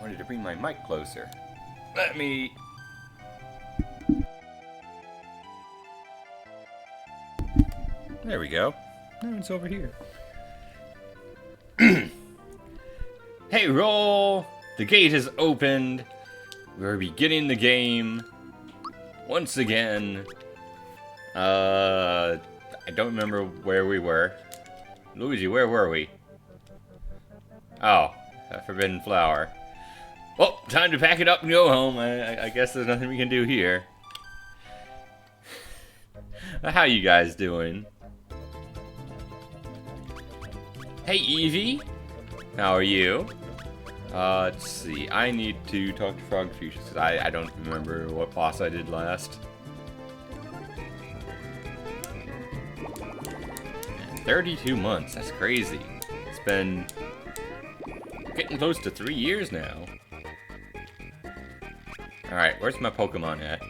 wanted to bring my mic closer. Let me... There we go. Now it's over here. Hey, roll! The gate has opened. We're beginning the game. Once again. I don't remember where we were. Luigi, where were we? Oh, that forbidden flower. Well, time to pack it up and go home. I guess there's nothing we can do here. How you guys doing? Hey, Evie. How are you? Let's see. I need to talk to Frog Fuchsia because I don't remember what boss I did last. 32 months. That's crazy. It's been getting close to 3 years now. Alright, where's my Pokemon at?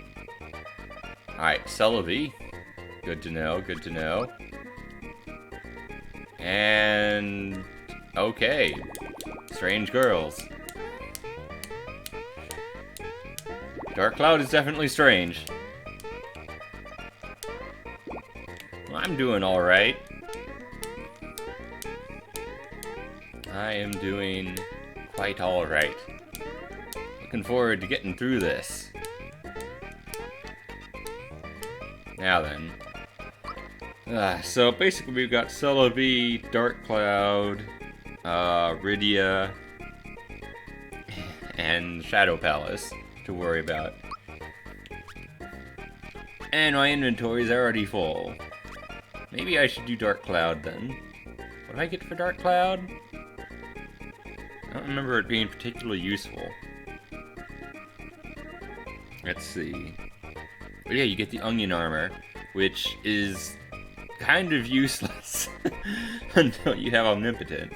Alright, Celebi. Good to know, good to know. And... okay. Strange girls. Dark Cloud is definitely strange. Well, I'm doing alright. I am doing quite alright. Looking forward to getting through this. Now then. So basically we've got Celebi, Dark Cloud, Rydia, and Shadow Palace to worry about. And my inventory's already full. Maybe I should do Dark Cloud then. What did I get for Dark Cloud? I don't remember it being particularly useful. Let's see. But yeah, you get the onion armor, which is kind of useless until you have Omnipotent.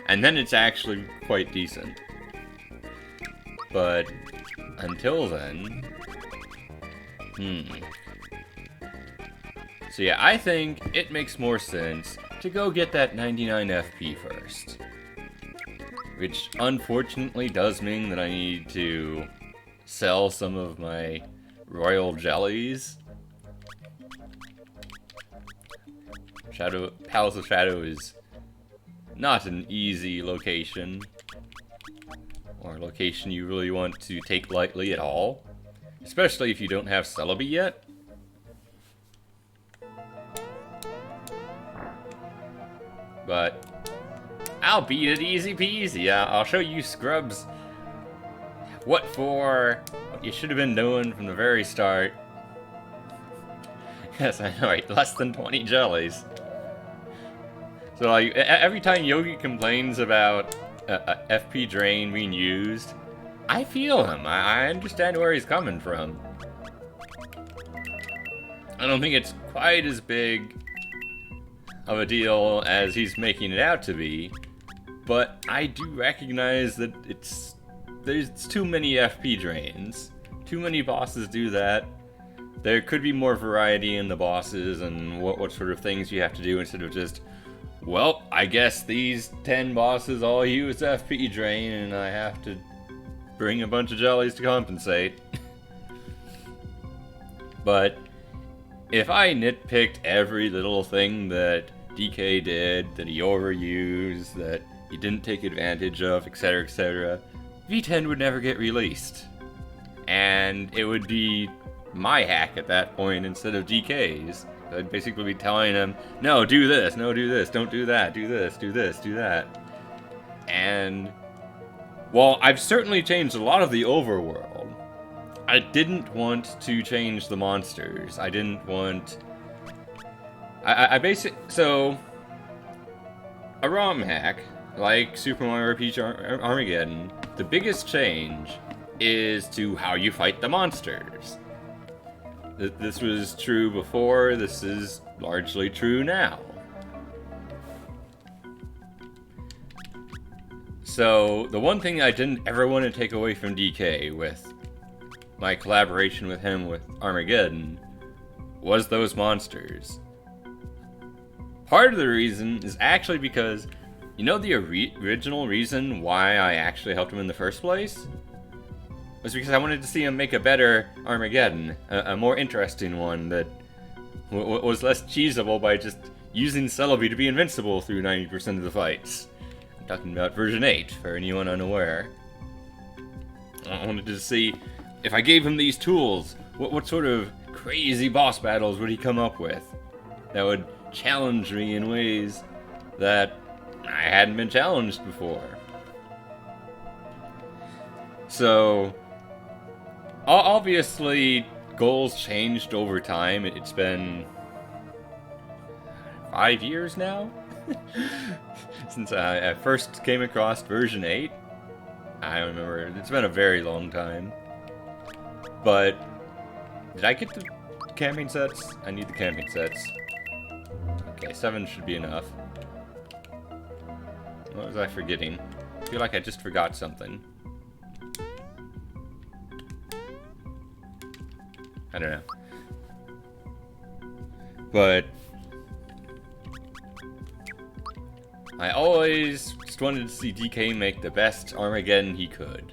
And then it's actually quite decent. But until then... So yeah, I think it makes more sense to go get that 99 FP first. Which unfortunately does mean that I need to sell some of my royal jellies. Palace of Shadow is not an easy location. Or a location you really want to take lightly at all. Especially if you don't have Celebi yet. But I'll beat it easy peasy. I'll show you scrubs what you should have been doing from the very start. Yes, I know, right? Less than 20 jellies. So like, every time Yogi complains about a FP drain being used, I feel him. I understand where he's coming from. I don't think it's quite as big of a deal as he's making it out to be, but I do recognize that there's too many FP drains. Too many bosses do that. There could be more variety in the bosses and what sort of things you have to do instead of just, well, I guess these 10 bosses all use FP drain and I have to bring a bunch of jellies to compensate. But if I nitpicked every little thing that DK did, that he overused, that he didn't take advantage of, etc., v10 would never get released. And it would be my hack at that point instead of DK's. I'd basically be telling him, no, do this, no, do this, don't do that, do this, do this, do that. And, well, I've certainly changed a lot of the overworld. I didn't want to change the monsters. I didn't want... So, a ROM hack, like Super Mario RPG Armageddon, the biggest change is to how you fight the monsters. This was true before, this is largely true now. So, the one thing I didn't ever want to take away from DK with my collaboration with him with Armageddon was those monsters. Part of the reason is actually because You know the original reason why I actually helped him in the first place? Was because I wanted to see him make a better Armageddon, a more interesting one that was less cheesable by just using Celebi to be invincible through 90% of the fights. I'm talking about version 8, for anyone unaware. I wanted to see, if I gave him these tools, what sort of crazy boss battles would he come up with that would challenge me in ways that I hadn't been challenged before. So, obviously, goals changed over time. It's been 5 years now since I first came across version 8. I don't remember. It's been a very long time. But did I get the camping sets? I need the camping sets. Okay, 7 should be enough. What was I forgetting? I feel like I just forgot something. I don't know. But I always just wanted to see DK make the best Armageddon he could.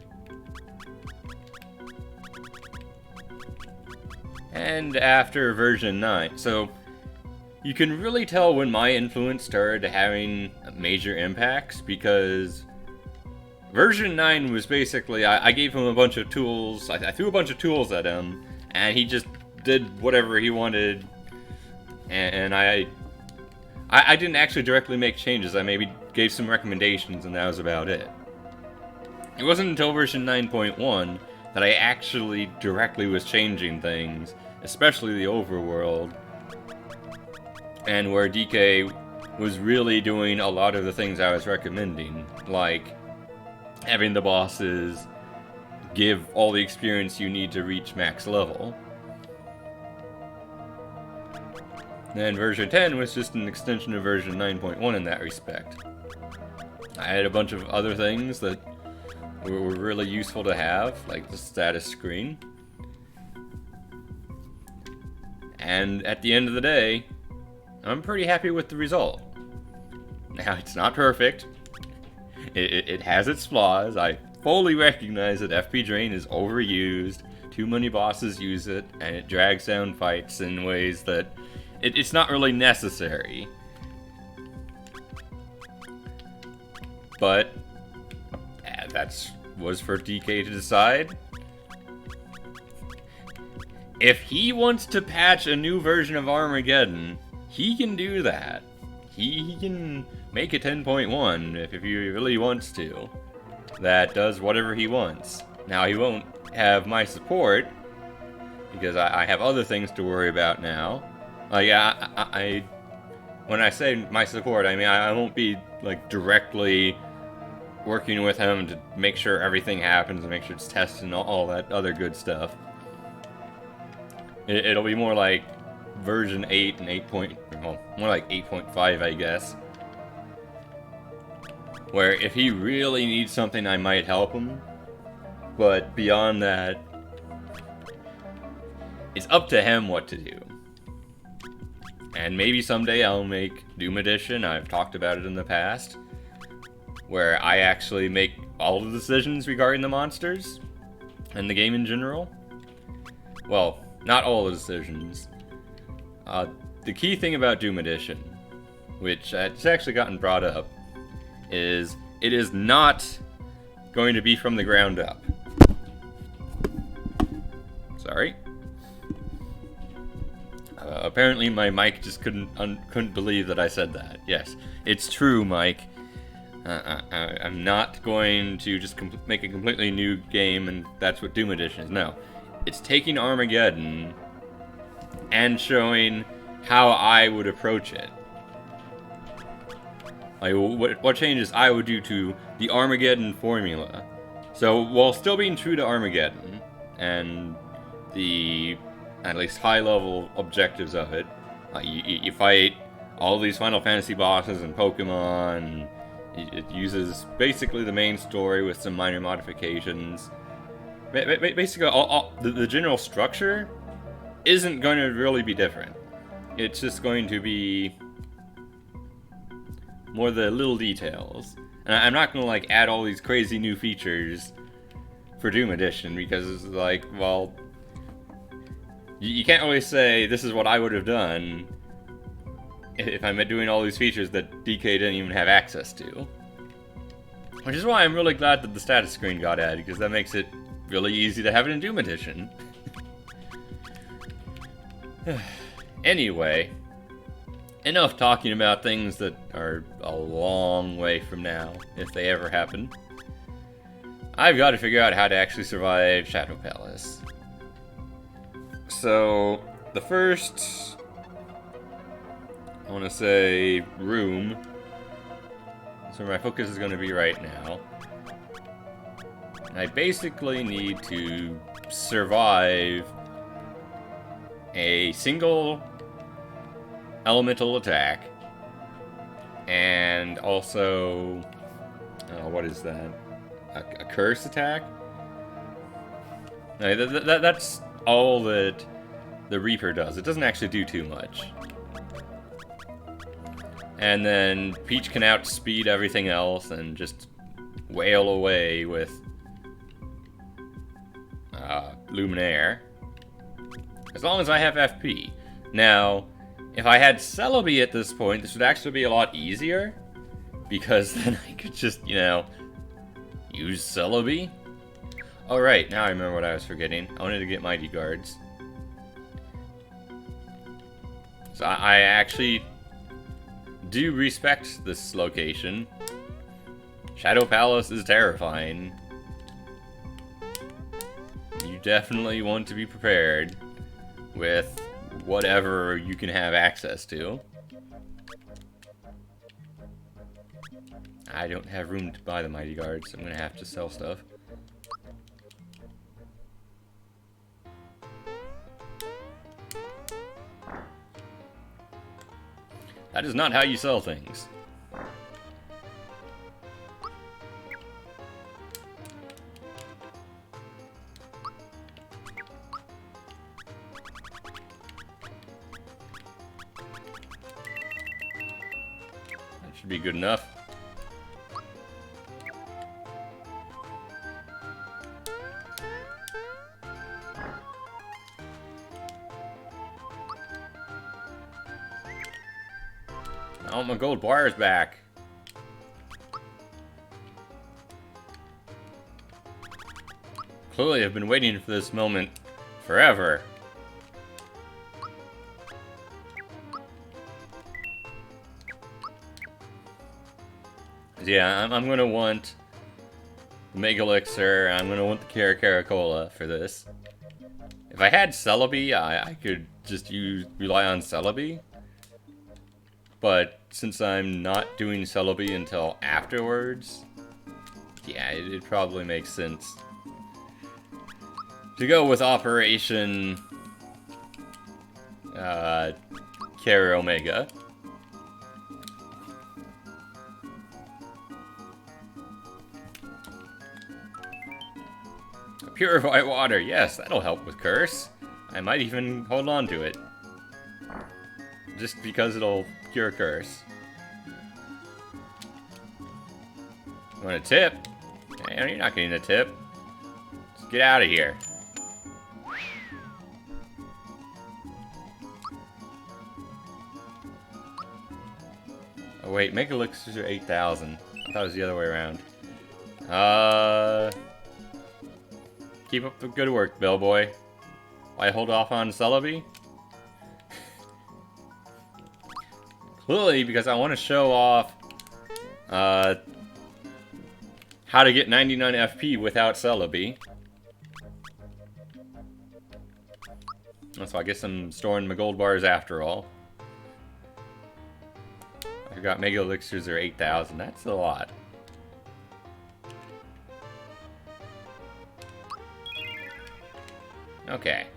And after version 9, so you can really tell when my influence started having major impacts, because version 9 was basically, I gave him a bunch of tools, I threw a bunch of tools at him, and he just did whatever he wanted, and I didn't actually directly make changes. I maybe gave some recommendations, and that was about it. It wasn't until version 9.1 that I actually directly was changing things, especially the overworld, and where DK was really doing a lot of the things I was recommending, like having the bosses give all the experience you need to reach max level. And version 10 was just an extension of version 9.1 in that respect. I had a bunch of other things that were really useful to have, like the status screen. And at the end of the day, I'm pretty happy with the result. Now, it's not perfect. It has its flaws. I fully recognize that FP Drain is overused, too many bosses use it, and it drags down fights in ways that it's not really necessary. But that was for DK to decide. If he wants to patch a new version of Armageddon, he can do that. He can make a 10.1 if he really wants to. That does whatever he wants. Now, he won't have my support, because I have other things to worry about now. Like, when I say my support, I mean I won't be, like, directly working with him to make sure everything happens and make sure it's tested and all that other good stuff. It'll be more like version 8 and 8. Well, more like 8.5, I guess. Where if he really needs something, I might help him. But beyond that, it's up to him what to do. And maybe someday I'll make Doom Edition. I've talked about it in the past, where I actually make all the decisions regarding the monsters and the game in general. Well, not all the decisions. The key thing about Doom Edition, which has actually gotten brought up, is it is not going to be from the ground up. Sorry. Apparently my mic just couldn't believe that I said that. Yes, it's true, Mike. I'm not going to just make a completely new game and that's what Doom Edition is. No. It's taking Armageddon and showing how I would approach it. Like, what changes I would do to the Armageddon formula. So, while still being true to Armageddon, and the, at least high-level objectives of it, you fight all these Final Fantasy bosses and Pokemon, it uses basically the main story with some minor modifications. Basically, the general structure isn't going to really be different. It's just going to be more the little details. And I'm not gonna like add all these crazy new features for Doom Edition because it's like, well, you can't always say this is what I would have done if I'm doing all these features that DK didn't even have access to. Which is why I'm really glad that the status screen got added, because that makes it really easy to have it in Doom Edition. Anyway, enough talking about things that are a long way from now, if they ever happen. I've got to figure out how to actually survive Shadow Palace. So, the first, I want to say, room, that's where my focus is going to be right now. I basically need to survive a single elemental attack, and also, what is that? A curse attack? No, that's all that the Reaper does. It doesn't actually do too much. And then Peach can outspeed everything else and just wail away with Luminaire. As long as I have FP. Now, if I had Celebi at this point, this would actually be a lot easier. Because then I could just, you know, use Celebi. Oh right, now I remember what I was forgetting. I wanted to get Mighty Guards. So I actually do respect this location. Shadow Palace is terrifying. You definitely want to be prepared with whatever you can have access to. I don't have room to buy the Mighty Guards, so I'm gonna have to sell stuff. That is not how you sell things. That should be good enough. Oh, my gold bar is back. Clearly, I've been waiting for this moment forever. Yeah, I'm gonna want the Mega Elixir, and I'm gonna want the Caracola for this. If I had Celebi, I could just rely on Celebi. But since I'm not doing Celebi until afterwards, yeah, it probably makes sense to go with Operation Cara Omega. Purify water, yes, that'll help with Curse. I might even hold on to it. Just because it'll cure Curse. You want a tip? Hey, you're not getting a tip. Just get out of here. Oh wait, Mega Elixirs are 8,000. I thought it was the other way around. Keep up the good work, Bellboy. Why hold off on Celebi? Clearly, because I want to show off how to get 99 FP without Celebi. So I guess I'm storing my gold bars after all. I forgot Mega Elixirs are 8,000. That's a lot. Okay.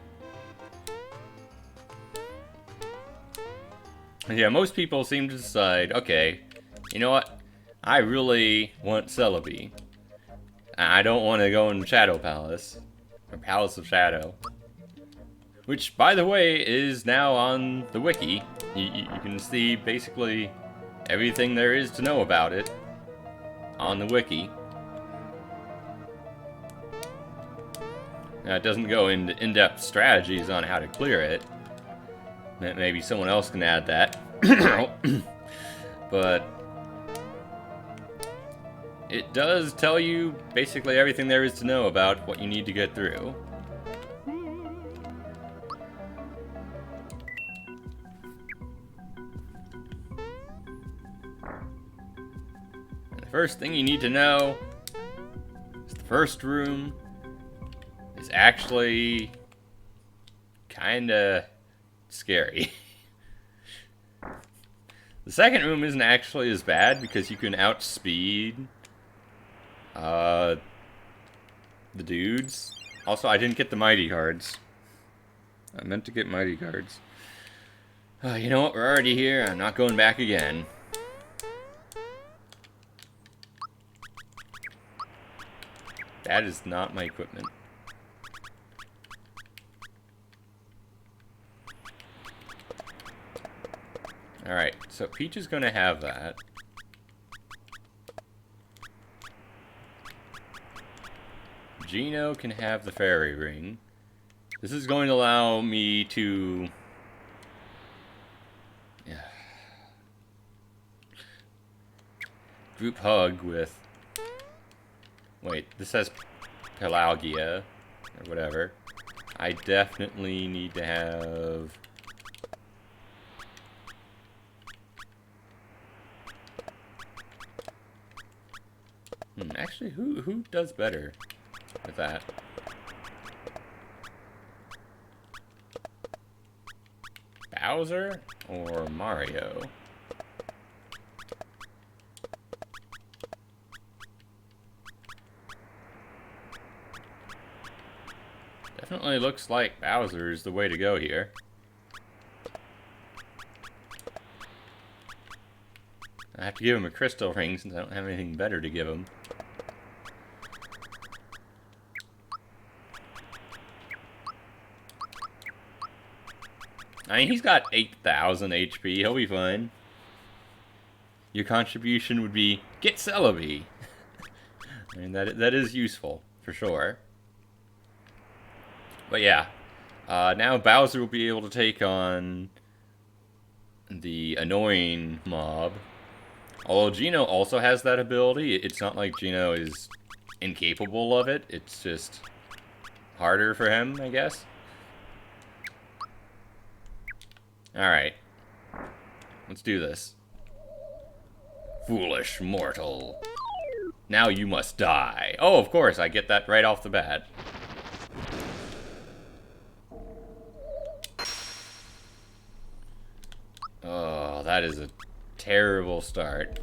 Yeah, most people seem to decide, okay, you know what? I really want Celebi. I don't want to go in Shadow Palace. Or Palace of Shadow. Which, by the way, is now on the wiki. You can see basically everything there is to know about it on the wiki. Now, it doesn't go into in-depth strategies on how to clear it. Maybe someone else can add that. But it does tell you basically everything there is to know about what you need to get through. And the first thing you need to know is the first room is actually kinda scary. The second room isn't actually as bad because you can outspeed the dudes. Also, I didn't get the mighty cards. I meant to get mighty cards. You know what? We're already here. I'm not going back again. That is not my equipment. Alright, so Peach is going to have that. Gino can have the fairy ring. This is going to allow me to... group hug with... Wait, this says Pelagia, or whatever. I definitely need to have... Actually, who does better with that? Bowser or Mario? Definitely looks like Bowser is the way to go here. I have to give him a crystal ring since I don't have anything better to give him. I mean, he's got 8,000 HP. He'll be fine. Your contribution would be, get Celebi. I mean, that is useful, for sure. But yeah, now Bowser will be able to take on the annoying mob. Although Gino also has that ability, it's not like Gino is incapable of it. It's just harder for him, I guess. Alright. Let's do this. Foolish mortal. Now you must die. Oh, of course, I get that right off the bat. Oh, that is a terrible start.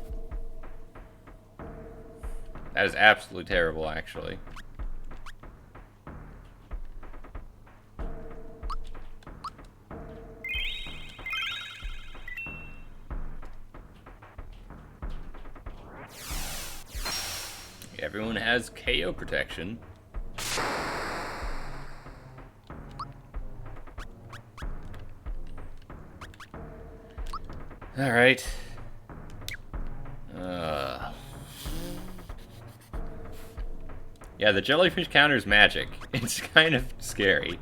That is absolutely terrible, actually. Everyone has KO protection. Alright. Yeah, the jellyfish counter's magic. It's kind of scary.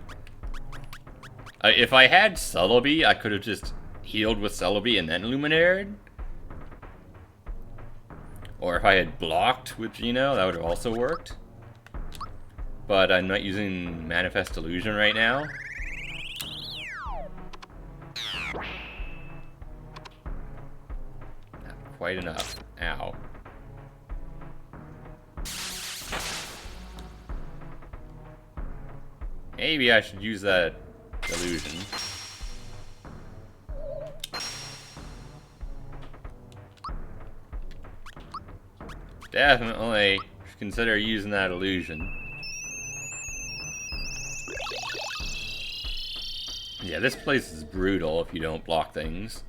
If I had Celebi, I could have just healed with Celebi and then Luminared. Or if I had blocked with Gino, that would have also worked. But I'm not using Manifest Illusion right now. Not quite enough. Ow. Maybe I should use that illusion. Definitely consider using that illusion. Yeah, this place is brutal if you don't block things.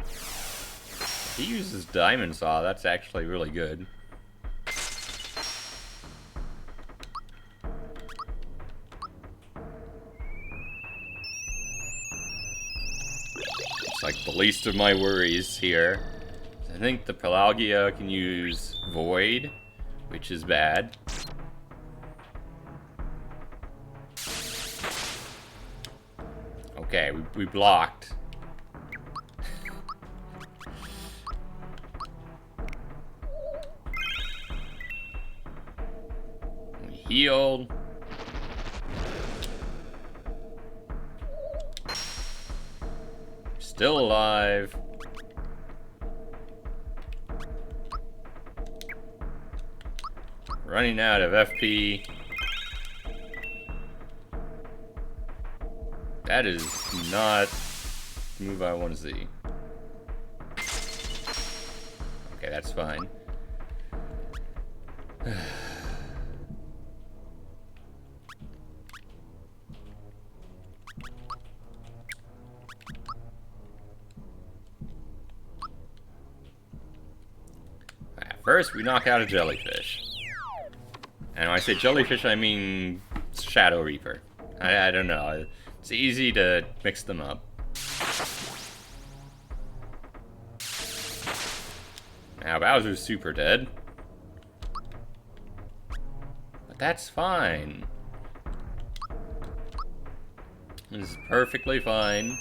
If he uses Diamond Saw, that's actually really good. least of my worries here. I think the Pelagia can use Void, which is bad. Okay, we blocked. We healed. Still alive. Running out of FP. That is not the move I want to see. Okay, that's fine. First, we knock out a jellyfish. And when I say jellyfish, I mean Shadow Reaper. I don't know. It's easy to mix them up. Now, Bowser's super dead. But that's fine. This is perfectly fine.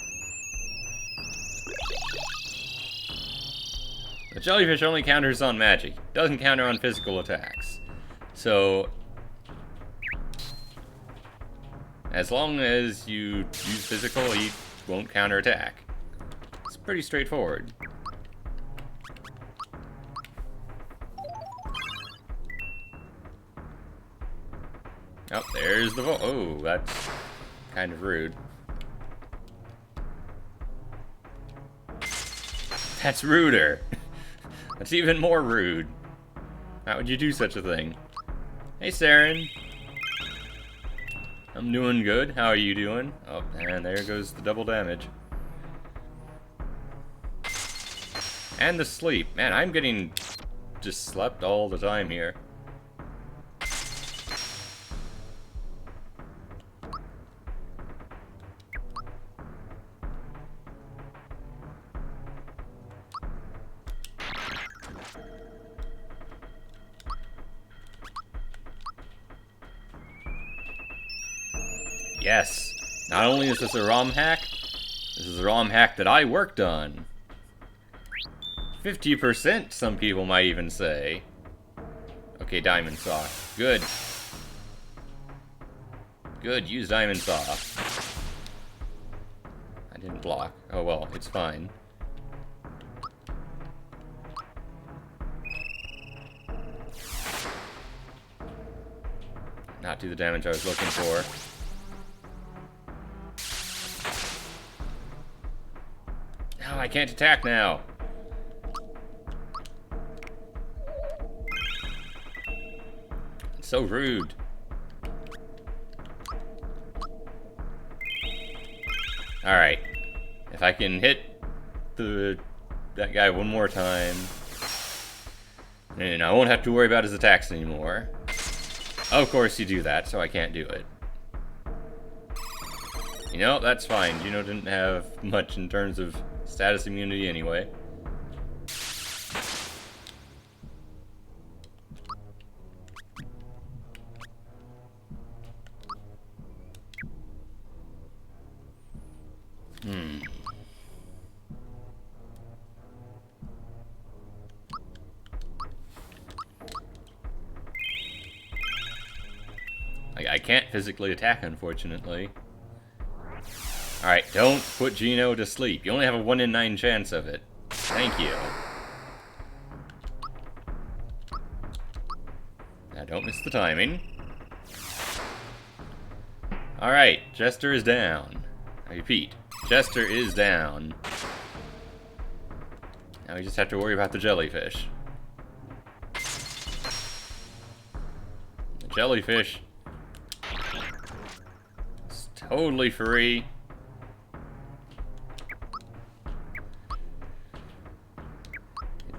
The jellyfish only counters on magic. Doesn't counter on physical attacks. So, as long as you use physical, he won't counterattack. It's pretty straightforward. Oh, there's the oh, that's kind of rude. That's ruder. That's even more rude. How would you do such a thing? Hey, Saren. I'm doing good. How are you doing? Oh, and there goes the double damage. And the sleep. Man, I'm getting just slept all the time here. Yes. Not only is this a ROM hack, this is a ROM hack that I worked on. 50%, some people might even say. Okay, Diamond Saw. Good. Good, use Diamond Saw. I didn't block. Oh well, it's fine. Not do the damage I was looking for. Oh, I can't attack now. It's so rude. Alright. If I can hit that guy one more time, and I won't have to worry about his attacks anymore. Of course you do that, so I can't do it. You know, that's fine. Juno didn't have much in terms of status immunity anyway. I can't physically attack, unfortunately. Alright, don't put Gino to sleep. You only have a 1 in 9 chance of it. Thank you. Now don't miss the timing. Alright, Jester is down. I repeat, Jester is down. Now we just have to worry about the jellyfish. The jellyfish is totally free.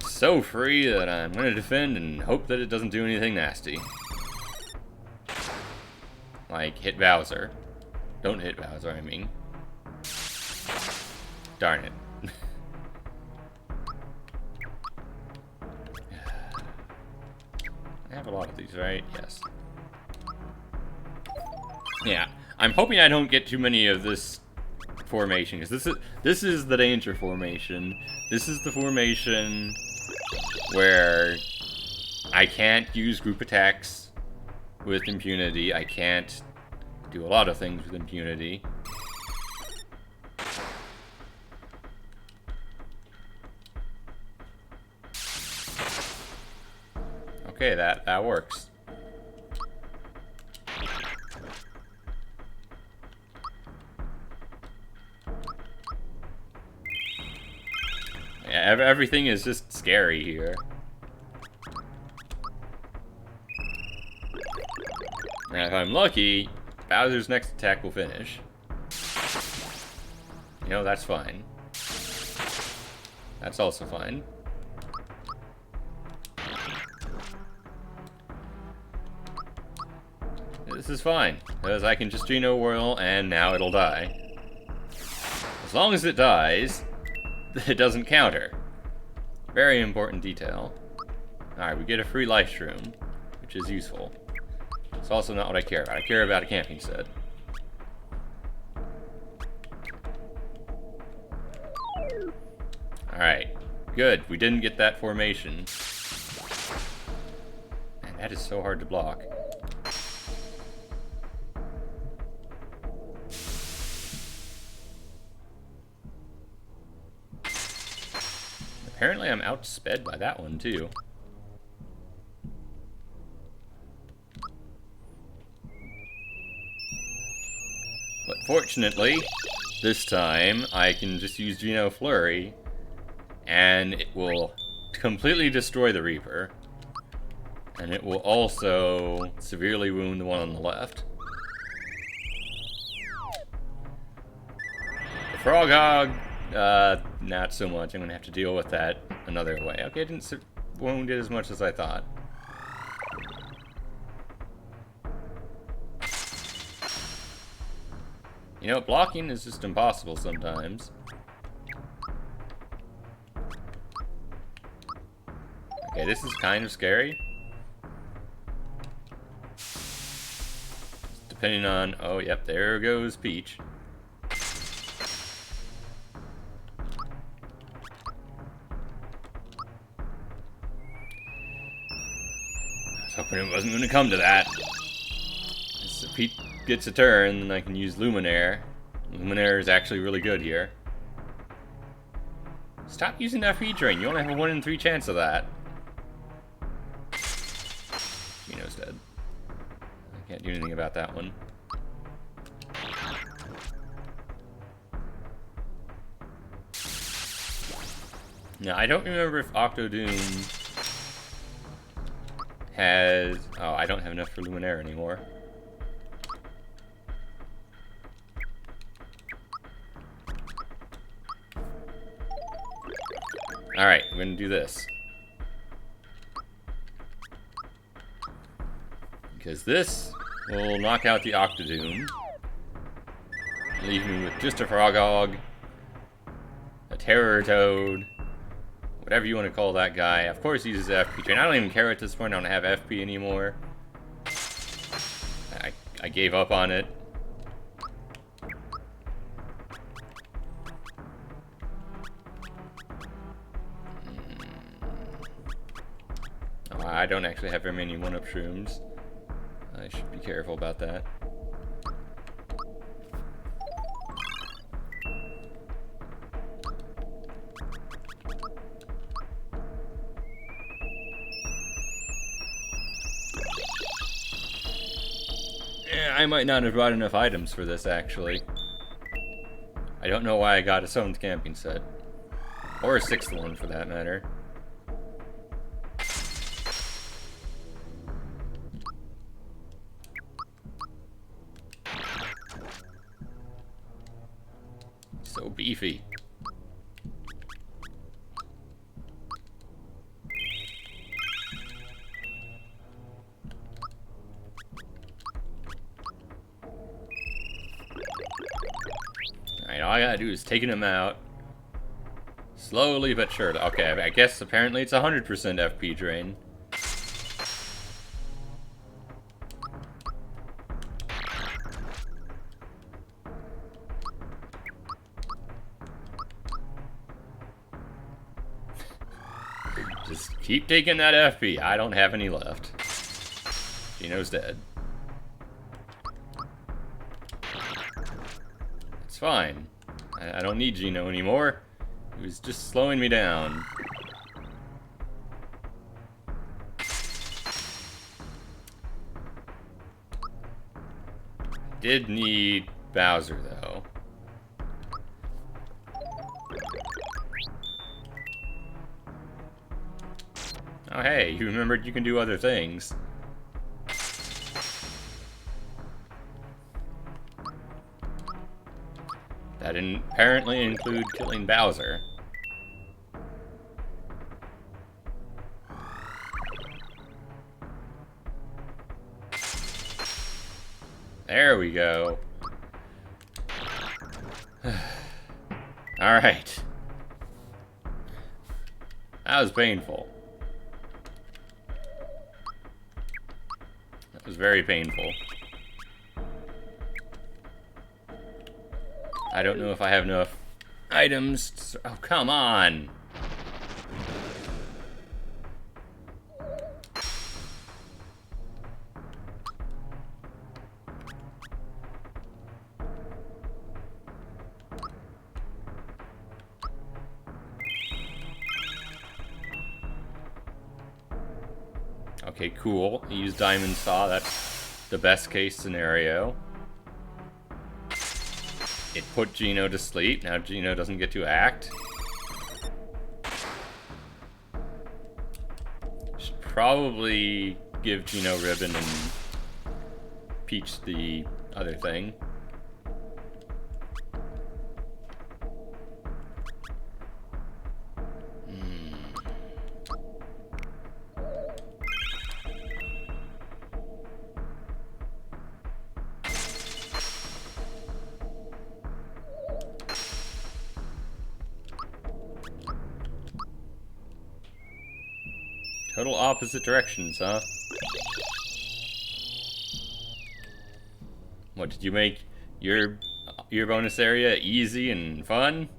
So free that I'm going to defend and hope that it doesn't do anything nasty. Like, hit Bowser. Don't hit Bowser, I mean. Darn it. a lot of these, right? Yes. Yeah, I'm hoping I don't get too many of this formation, because this is the danger formation. This is the formation where I can't use group attacks with impunity. I can't do a lot of things with impunity. Okay, that works. Yeah, everything is just scary here. And if I'm lucky, Bowser's next attack will finish. You know, that's fine. That's also fine. This is fine, because I can just Geno Whirl, and now it'll die. As long as it dies, it doesn't counter. Very important detail. Alright, we get a free life shroom, which is useful. It's also not what I care about. I care about a camping set. Alright, good. We didn't get that formation. Man, that is so hard to block. Apparently I'm outsped by that one, too. But fortunately, this time, I can just use Geno Flurry, and it will completely destroy the Reaper. And it will also severely wound the one on the left. The Frog Hog, not so much. I'm gonna have to deal with that another way. Okay, it didn't wound it as much as I thought. You know, blocking is just impossible sometimes. Okay, this is kind of scary. Depending on... Oh, yep, there goes Peach. I was hoping it wasn't going to come to that. So Peach gets a turn, then I can use Luminaire. Luminaire is actually really good here. Stop using that FP drain. You only have a 1 in 3 chance of that. Geno's dead. I can't do anything about that one. Now, I don't remember if Octodoom has... Oh, I don't have enough for Luminaire anymore. Alright, I'm gonna do this. Because this will knock out the Octodoom. Leave me with just a Frogog, a Terror Toad, whatever you want to call that guy. Of course he uses FP train. I don't even care at this point. I don't have FP anymore. I gave up on it. Oh, I don't actually have very many 1-up shrooms. I should be careful about that. I might not have brought enough items for this, actually. I don't know why I got a 7th camping set. Or a 6th one, for that matter. So beefy. All I gotta do is taking him out. Slowly but surely. Okay, I guess apparently it's 100% FP drain. Just keep taking that FP. I don't have any left. Gino's dead. It's fine. I don't need Gino anymore. He was just slowing me down. Did need Bowser, though. Oh hey, you remembered you can do other things. That didn't apparently include killing Bowser. There we go. Alright. That was painful. That was very painful. I don't know if I have enough items to... Oh, come on! Okay, cool. I used Diamond Saw. That's the best case scenario. It put Gino to sleep. Now Gino doesn't get to act. Should probably give Gino Ribbon and Peach the other thing. Total opposite directions, huh? What, did you make your bonus area easy and fun?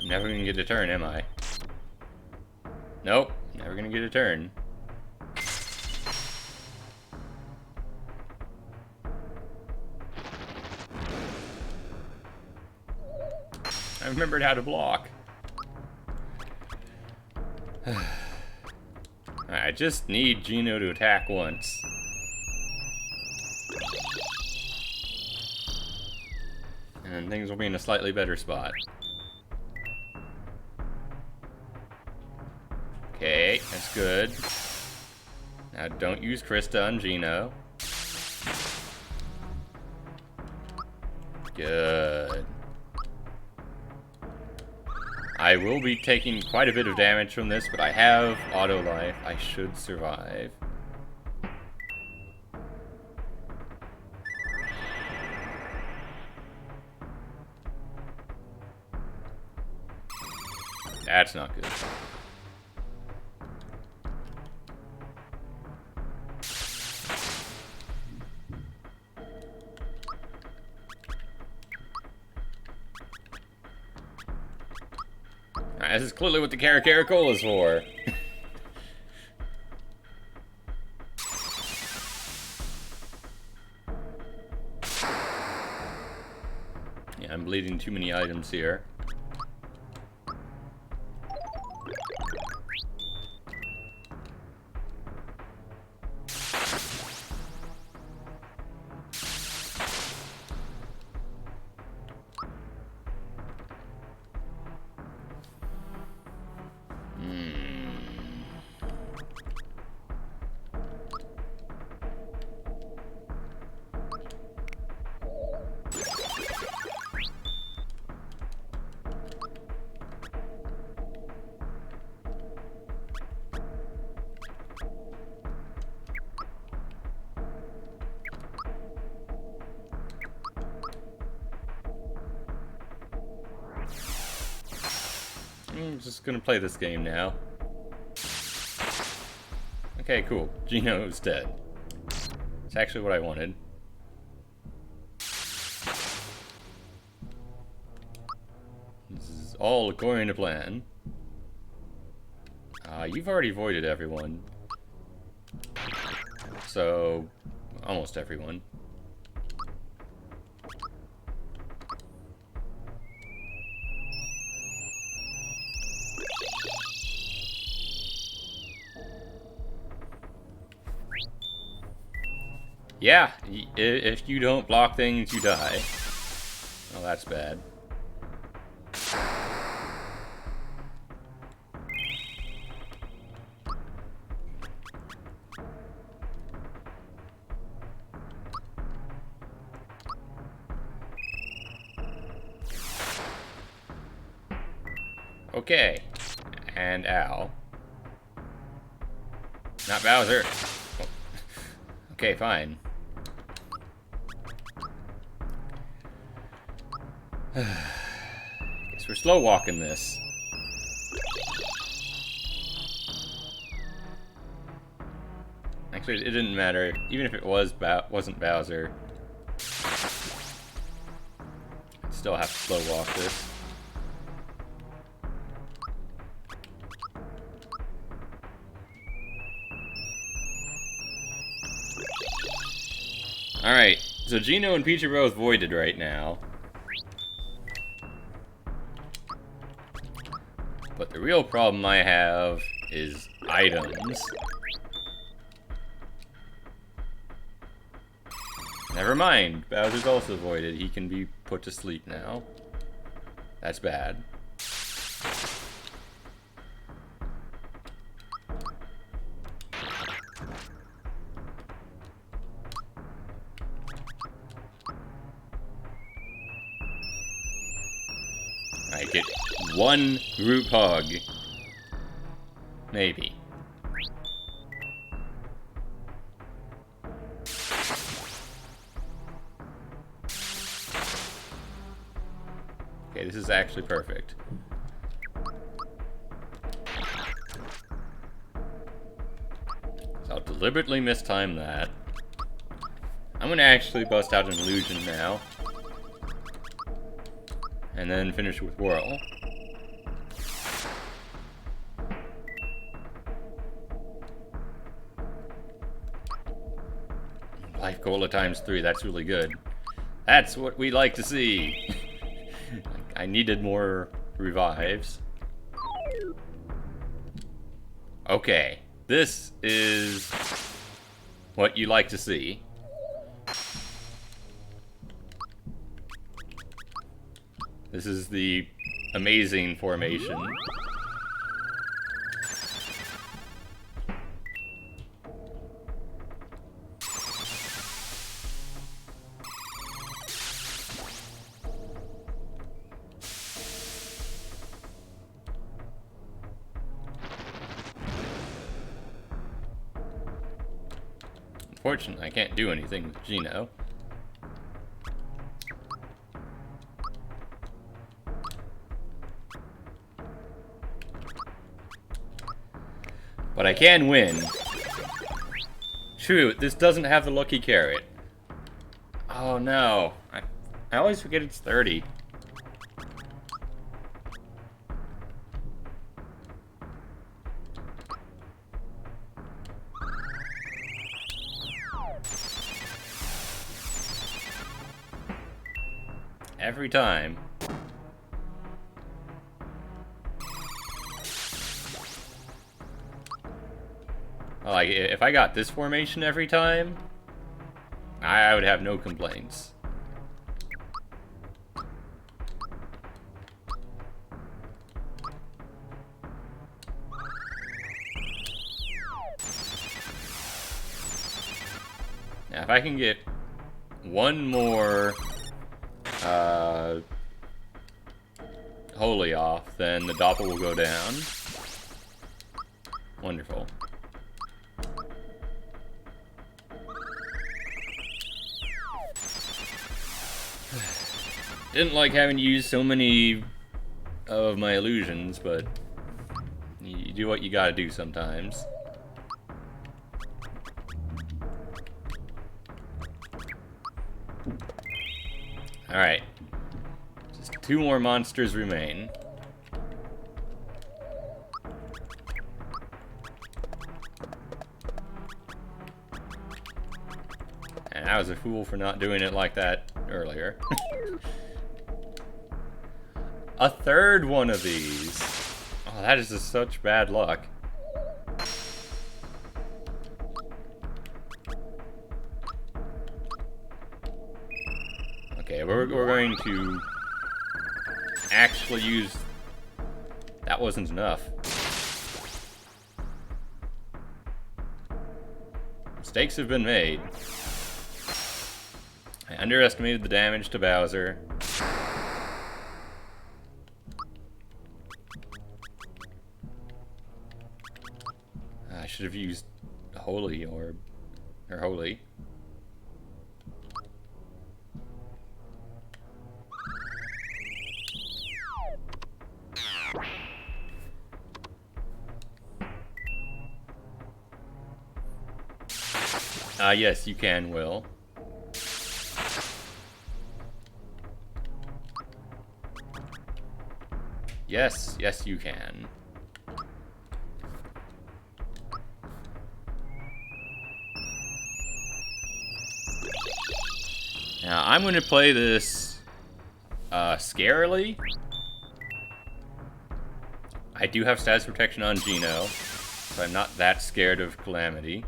I'm never gonna get a turn, am I? Nope, never gonna get a turn. I remembered how to block. I just need Gino to attack once. And things will be in a slightly better spot. Okay, that's good. Now don't use Krista on Gino. Good. I will be taking quite a bit of damage from this, but I have auto life. I should survive. That's not good. This is clearly what the Caracola is for. Yeah, I'm bleeding too many items here. I'm just gonna play this game now. Okay, cool. Gino's dead. It's actually what I wanted. This is all according to plan. You've already voided everyone. So, almost everyone. Yeah, if you don't block things, you die. Oh, that's bad. Okay. And ow. Not Bowser. Oh. Okay, fine. Guess we're slow walking this. Actually, it didn't matter. Even if it wasn't Bowser, I'd still have to slow walk this. Alright, so Gino and Peach are both voided right now. But the real problem I have is items. Never mind, Bowser's also voided. He can be put to sleep now. That's bad. I get one group hug. Maybe. Okay, this is actually perfect. So I'll deliberately mistime that. I'm gonna actually bust out an illusion now. And then finish with Whirl. Life Cola ×3, that's really good. That's what we like to see. I needed more revives. Okay, this is what you like to see. This is the amazing formation. Unfortunately, I can't do anything with Gino. But I can win. True, this doesn't have the lucky carrot. Oh no. I always forget it's 30. Every time. Like, if I got this formation every time, I would have no complaints. Now, if I can get one more Holy off, then the Doppel will go down. Wonderful. Didn't like having to use so many of my illusions, but you do what you gotta do sometimes. Alright. Just 2 more monsters remain. And I was a fool for not doing it like that earlier. A third one of these. Oh, that is just such bad luck. Okay, we're going to actually use... That wasn't enough. Mistakes have been made. I underestimated the damage to Bowser. I should have used Holy Orb. Or Holy. Yes, you can, Will. Yes, yes, you can. Now, I'm going to play this scarily. I do have status protection on Geno, so I'm not that scared of Calamity.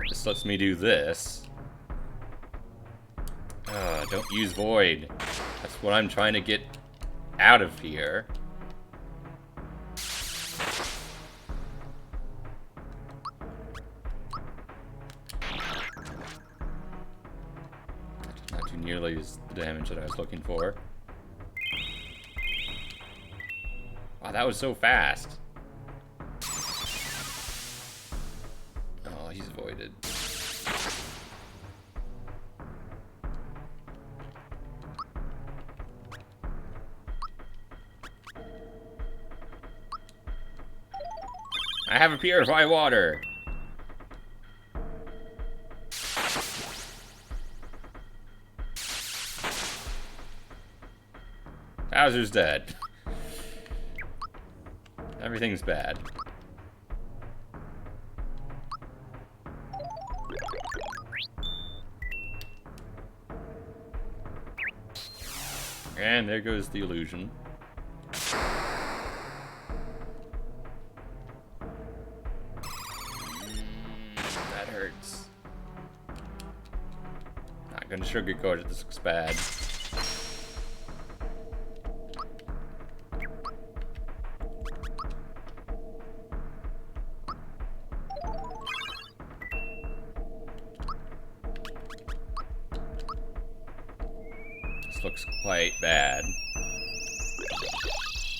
This lets me do this. Don't use Void. That's what I'm trying to get out of here. Not too nearly as the damage that I was looking for. Wow, that was so fast. Oh, he's voided. I have a purify water. Bowser's dead. Everything's bad. And there goes the illusion. That hurts. Not gonna sugarcoat it, this looks bad. This looks quite bad.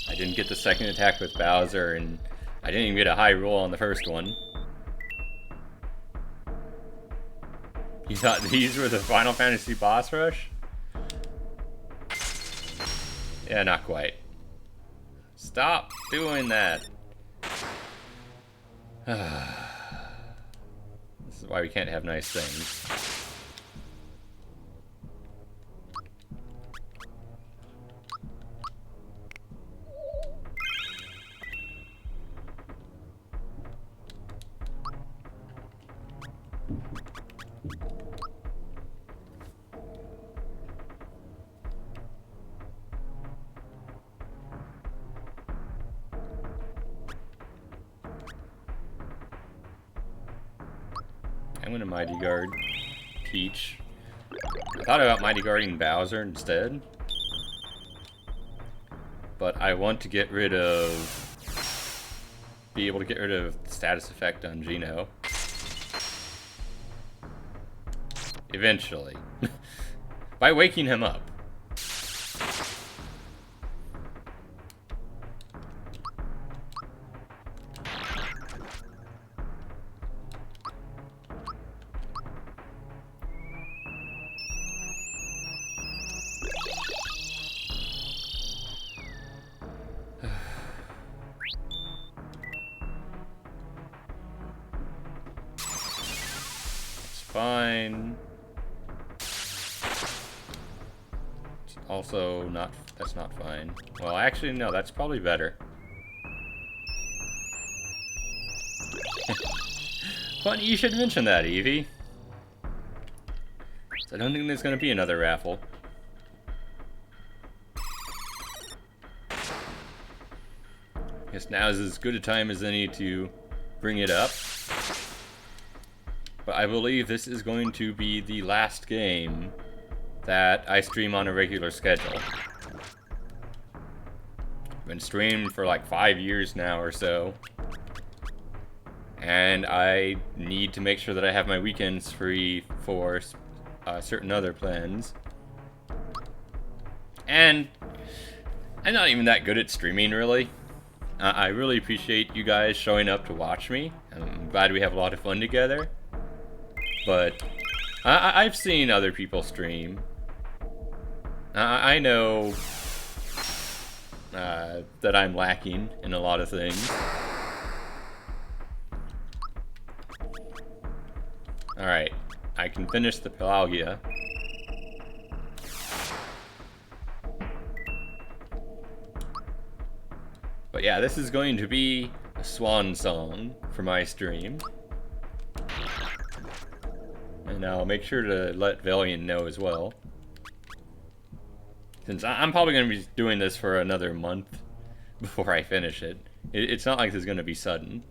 I didn't get the second attack with Bowser, and I didn't even get a high roll on the first one. You thought these were the Final Fantasy boss rush? Yeah, not quite. Stop doing that. This is why we can't have nice things. I'm gonna Mighty Guard Peach. I thought about Mighty Guarding Bowser instead, but I want to get rid of... be able to get rid of the status effect on Geno. Eventually. By waking him up. fine. It's also not, that's not fine. Well, actually, no, that's probably better. Funny you should mention that, Evie. I don't think there's gonna be another raffle. Guess now is as good a time as any to bring it up. But I believe this is going to be the last game that I stream on a regular schedule. I've been streaming for like 5 years now or so. And I need to make sure that I have my weekends free for certain other plans. And I'm not even that good at streaming, really. I really appreciate you guys showing up to watch me. I'm glad we have a lot of fun together. But I've seen other people stream. I know that I'm lacking in a lot of things. Alright, I can finish the Pelagia. But yeah, this is going to be a swan song for my stream. And I'll make sure to let Valiant know as well. Since I'm probably going to be doing this for another month before I finish it. It's not like this is going to be sudden.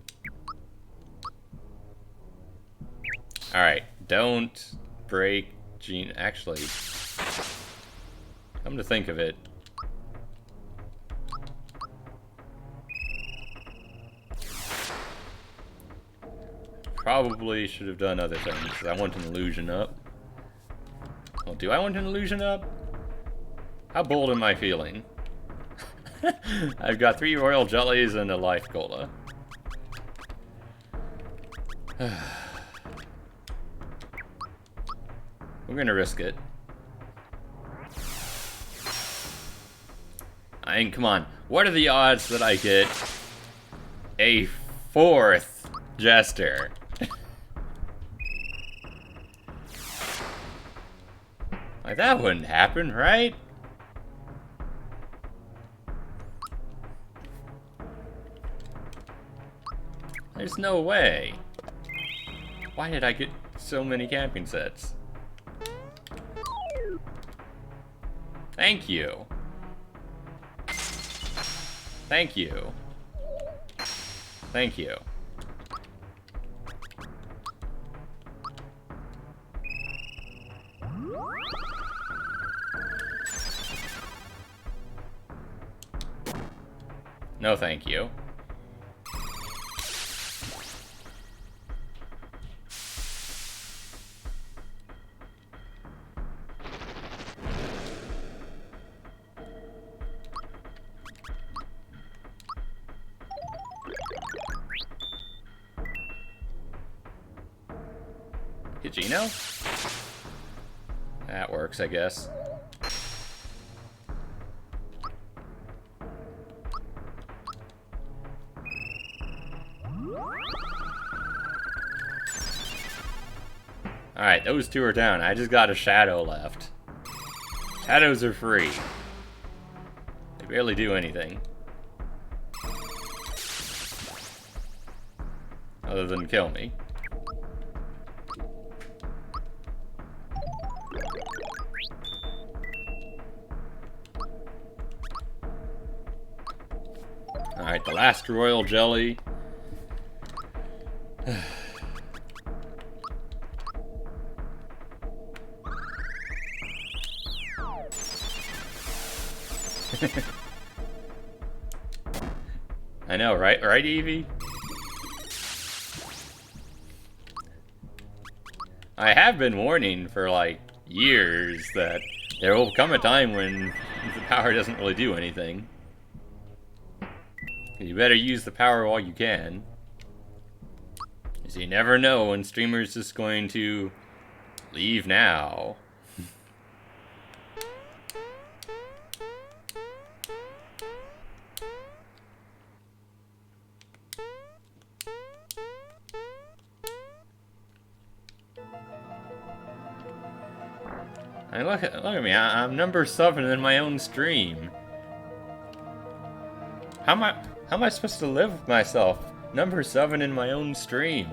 Alright, don't break Gene. Actually, come to think of it. Probably should have done other things. I want an illusion up. Well, do I want an illusion up? How bold am I feeling? I've got 3 royal jellies and a life cola. We're gonna risk it. I mean, come on. What are the odds that I get a 4th Jester? Like, that wouldn't happen, right? There's no way. Why did I get so many camping sets? Thank you. Thank you. Thank you. No, thank you. Gino? That works, I guess. Alright, those 2 are down. I just got a shadow left. Shadows are free. They barely do anything. Other than kill me. Alright, the last royal jelly. I know, right? Right, Evie? I have been warning for, like, years that there will come a time when the power doesn't really do anything. You better use the power while you can. Because you never know when streamers just going to leave now. I mean, look at me. I'm number 7 in my own stream. How am I supposed to live with myself? Number 7 in my own stream.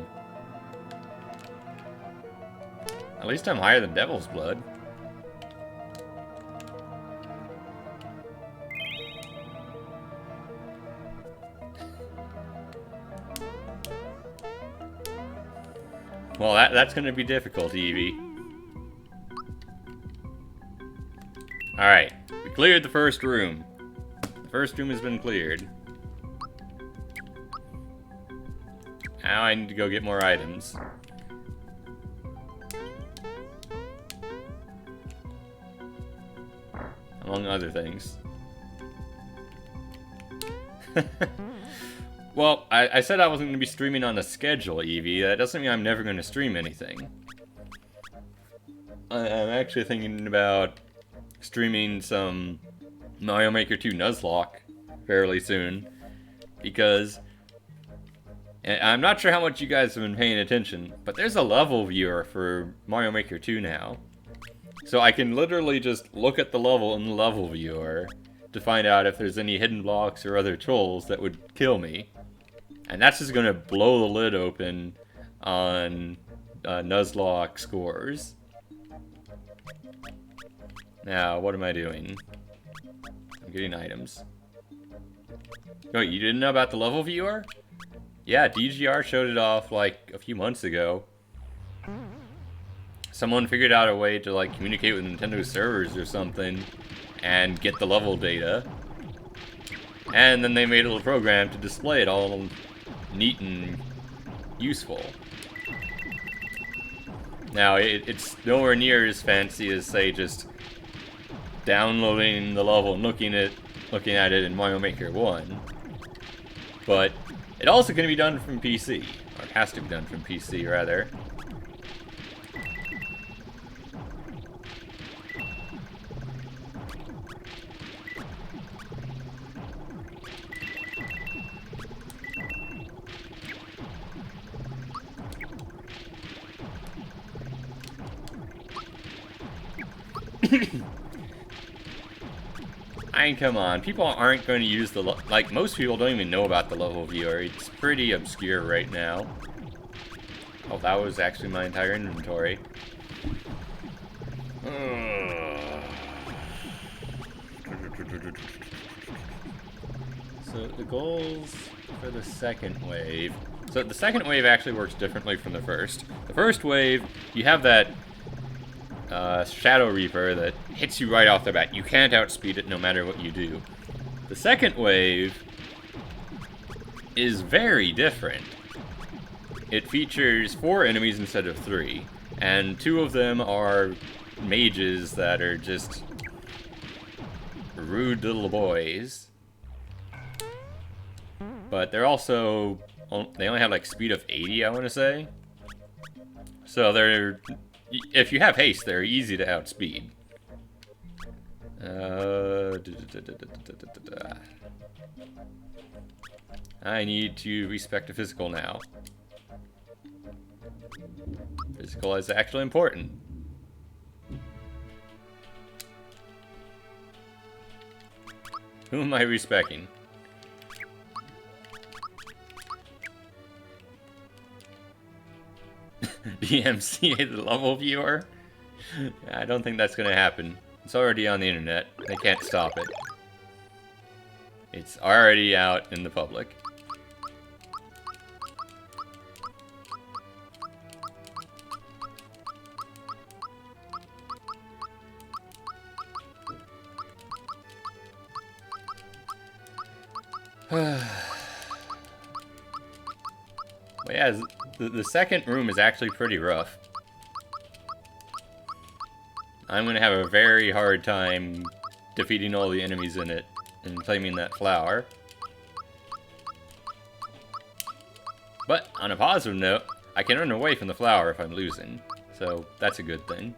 At least I'm higher than Devil's Blood. Well, that's gonna be difficult, Eevee. Alright, we cleared the first room. The first room has been cleared. Now I need to go get more items. Among other things. Well, I said I wasn't going to be streaming on a schedule, Eevee. That doesn't mean I'm never going to stream anything. I'm actually thinking about streaming some Mario Maker 2 Nuzlocke fairly soon. Because I'm not sure how much you guys have been paying attention, but there's a level viewer for Mario Maker 2 now. So I can literally just look at the level in the level viewer to find out if there's any hidden blocks or other trolls that would kill me. And that's just going to blow the lid open on Nuzlocke scores. Now, what am I doing? I'm getting items. Oh, you didn't know about the level viewer? Yeah, DGR showed it off like a few months ago. Someone figured out a way to like communicate with Nintendo servers or something and get the level data. And then they made a little program to display it all neat and useful. Now, it's nowhere near as fancy as, say, just downloading the level and looking at it in Mario Maker 1. But it also can be done from PC. Or it has to be done from PC, rather. I mean, come on. People aren't going to use the... Like, most people don't even know about the level viewer. It's pretty obscure right now. Oh, that was actually my entire inventory. So, the goals for the second wave... So, the second wave actually works differently from the first. The first wave, you have that... Shadow Reaper that hits you right off the bat. You can't outspeed it no matter what you do. The second wave is very different. It features 4 enemies instead of 3, and 2 of them are mages that are just rude little boys. But they're also... They only have like speed of 80, I want to say. So they're... If you have haste, they're easy to outspeed. I need to respect the physical now. Physical is actually important. Who am I respecting? DMCA the level viewer? I don't think that's gonna happen. It's already on the internet. They can't stop it. It's already out in the public. But yeah, the second room is actually pretty rough. I'm gonna have a very hard time defeating all the enemies in it and claiming that flower. But on a positive note, I can run away from the flower if I'm losing, so that's a good thing.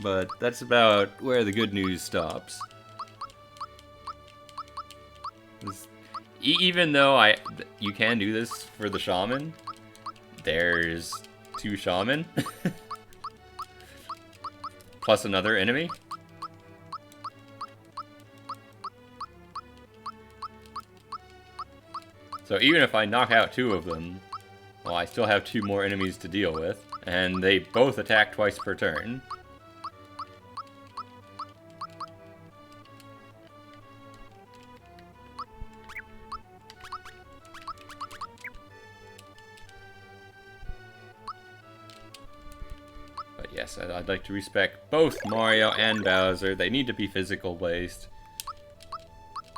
But that's about where the good news stops. Even though you can do this for the shaman, there's 2 shaman. Plus another enemy. So even if I knock out 2 of them, well, I still have 2 more enemies to deal with, and they both attack twice per turn. But yes, I'd like to respect both Mario and Bowser. They need to be physical based.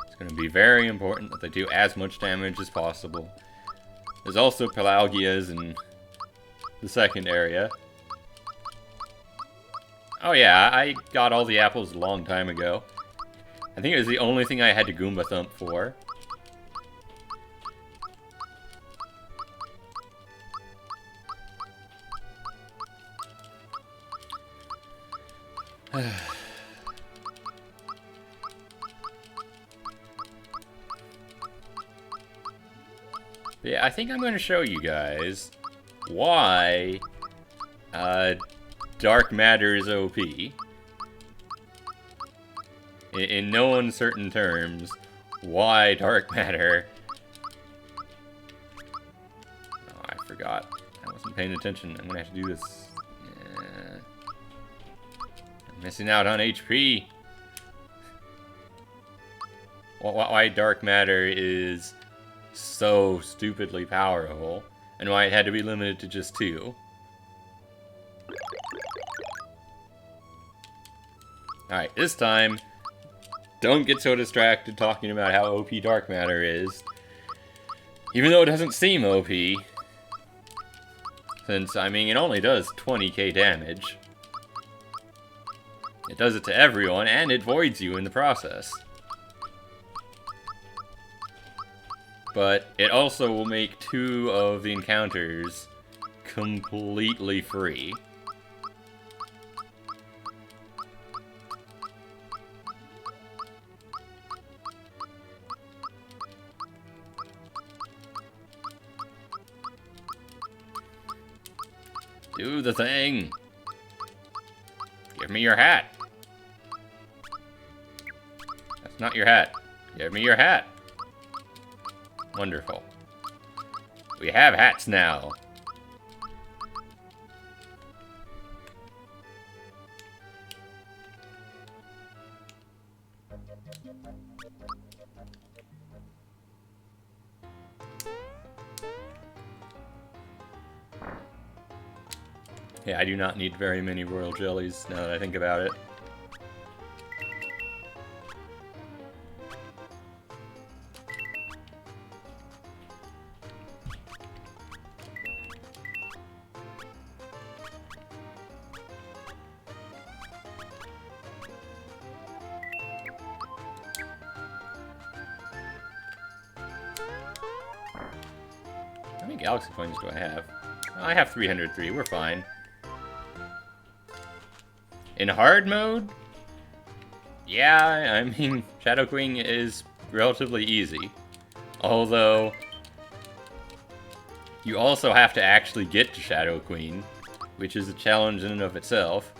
It's going to be very important that they do as much damage as possible. There's also Pelagias in the second area. Oh yeah, I got all the apples a long time ago. I think it was the only thing I had to Goomba Thump for. Yeah, I think I'm going to show you guys why dark matter is OP. In no uncertain terms, why dark matter... Oh, I forgot. I wasn't paying attention. I'm going to have to do this. Yeah. I'm missing out on HP. Why dark matter is so stupidly powerful, and why it had to be limited to just 2. Alright, this time, don't get so distracted talking about how OP dark matter is. Even though it doesn't seem OP. Since, I mean, it only does 20k damage. It does it to everyone, and it voids you in the process. But it also will make 2 of the encounters completely free. Do the thing! Give me your hat! That's not your hat. Give me your hat! Wonderful. We have hats now. Yeah, I do not need very many royal jellies now that I think about it. How many galaxy coins do I have? I have 303, we're fine. In hard mode? Yeah, I mean, Shadow Queen is relatively easy. Although, you also have to actually get to Shadow Queen, which is a challenge in and of itself.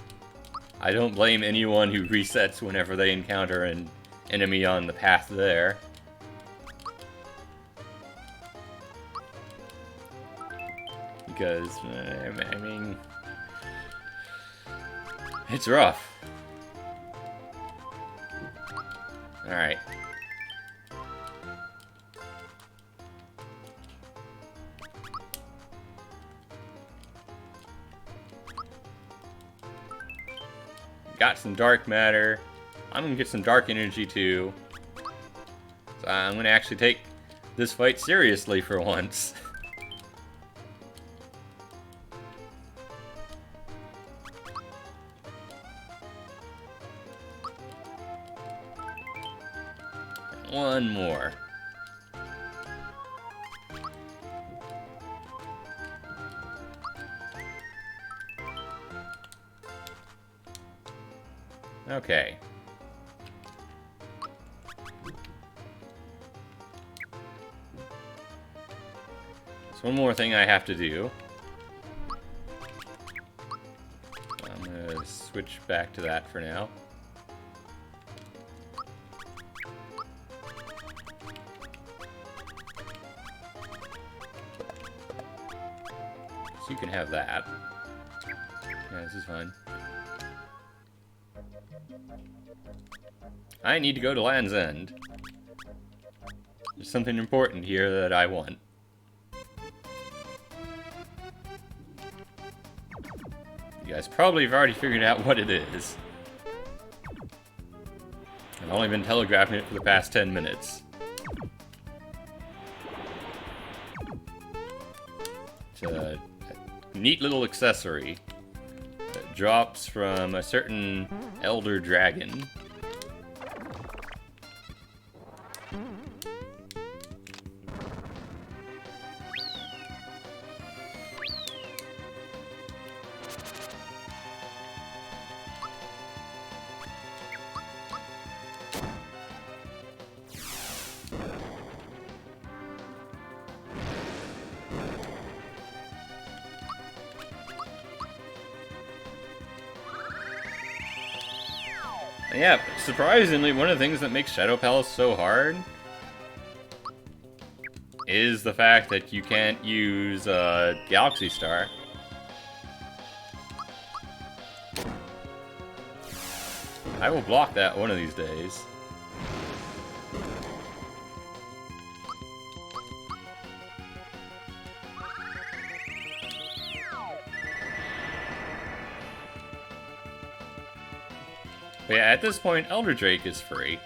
I don't blame anyone who resets whenever they encounter an enemy on the path there. Because, I mean, it's rough. Alright. Got some dark matter. I'm gonna get some dark energy too. So I'm gonna actually take this fight seriously for once. One more. Okay. So one more thing I have to do. switch back to that for now. So you can have that. Yeah, this is fine. I need to go to Land's End. There's something important here that I want. You guys probably have already figured out what it is. I've only been telegraphing it for the past 10 minutes. It's a neat little accessory that drops from a certain elder dragon. Yeah, surprisingly, one of the things that makes Shadow Palace so hard is the fact that you can't use Galaxy Star. I will block that one of these days. But yeah, at this point, Elder Drake is free.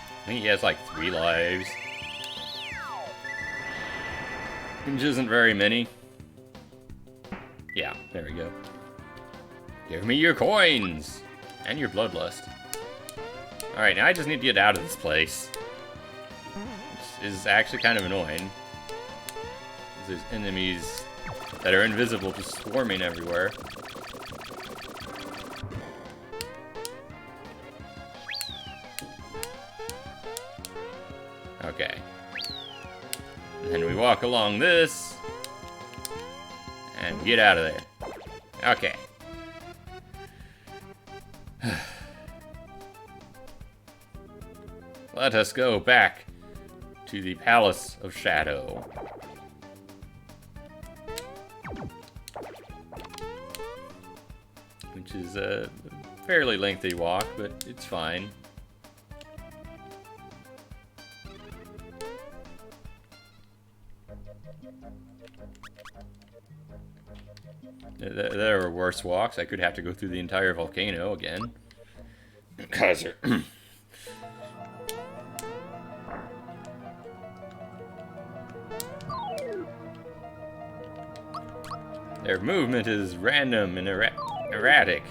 I think he has like 3 lives. Which isn't very many. Yeah, there we go. Give me your coins! And your bloodlust. Alright, now I just need to get out of this place. Which is actually kind of annoying. There's enemies that are invisible just swarming everywhere. Okay. And then we walk along this. And get out of there. Okay. Let us go back to the Palace of Shadow. Which is a fairly lengthy walk, but it's fine. There are worse walks. I could have to go through the entire volcano again. Because their movement is random and erratic.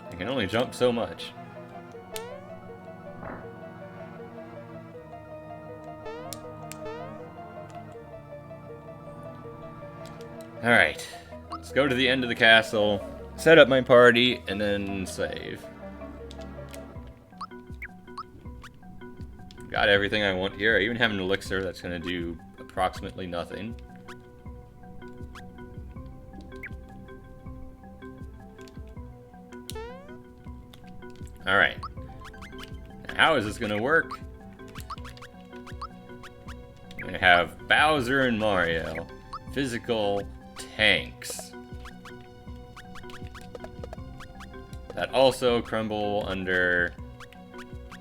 They can only jump so much. Alright, let's go to the end of the castle, set up my party, and then save. Got everything I want here. I even have an elixir that's going to do approximately nothing. Alright. How is this going to work? I'm going to have Bowser and Mario. Physical tanks. That also crumble under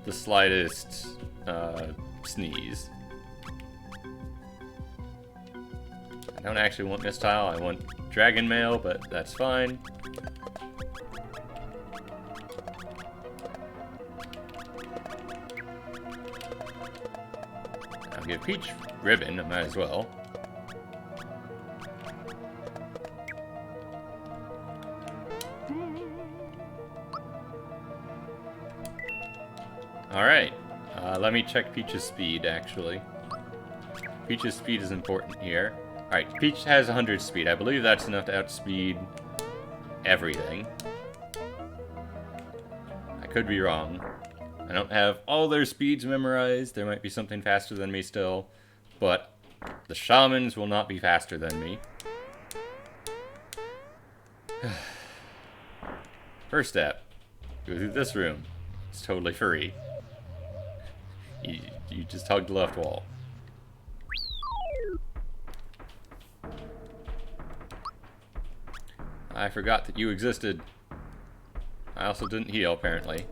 the slightest sneeze. I don't actually want Mistile, I want Dragon Mail, but that's fine. I'll give Peach Ribbon, I might as well. Alright, let me check Peach's speed, actually. Peach's speed is important here. Alright, Peach has 100 speed. I believe that's enough to outspeed everything. I could be wrong. I don't have all their speeds memorized. There might be something faster than me still, but the shamans will not be faster than me. First step, go through this room. It's totally free. You just hug the left wall. I forgot that you existed. I also didn't heal, apparently.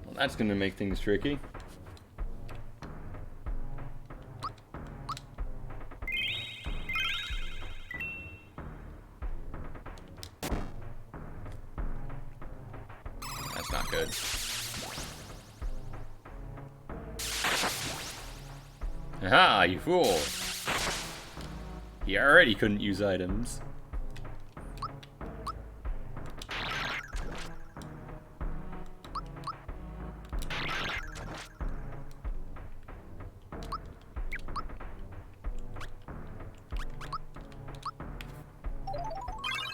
Well, that's going to make things tricky. That's not good. Aha, you fool! He already couldn't use items.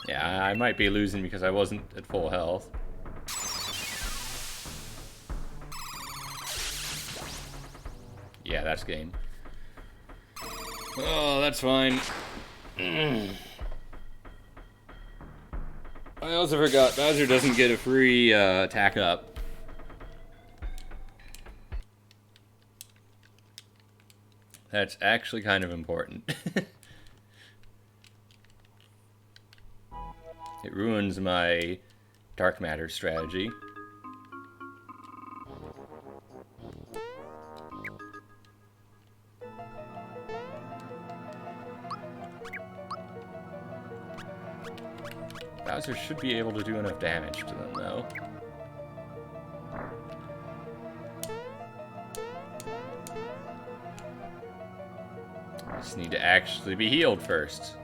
Yeah, I might be losing because I wasn't at full health. Yeah, that's game. Oh, that's fine. I also forgot Bowser doesn't get a free attack up. That's actually kind of important. It ruins my dark matter strategy. Bowser should be able to do enough damage to them, though. I just need to actually be healed first.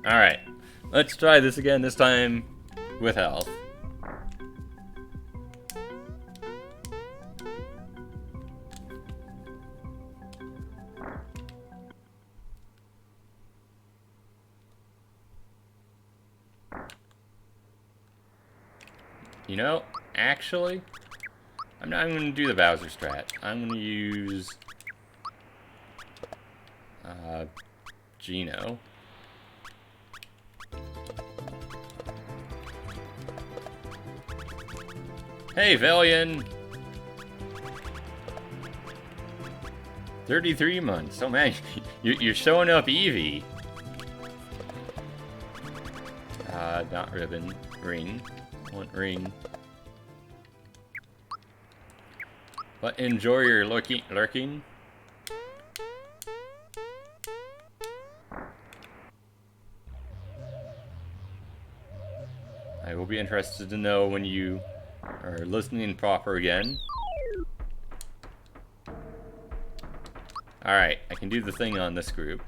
Alright, let's try this again, this time with health. You know, actually, I'm not even going to do the Bowser strat. I'm going to use Geno. Hey, Valian! 33 months. Oh man, you're showing up Eevee. Not ribbon. Ring. Want ring. But enjoy your lurking. I will be interested to know when you are listening proper again. Alright, I can do the thing on this group.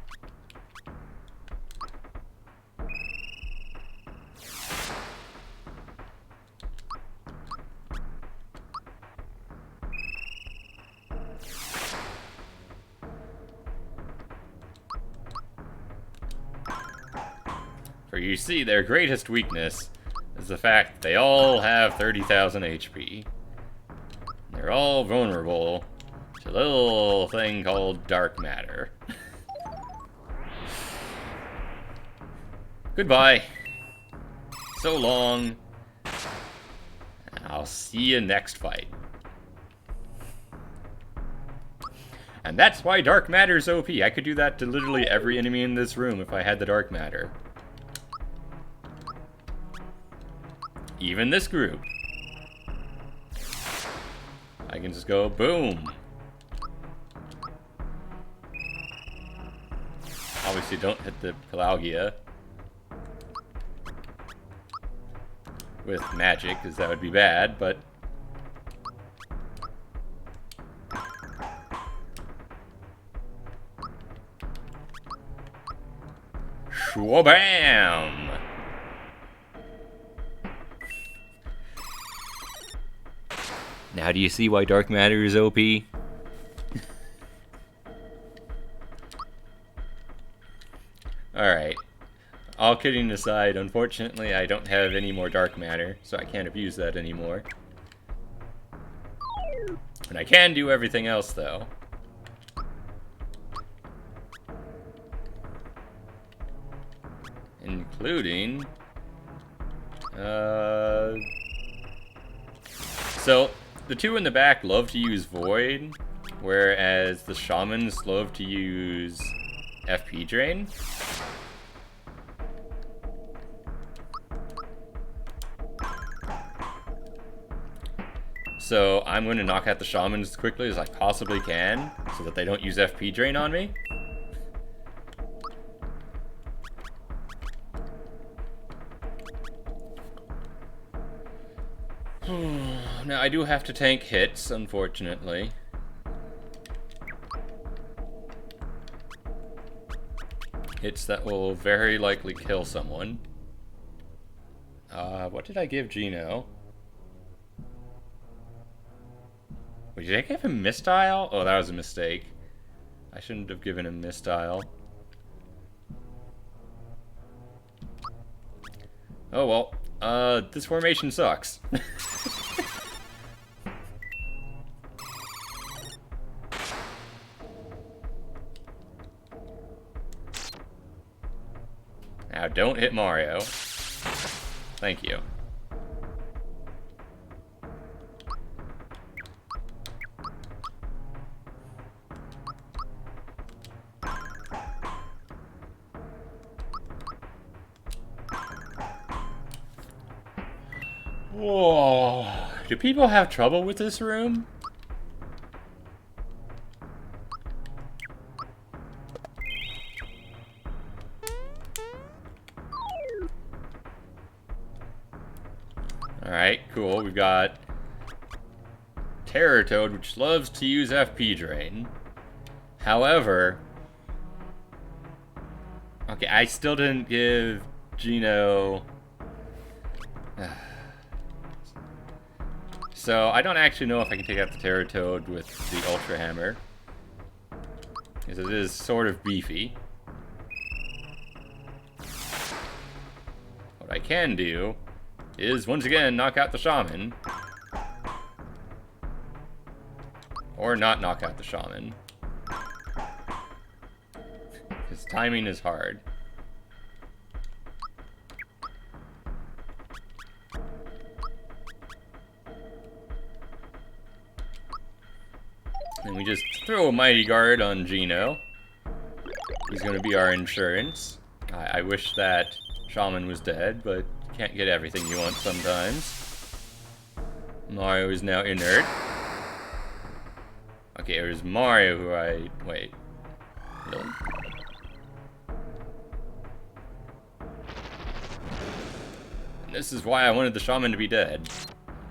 For you see, their greatest weakness is the fact they all have 30,000 HP. They're all vulnerable to a little thing called dark matter. Goodbye. So long. I'll see you next fight. And that's why dark matter's OP. I could do that to literally every enemy in this room if I had the dark matter. Even this group. I can just go boom. Obviously don't hit the Pelagia. with magic, because that would be bad, but... Shwabam! Now do you see why dark matter is OP? Alright. All kidding aside, unfortunately I don't have any more dark matter, so I can't abuse that anymore. And I can do everything else, though. Including... So, the two in the back love to use Void, whereas the Shamans love to use FP Drain. So I'm going to knock out the Shamans as quickly as I possibly can, so that they don't use FP Drain on me. Now I do have to tank hits, unfortunately. Hits that will very likely kill someone. What did I give Gino? Wait, did I give him Mistile? Oh, that was a mistake. I shouldn't have given him Mistile. Oh well, this formation sucks. Now, don't hit Mario. Thank you. Whoa. Do people have trouble with this room? Alright, cool. We've got Terror Toad, which loves to use FP Drain. However... Okay, I still didn't give Gino... So, I don't actually know if I can take out the Terror Toad with the Ultra Hammer. Because it is sort of beefy. What I can do is, once again, knock out the Shaman. Or not knock out the Shaman. Because timing is hard. And we just throw a Mighty Guard on Gino. He's going to be our insurance. I wish that Shaman was dead, but you can't get everything you want sometimes. Mario is now inert. Okay, it was Mario who I... Wait. Really? And this is why I wanted the Shaman to be dead.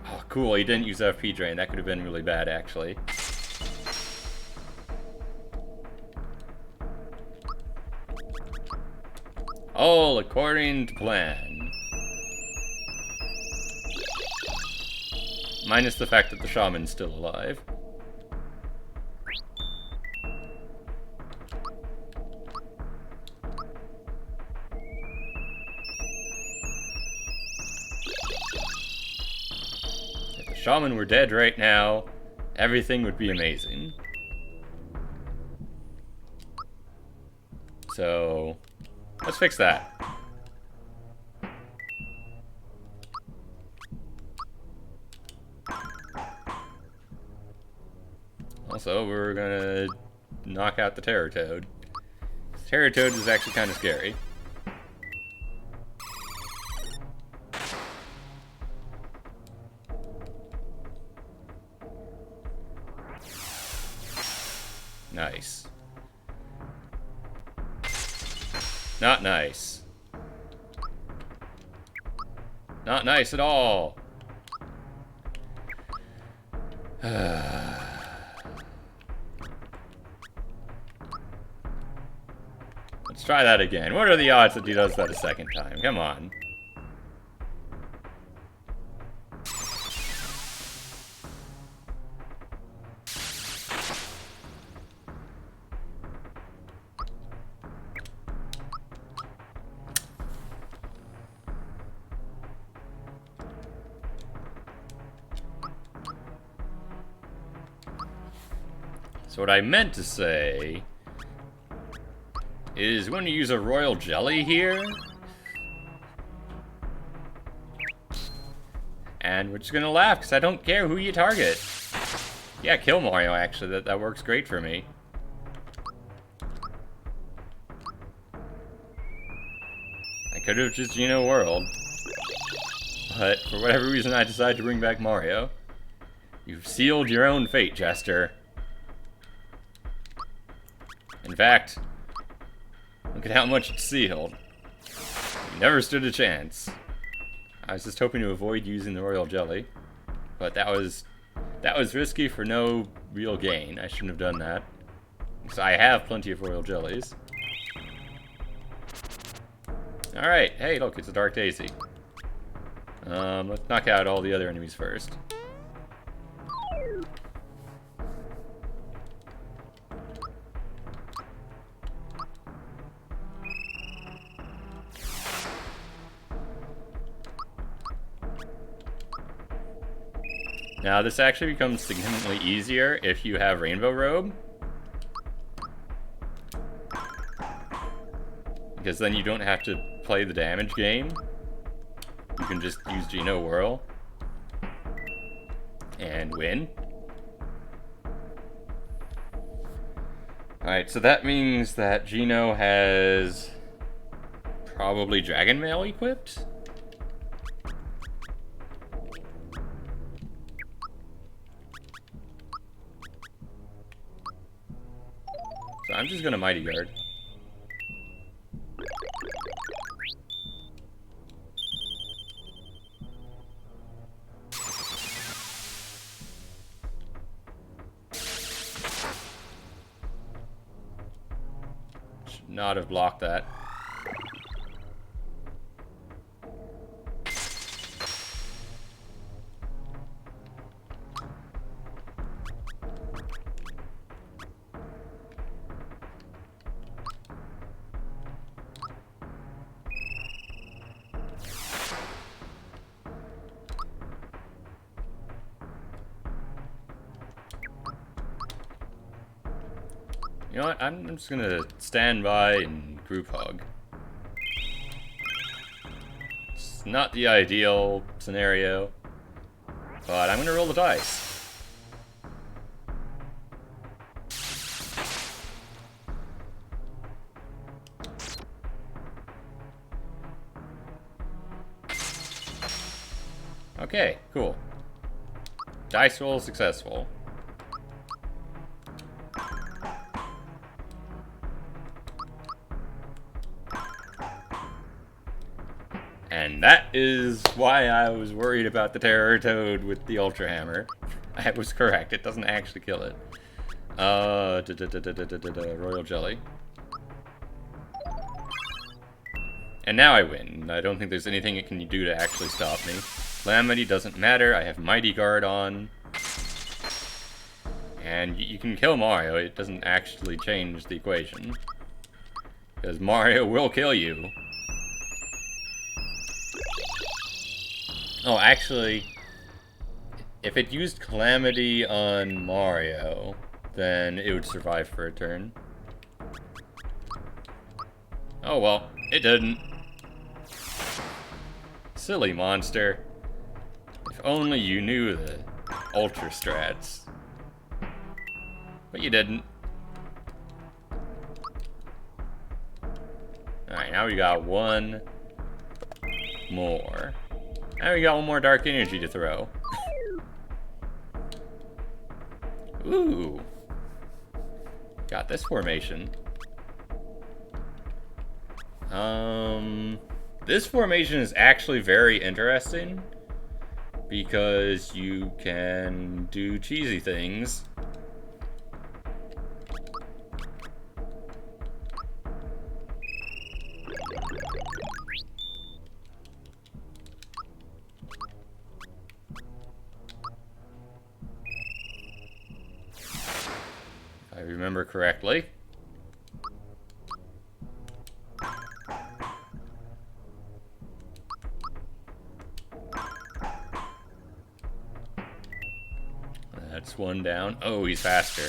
Oh, cool, he didn't use FP Drain. That could have been really bad, actually. All according to plan. Minus the fact that the Shaman's still alive. If the Shaman were dead right now, everything would be amazing. So... let's fix that. Also, we're gonna knock out the Terror Toad. Terror Toad is actually kind of scary. Nice. Not nice. Not nice at all. Let's try that again. What are the odds that he does that a second time? Come on. So what I meant to say is when you use a royal jelly here, and we're just gonna laugh because I don't care who you target. Yeah, kill Mario actually, that works great for me. I could have just Whirled, but for whatever reason I decided to bring back Mario. You've sealed your own fate, Jester. In fact, look at how much it's sealed. You never stood a chance. I was just hoping to avoid using the royal jelly, but that was risky for no real gain. I shouldn't have done that. So I have plenty of royal jellies. Alright, hey look, it's a Dark Daisy. Let's knock out all the other enemies first. Now, this actually becomes significantly easier if you have Rainbow Robe. Because then you don't have to play the damage game. You can just use Whirl and win. Alright, so that means that Geno has probably Dragon Mail equipped? So I'm just gonna Mighty Guard. Should not have blocked that. You know what, I'm just gonna stand by and group hug. It's not the ideal scenario, but I'm gonna roll the dice. Okay, cool. Dice roll successful. And that is why I was worried about the Terror Toad with the Ultra Hammer. I was correct, it doesn't actually kill it. Royal Jelly. And now I win. I don't think there's anything it can do to actually stop me. Calamity doesn't matter, I have Mighty Guard on. And you can kill Mario, it doesn't actually change the equation. Because Mario will kill you. Oh, actually, if it used Calamity on Mario, then it would survive for a turn. Oh well, it didn't. Silly monster. If only you knew the Ultra Strats. But you didn't. Alright, now we got one more. Now we got one more Dark Energy to throw. Ooh. Got this formation. This formation is actually very interesting because you can do cheesy things. If I remember correctly. That's one down. Oh, he's faster.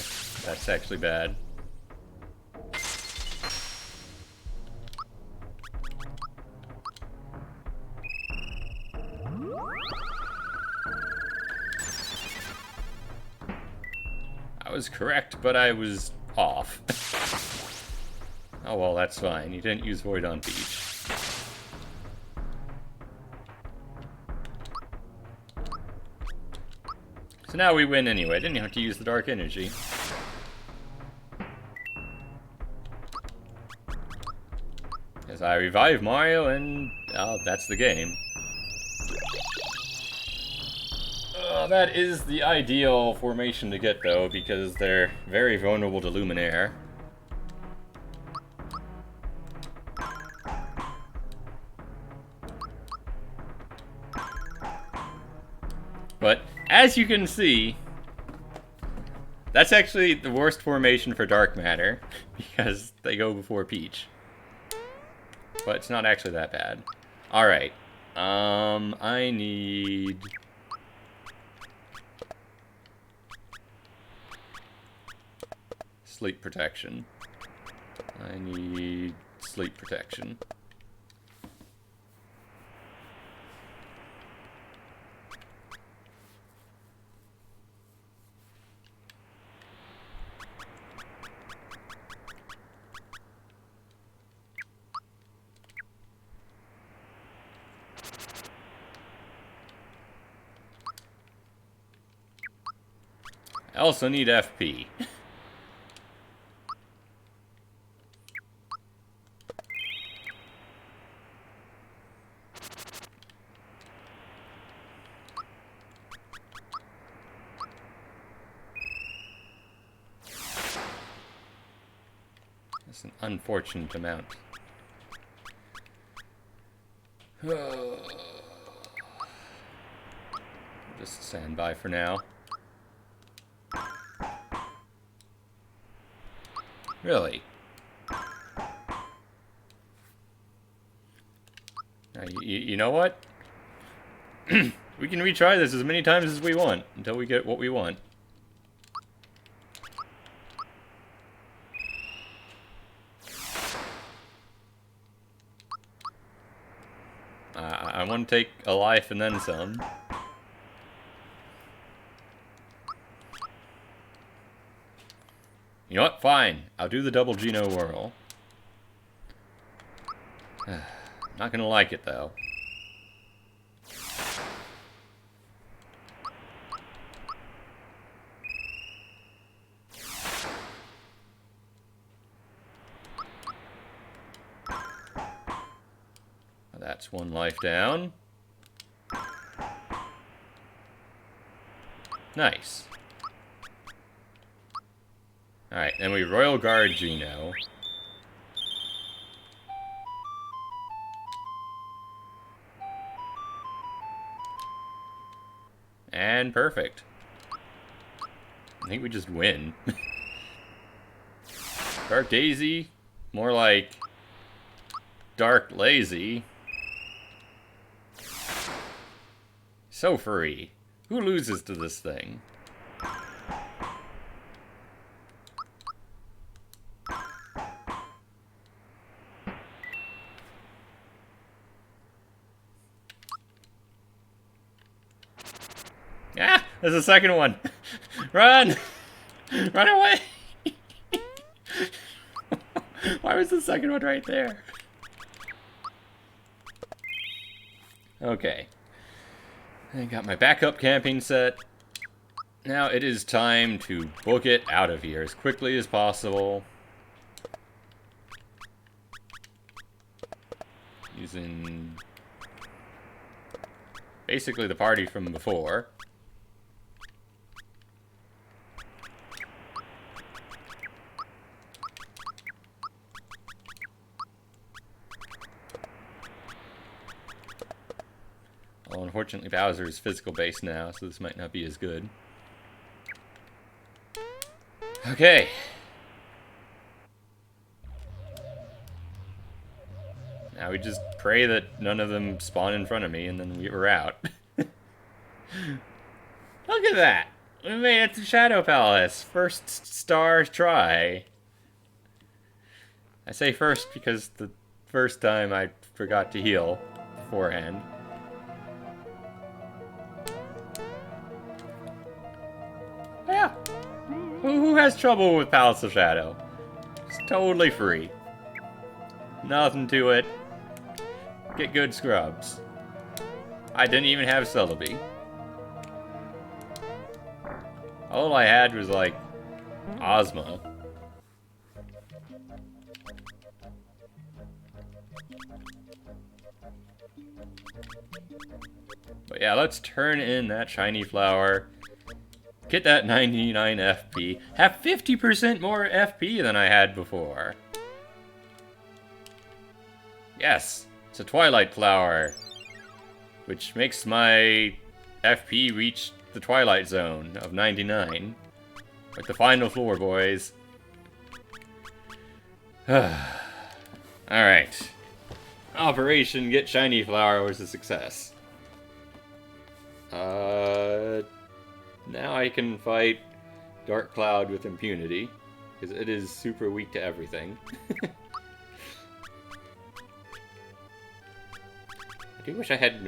That's actually bad. I was correct, but I was off. Oh well, that's fine. You didn't use Void on Peach. So now we win anyway. Didn't have to use the Dark Energy. As I revive Mario, and that's the game. That is the ideal formation to get, though, because they're very vulnerable to Luminaire. But, as you can see, that's actually the worst formation for Dark Matter, because they go before Peach. But it's not actually that bad. Alright. I need... Sleep protection. I need sleep protection. I also need FP. That's an unfortunate amount. Just stand by for now. Really? Now, you know what? We can retry this as many times as we want until we get what we want. I want to take a life and then some. You know what? Fine. I'll do the double Geno whirl. Not gonna like it, though. That's one life down. Nice. Alright, then we Royal Guard Geno. And perfect. I think we just win. Dark Daisy, more like Dark Lazy. So free. Who loses to this thing? Ah! There's a second one! Run! Run away! Why was the second one right there? Okay. I got my backup camping set. Now it is time to book it out of here as quickly as possible. using basically the party from before. Well, unfortunately Bowser is physical based now, so this might not be as good. Okay. Now we just pray that none of them spawn in front of me, and then we're out. Look at that! We made it to Shadow Palace! First star try. I say first because the first time I forgot to heal beforehand. Yeah. Who has trouble with Palace of Shadow? It's totally free. Nothing to it. Get good scrubs. I didn't even have Celebi. All I had was, like, Ozma. But yeah, let's turn in that shiny flower. Get that 99 FP. Have 50% more FP than I had before. Yes, it's a Twilight Flower, which makes my FP reach the Twilight Zone of 99. Like the final floor, boys. Alright. Operation Get Shiny Flower was a success. Now I can fight Dark Cloud with impunity, because it is super weak to everything. I do wish I had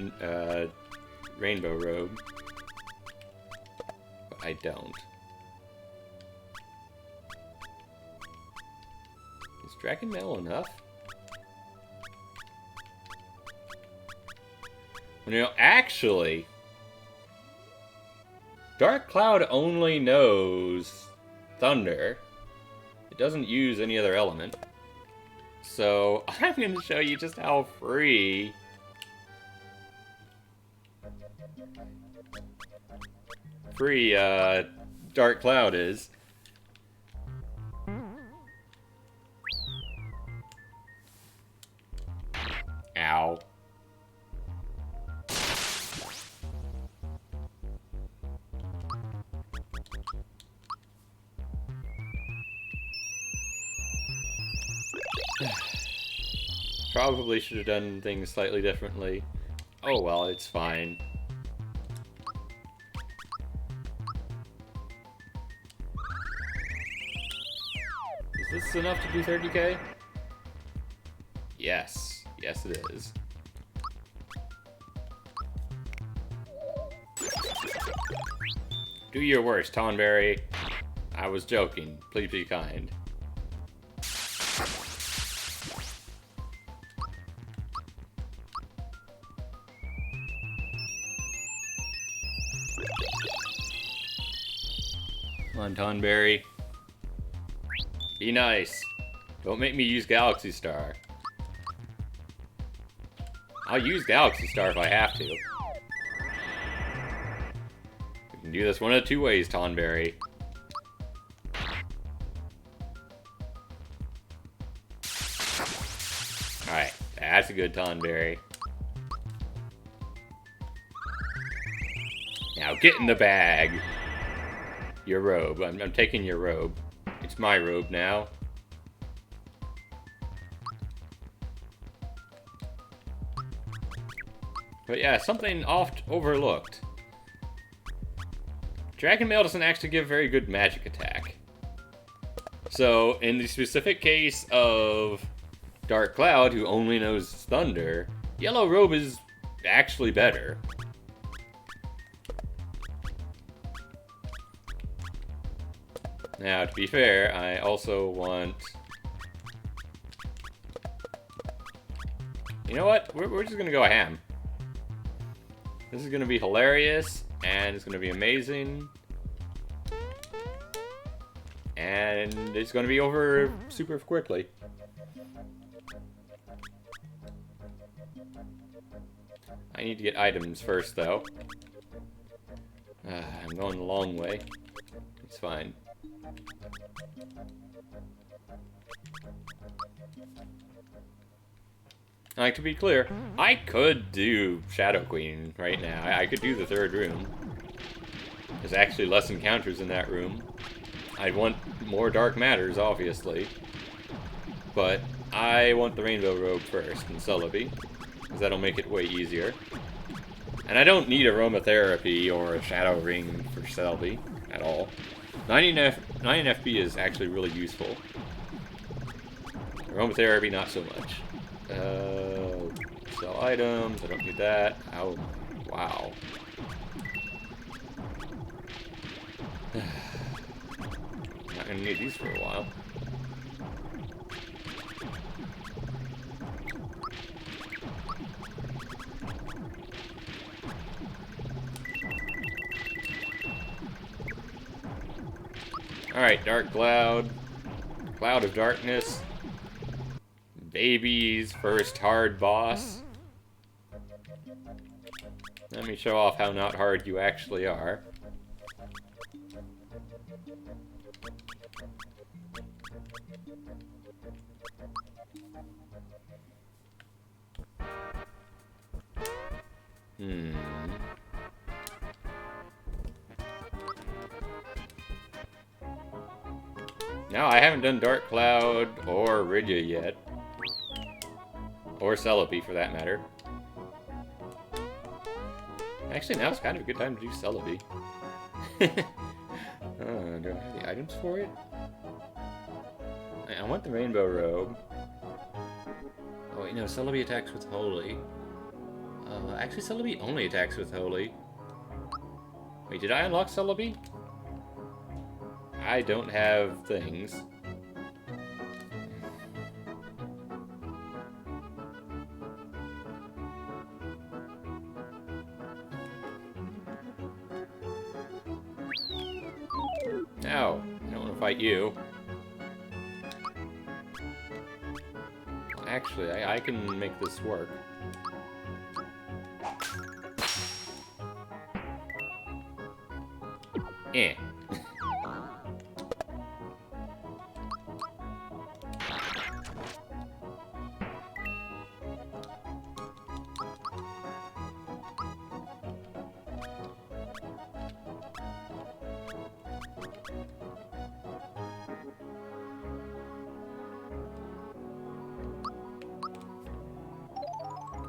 Rainbow Robe, but I don't. Is Dragon Mail enough? You know, actually, Dark Cloud only knows Thunder. It doesn't use any other element. So, I'm going to show you just how free Dark Cloud is. Ow. Probably should have done things slightly differently. Oh well, it's fine. Is this enough to do 30k? Yes. Yes, it is. Do your worst, Tonberry. I was joking. Please be kind. Come on, Tonberry. Be nice. Don't make me use Galaxy Star. I'll use Galaxy Star if I have to. We can do this one of two ways, Tonberry. Alright, that's a good Tonberry. Now get in the bag. Your robe. I'm taking your robe. It's my robe now. But yeah, something oft overlooked. Dragon Mail doesn't actually give very good magic attack. So, in the specific case of Dark Cloud, who only knows Thunder, Yellow Robe is actually better. Now, to be fair, I also want... You know what? We're just gonna go ham. This is gonna be hilarious, and it's gonna be amazing. And it's gonna be over super quickly. I need to get items first, though. I'm going the long way. It's fine. Like, to be clear, I could do Shadow Queen right now. I could do the third room. There's actually less encounters in that room. I'd want more Dark Matters, obviously. But I want the Rainbow Robe first in Celebi, because that'll make it way easier. And I don't need Aromatherapy or a Shadow Ring for Celebi at all. 9 FP is actually really useful. Aromatherapy, not so much. Sell items, I don't need that. Oh, wow. Not gonna need these for a while. Alright, Dark Cloud. Cloud of Darkness. Baby's first hard boss. Let me show off how not hard you actually are. No, I haven't done Dark Cloud or Ridya yet. Or Celebi, for that matter. Actually, now's kind of a good time to do Celebi. Do I have the items for it? I want the Rainbow Robe. Oh wait, no, Celebi attacks with Holy. Actually, Celebi only attacks with Holy. Wait, did I unlock Celebi? I don't have things. No, I don't want to fight you. Actually, I can make this work. Eh.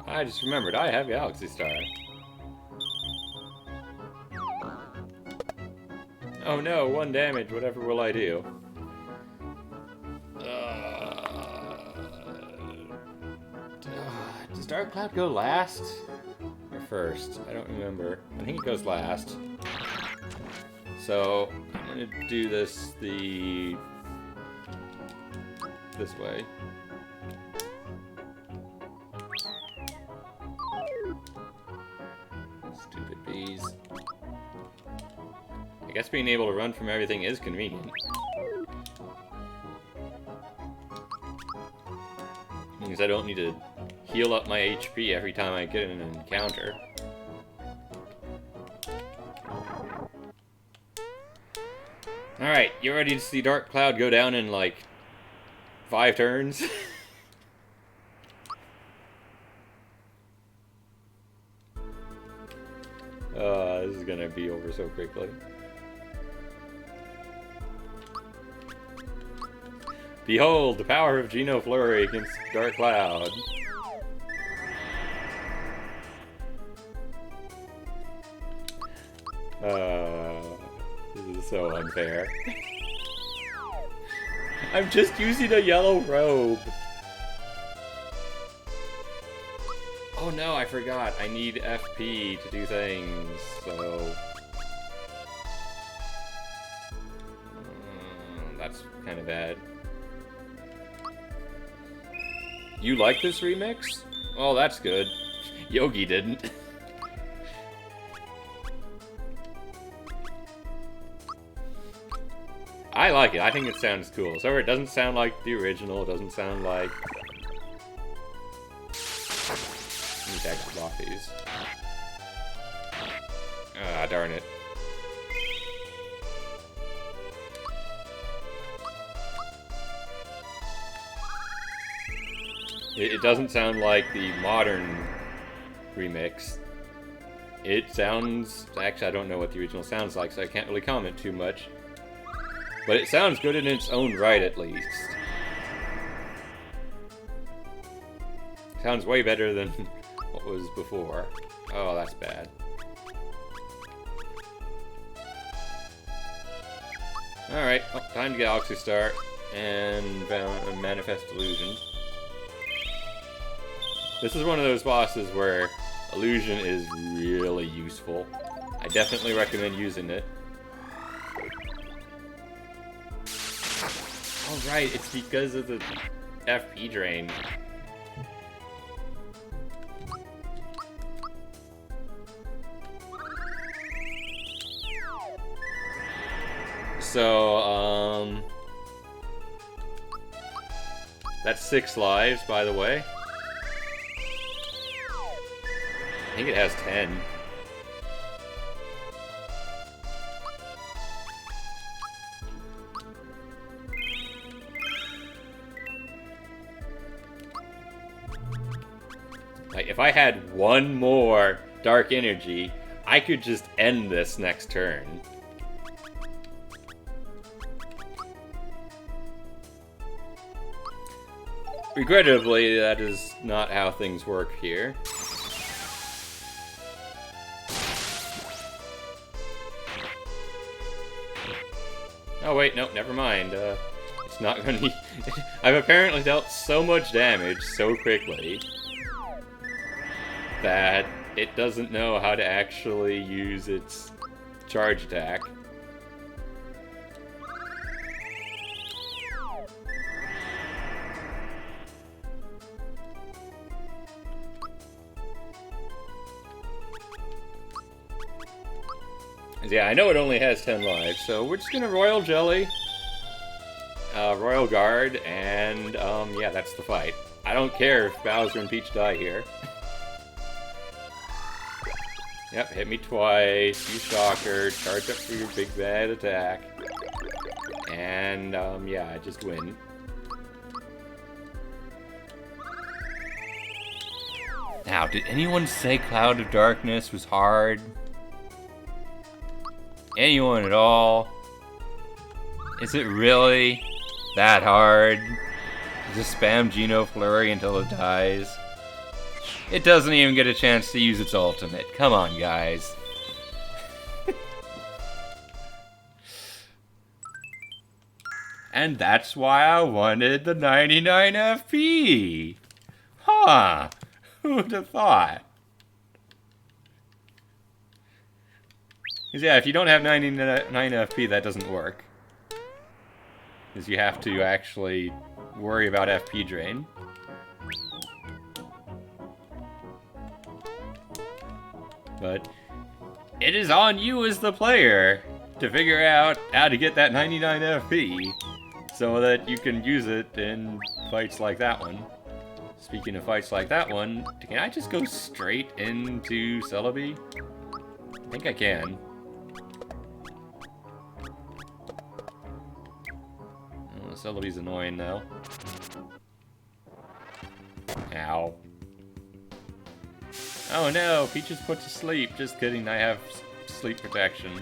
I just remembered, I have Galaxy Star. Oh no, 1 damage, whatever will I do? Does Dark Cloud go last? Or first? I don't remember. I think it goes last. So, I'm gonna do this this way. Stupid bees. I guess being able to run from everything is convenient. Means I don't need to heal up my HP every time I get in an encounter. Alright, you ready to see Dark Cloud go down in like 5 turns? This is gonna be over so quickly. Behold, the power of Geno Flurry against Dark Cloud. This is so unfair. I'm just using a yellow robe. Oh no, I forgot. I need FP to do things, so... that's kind of bad. You like this remix? Oh, that's good. Yogi didn't. I like it. I think it sounds cool. So it doesn't sound like the original. It doesn't sound like... need to actually block these. Ah, darn it. It doesn't sound like the modern remix. It sounds... Actually, I don't know what the original sounds like, so I can't really comment too much. But it sounds good in its own right, at least. Sounds way better than what was before. Oh, that's bad. Alright, well, time to Galaxy Star and Manifest Illusion. This is one of those bosses where Illusion is really useful. I definitely recommend using it. Oh right, it's because of the FP drain. So, that's 6 lives, by the way. I think it has 10. Like, if I had one more dark energy, I could just end this next turn. Regrettably, that is not how things work here. Oh wait, no, never mind. It's not gonna be... I've apparently dealt so much damage so quickly that it doesn't know how to actually use its charge attack. Yeah, I know it only has 10 lives, so we're just gonna Royal Jelly, Royal Guard, and, yeah, that's the fight. I don't care if Bowser and Peach die here. Yep, hit me twice, you shocker, charge up for your big bad attack. And, yeah, I just win. Now, did anyone say Cloud of Darkness was hard? Anyone at all? Is it really that hard? Just spam Geno Flurry until it dies? It doesn't even get a chance to use its ultimate. Come on, guys. And that's why I wanted the 99 FP. Huh. Who'd have thought? Because yeah, if you don't have 99 FP, that doesn't work. Because you have to actually worry about FP drain. But it is on you as the player to figure out how to get that 99 FP so that you can use it in fights like that one. Speaking of fights like that one, can I just go straight into Celebi? I think I can. Oh, Celebi's annoying now. Ow. Oh no, Peach is put to sleep. Just kidding, I have sleep protection.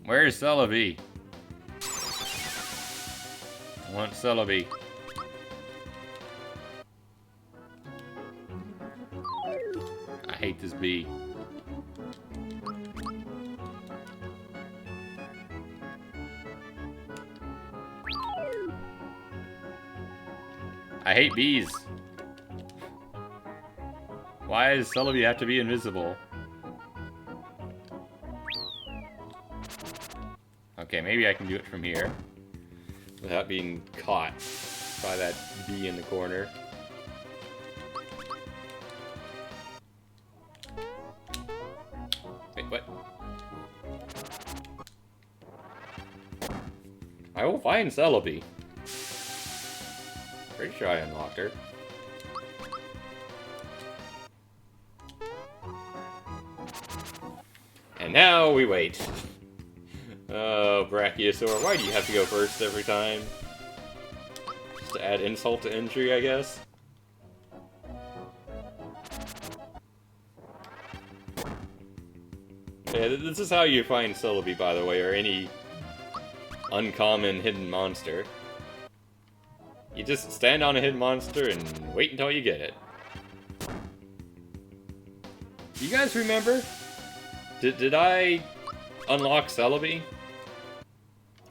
Where's Celebi? I want Celebi. I hate this bee. I hate bees. Why does Celebi have to be invisible? Okay, maybe I can do it from here without being caught by that bee in the corner. Wait, what? I will find Celebi. Pretty sure I unlocked her. And now we wait. Oh, Brachiosaur, why do you have to go first every time? Just to add insult to injury, I guess? Yeah, this is how you find Celebi, by the way, or any uncommon hidden monster. You just stand on a hidden monster and wait until you get it. You guys remember? Did I unlock Celebi?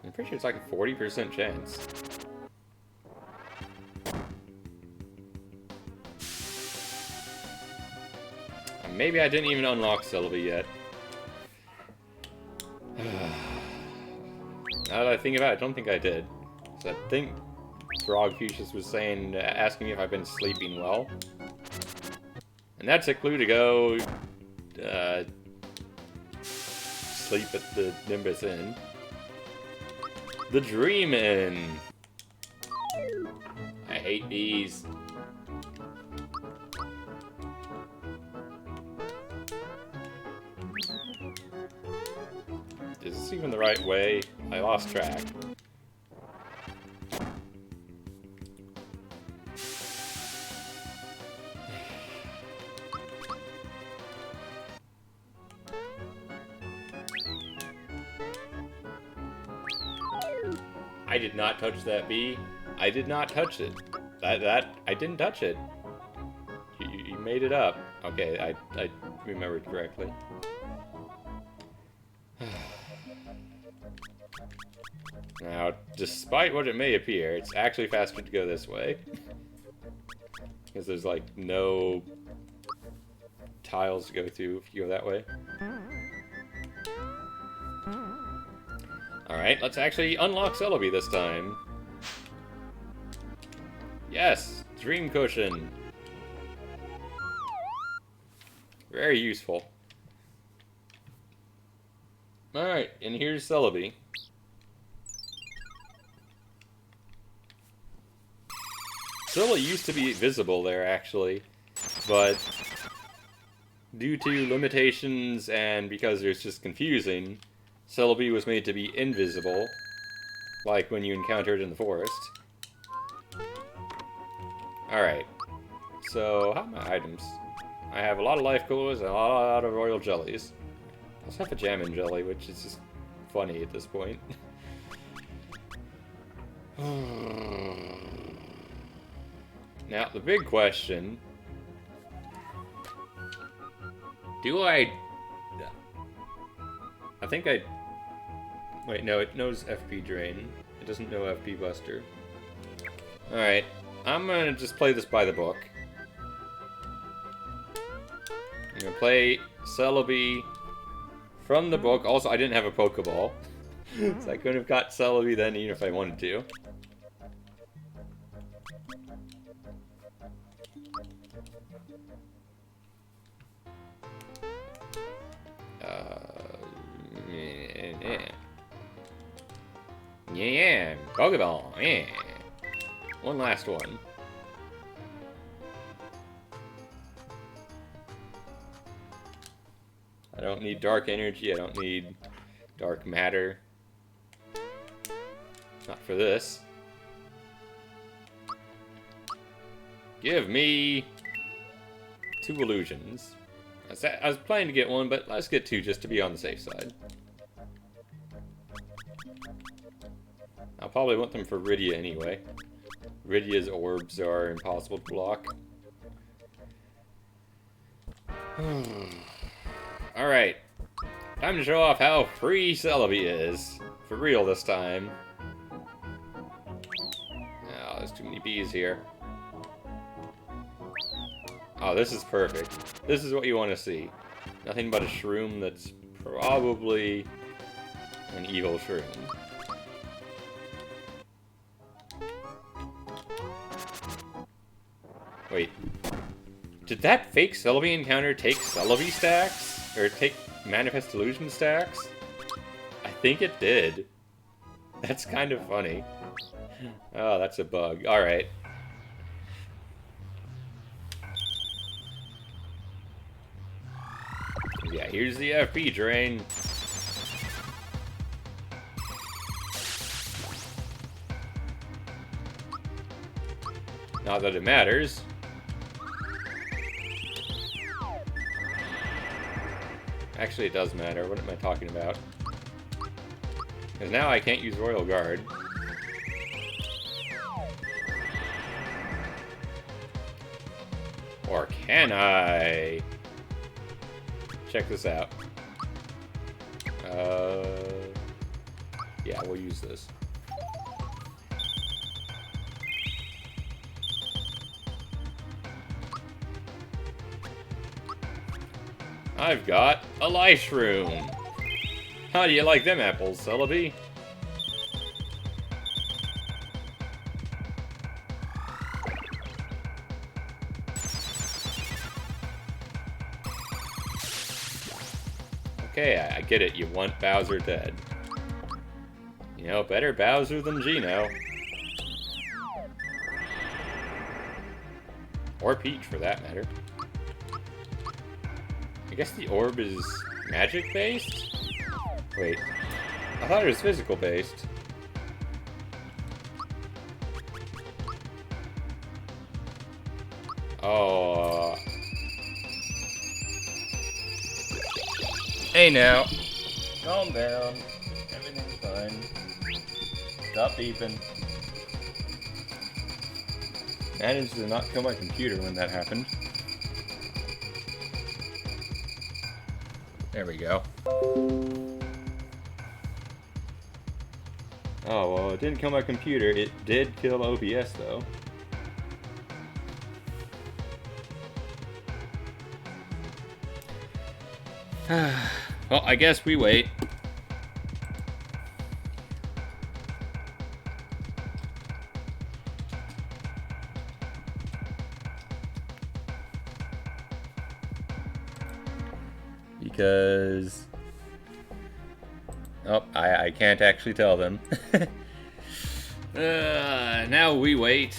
I'm pretty sure it's like a 40% chance. Maybe I didn't even unlock Celebi yet. Now that I think about it, I don't think I did. So I think Frog Fuchsius was saying, asking me if I've been sleeping well. And that's a clue to go sleep at the Nimbus Inn. The Dream Inn. I hate these. Is this even the right way? I lost track. I did not touch that bee. I did not touch it. I didn't touch it. You made it up. Okay, I remembered correctly. Now, despite what it may appear, it's actually faster to go this way. Because there's like no tiles to go through if you go that way. Alright, let's actually unlock Celebi this time. Yes! Dream Cushion! Very useful. Alright, and here's Celebi. Scylla used to be visible there, actually, but due to limitations and because it's just confusing, Celebi was made to be invisible, like when you encounter it in the forest. Alright, so how are my items? I have a lot of life coolers and a lot of royal jellies. I also have a jammin' jelly, which is just funny at this point. Now, the big question... I think I... Wait, no, it knows FP Drain. It doesn't know FP Buster. Alright, I'm gonna just play this by the book. I'm gonna play Celebi from the book. Also, I didn't have a Pokeball. So I couldn't have got Celebi then even if I wanted to. Yeah, Pokeball, yeah. One last one. I don't need dark energy, I don't need dark matter. Not for this. Give me 2 illusions. I was planning to get 1, but let's get 2 just to be on the safe side. I'll probably want them for Rydia anyway. Rydia's orbs are impossible to block. Alright. Time to show off how free Celebi is. For real this time. Oh, there's too many bees here. Oh, this is perfect. This is what you want to see. Nothing but a shroom that's probably an evil shroom. Wait. Did that fake Celebi encounter take Celebi stacks? Or take Manifest Illusion stacks? I think it did. That's kind of funny. Oh, that's a bug. Alright. Yeah, here's the FP drain. Not that it matters. Actually, it does matter. What am I talking about? Because now I can't use Royal Guard. Or can I? Check this out. Yeah, we'll use this. I've got a life room. How do you like them apples, Celebi? Okay, I get it. You want Bowser dead. You know, better Bowser than Geno. Or Peach, for that matter. I guess the orb is magic-based? Wait. I thought it was physical-based. Oh. Hey now. Calm down. Everything's fine. Stop beeping. Managed to not kill my computer when that happened. There we go. Oh, well, it didn't kill my computer. It did kill OBS, though. Well, I guess we wait. Because... Oh, I can't actually tell them. Now we wait.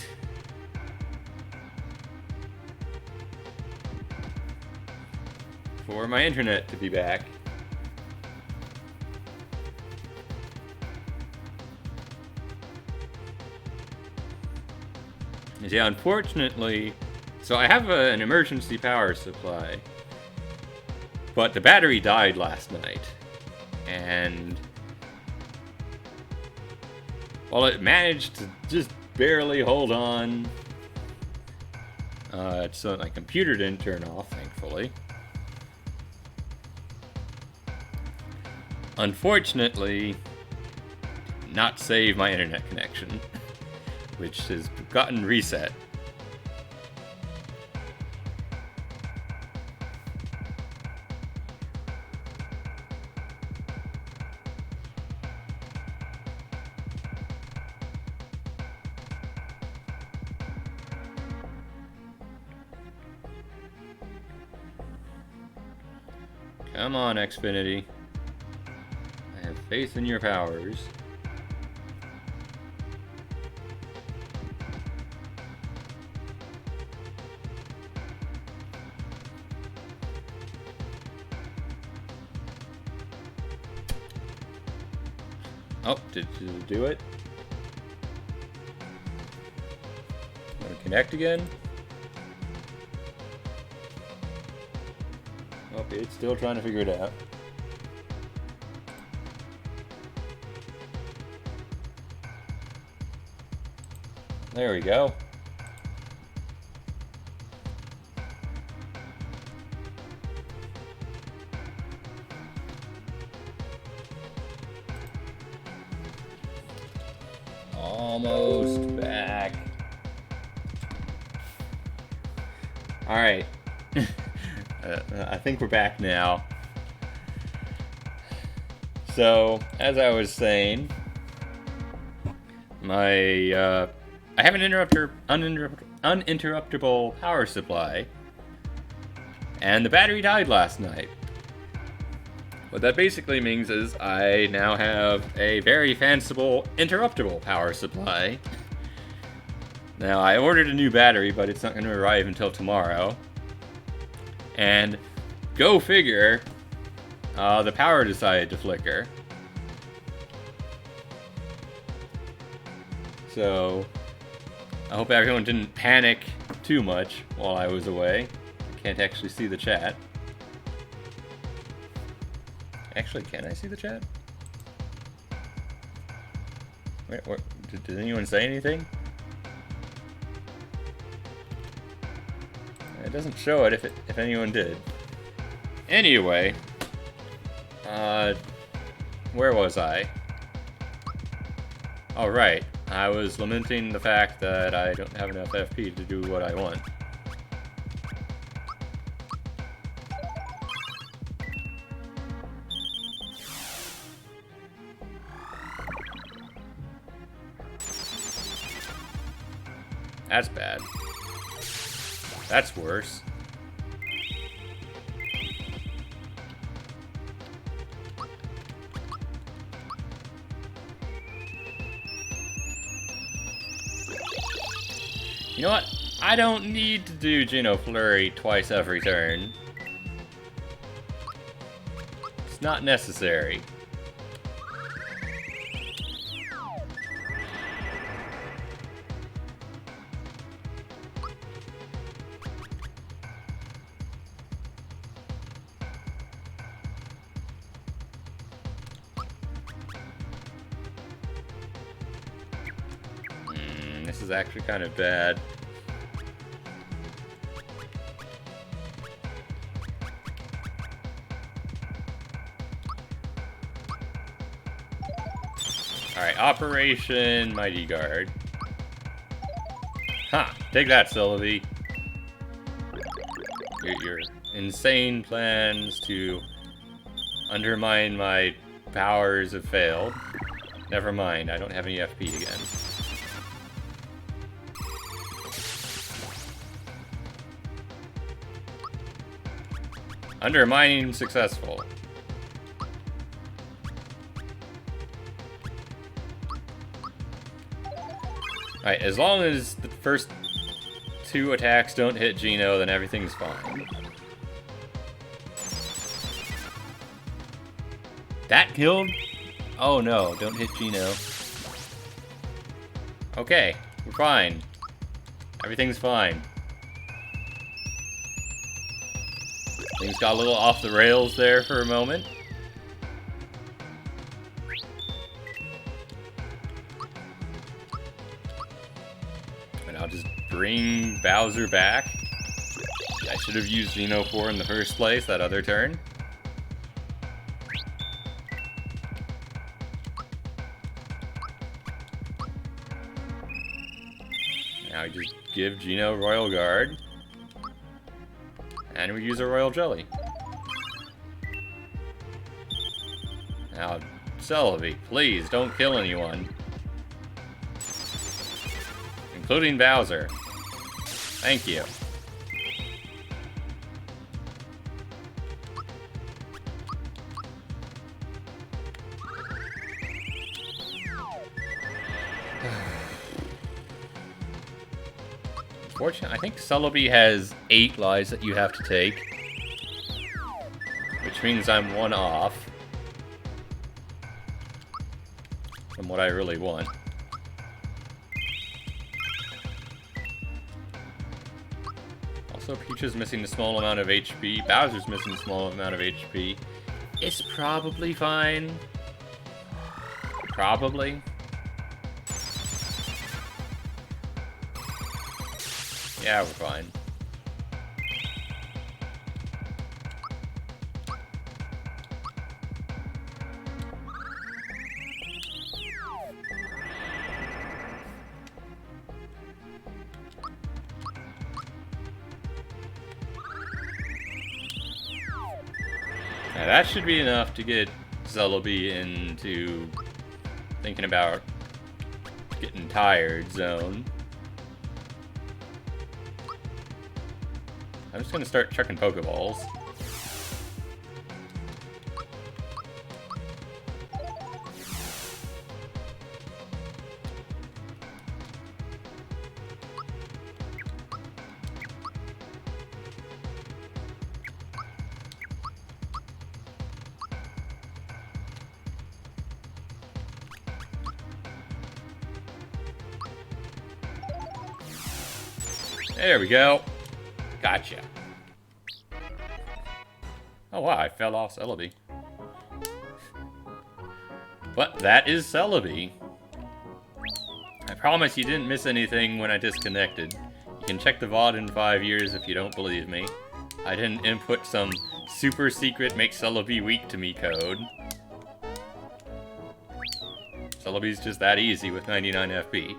For my internet to be back. Yeah, unfortunately, so I have an emergency power supply, but the battery died last night, and well, it managed to just barely hold on. So my computer didn't turn off, thankfully. Unfortunately, not save my internet connection, which has gotten reset. Come on, Xfinity. I have faith in your powers. Oh, did you do it? Want to connect again? Okay, it's still trying to figure it out. There we go. Almost back. All right. I think we're back now. So, as I was saying, I have an uninterruptible power supply, and the battery died last night. What that basically means is I now have a very fanciful, interruptible power supply. Now, I ordered a new battery, but it's not going to arrive until tomorrow. And go figure, the power decided to flicker. So, I hope everyone didn't panic too much while I was away. I can't actually see the chat. Actually, can I see the chat? Wait, did anyone say anything? It doesn't show it if anyone did. Anyway, where was I? Oh, right. I was lamenting the fact that I don't have enough FP to do what I want. That's bad. That's worse. You know what? I don't need to do Geno Flurry twice every turn. It's not necessary. This is actually kind of bad. Alright, Operation Mighty Guard. Ha! Take that, Sylvie. Your insane plans to undermine my powers have failed. Never mind, I don't have any FP again. Undermining successful. Alright, as long as the first two attacks don't hit Geno, then everything's fine. That killed? Oh no, don't hit Geno. Okay, we're fine. Everything's fine. Things got a little off the rails there for a moment. And I'll just bring Bowser back. I should have used Geno 4 in the first place, that other turn. Now I just give Geno Royal Guard. And we use a Royal Jelly. Now, Celebi, please don't kill anyone. Including Bowser. Thank you. Unfortunately, I think Celebi has 8 lives that you have to take. Which means I'm 1 off from what I really want. Also, Peach is missing a small amount of HP. Bowser's missing a small amount of HP. It's probably fine. Probably. Yeah, we're fine. Now that should be enough to get Celebi into thinking about getting tired zone. I'm just gonna start chucking Pokeballs. There we go. Gotcha. Oh wow, I fell off Celebi. But that is Celebi. I promise you didn't miss anything when I disconnected. You can check the VOD in 5 years if you don't believe me. I didn't input some super secret make Celebi weak to me code. Celebi's just that easy with 99 FP.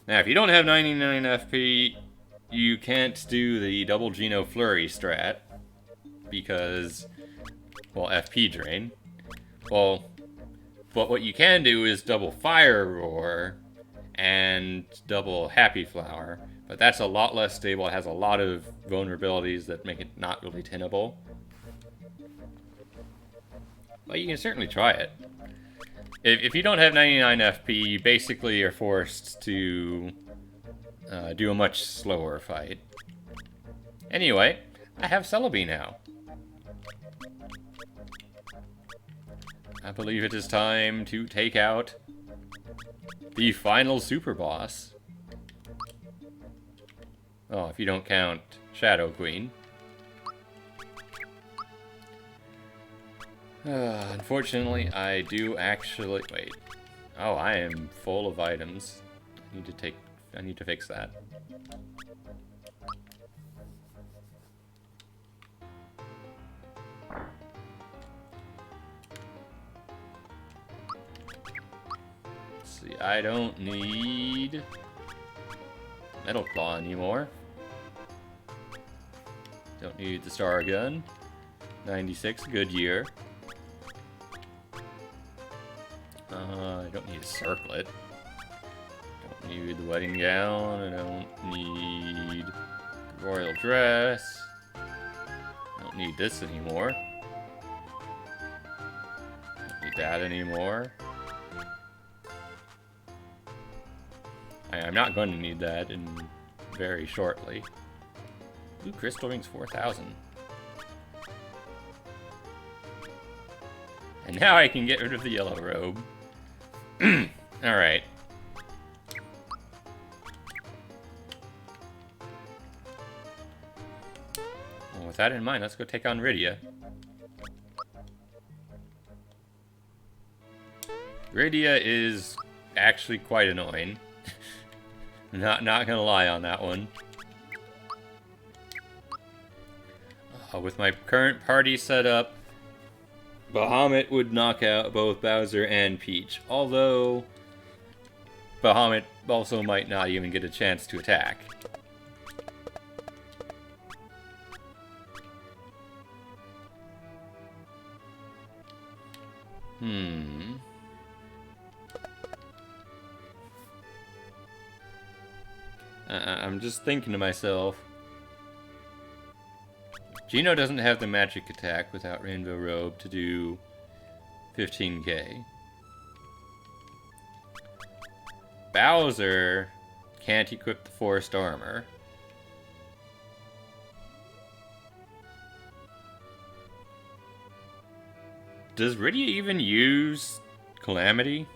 Now, if you don't have 99 FP, you can't do the double Geno Flurry strat. Because, well, FP drain. Well, but what you can do is double Fire Roar and double Happy Flower. But that's a lot less stable. It has a lot of vulnerabilities that make it not really tenable. Well, you can certainly try it. If you don't have 99 FP, you basically are forced to do a much slower fight. Anyway, I have Celebi now. I believe it is time to take out the final super boss. Oh, if you don't count Shadow Queen. Unfortunately, I do actually... Wait. Oh, I am full of items. I need to fix that. Let's see, I don't need Metal Claw anymore. Don't need the Star Gun. 96, good year. I don't need a circlet. Don't need the wedding gown. I don't need the royal dress. I don't need this anymore. Don't need that anymore. I'm not going to need that in very shortly. Ooh, Crystal Rings 4000. And now I can get rid of the yellow robe. Alright. Well, with that in mind, let's go take on Rydia. Rydia is actually quite annoying. Not gonna lie on that one. With my current party setup, Bahamut would knock out both Bowser and Peach, although Bahamut also might not even get a chance to attack. I'm just thinking to myself, Geno doesn't have the magic attack without Rainbow Robe to do 15k. Bowser can't equip the Forest Armor. Does Rydia even use Calamity?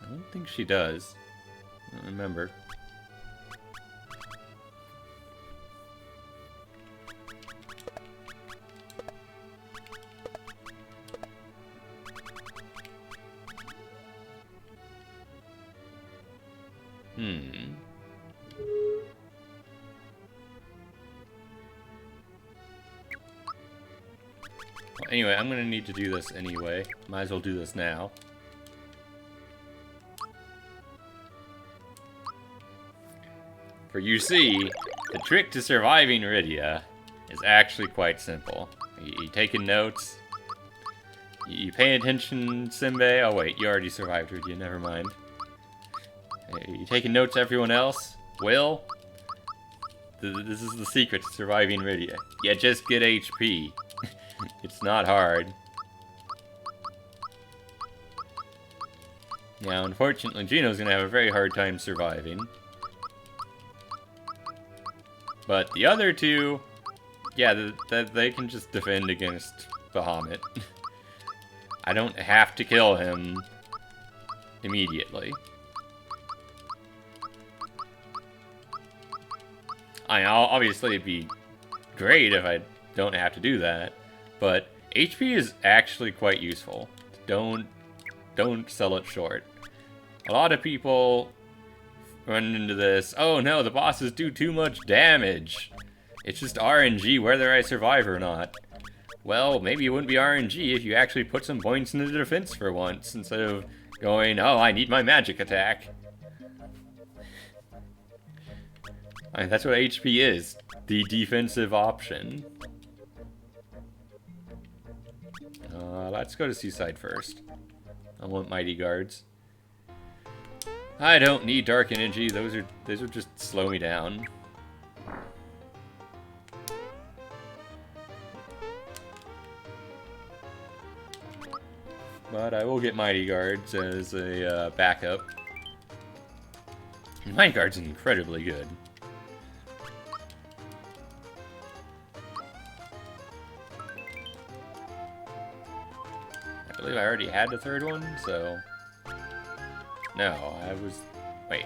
I don't think she does. I don't remember. Well, anyway, I'm gonna need to do this anyway. Might as well do this now. For you see, the trick to surviving Rydia is actually quite simple. You taking notes? You paying attention, Simbe? Oh wait, you already survived Rydia, never mind. You taking notes, everyone else? Will? This is the secret to surviving Rydia. You just get HP. It's not hard. Now, unfortunately, Geno's gonna have a very hard time surviving. But the other two, yeah, they can just defend against Bahamut. I don't have to kill him immediately. Obviously it'd be great if I don't have to do that, but HP is actually quite useful. Don't sell it short. A lot of people run into this, oh no, the bosses do too much damage. It's just RNG whether I survive or not. Well, maybe it wouldn't be RNG if you actually put some points into defense for once, instead of going, oh, I need my magic attack. I mean, that's what HP is, the defensive option. Let's go to Seaside first. I want Mighty Guards. I don't need Dark Energy, those would just slow me down. But I will get Mighty Guards as a backup. Mighty Guards is incredibly good. I believe I already had the third one, so... No, I was... Wait.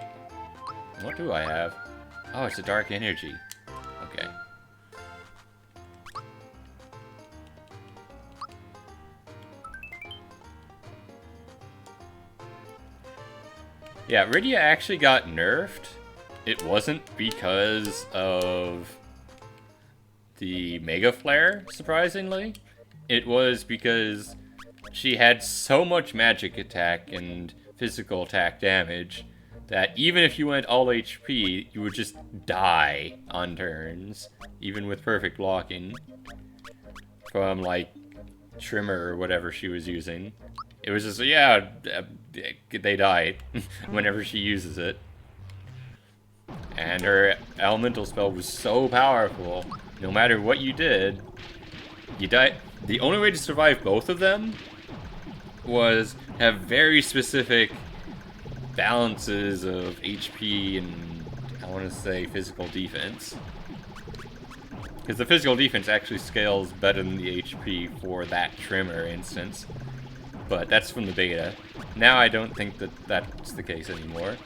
What do I have? Oh, it's a Dark Energy. Okay. Yeah, Rydia actually got nerfed. It wasn't because of the Mega Flare, surprisingly. It was because she had so much magic attack and physical attack damage that even if you went all HP, you would just die on turns, even with perfect blocking. From, like, Trimmer or whatever she was using. It was just, yeah, they die whenever she uses it. And her elemental spell was so powerful, no matter what you did, you die. The only way to survive both of them was have very specific balances of HP and, I want to say, physical defense. Because the physical defense actually scales better than the HP for that Trimmer instance. But that's from the beta. Now I don't think that that's the case anymore.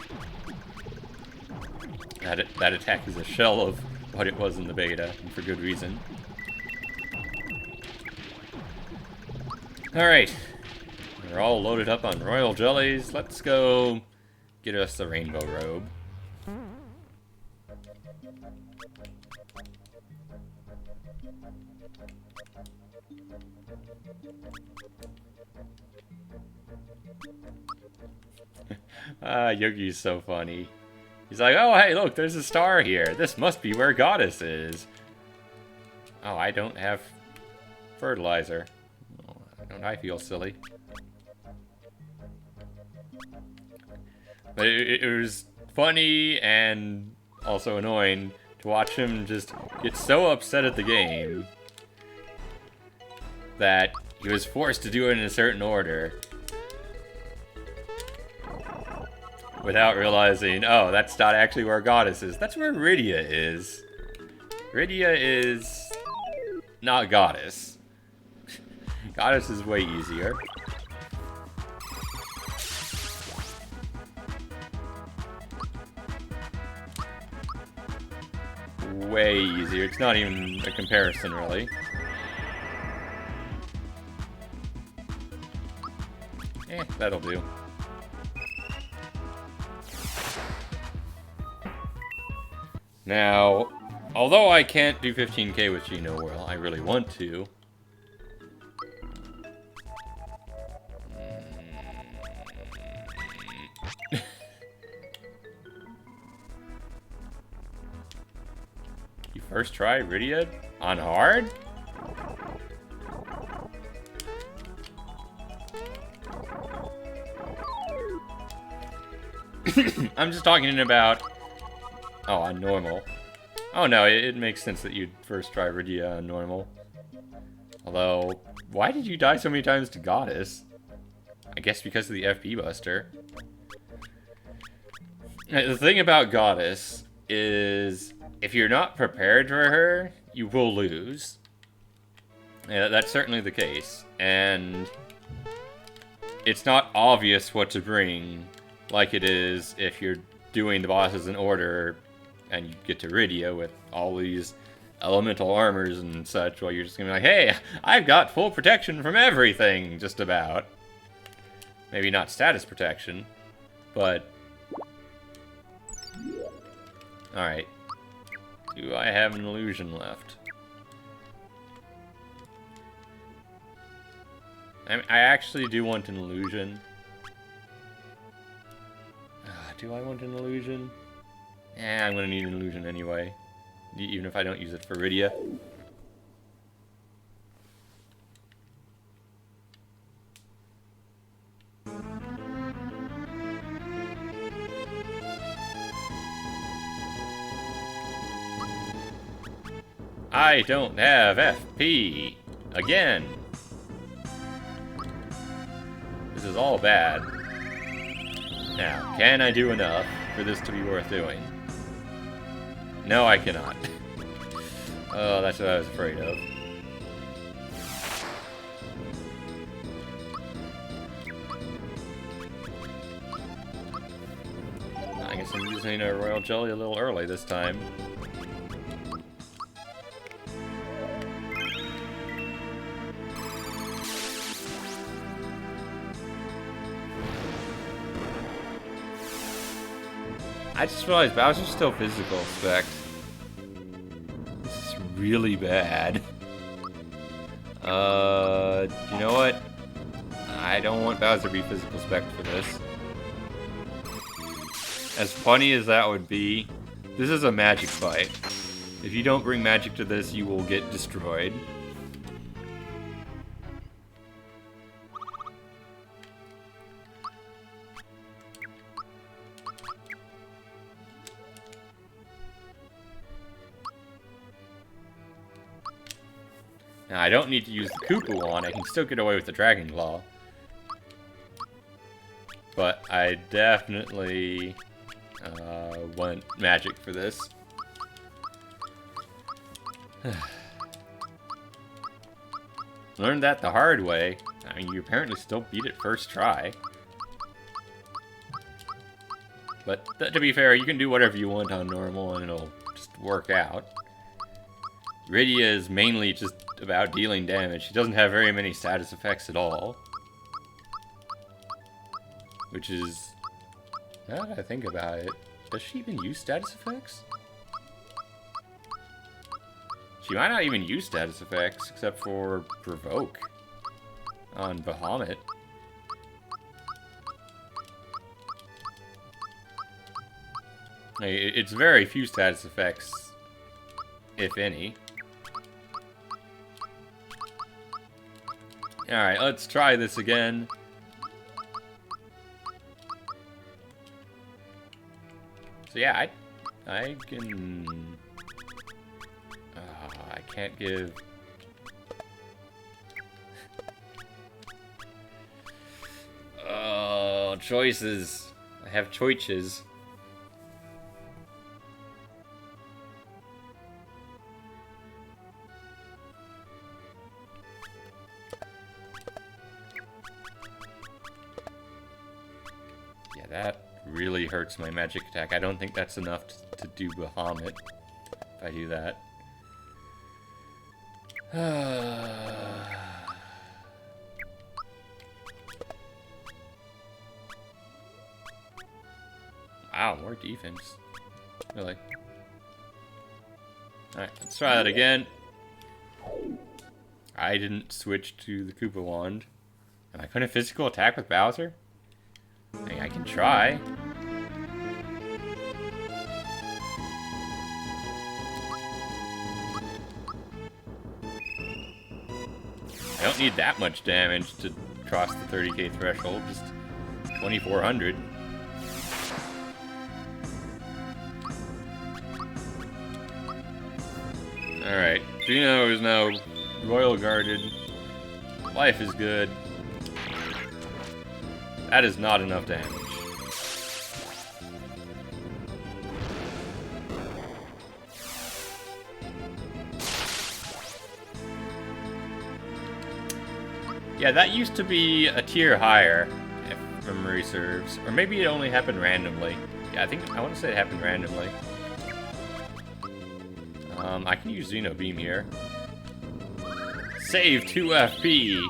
That attack is a shell of what it was in the beta, and for good reason. Alright. We're all loaded up on royal jellies. Let's go get us the rainbow robe. Yogi's so funny. He's like, oh, hey, look, there's a star here. This must be where Goddess is. Oh, I don't have fertilizer. Oh, don't I feel silly? But it was funny and also annoying to watch him just get so upset at the game that he was forced to do it in a certain order. Without realizing, oh, that's not actually where Goddess is. That's where Rydia is. Rydia is not Goddess. Goddess is way easier. Way easier. It's not even a comparison, really. That'll do. Now, although I can't do 15k with Geno Whirl, I really want to. You first try Rydia on hard? I'm just talking about... Oh, on normal. Oh no, it makes sense that you'd first try Rydia on normal. Although, why did you die so many times to Goddess? I guess because of the FP Buster. The thing about Goddess is, if you're not prepared for her, you will lose. Yeah, that's certainly the case. And it's not obvious what to bring, like it is if you're doing the bosses in order and you get to Rydia with all these elemental armors and such, while you're just gonna be like, hey, I've got full protection from everything, just about. Maybe not status protection, but... Alright. Do I have an illusion left? I actually do want an illusion. Do I want an illusion? I'm gonna need an illusion anyway. Even if I don't use it for Rydia. I don't have FP! Again! This is all bad. Now, can I do enough for this to be worth doing? No, I cannot. Oh, that's what I was afraid of. I guess I'm using a royal jelly a little early this time. I just realized Bowser's still physical spec. This is really bad. You know what? I don't want Bowser to be physical spec for this. As funny as that would be, this is a magic fight. If you don't bring magic to this, you will get destroyed. Now, I don't need to use the Koopa wand, I can still get away with the Dragon Claw. But I definitely want magic for this. Learned that the hard way. I mean, you apparently still beat it first try. But to be fair, you can do whatever you want on normal and it'll just work out. Rydia is mainly just about dealing damage. She doesn't have very many status effects at all. Which is... now that I think about it, does she even use status effects? She might not even use status effects, except for Provoke on Bahamut. It's very few status effects, if any. Alright, let's try this again. So yeah, I can... I can't give... Oh, choices. I have choices. Yeah, that really hurts my magic attack. I don't think that's enough to do Bahamut if I do that. Wow, more defense. Really? Alright, let's try that again. I didn't switch to the Koopa wand. Am I going to physical attack with Bowser? I mean, I can try. I don't need that much damage to cross the 30k threshold, just 2400. Alright, Gino is now royal guarded. Life is good. That is not enough damage. Yeah, that used to be a tier higher, if memory serves. Or maybe it only happened randomly. Yeah, I want to say it happened randomly. I can use Xeno Beam here. Save 2 FP!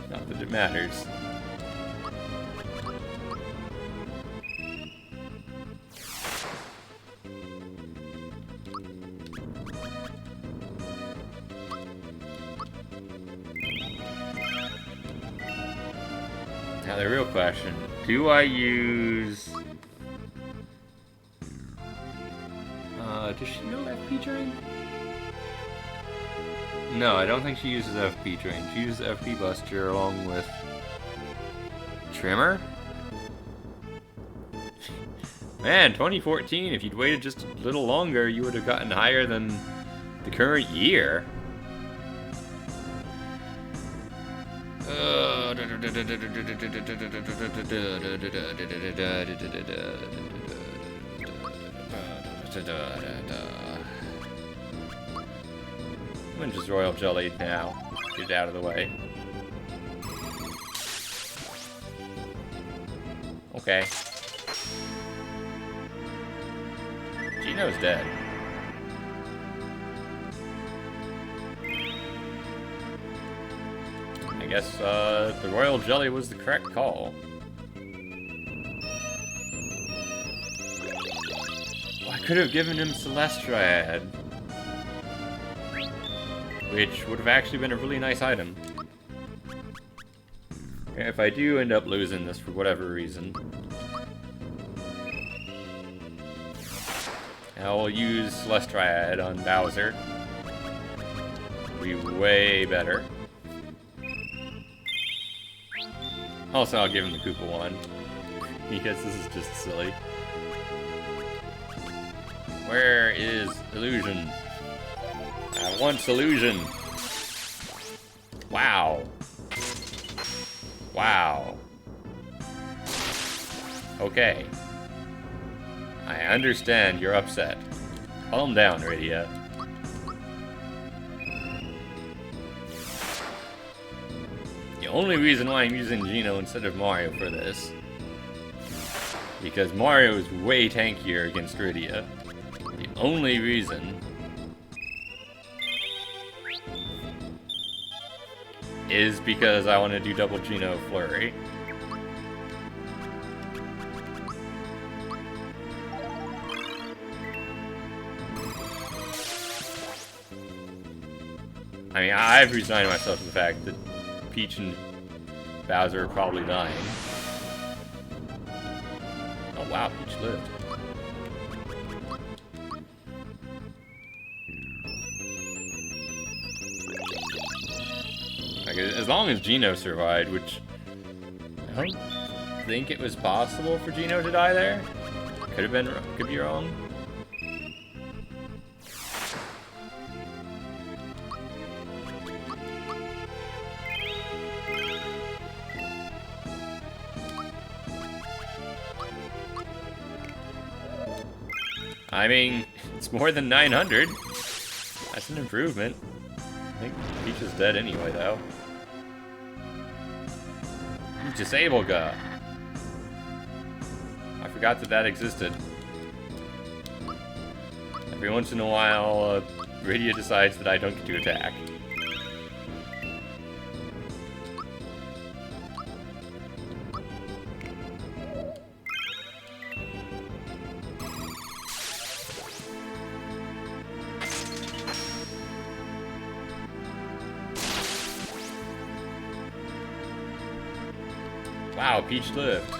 Not that it matters. Now the real question, do I use... does she know FP Drain? No, I don't think she uses FP Drain. She uses FP Buster along with... Trimmer? Man, 2014, if you'd waited just a little longer, you would have gotten higher than the current year. I'm just Royal Jelly now. Get it out of the way. Okay. Gino's dead. I guess the Royal Jelly was the correct call. Well, I could have given him Celestiad, which would have actually been a really nice item. If I do end up losing this for whatever reason, I'll use Celestiad on Bowser. It'll be way better. Also, I'll give him the Koopa one, because this is just silly. Where is Illusion? I want Illusion! Wow. Wow. Okay. I understand you're upset. Calm down, Radia. The only reason why I'm using Geno instead of Mario for this, because Mario is way tankier against Rydia. The only reason is because I want to do double Geno Flurry. I mean, I've resigned myself to the fact that Peach and Bowser are probably dying. Oh wow, Peach lived. Like, as long as Geno survived, which I don't think it was possible for Geno to die there. Could be wrong. I mean, it's more than 900. That's an improvement. I think Peach is dead anyway, though. Disable Ga. I forgot that existed. Every once in a while, Rydia decides that I don't get to attack. Wow, Peach lived.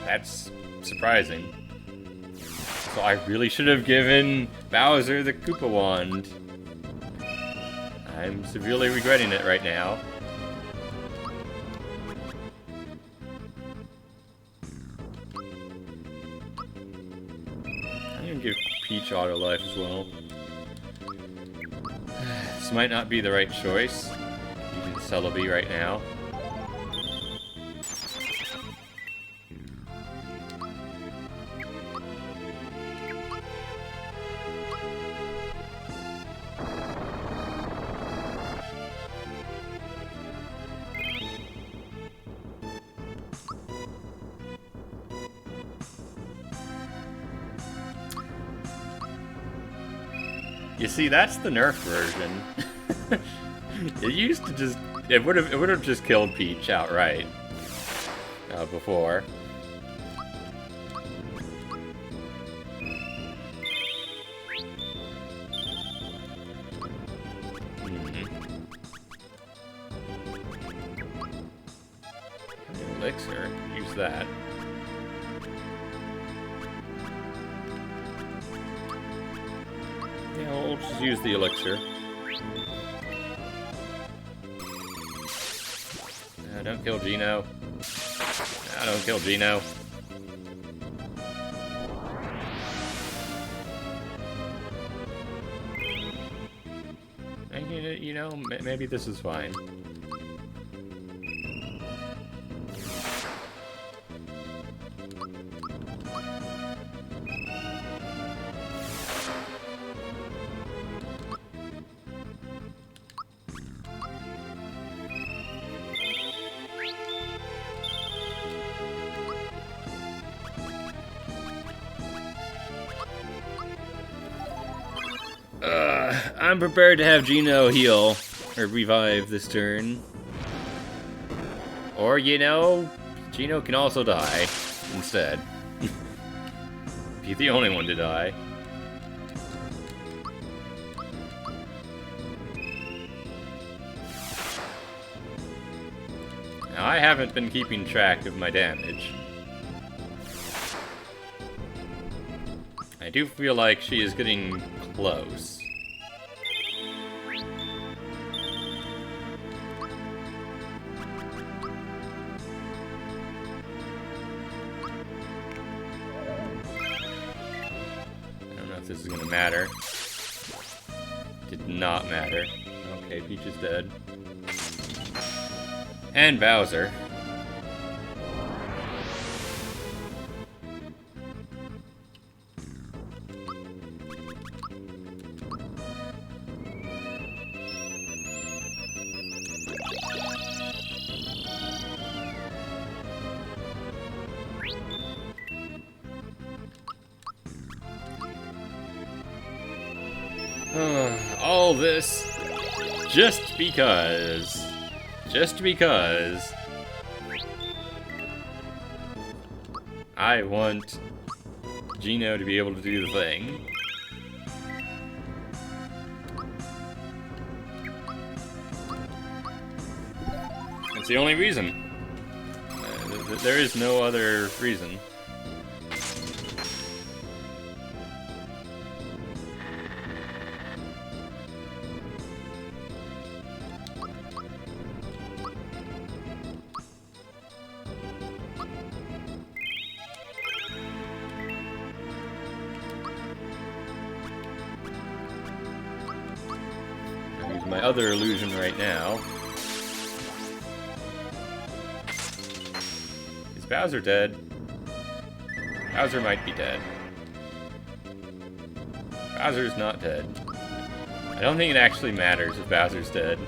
That's surprising. So I really should have given Bowser the Koopa Wand. I'm severely regretting it right now. I'm gonna give Peach Auto Life as well. This might not be the right choice. Using Celebi right now. You see, that's the nerf version. It used to just... It would have just killed Peach outright. Before. Elixir. Use that. Yeah, we'll just use the elixir. Don't kill Gino. No, don't kill Gino. And you know, maybe this is fine. I'm prepared to have Gino heal, or revive this turn. Or, you know, Gino can also die, instead. Be the only one to die. Now, I haven't been keeping track of my damage. I do feel like she is getting close. This is gonna matter. Did not matter. Okay, Peach is dead. And Bowser. All this just because I want Gino to be able to do the thing. That's the only reason. There is no other reason. My other illusion right now. Is Bowser dead? Bowser might be dead. Bowser's not dead. I don't think it actually matters if Bowser's dead.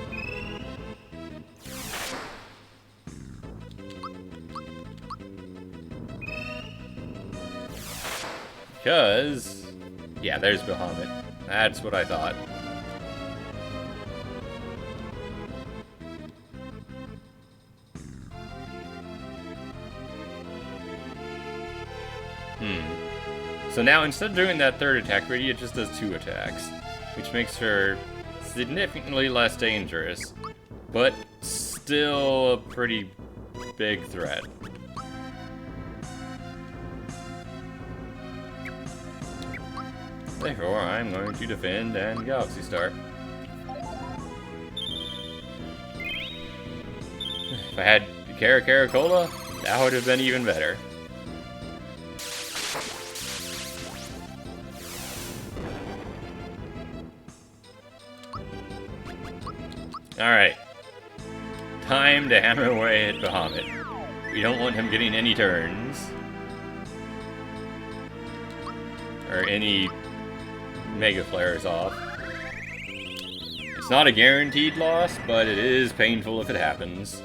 Because... yeah, there's Bahamut. That's what I thought. So now, instead of doing that third attack ready, it just does 2 attacks, which makes her significantly less dangerous, but still a pretty big threat. Therefore, I'm going to defend and Galaxy Star. If I had Caracola, that would have been even better. Alright. Time to hammer away at Bahamut. We don't want him getting any turns. Or any Mega Flares off. It's not a guaranteed loss, but it is painful if it happens.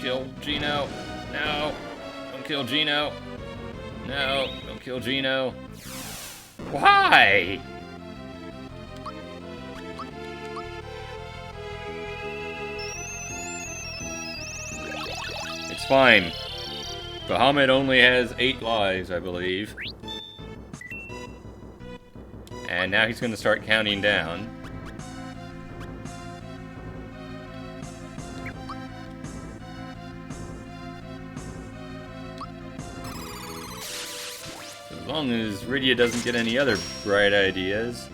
kill Gino. No. Don't kill Gino. No. Don't kill Gino. Why? It's fine. Bahamut only has 8 lives, I believe. And now he's going to start counting down. As long as Rydia doesn't get any other bright ideas.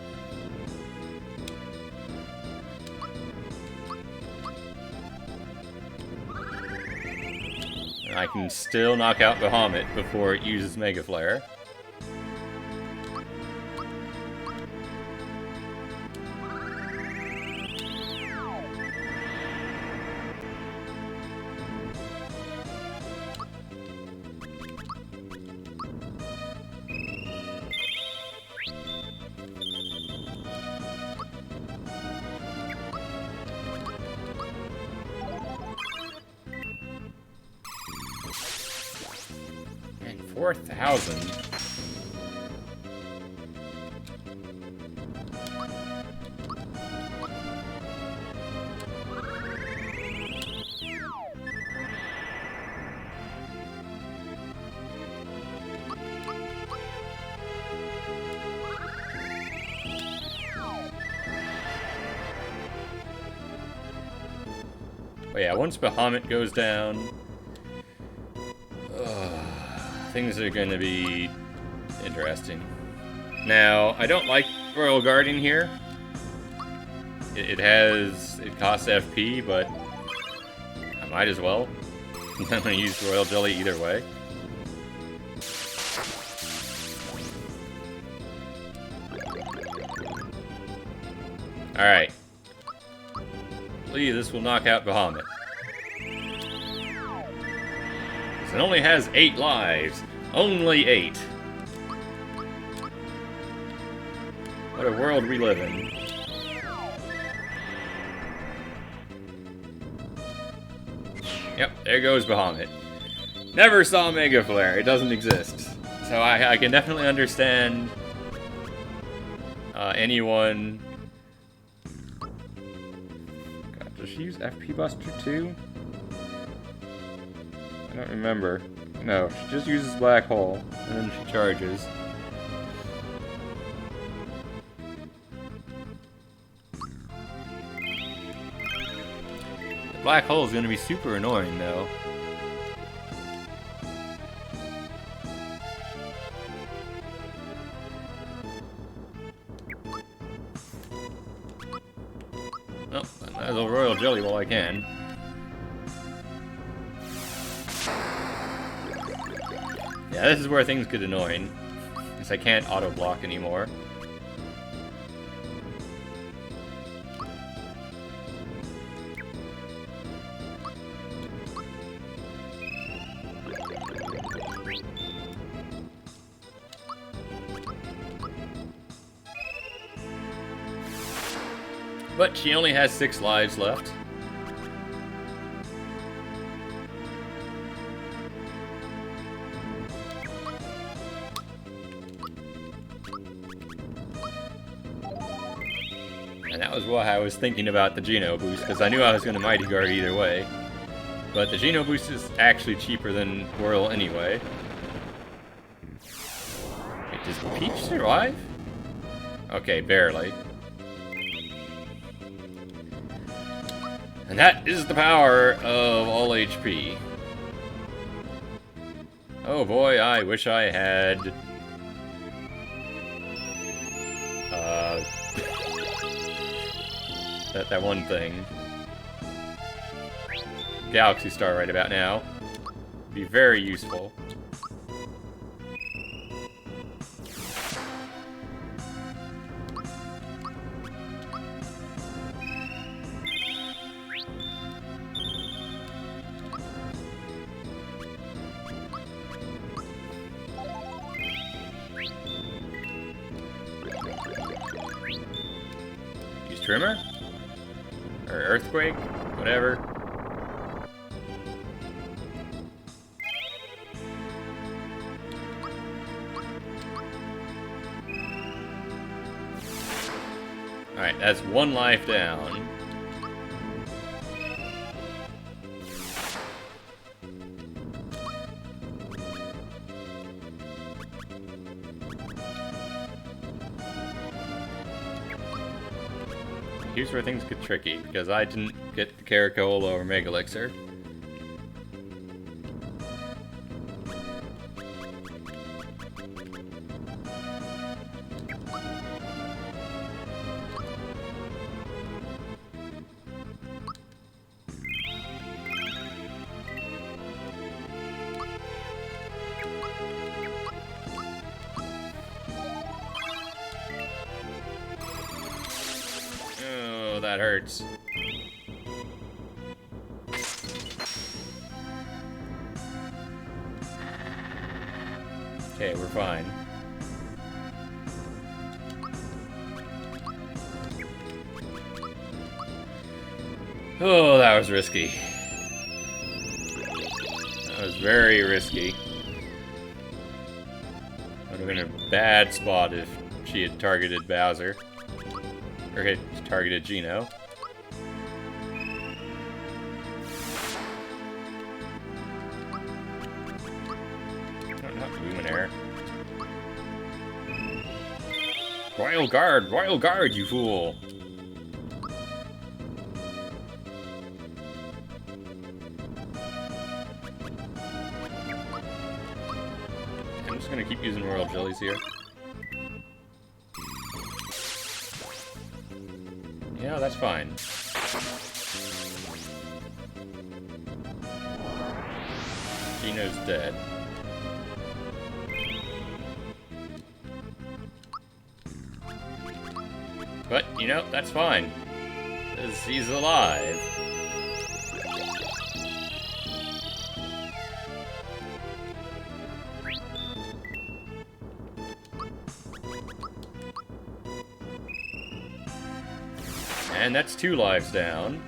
I can still knock out Bahamut before it uses Mega Flare. And 4,000. But yeah, once Bahamut goes down, things are going to be interesting. Now, I don't like Royal Guardian here. It costs FP, but I might as well. I'm going to use Royal Jelly either way. Alright. Please, this will knock out Bahamut. It only has 8 lives. Only 8. What a world we live in. Yep, there goes Bahamut. Never saw Mega Flare. It doesn't exist. So I can definitely understand anyone... God, does she use FP Buster too? I don't remember. No, she just uses Black Hole, and then she charges. The Black Hole is going to be super annoying, though. Oh, I might as well Royal Jelly while I can. Yeah, this is where things get annoying, because I can't auto-block anymore. But she only has 6 lives left. And that was why I was thinking about the Geno boost, because I knew I was going to Mighty Guard either way. But the Geno boost is actually cheaper than Whirl anyway. Wait, does Peach survive? Okay, barely. And that is the power of all HP. Oh boy, I wish I had... that one thing. Galaxy Star right about now. Be very useful. Use Tremor? Or Earthquake? Whatever. Alright, that's one life down. Here's where things get tricky, because I didn't get the Caracola or Mega Elixir. Oh, that hurts. Okay, we're fine. Oh, that was risky. That was very risky. Would have been a bad spot if she had targeted Bowser. Or had targeted Geno. Oh, not Luminaire. Royal Guard, you fool! I'm just gonna keep using Royal Jellies here. Yeah, that's fine. Geno's dead. But, you know, that's fine. Because he's alive. And that's 2 lives down.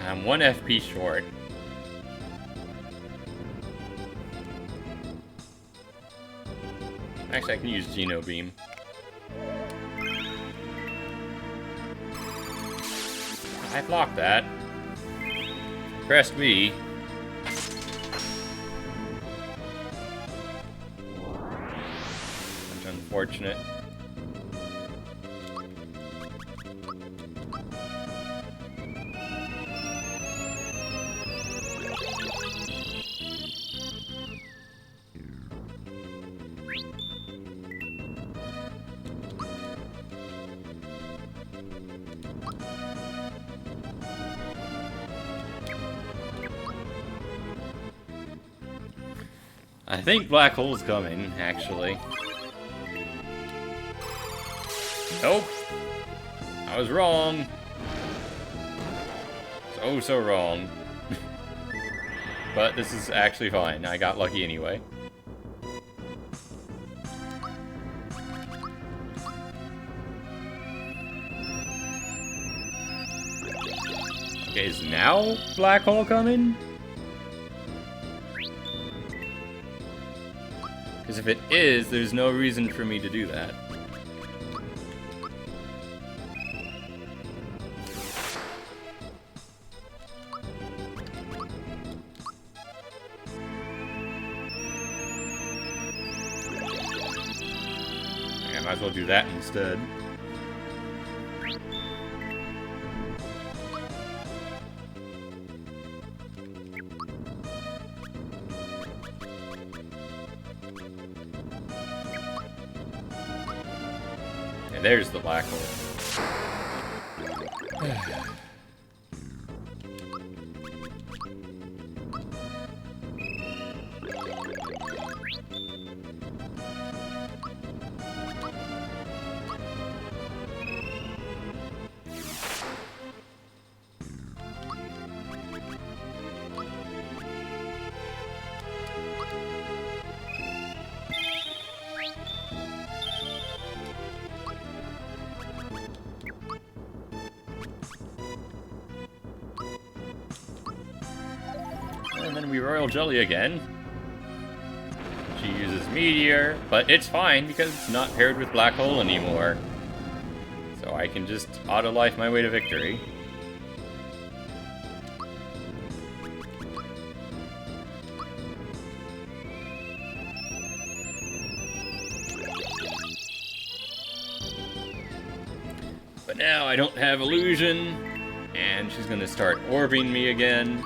I'm 1 FP short. Actually, I can use Geno Beam. I blocked that. Pressed B. That's unfortunate. I think Black Hole's coming, actually. Nope. I was wrong. So wrong. But this is actually fine. I got lucky anyway. Okay, is now Black Hole coming? Because if it is, there's no reason for me to do that. I might as well do that instead. And there's the black hole. gonna be Royal Jelly again. She uses Meteor, but it's fine because it's not paired with Black Hole anymore. So I can just auto-life my way to victory. But now I don't have Illusion, and she's gonna start orbing me again.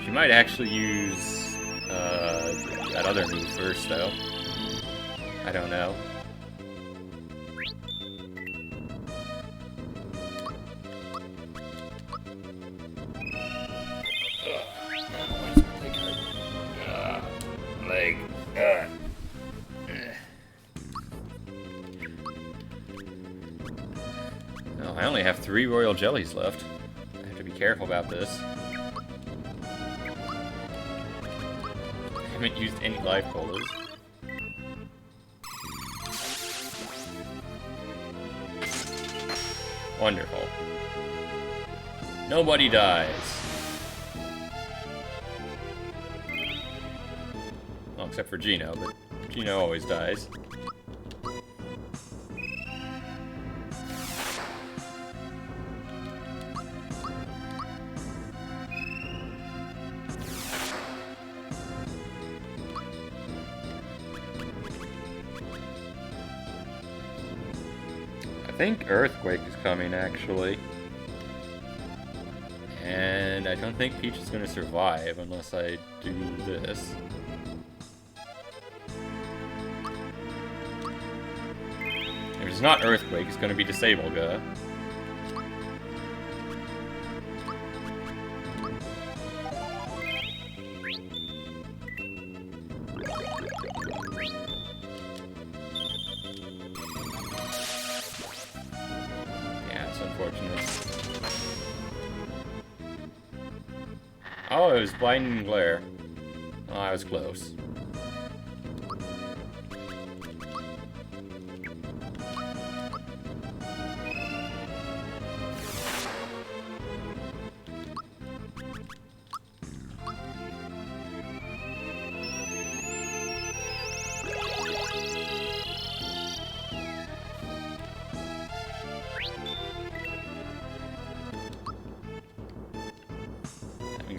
She might actually use that other move first, though. I don't know. Leg. Oh, I only have 3 Royal Jellies left. I have to be careful about this. I haven't used any life colas. Wonderful. Nobody dies. Well, except for Gino, but Gino always dies. I think Earthquake is coming, actually. And I don't think Peach is going to survive unless I do this. If it's not Earthquake, it's going to be Disablega. Oh, it was Blinding Glare. Oh, I was close.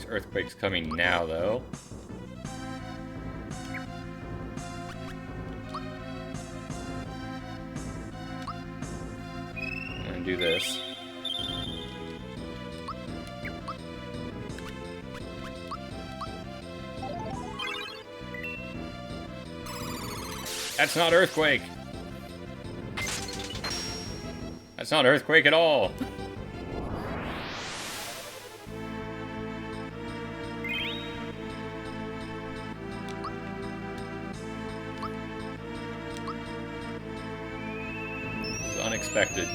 Earthquake's coming now, though. I'm gonna do this. That's not Earthquake! That's not Earthquake at all! Unexpected.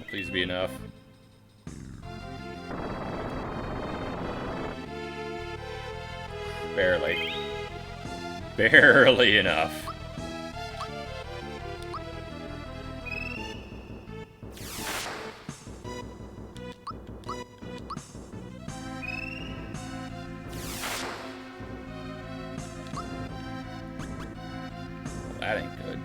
Please be enough. Barely. Barely enough. Well, that ain't good.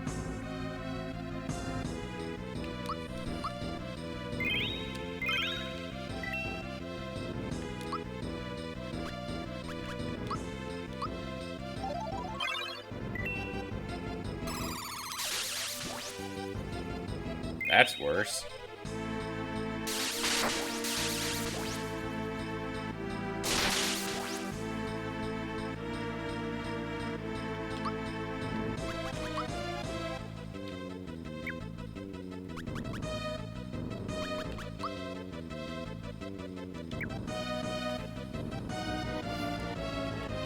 That's worse.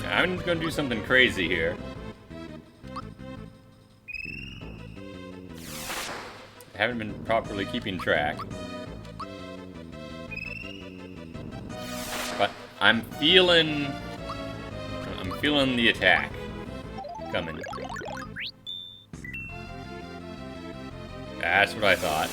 I'm gonna do something crazy here. I haven't been properly keeping track. But I'm feeling the attack coming. That's what I thought.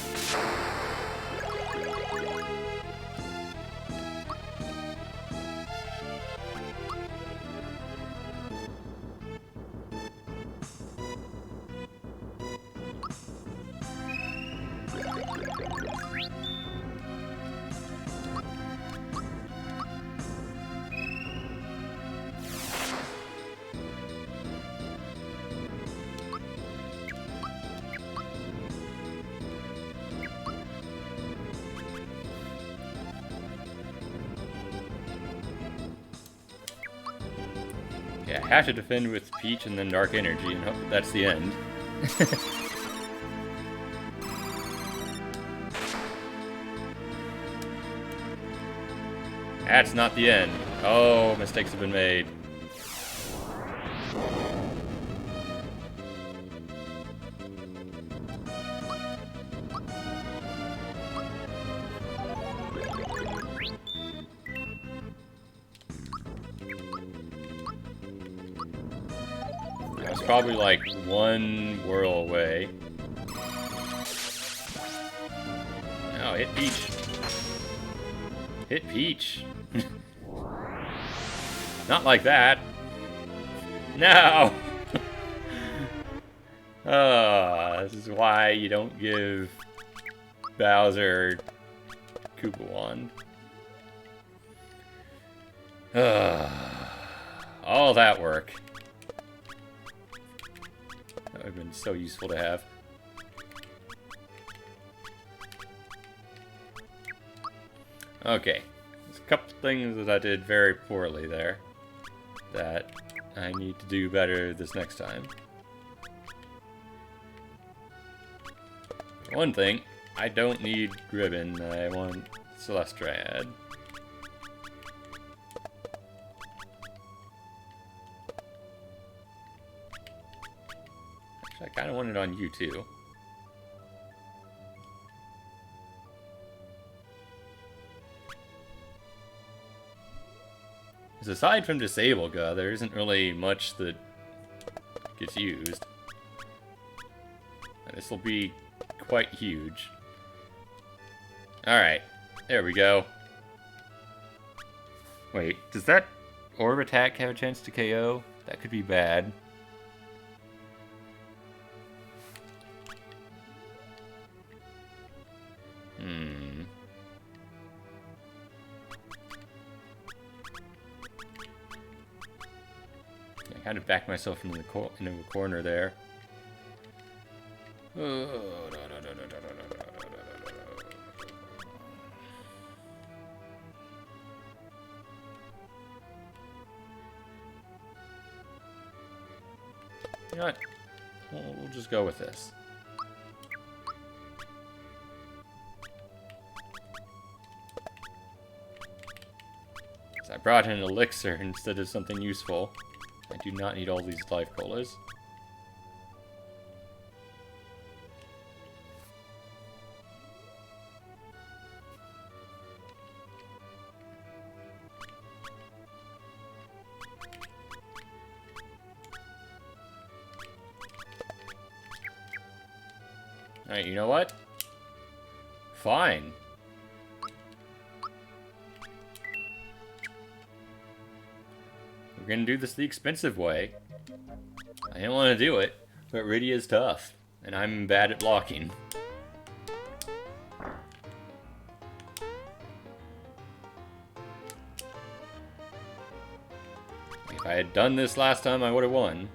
Yeah, I have to defend with Peach and then Dark Energy and hope that that's the end. That's not the end. Oh, mistakes have been made. I was probably like one whirl away. Oh, hit Peach. Hit Peach. Not like that. No! This is why you don't give Bowser Koopa Wand. All that work. That would have been so useful to have. Okay. There's a couple things that I did very poorly there that I need to do better this next time. One thing, I don't need Ribbon, I want Celestiad. Actually, I kind of want it on you too. Because aside from Disablega, there isn't really much that gets used. And this will be quite huge. Alright, there we go. Wait, does that orb attack have a chance to KO? That could be bad. I kind of backed myself into the corner there. You know what? We'll just go with this. So I brought in an elixir instead of something useful. I do not need all these life colas. Alright, you know what? Fine. We're gonna do this the expensive way. I didn't want to do it, but Rydia is tough, and I'm bad at blocking. If I had done this last time, I would have won.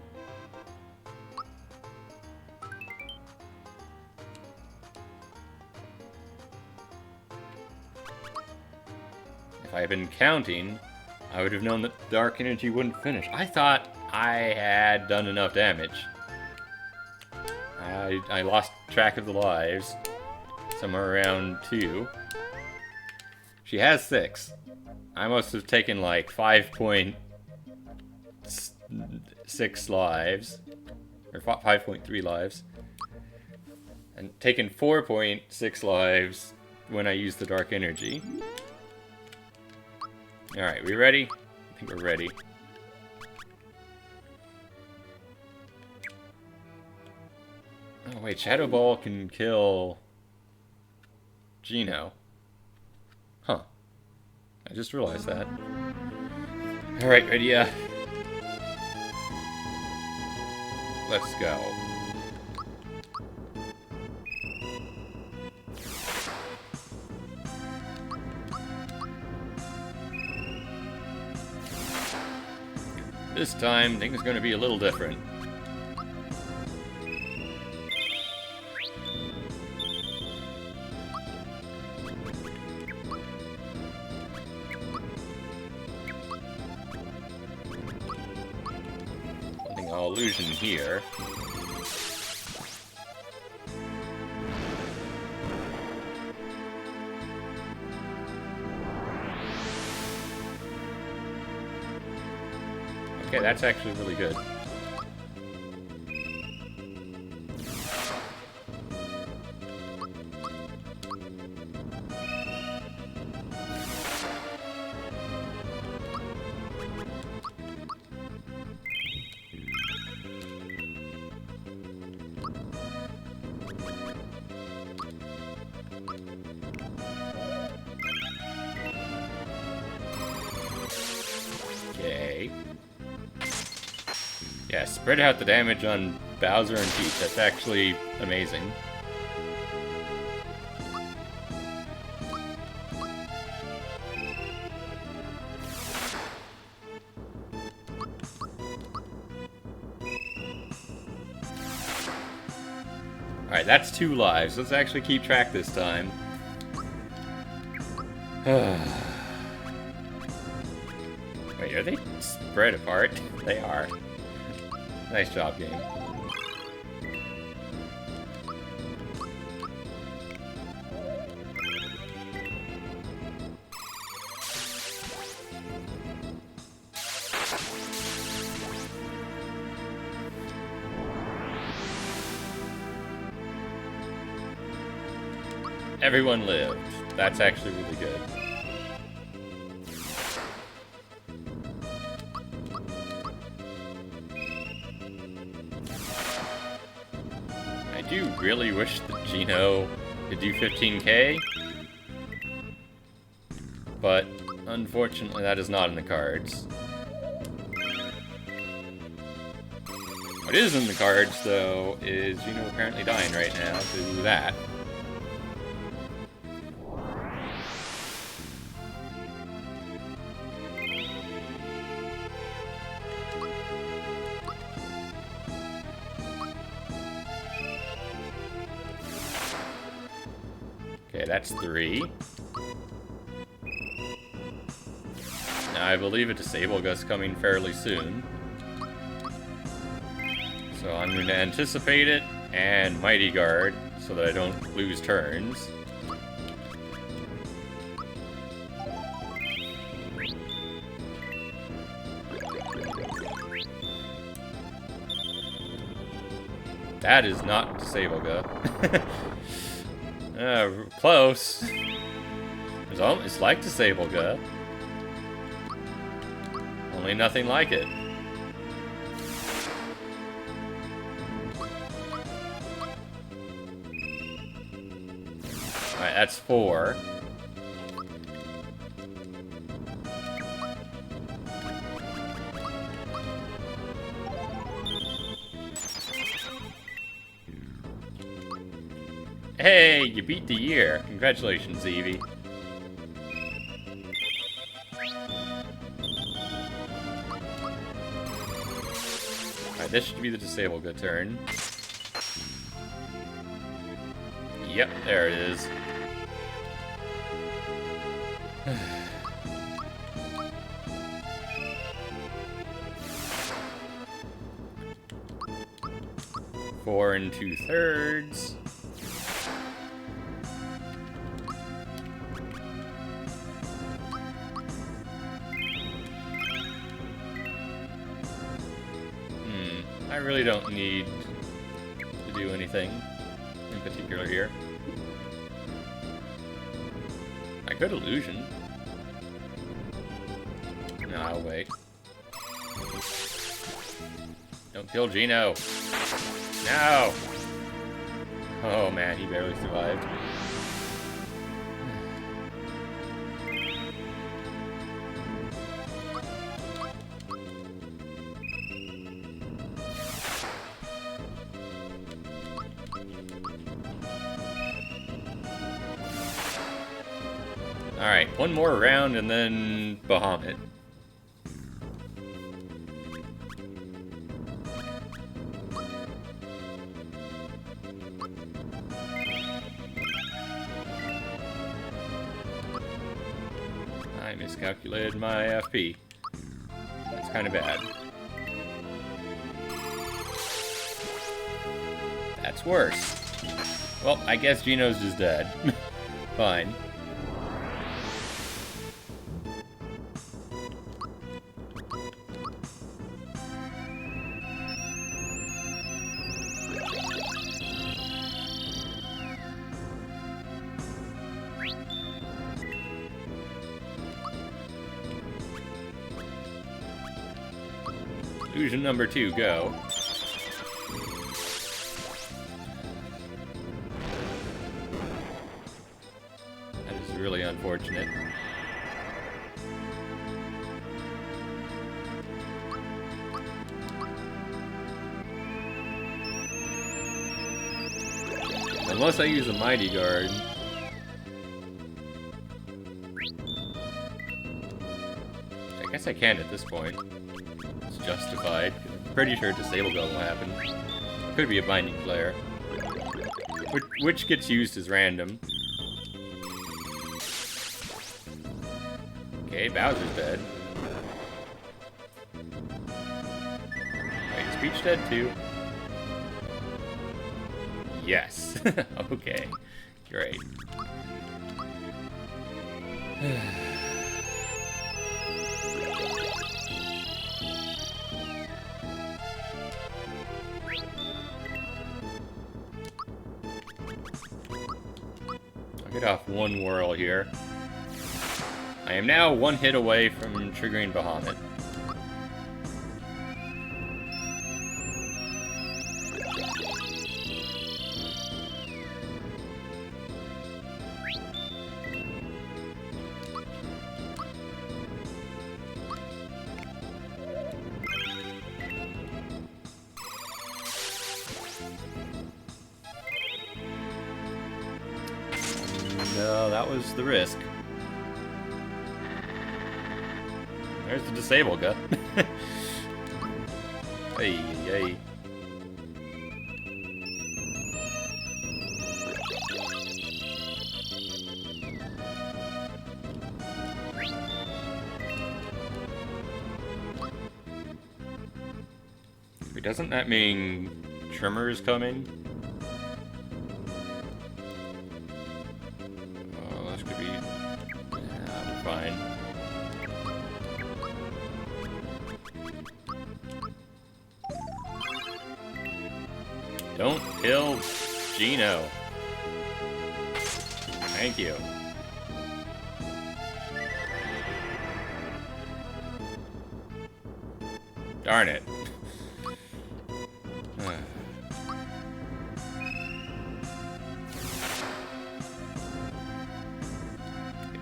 If I had been counting, I would have known that Dark Energy wouldn't finish. I thought I had done enough damage. I lost track of the lives. Somewhere around 2. She has 6. I must have taken like 5.5 6 lives, or 5.3 lives, and taken 4.6 lives when I use the dark energy. Alright, we ready? I think we're ready. Oh wait, Shadow Ball can kill Geno. Huh. I just realized that. Alright, ready, yeah. Let's go. This time, things are going to be a little different. Something illusion here. Okay, that's actually really good. Okay. Yeah, spread out the damage on Bowser and Peach. That's actually amazing. Alright, that's 2 lives. Let's actually keep track this time. Wait, are they spread apart? They are. Nice job, game. Everyone lived. That's actually really good. I do really wish that Geno could do 15k, but unfortunately that is not in the cards. What is in the cards, though, is Geno apparently dying right now to that. Okay, that's 3. Now I believe a Disable Gust coming fairly soon. So I'm going to anticipate it and Mighty Guard so that I don't lose turns. That is not Disable Gust. Close. It's like Disable Gu. Only nothing like it. Alright, that's 4. Hey, you beat the year. Congratulations, Eevee. Alright, this should be the Disable Gu turn. Yep, there it is. Four and 2/3. I really don't need to do anything in particular here. I could illusion. No, I'll wait. Don't kill Gino. No! Oh man, he barely survived. Alright, one more round and then Bahamut. I miscalculated my FP. That's kind of bad. That's worse. Well, I guess Gino's just dead. Fine. Illusion number 2, go. That is really unfortunate. Unless I use a Mighty Guard. I guess I can at this point. It's justified. I'm pretty sure Disable Gun will happen. Could be a Binding Flare. Which gets used as random. Okay, Bowser's dead. Wait, is Peach dead too? Yes. Okay. Great. I'll get off one whirl here. I am now one hit away from triggering Bahamut. No, that was the risk. There's the Disable Gun. Hey, hey. Wait, doesn't that mean Tremor's coming? Fine. Don't kill Gino. Thank you. Darn it.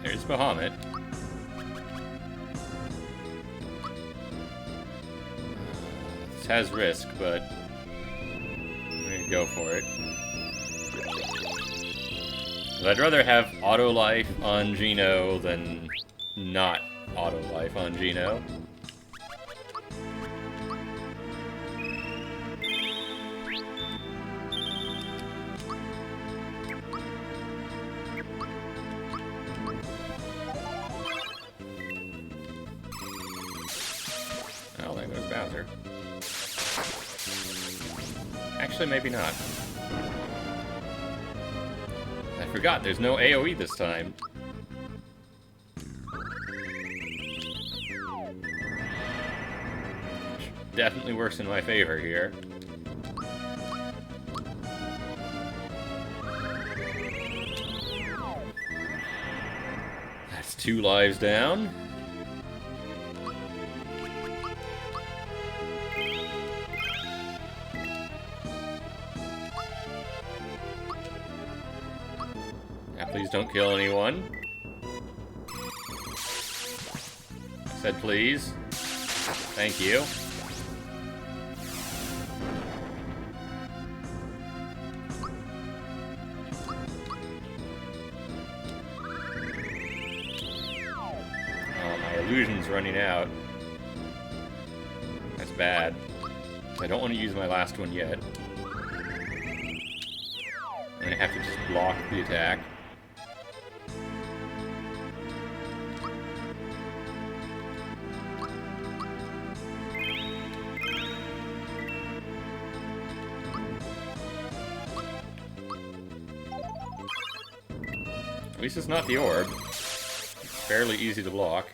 There's Bahamut. This has risk, but I'm gonna go for it. I'd rather have auto life on Gino than not auto life on Gino. Oh, there goes Bowser. Actually, maybe not. I forgot, there's no AoE this time. definitely works in my favor here. That's 2 lives down. Now please don't kill anyone. I said please. Thank you. Oh, my illusion's running out. That's bad. I don't want to use my last one yet. I'm gonna have to just block the attack. At least it's not the orb. It's fairly easy to block.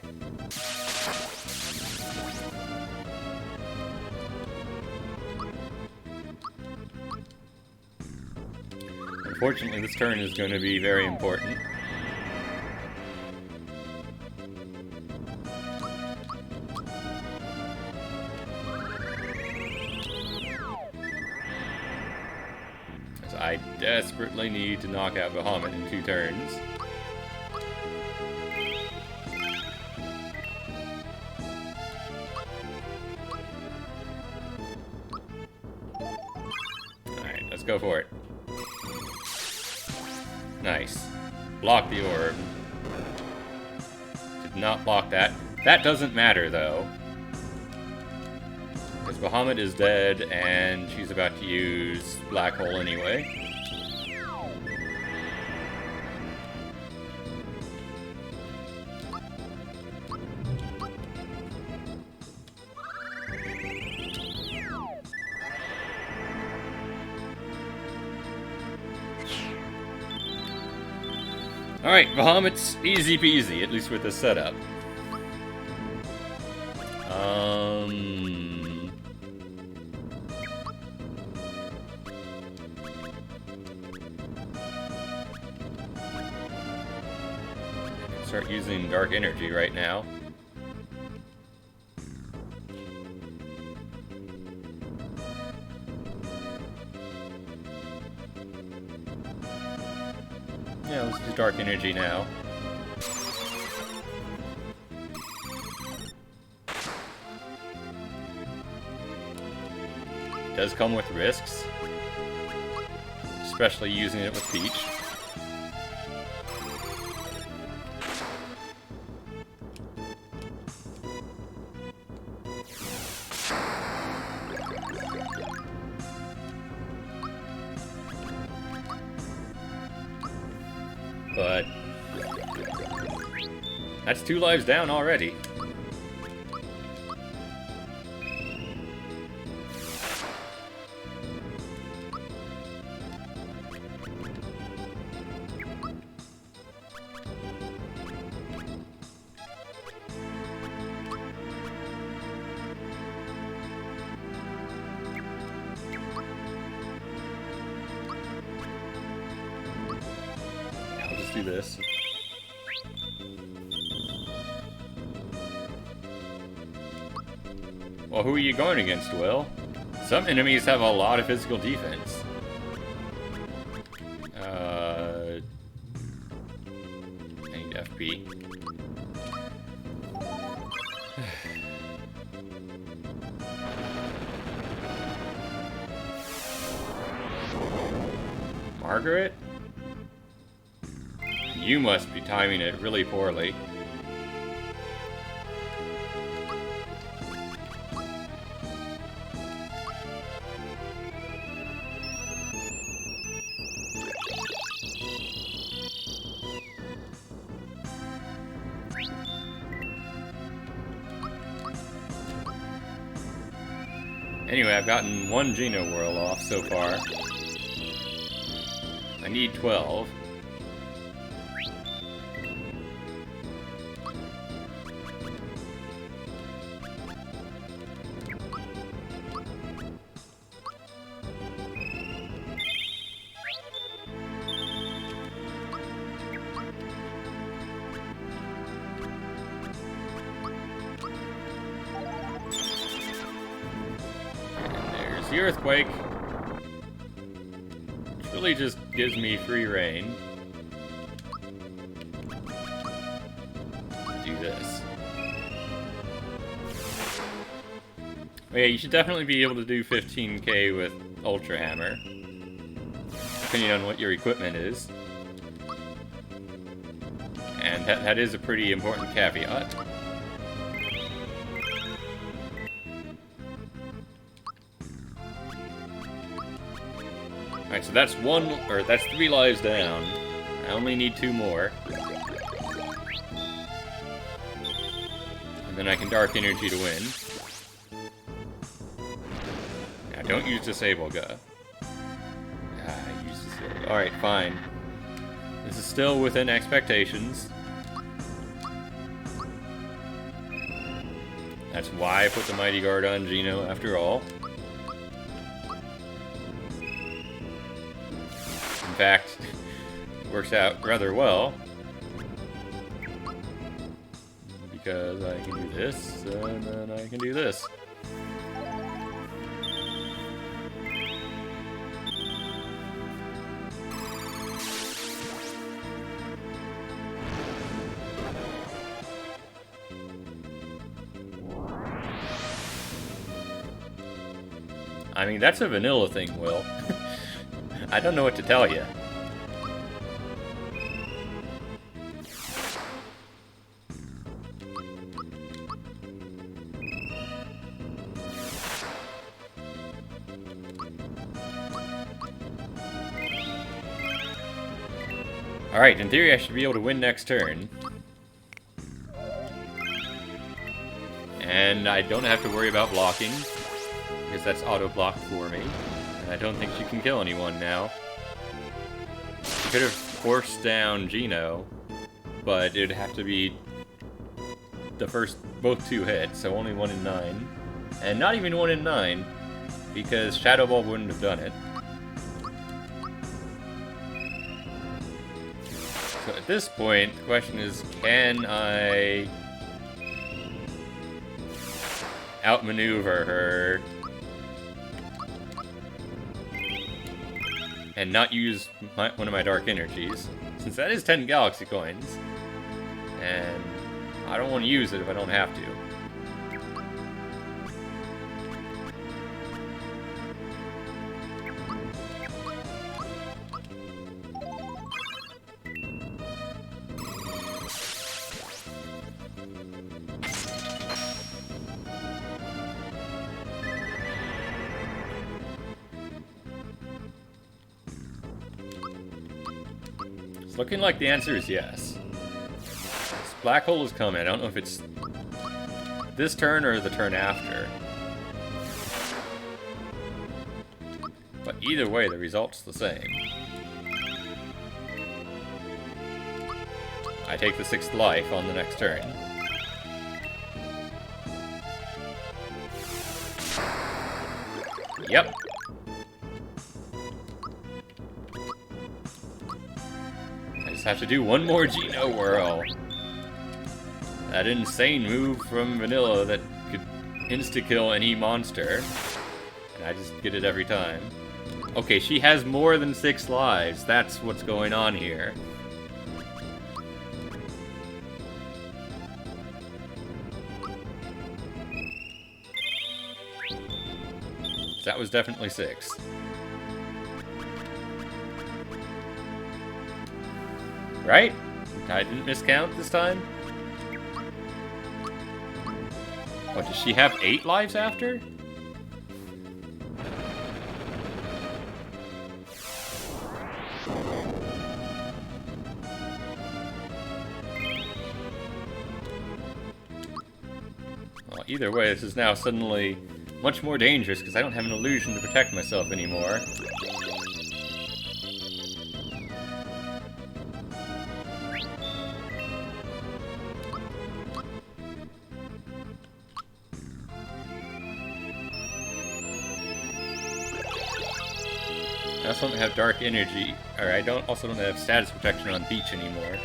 Unfortunately, this turn is going to be very important. As I desperately need to knock out Bahamut in 2 turns. Alright, let's go for it. Nice. Block the orb. Did not block that. That doesn't matter, though. Because Bahamut is dead, and she's about to use Black Hole anyway. Alright, Bahamut's easy peasy, at least with this setup. Start using dark energy right now. Yeah, let's do dark energy now. It does come with risks, especially using it with Peach. But that's 2 lives down already. Do this. Well, who are you going against, Will? Some enemies have a lot of physical defense. I need FP. Margaret? You must be timing it really poorly. Anyway, I've gotten 1 Geno Whirl off so far. I need 12. the Earthquake, which really just gives me free reign. Do this. Oh yeah, you should definitely be able to do 15k with Ultra Hammer, depending on what your equipment is. And that is a pretty important caveat. Alright, so that's that's 3 lives down. I only need 2 more. And then I can Dark Energy to win. Now, don't use Disable Ga. I used Disable. Alright, fine. This is still within expectations. That's why I put the Mighty Guard on Geno after all. In fact, it works out rather well. Because I can do this, and then I can do this. I mean, that's a vanilla thing, Will. I don't know what to tell you. Alright, in theory I should be able to win next turn. And I don't have to worry about blocking, because that's auto-blocked for me. And I don't think she can kill anyone now. She could have forced down Geno, but it'd have to be the first, both 2 hits, so only 1 in 9. And not even 1 in 9, because Shadow Ball wouldn't have done it. So at this point, the question is, can I outmaneuver her and not use one of my Dark Energies, since that is 10 Galaxy Coins, and I don't want to use it if I don't have to. It's looking like the answer is yes. This black hole is coming. I don't know if it's this turn or the turn after. But either way, the result's the same. I take the 6th life on the next turn. Yep. Have to do one more Geno Whirl. That insane move from Vanilla that could insta-kill any monster. And I just get it every time. Okay, she has more than 6 lives. That's what's going on here. That was definitely 6. Right? I didn't miscount this time? What, does she have 8 lives after? Well, either way, this is now suddenly much more dangerous because I don't have an illusion to protect myself anymore. I also don't have Dark Energy, or I also don't have Status Protection on Beach anymore.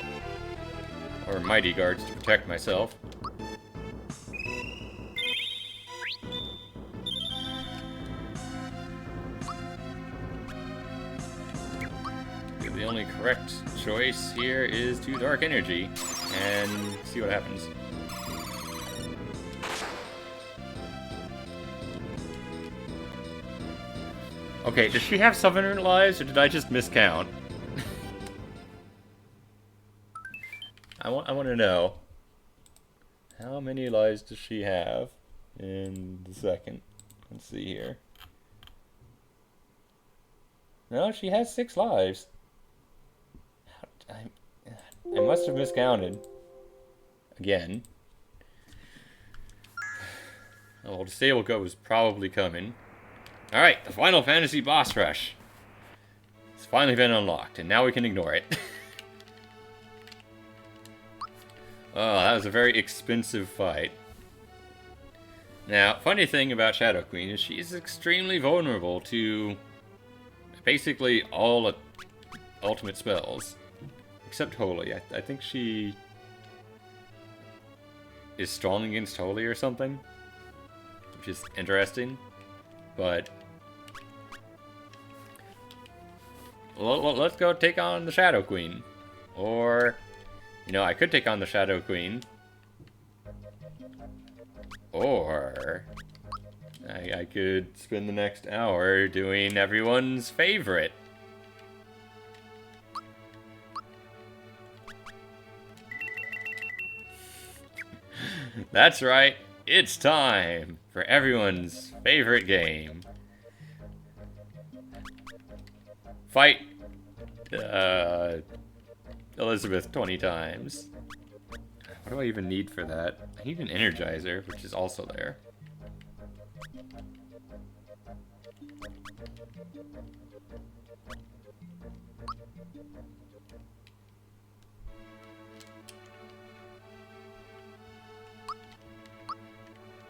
Or Mighty Guards to protect myself. correct choice here is to Dark Energy, and see what happens. Okay, does she have 700 lives, or did I just miscount? I want to know. How many lives does she have in the second? Let's see here. No, she has 6 lives. I must have miscounted. Again. Oh, well, the stable goat was probably coming. Alright, the Final Fantasy boss rush. It's finally been unlocked, and now we can ignore it. Oh, that was a very expensive fight. Now, funny thing about Shadow Queen is she is extremely vulnerable to basically all ultimate spells. Except Holy. I think she is strong against Holy or something. Which is interesting. But let's go take on the Shadow Queen. Or, you know, I could take on the Shadow Queen. Or I could spend the next hour doing everyone's favorite. That's right, it's time for everyone's favorite game. Fight Elizabeth 20 times. What do I even need for that? I need an Energizer, which is also there.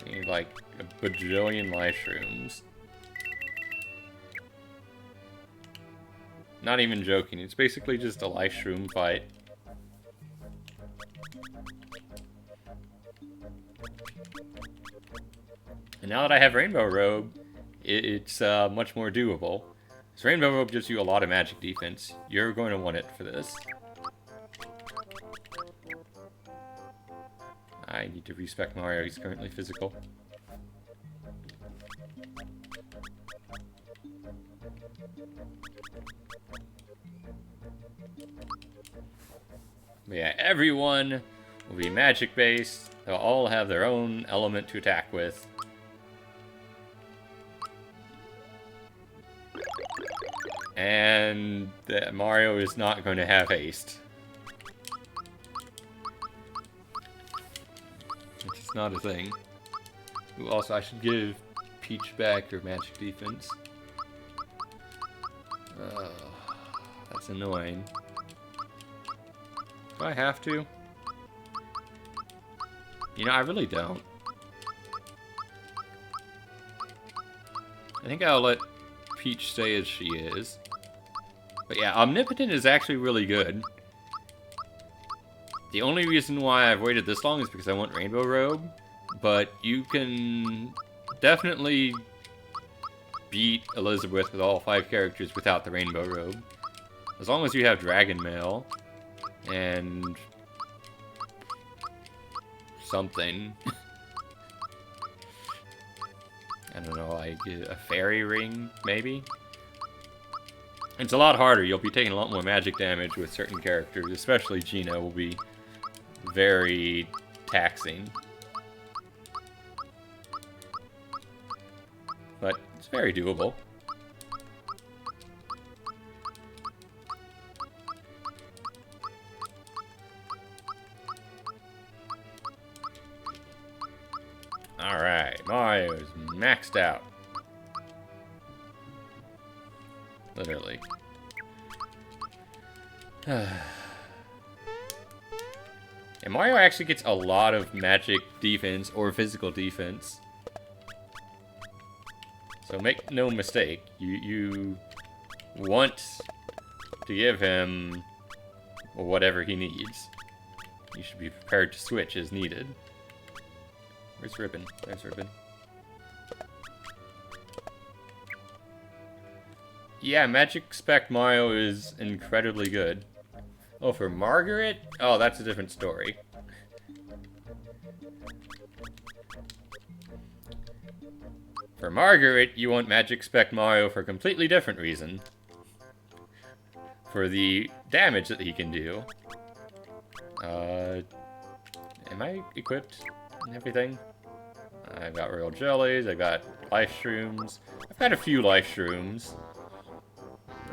I need like a bajillion life shrooms. Not even joking, it's basically just a life shroom fight. And now that I have Rainbow Robe, it's much more doable. So Rainbow Robe gives you a lot of magic defense. You're going to want it for this. I need to respec Mario, he's currently physical. But yeah, everyone will be magic based. They'll all have their own element to attack with. And Mario is not going to have haste. It's not a thing. Ooh, also, I should give Peach back her magic defense. Oh, that's annoying. Do I have to? You know, I really don't. I think I'll let Peach stay as she is. But yeah, Omnipotent is actually really good. The only reason why I've waited this long is because I want Rainbow Robe. But you can definitely beat Elizabeth with all 5 characters without the Rainbow Robe. As long as you have Dragon Mail and something. I don't know, like a fairy ring, maybe? It's a lot harder. You'll be taking a lot more magic damage with certain characters, especially Gina will be very taxing. But it's very doable. Alright, Mario's maxed out. Literally. And Mario actually gets a lot of magic defense or physical defense. So make no mistake, you want to give him whatever he needs. You should be prepared to switch as needed. Where's Ribbon? There's Ribbon. Yeah, Magic Spec Mario is incredibly good. Oh, for Margaret? Oh, that's a different story. For Margaret, you want Magic Spec Mario for a completely different reason. For the damage that he can do. Am I equipped and everything? I've got Royal Jellies, I've got Life Shrooms. I've got a few Life Shrooms.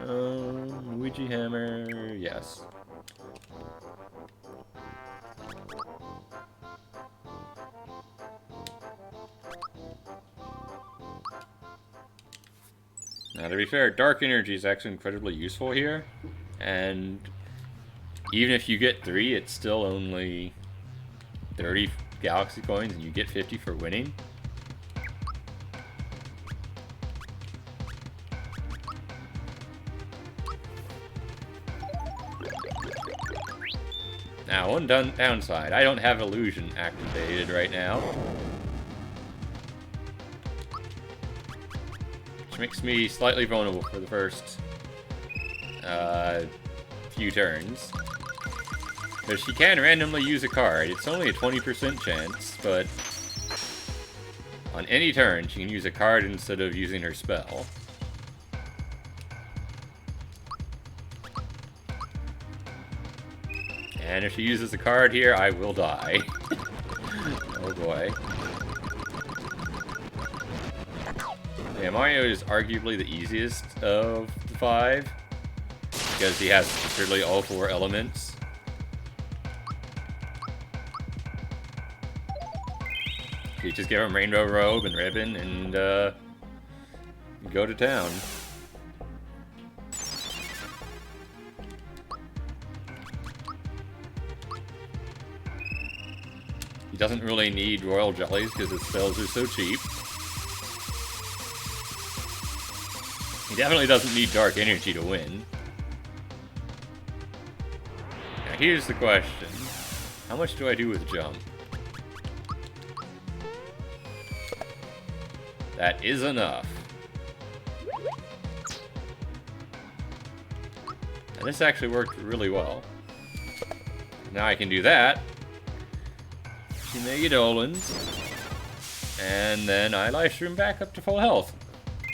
Luigi Hammer, yes. Now, to be fair, Dark Energy is actually incredibly useful here. And even if you get 3, it's still only 30 Galaxy Coins, and you get 50 for winning. Now, one downside, I don't have Illusion activated right now. Which makes me slightly vulnerable for the first few turns. But she can randomly use a card. It's only a 20% chance, but on any turn, she can use a card instead of using her spell. And if she uses a card here, I will die. Oh boy. Yeah, Mario is arguably the easiest of the 5, because he has literally all 4 elements. You just give him Rainbow Robe and Ribbon and go to town. He doesn't really need Royal Jellies because his spells are so cheap. He definitely doesn't need Dark Energy to win. Now here's the question. How much do I do with Jump? That is enough. And this actually worked really well. Now I can do that. 2 Mega Dolans. And then I Life Stream back up to full health.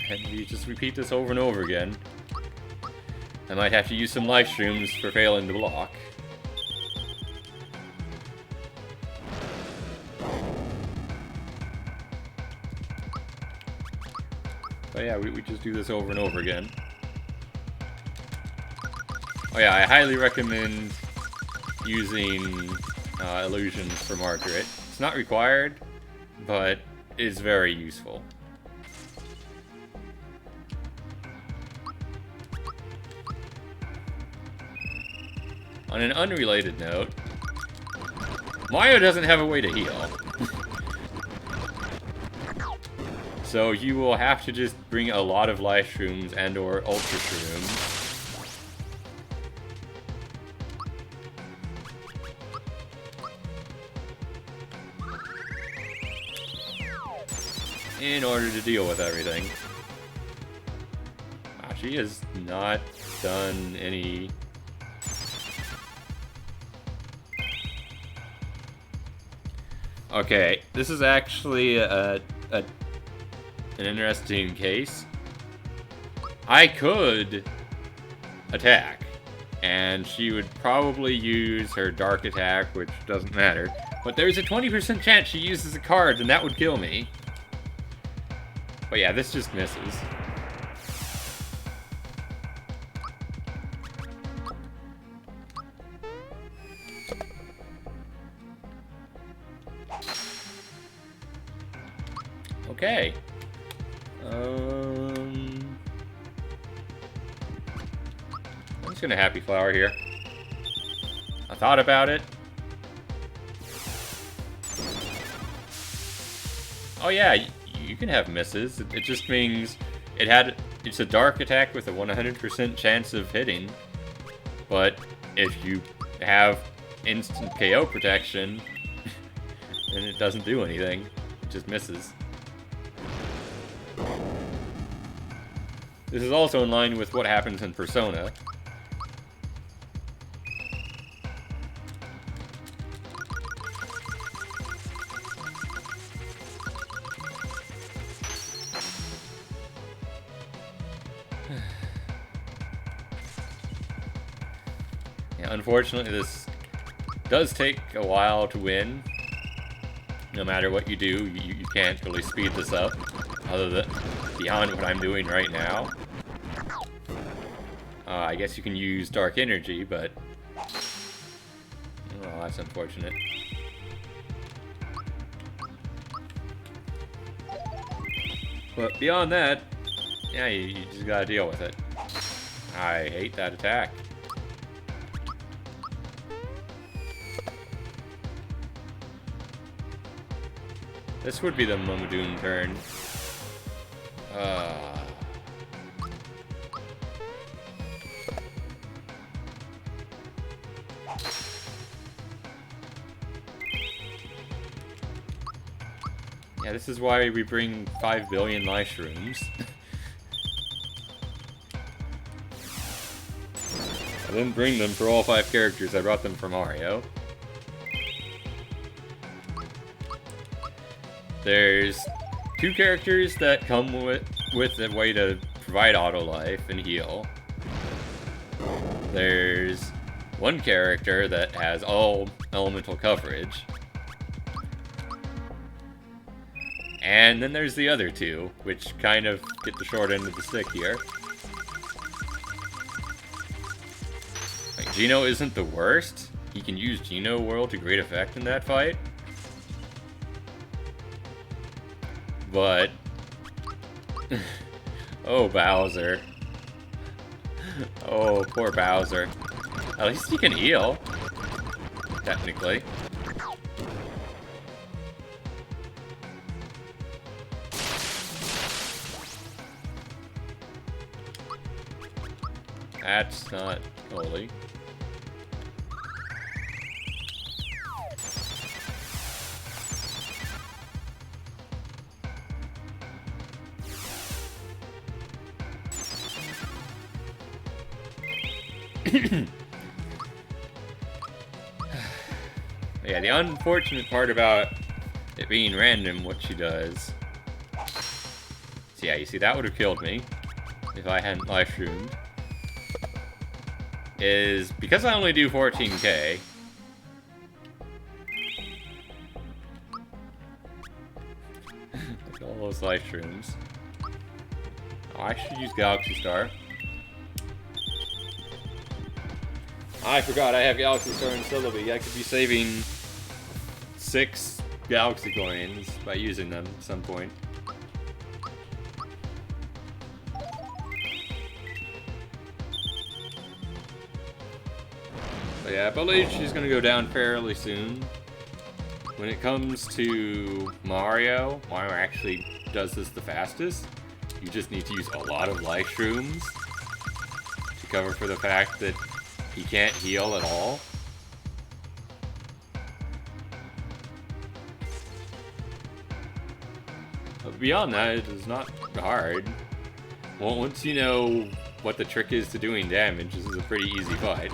And we just repeat this over and over again. I might have to use some Life Streams for failing to block. But yeah, we just do this over and over again. Oh yeah, I highly recommend using illusions for Margaret. It's not required, but it's very useful. On an unrelated note, Mario doesn't have a way to heal. So you will have to just bring a lot of Life Shrooms and or Ultra Shrooms. In order to deal with everything. She has not done any... Okay, this is actually an interesting case. I could attack, and she would probably use her dark attack, which doesn't matter. But there's a 20% chance she uses a card, and that would kill me. But yeah, this just misses. Okay. I'm just gonna Happy Flower here. I thought about it. Oh yeah, you can have misses. It just means it's a dark attack with a 100% chance of hitting. But if you have instant KO protection, then it doesn't do anything. It just misses. This is also in line with what happens in Persona. Yeah, unfortunately, this does take a while to win. No matter what you do, you can't really speed this up, other than beyond what I'm doing right now. I guess you can use dark energy, but oh, that's unfortunate. But beyond that, yeah, you just gotta deal with it. I hate that attack. This would be the Momodoon turn. Yeah, this is why we bring 5 billion life shrooms. I didn't bring them for all 5 characters, I brought them for Mario. There's 2 characters that come with a way to provide auto life and heal. There's 1 character that has all elemental coverage. And then there's the other 2, which kind of get the short end of the stick here. Like, Geno isn't the worst. He can use Geno World to great effect in that fight. But... oh, Bowser. Oh, poor Bowser. At least he can heal. Technically. That's not holy. Yeah, the unfortunate part about it being random what she does. So yeah, you see, that would have killed me if I hadn't life shroomed. Is because I only do 14k. Look at all those life shrooms. Oh, I should use Galaxy Star. I forgot I have Galaxy Star and Celebi. I could be saving 6 Galaxy coins by using them at some point. But yeah, I believe she's gonna go down fairly soon. When it comes to Mario actually does this the fastest. You just need to use a lot of life shrooms to cover for the fact that he can't heal at all. But beyond that, it is not hard. Well, once you know what the trick is to doing damage, this is a pretty easy fight.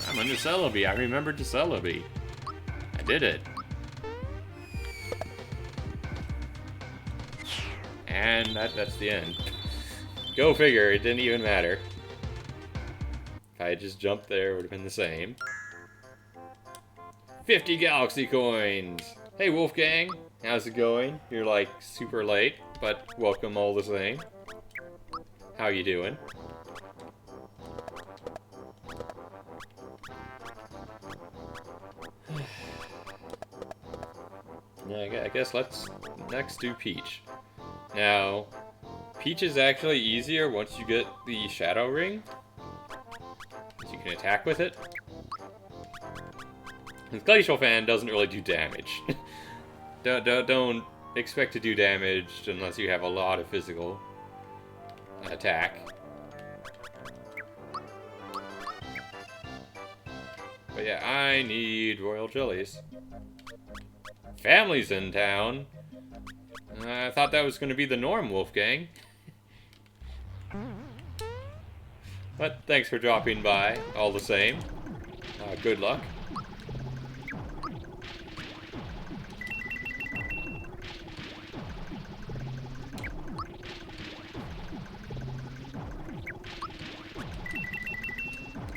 I'm under Celebi. I remembered to Celebi. I did it. And that's the end. Go figure, it didn't even matter. If I had just jumped there, it would have been the same. 50 Galaxy Coins! Hey Wolfgang, how's it going? You're like super late, but welcome all the same. How you doing? Yeah, I guess let's next do Peach. Now, Peach is actually easier once you get the Shadow Ring, so you can attack with it. The Glacial Fan doesn't really do damage. don't expect to do damage unless you have a lot of physical attack. But yeah, I need royal jellies. Family's in town. I thought that was going to be the norm, Wolfgang. But thanks for dropping by, all the same. Good luck.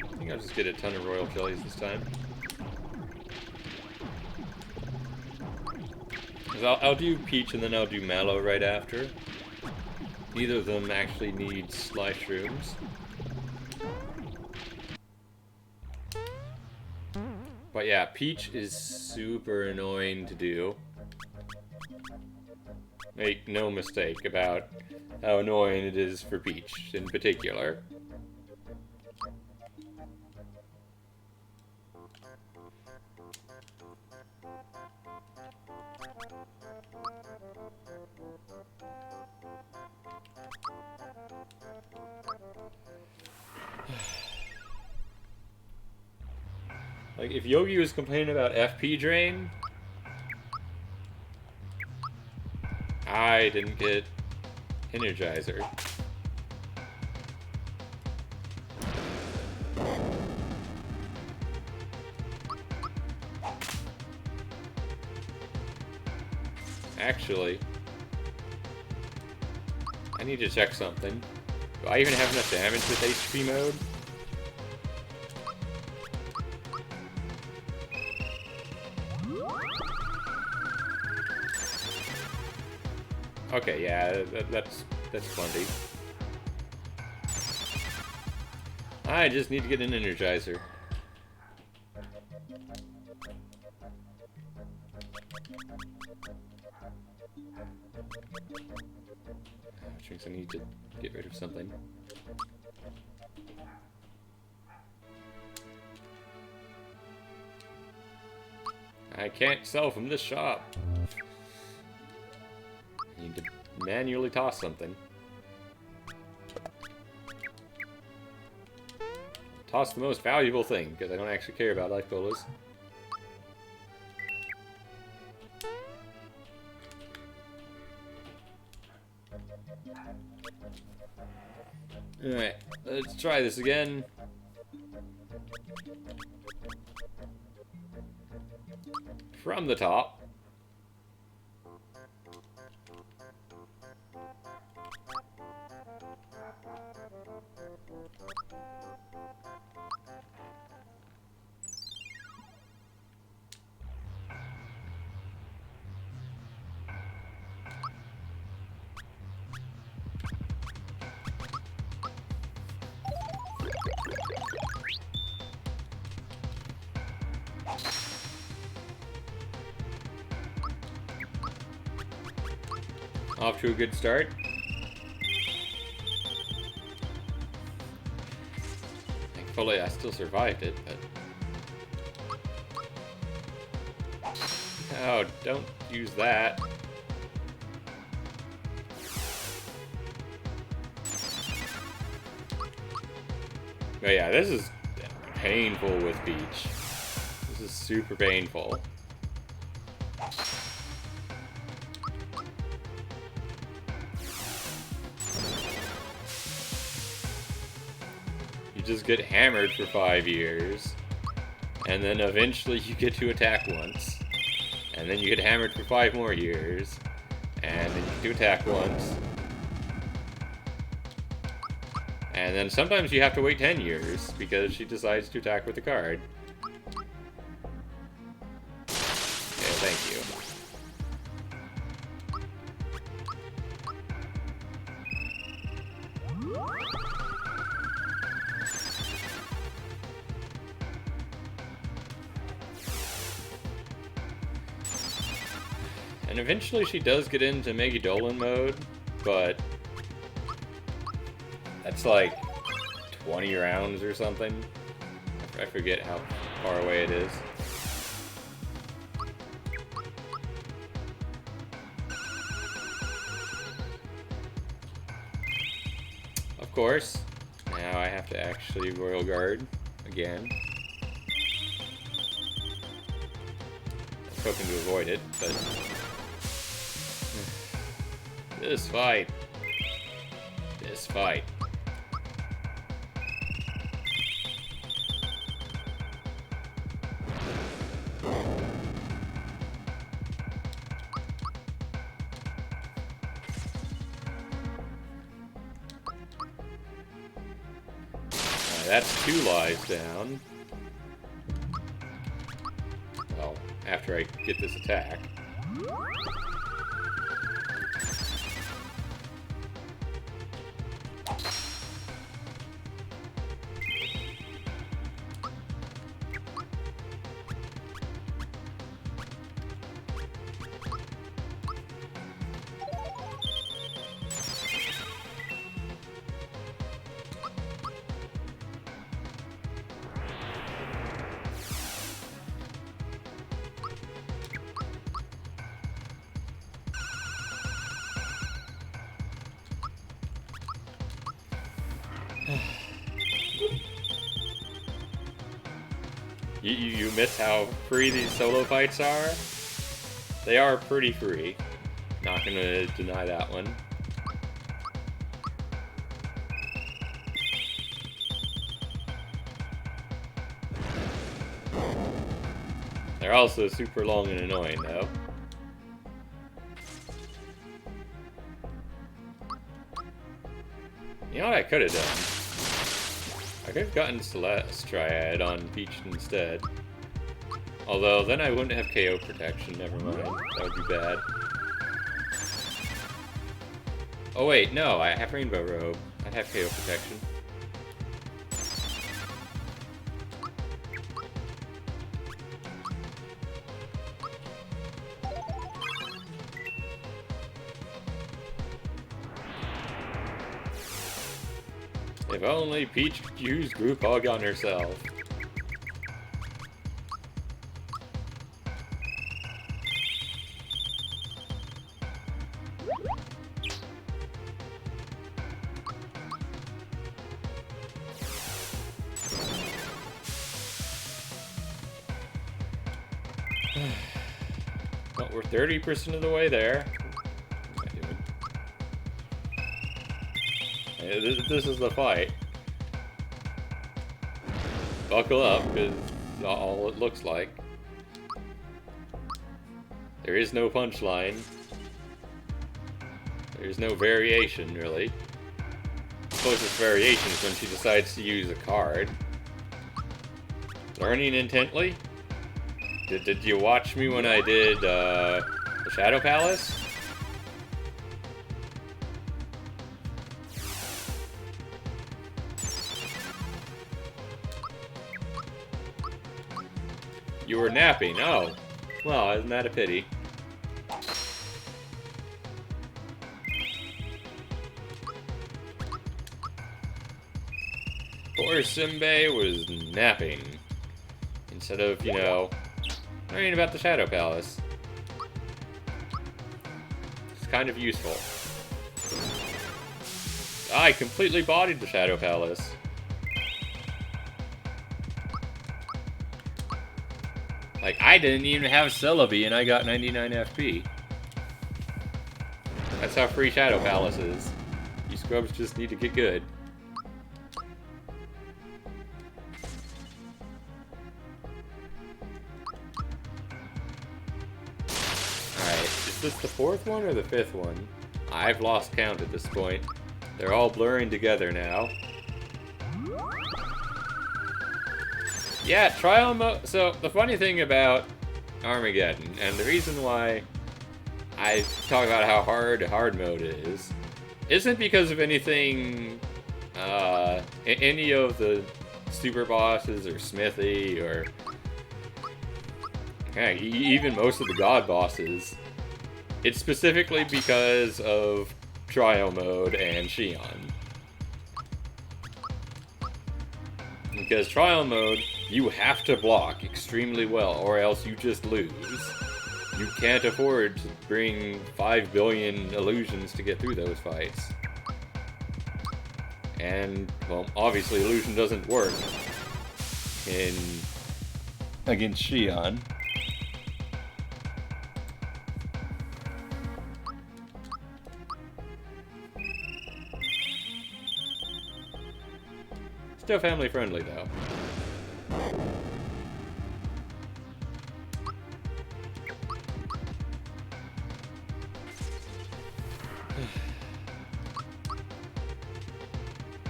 I think I'll just get a ton of royal jellies this time. I'll do Peach and then I'll do Mallow right after. Neither of them actually needs life shrooms. But yeah, Peach is super annoying to do. Make no mistake about how annoying it is for Peach in particular. Like, if Yogi was complaining about FP drain, I didn't get Energizer. Actually, I need to check something. Do I even have enough damage with HP mode? Okay, yeah, that's plenty. I just need to get an Energizer. Which means I need to get rid of something. I can't sell from this shop. I need to manually toss something. Toss the most valuable thing, because I don't actually care about life colas. Alright, let's try this again. From the top. Off to a good start. Thankfully, I still survived it, but... Oh, don't use that. But yeah, this is painful with Peach. This is super painful. You just get hammered for 5 years, and then eventually you get to attack once, and then you get hammered for 5 more years, and then you get to attack once, and then sometimes you have to wait 10 years because she decides to attack with a card. Yeah, thank you. And eventually she does get into Megadolan mode, but that's like 20 rounds or something. I forget how far away it is. course. Now I have to actually Royal Guard again. I was hoping to avoid it, but... This fight. This fight. That's 2 lives down. Well, after I get this attack. You miss how free these solo fights are? They are pretty free. Not gonna deny that one. They're also super long and annoying, though. You know what I could have done? I could have gotten Celeste Triad on Peach instead. Although, then I wouldn't have KO protection, never mind. That would be bad. Oh wait, no, I have Rainbow Robe. I have KO protection. If only Peach could use Group Hug on herself. Well, we're 30% of the way there. What am I doing? This is the fight. Buckle up, because all it looks like. There is no punchline. There's no variation, really. Closest variation is when she decides to use a card. Learning intently? Did you watch me when I did the Shadow Palace? You were napping, oh. Well, isn't that a pity? Poor Simbe was napping. Instead of, you know, learning about the Shadow Palace. It's kind of useful. I completely bodied the Shadow Palace. Like, I didn't even have Celebi and I got 99 FP. That's how free Shadow Palace is. You scrubs just need to get good. Alright, is this the 4th one or the 5th one? I've lost count at this point. They're all blurring together now. Yeah, trial mode. So, the funny thing about Armageddon, and the reason why I talk about how hard mode is, isn't because of anything, any of the super bosses, or Smithy, or even most of the god bosses. It's specifically because of trial mode and Xion. Because trial mode, you have to block extremely well, or else you just lose. You can't afford to bring 5 billion illusions to get through those fights. And, well, obviously illusion doesn't work against Shion. Still family friendly though.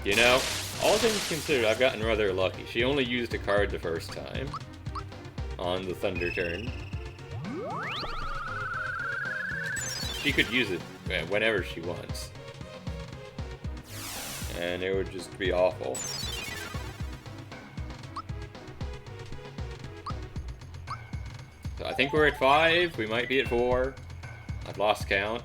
You know, all things considered, I've gotten rather lucky. She only used a card the first time on the Thunder turn. She could use it whenever she wants. And it would just be awful. So I think we're at 5. We might be at 4. I've lost count.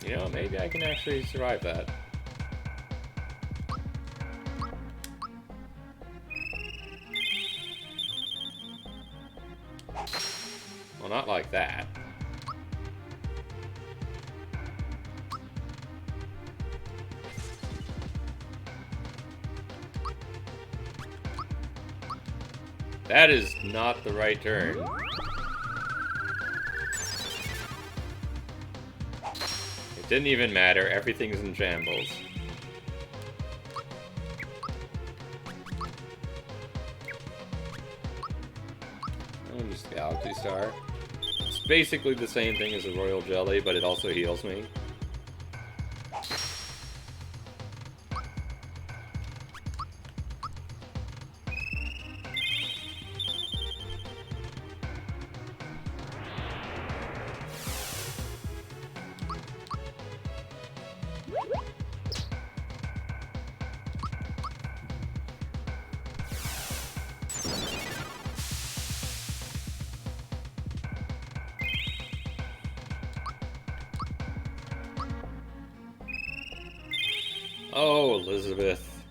You know, maybe I can actually survive that. Well, not like that. That is not the right turn. It didn't even matter. Everything's in shambles. Oh, just Galaxy Star. It's basically the same thing as a Royal Jelly, but it also heals me. Oh, Elizabeth.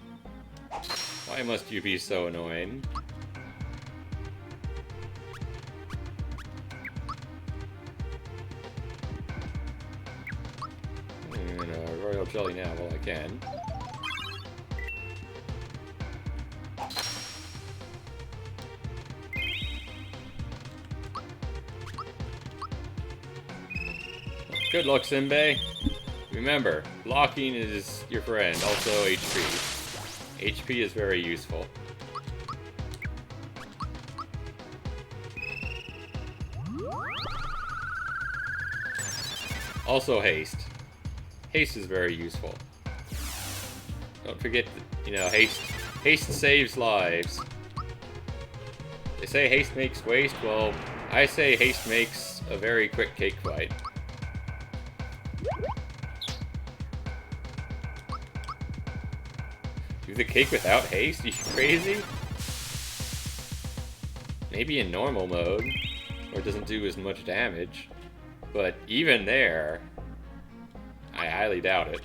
Why must you be so annoying? Royal Jelly now while I can. Good luck, Simbe. Remember, blocking is your friend, also HP. HP is very useful. Also haste. Haste is very useful. Don't forget that, you know, haste saves lives. They say haste makes waste, well, I say haste makes a very quick cake fight. Do the cake without haste? Are you crazy? Maybe in normal mode, where it doesn't do as much damage. But even there, I highly doubt it.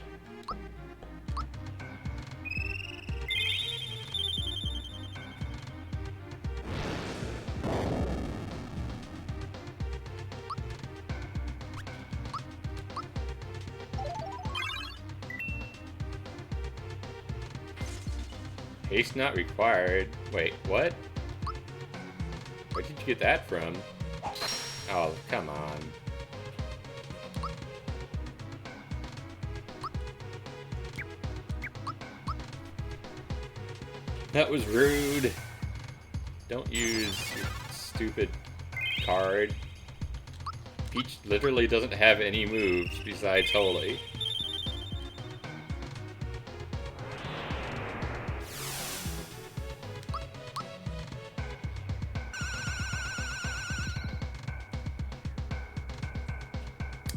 Haste not required. Wait, what? Where did you get that from? Oh, come on. That was rude. Don't use your stupid card. Peach literally doesn't have any moves besides Holy.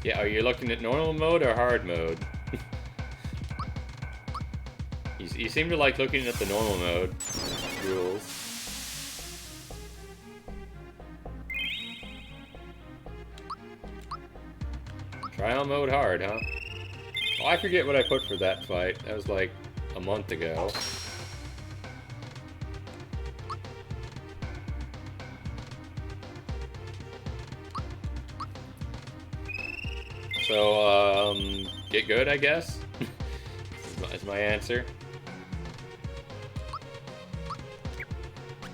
Yeah, are you looking at normal mode or hard mode? You seem to like looking at the normal mode rules. Trial mode hard, huh? Oh, I forget what I put for that fight. That was like a month ago. So, get good, I guess? Is my answer.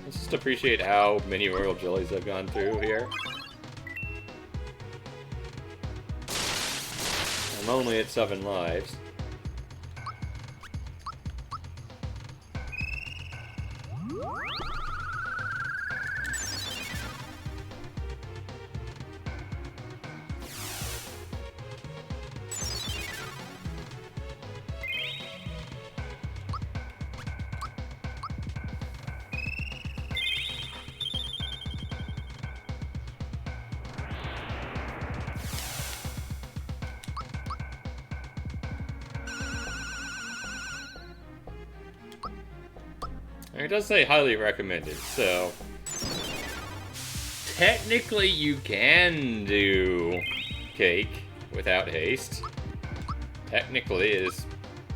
Let's just appreciate how many royal jellies I've gone through here. I'm only at 7 lives. It does say highly recommended, so technically you can do cake without haste. Technically it is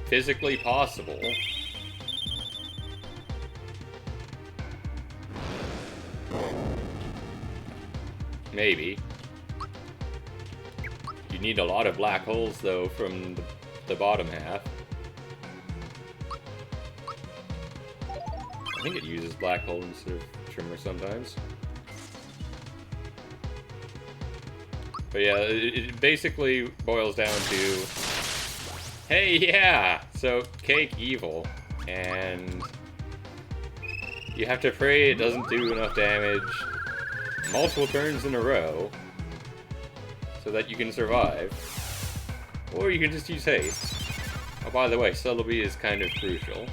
physically possible. Maybe. You need a lot of black holes though from the bottom half. I think it uses black hole instead of trimmer sometimes. But yeah, it basically boils down to, hey, yeah, so cake evil, and you have to pray it doesn't do enough damage multiple turns in a row so that you can survive. Or you can just use haste. Oh, by the way, Celebi is kind of crucial.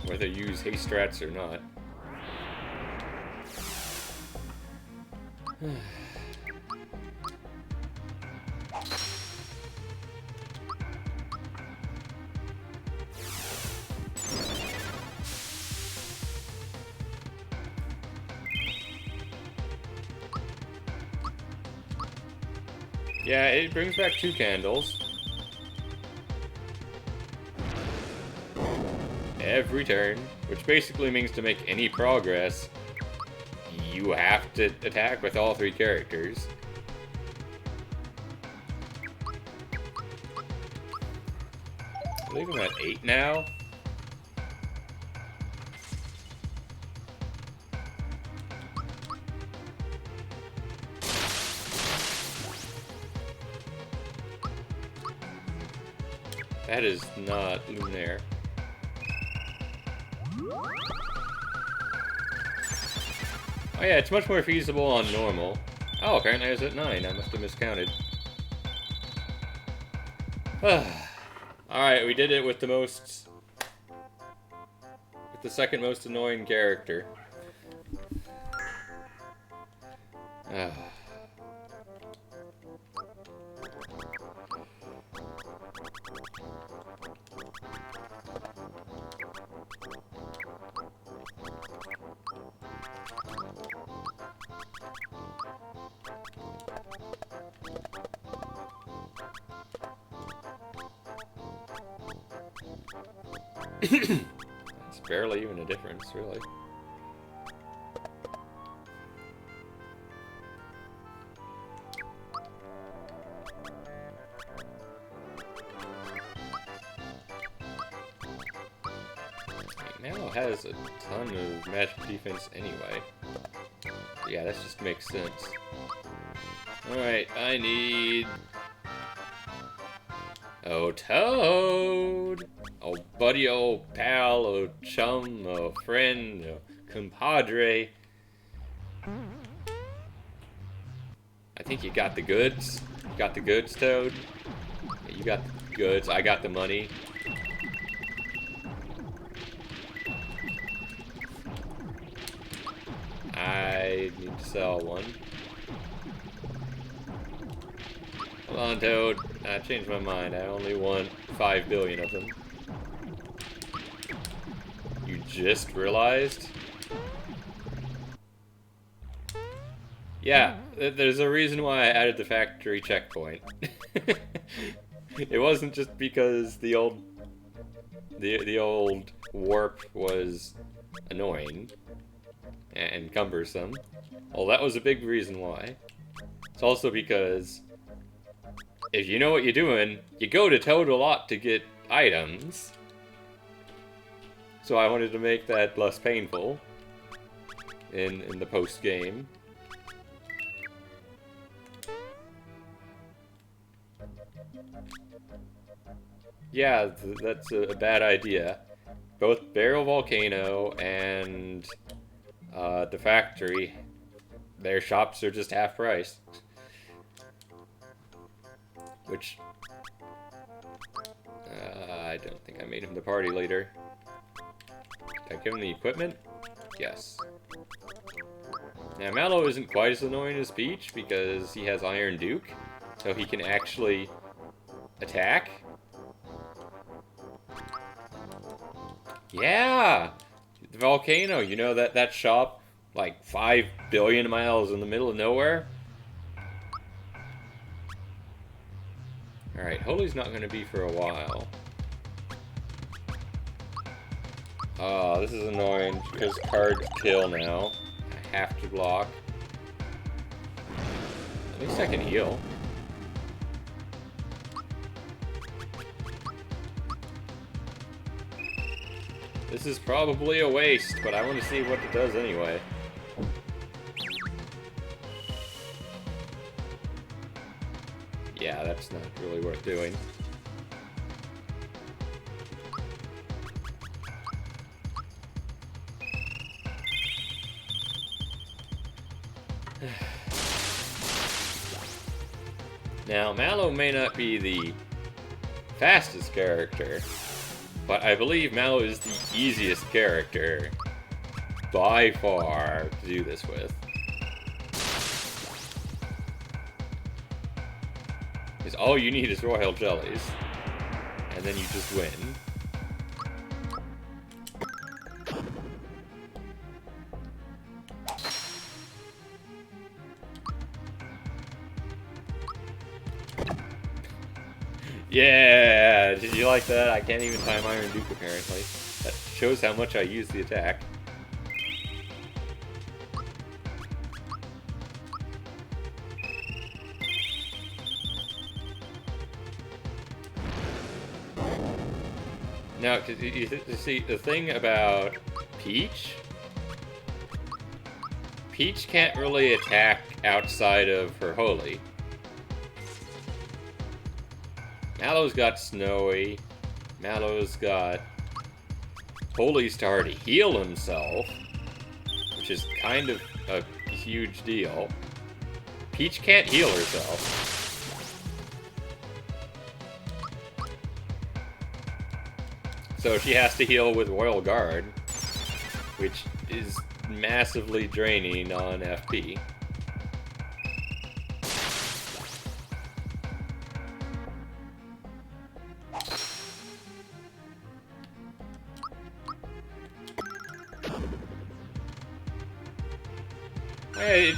Whether you use haste strats or not. Yeah, it brings back 2 candles. Every turn, which basically means to make any progress, you have to attack with all 3 characters. I believe I'm at 8 now. That is not Luminaire. Oh yeah, it's much more feasible on normal. Oh, apparently I was at 9. I must have miscounted. Alright, we did it with the most... with the second most annoying character. It's barely even a difference, really. Now has a ton of magic defense anyway. Yeah, that just makes sense. Alright, I need... Oh, Toad! Oh, buddy, oh, pal, oh, chum, oh, friend, oh, compadre. I think you got the goods. You got the goods, Toad? Yeah, you got the goods. I got the money. I need to sell one. Hold on, Toad. I changed my mind. I only want 5 billion of them. You just realized? Yeah, there's a reason why I added the factory checkpoint. It wasn't just because the old warp was annoying and cumbersome. Well, that was a big reason why. It's also because if you know what you're doing, you go to Toad a lot to get items. So I wanted to make that less painful in the post-game. Yeah, that's a bad idea. Both Barrel Volcano and the factory, their shops are just half price. Which, I don't think I made him the party leader. Did I give him the equipment? Yes. Now, Mallow isn't quite as annoying as Peach because he has Iron Duke, so he can actually attack. Yeah! The volcano, you know that shop, like 5 billion miles in the middle of nowhere? Alright, Holy's not gonna be for a while. Oh, this is annoying because cards kill now. I have to block. At least I can heal. This is probably a waste, but I want to see what it does anyway. Yeah, that's not really worth doing. Now, Mallow may not be the fastest character, but I believe Mallow is the easiest character by far to do this with. Because all you need is Royal Jellies, and then you just win. Yeah! Did you like that? I can't even time Iron Duke apparently. That shows how much I use the attack. Now, you see, the thing about Peach can't really attack outside of her Holy. Mallow's got Snowy. Mallow's got Holy Star to heal himself, which is kind of a huge deal. Peach can't heal herself. So she has to heal with Royal Guard, which is massively draining on FP.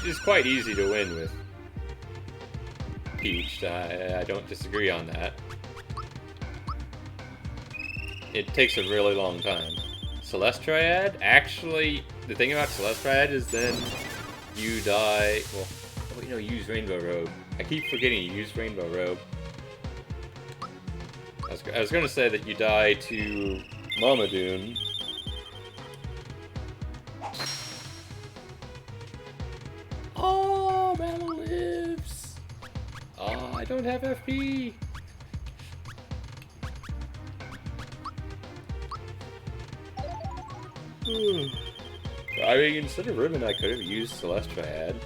It's quite easy to win with Peach. I don't disagree on that. It takes a really long time. Celestiad? Actually, the thing about Celestiad is then you die... Well, oh, you know, use Rainbow Robe. I keep forgetting you use Rainbow Robe. I was gonna say that you die to Mamadoon. Oh, Mallow lives! Oh, I don't have FP! I mean, instead of Ribbon, I could have used Celestiad.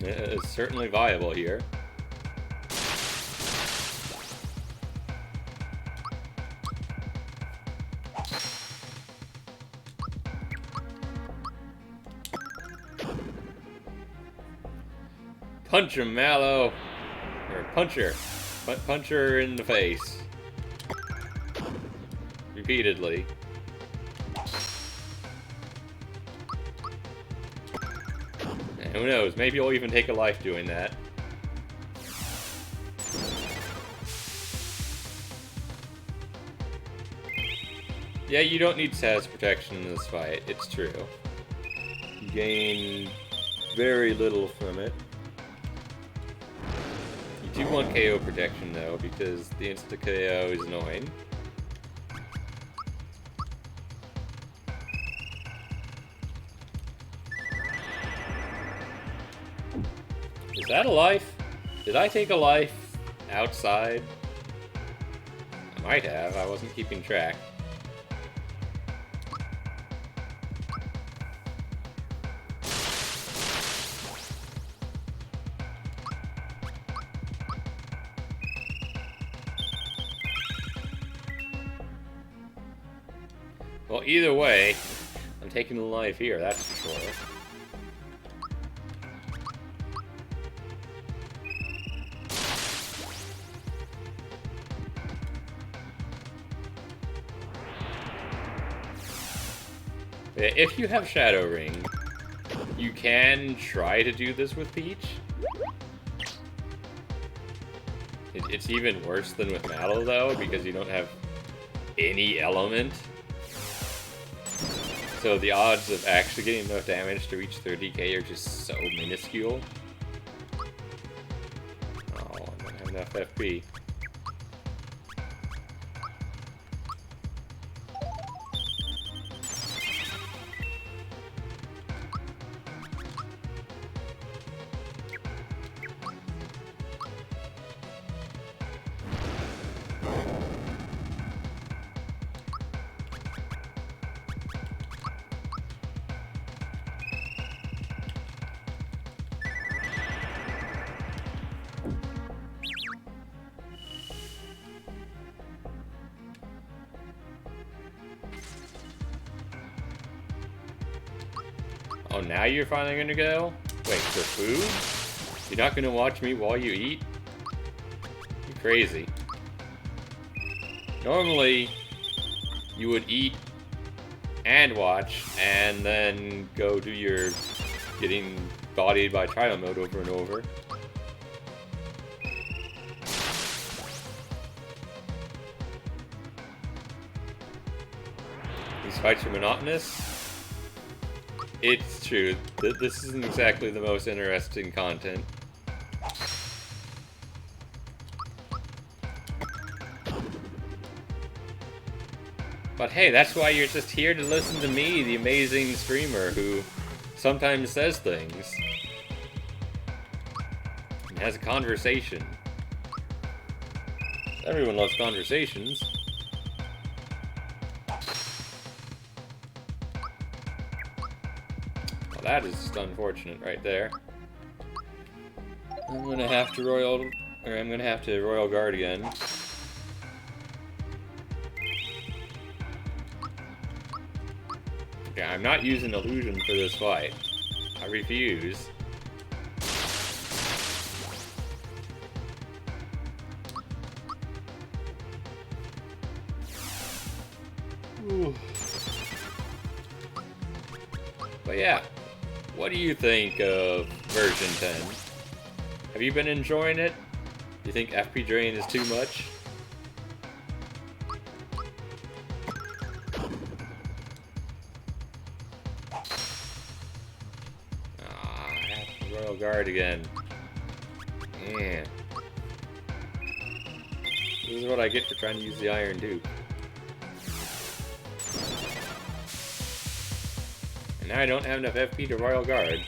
It's certainly viable here. Punch him, Mallow! Or punch her. Punch her in the face. Repeatedly. Who knows, maybe you'll even take a life doing that. Yeah, you don't need status protection in this fight, it's true. You gain very little from it. You do want KO protection though, because the insta-KO is annoying. Is that a life? Did I take a life outside? I might have, I wasn't keeping track. Well, either way, I'm taking the life here, that's for sure. If you have Shadow Ring, you can try to do this with Peach. It's even worse than with Mallow, though, because you don't have any element. So the odds of actually getting enough damage to reach 30k are just so minuscule. Oh, I don't have enough FP. Oh, now you're finally gonna go? Wait, for food? You're not gonna watch me while you eat? You're crazy. Normally, you would eat and watch, and then go do your getting bodied by trial mode over and over. These fights are monotonous. It's true. This isn't exactly the most interesting content. But hey, that's why you're just here to listen to me, the amazing streamer who sometimes says things and has a conversation. Everyone loves conversations. Well, that is just unfortunate right there. I'm gonna have to Royal Guard again. Yeah, I'm not using illusion for this fight. I refuse. Ooh. But yeah, what do you think of version 10? Have you been enjoying it? Do you think FP drain is too much? Royal Guard again. Man. This is what I get for trying to use the Iron Duke. And now I don't have enough FP to Royal Guard.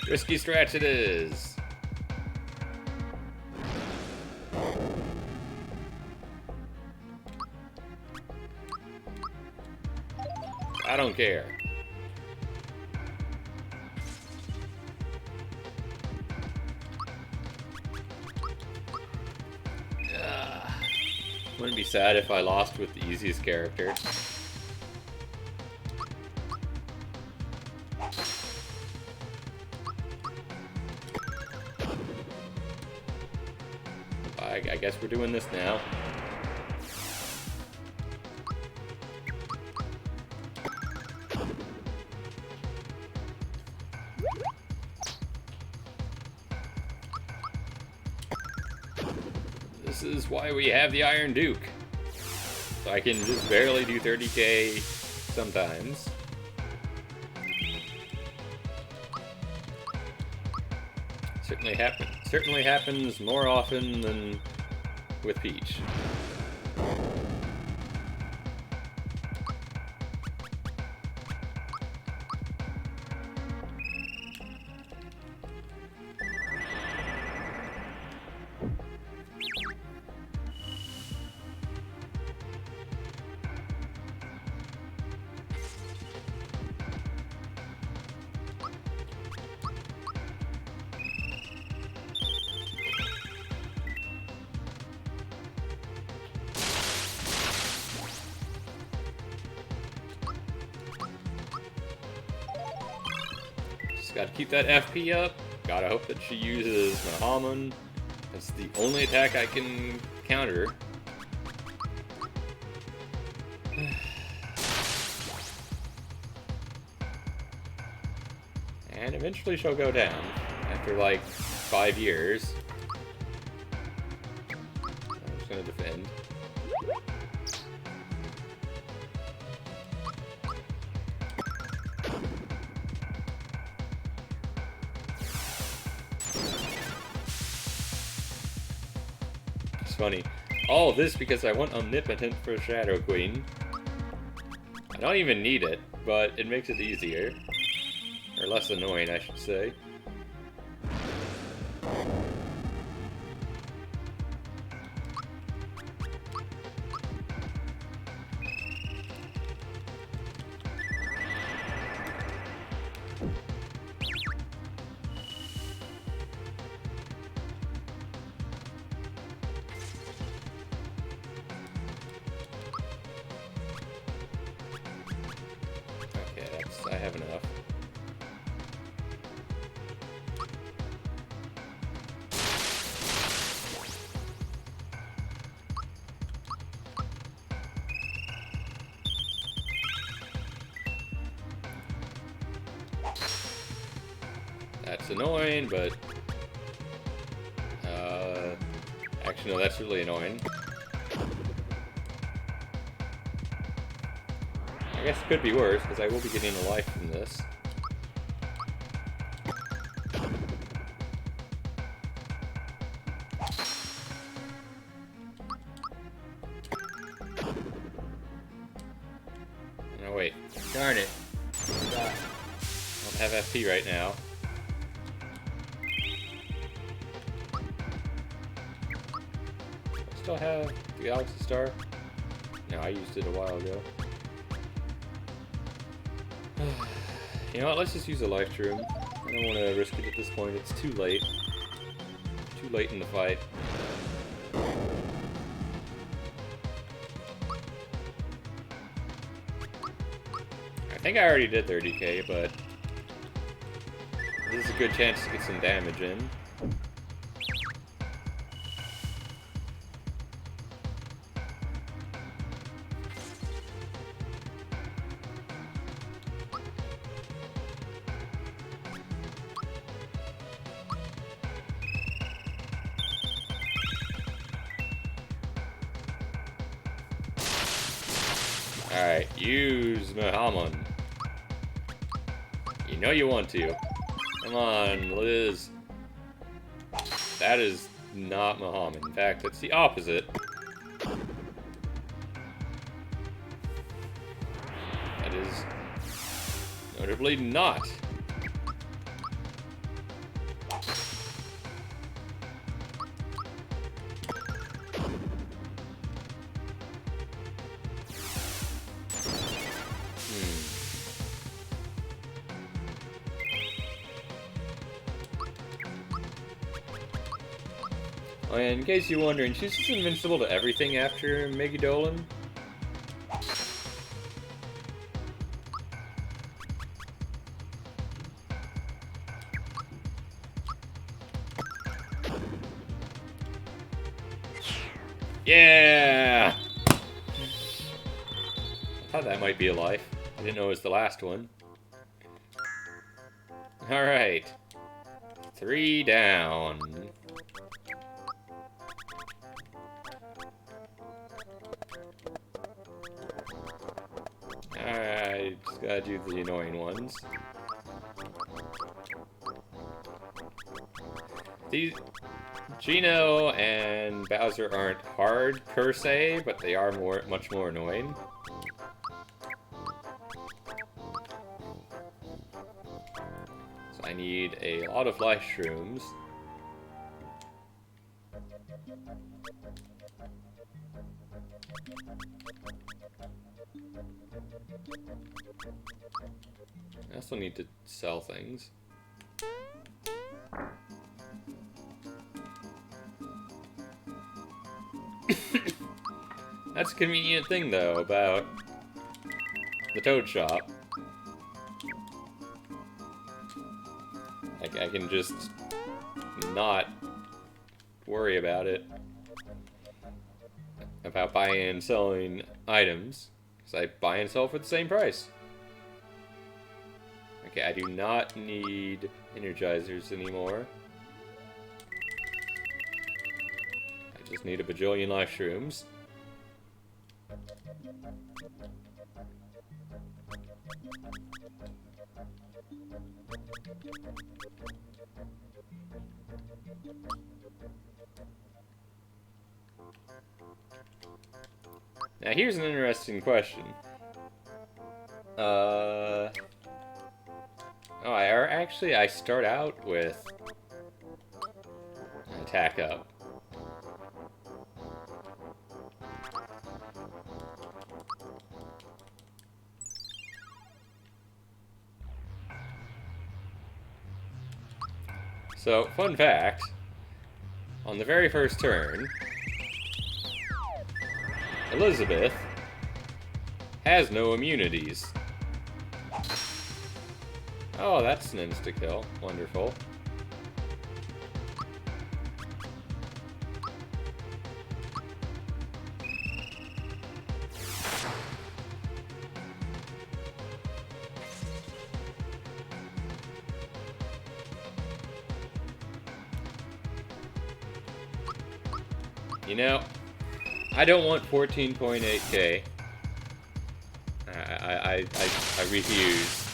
Risky stretch it is. I don't care. Wouldn't be sad if I lost with the easiest character. I guess we're doing this now. is why we have the Iron Duke. So I can just barely do 30k sometimes. Certainly happens more often than with Peach. Just gotta keep that FP up. Gotta hope that she uses Mahamon. That's the only attack I can counter. And eventually she'll go down. After like 5 years. I'm just gonna defend. Funny. All this because I want Omnipotent for Shadow Queen. I don't even need it, but it makes it easier. Or less annoying, I should say. I have enough. That's annoying, but actually no, that's really annoying. I guess it could be worse, because I will be getting a life from this. No, wait. Darn it. I don't have FP right now. I still have the Galaxy Star? No, I used it a while ago. You know what, let's just use a life room. I don't want to risk it at this point, it's too late. Too late in the fight. I think I already did 30k, but this is a good chance to get some damage in. Alright, use Mahamon. You know you want to. Come on, Liz. That is not Mahamon. In fact, it's the opposite. That is notably not. Oh, and in case you're wondering, she's just invincible to everything after Megadolan. Yeah! I thought that might be a life. I didn't know it was the last one. Alright. 3 down. Just gotta do the annoying ones. These Geno and Bowser aren't hard per se, but they are much more annoying. So I need a lot of life shrooms. I also need to sell things. That's a convenient thing, though, about the Toad Shop. I can just not worry about it, about buying and selling items, because I buy and sell for the same price. Okay, I do not need energizers anymore. I just need a bajillion life shrooms. Now here's an interesting question. I start out with attack up. So, fun fact, on the very first turn, Elizabeth has no immunities. Oh, that's an insta-kill. Wonderful. You know, I don't want 14.8k. I refuse.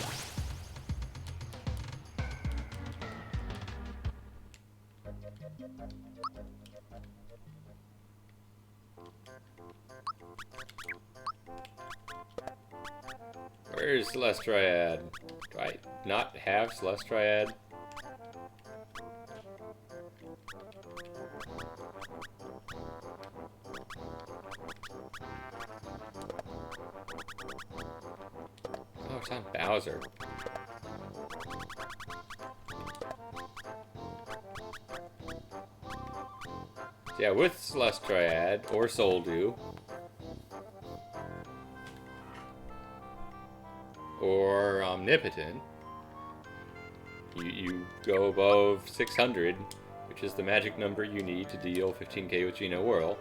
Where's Celestiad? Do I not have Celestiad? Oh, it's on Bowser. Yeah, with Celestiad or Soldew, or Omnipotent, you go above 600, which is the magic number you need to deal 15k with Geno Whirl.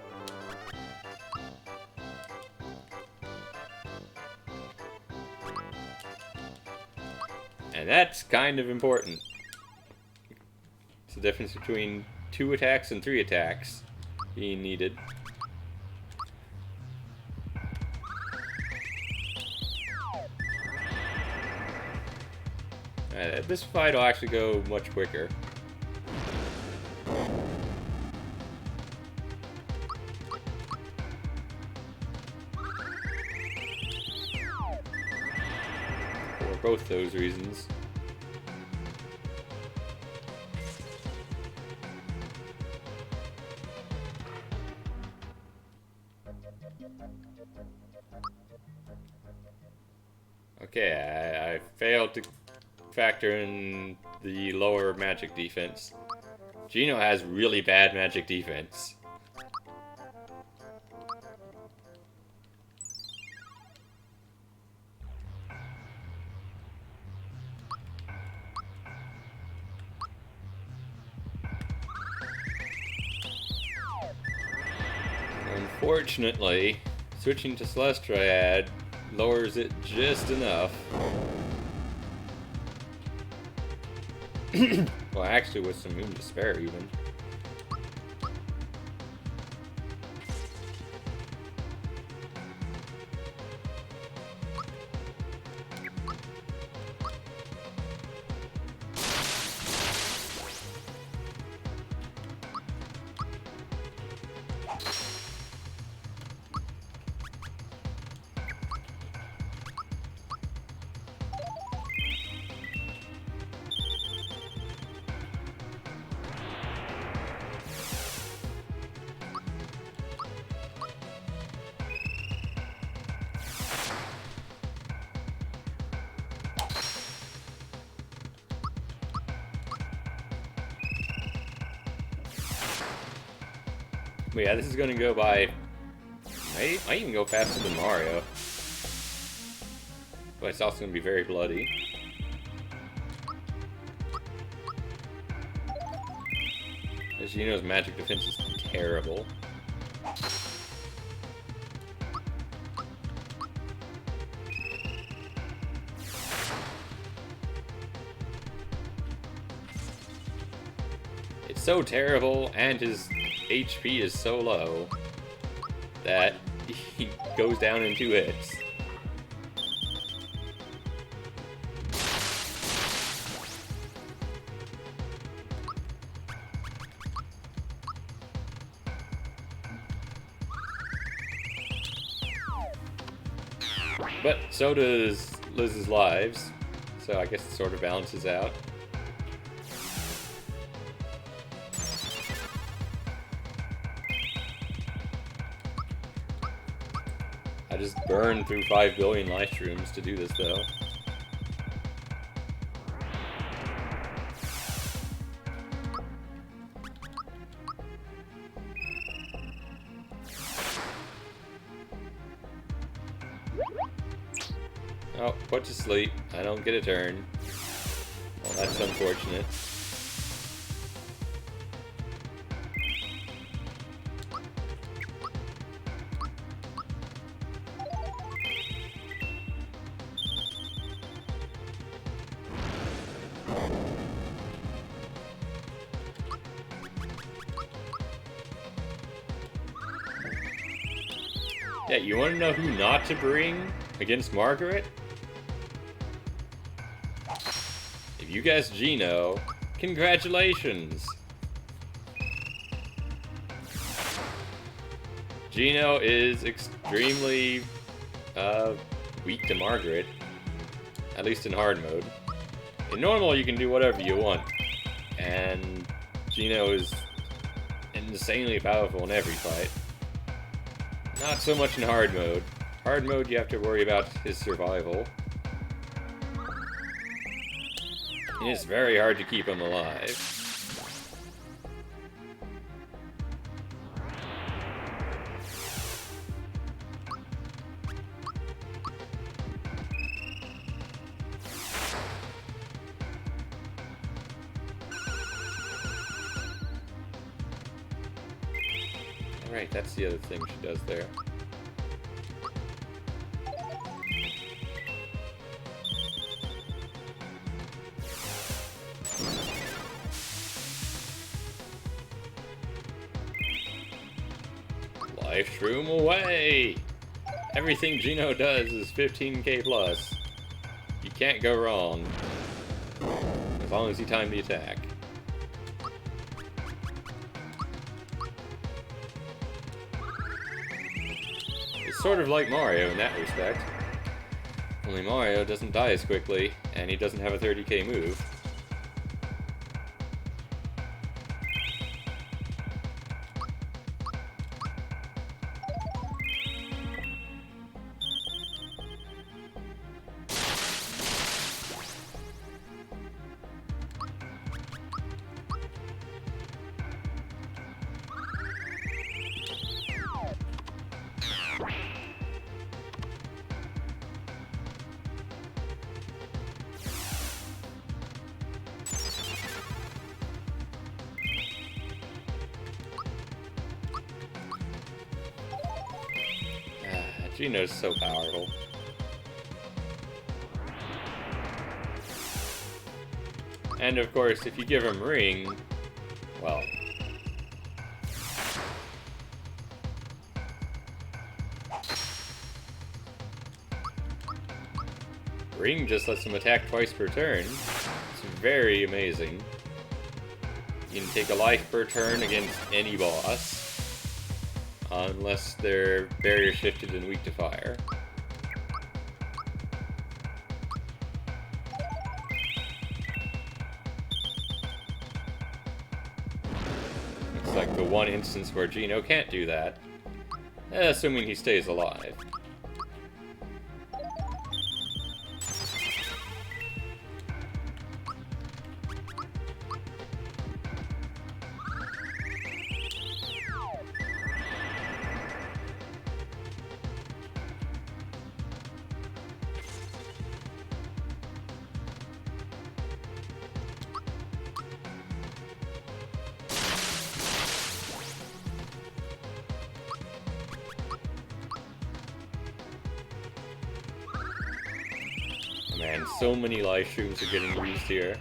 And that's kind of important. It's the difference between 2 attacks and 3 attacks being needed. This fight will actually go much quicker. For both those reasons. Okay, I failed to factor in the lower magic defense. Geno has really bad magic defense. Unfortunately, switching to Celestiad lowers it just enough. Well, actually with some room to spare even. But yeah, this is gonna go by... might even go faster than Mario. But it's also gonna be very bloody. As Gino's magic defense is terrible. It's so terrible, and his HP is so low that he goes down in 2 hits. But so does Liz's lives, so I guess it sort of balances out. I just burned through 5 billion life shrooms to do this, though. Oh, put to sleep. I don't get a turn. Well, that's unfortunate. Yeah, you want to know who not to bring against Margaret? If you guessed Gino, congratulations! Gino is extremely weak to Margaret, at least in hard mode. In normal, you can do whatever you want, and Gino is insanely powerful in every fight. Not so much in hard mode. Hard mode, you have to worry about his survival. And it's very hard to keep him alive. Alright, that's the other thing she does there. Life shroom away! Everything Gino does is 15k plus. You can't go wrong. As long as you time the attack. It's sort of like Mario in that respect. Only Mario doesn't die as quickly, and he doesn't have a 30k move. Gino's so powerful. And of course, if you give him Ring, well... Ring just lets him attack twice per turn. It's very amazing. You can take a life per turn against any boss. Unless they're barrier shifted and weak to fire. It's like the one instance where Gino can't do that. Assuming he stays alive. man, so many live streams are getting used here.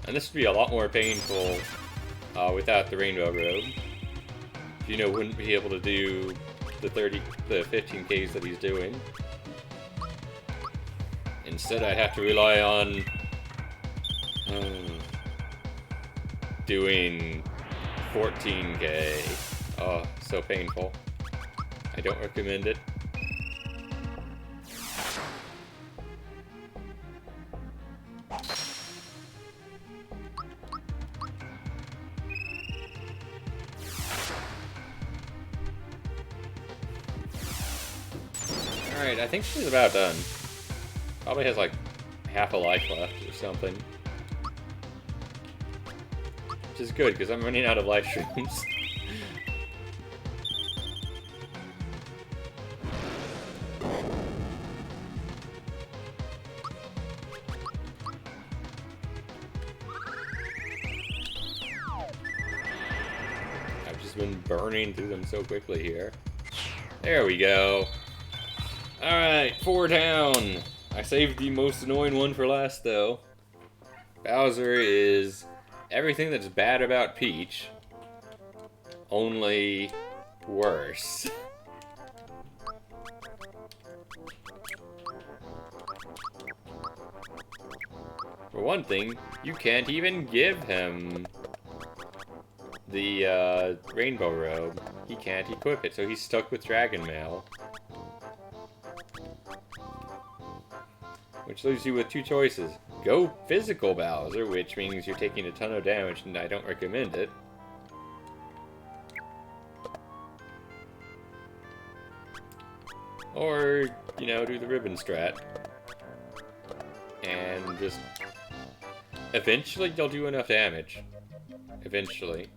And this would be a lot more painful without the Rainbow Robe. Gino wouldn't be able to do the 15Ks that he's doing. Instead, I'd have to rely on doing 14K. Oh, so painful. I don't recommend it. Alright, I think she's about done. Probably has like half a life left or something. Which is good, because I'm running out of live streams. I've just been burning through them so quickly here. There we go. Alright, 4 down. I saved the most annoying one for last, though. Bowser is everything that's bad about Peach, only worse. For one thing, you can't even give him the Rainbow Robe. He can't equip it, so he's stuck with Dragon Mail. Which leaves you with 2 choices. Go physical Bowser, which means you're taking a ton of damage, and I don't recommend it. Or, you know, do the ribbon strat. And just... eventually you'll do enough damage. Eventually.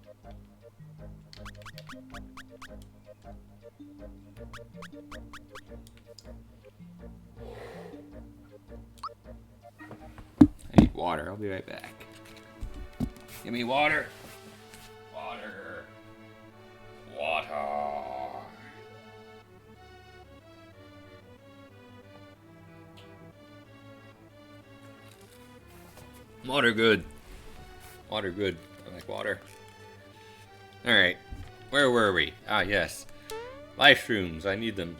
I need water. I'll be right back. Give me water. Water. Water. Water good. Water good. I like water. Alright. Where were we? Ah, yes. Life shrooms. I need them.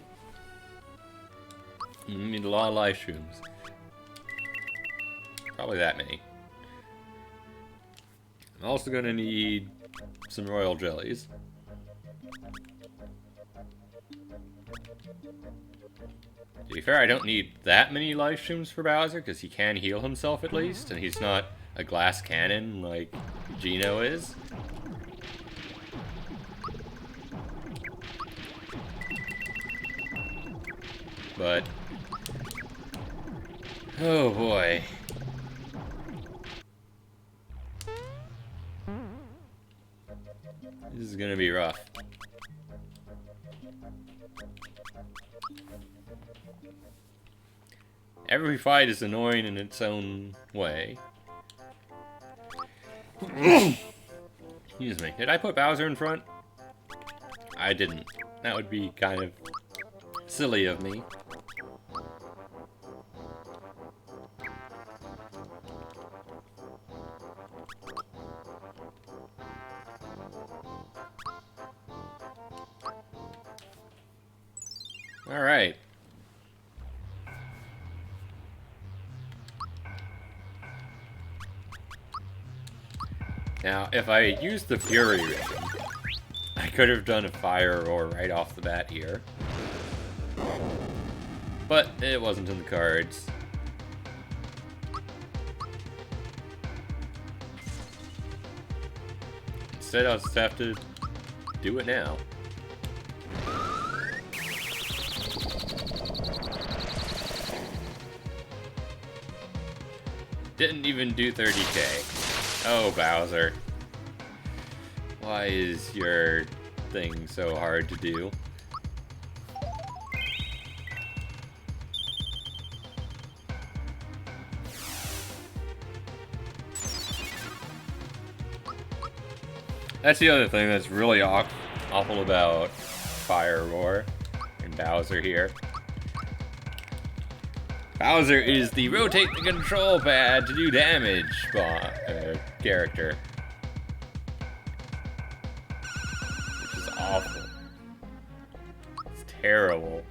I need a lot of life shrooms. Probably that many. I'm also gonna need some royal jellies. To be fair, I don't need that many life shrooms for Bowser, because he can heal himself at least, and he's not a glass cannon like Gino is. But... oh boy. This is gonna be rough. Every fight is annoying in its own way. Excuse me. Did I put Bowser in front? I didn't. That would be kind of silly of me. All right. Now, if I used the Fury Ribbon, I could have done a fire roar right off the bat here. But it wasn't in the cards. Instead, I'll just have to do it now. Didn't even do 30k. Oh, Bowser. Why is your thing so hard to do? That's the other thing that's really awful about Fire Roar. and Bowser here. Bowser is the rotate the control pad to do damage character. Which is awful. It's terrible.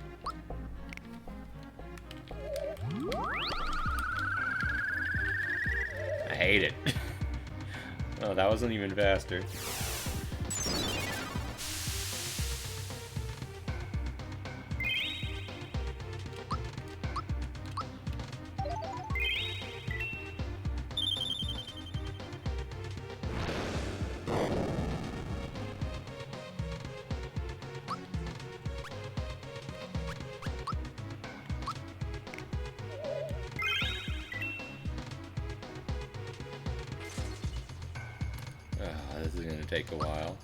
I hate it. Oh, that wasn't even faster. This is going to take a while.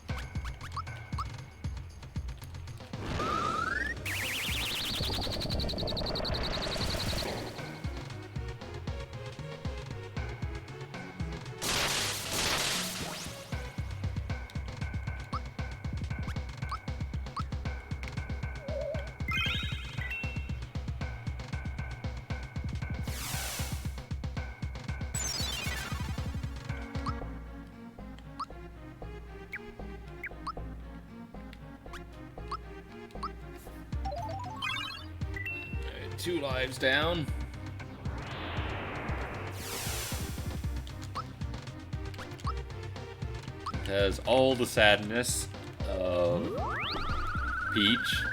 Two lives down. It has all the sadness of Peach.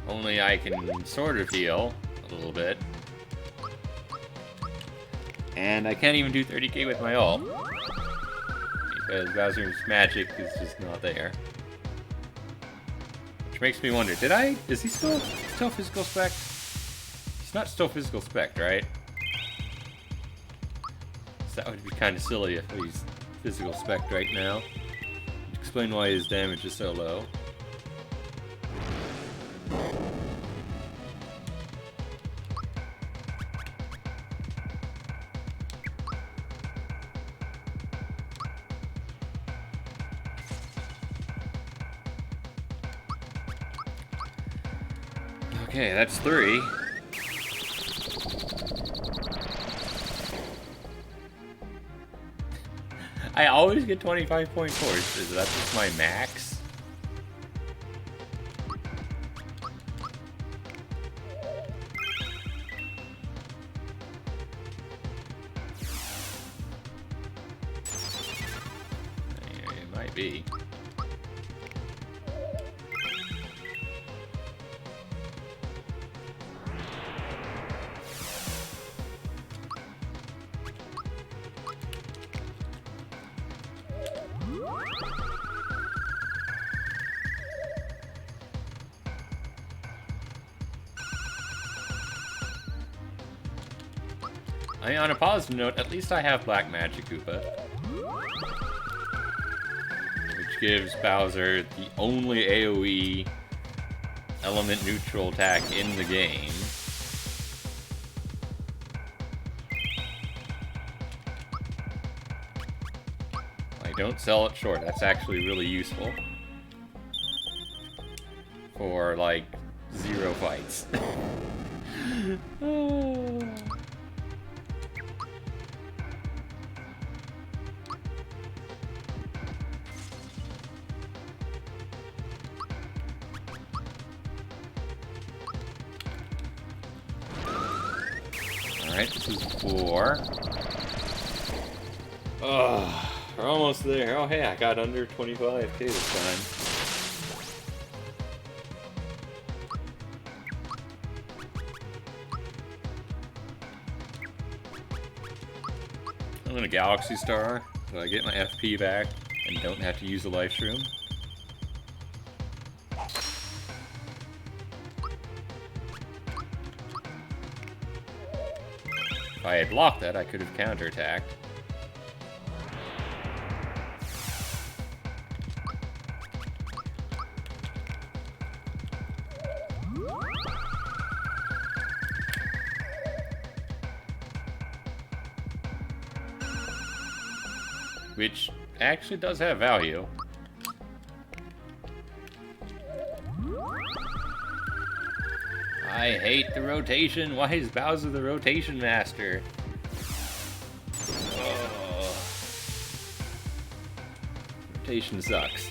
Only I can sort of heal a little bit. And I can't even do 30k with my ult. Because Bowser's magic is just not there. Makes me wonder, is he still physical spec? He's not still physical spec, right? So that would be kind of silly if he's physical spec right now. Explain why his damage is so low. Okay, that's 3. I always get 25.4. Is that just my max? It might be. I mean, on a positive note, at least I have Black Magic Koopa. Which gives Bowser the only AoE element neutral attack in the game. Don't sell it short. That's actually really useful. For, like, 0 fights. Alright, this is 4. Ugh. We're almost there. Oh, hey, I got under 25k this time. I'm gonna Galaxy Star, so I get my FP back and don't have to use the Life Shroom. If I had blocked that, I could have counterattacked. Which actually does have value. I hate the rotation. Why is Bowser the rotation master? Oh. Rotation sucks.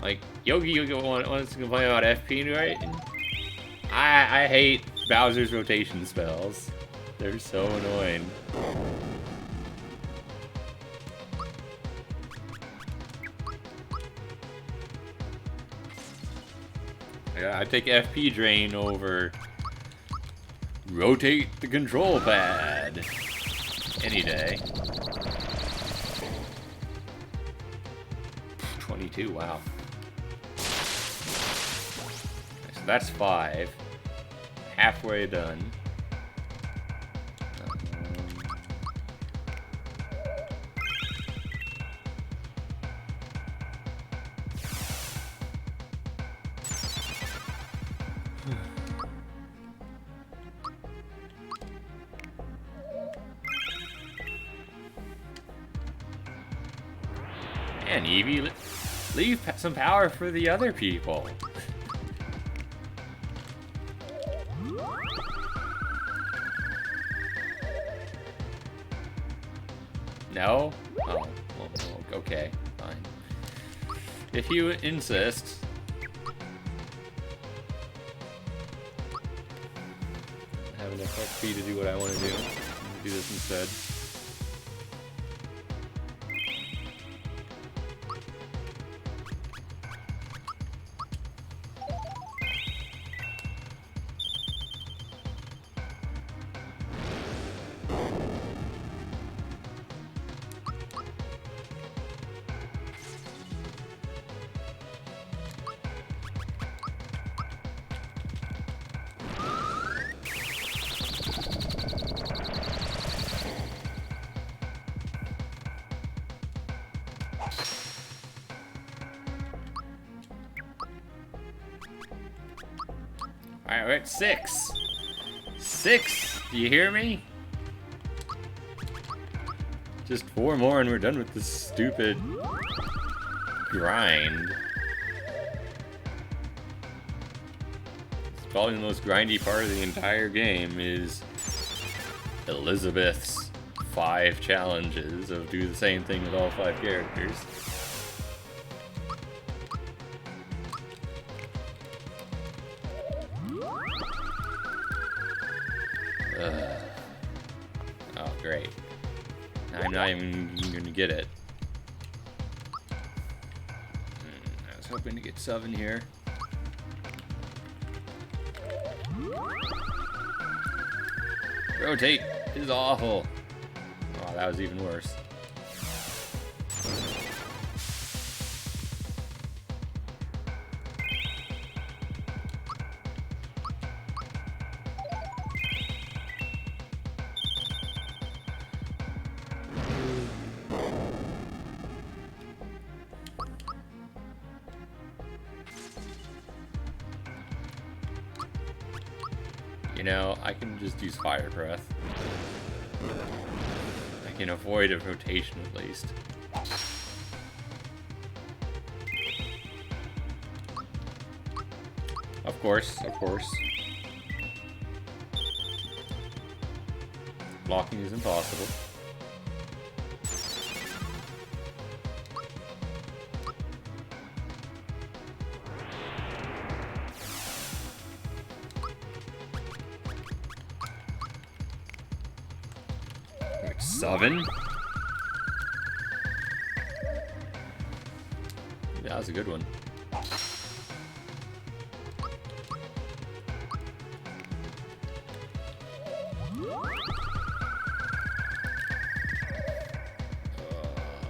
Like, Yogi wants to complain about FP, right? I hate Bowser's rotation spells. They're so annoying. I take FP drain over rotate the control pad any day. 22, wow. So that's 5. Halfway done. And Eevee, leave some power for the other people. No? Oh, well, okay, fine. If you insist. I have enough XP to do what I want to do. I'm gonna do this instead. Alright, we're at 6. 6! Do you hear me? Just 4 more and we're done with this stupid grind. It's probably the most grindy part of the entire game is Elizabeth's 5 challenges of do the same thing with all 5 characters. Oh, great. I'm not even gonna get it. I was hoping to get 7 here. Rotate is awful. Oh, that was even worse. You know, I can just use Fire Breath. I can avoid a rotation at least. Of course, of course. Blocking is impossible. Like 7? That was a good one.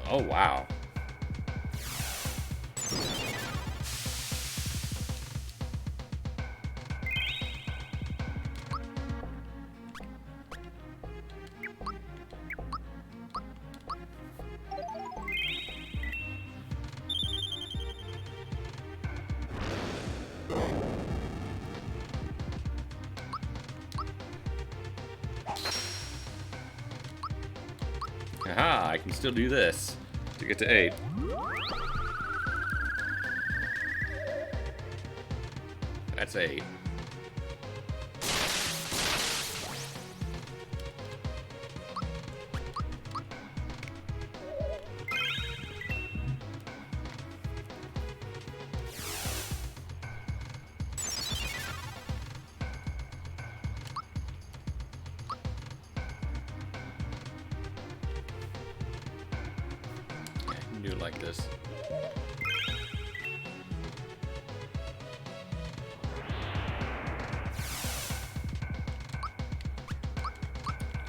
Oh, wow. Aha, I can still do this to get to 8. That's 8. Do it like this.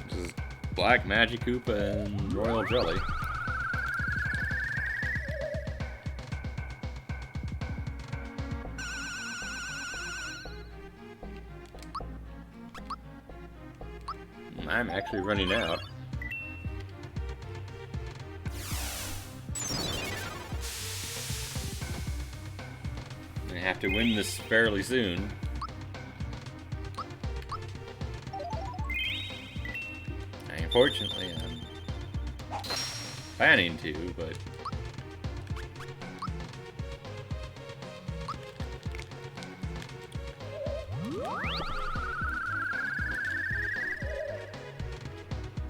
This is Black Magic Koopa and Royal Jelly. I'm actually running out. I have to win this fairly soon. Unfortunately, I'm planning to, but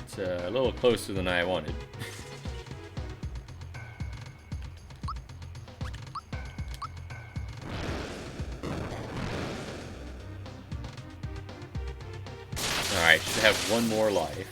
it's a little closer than I wanted. Alright, should have one more life.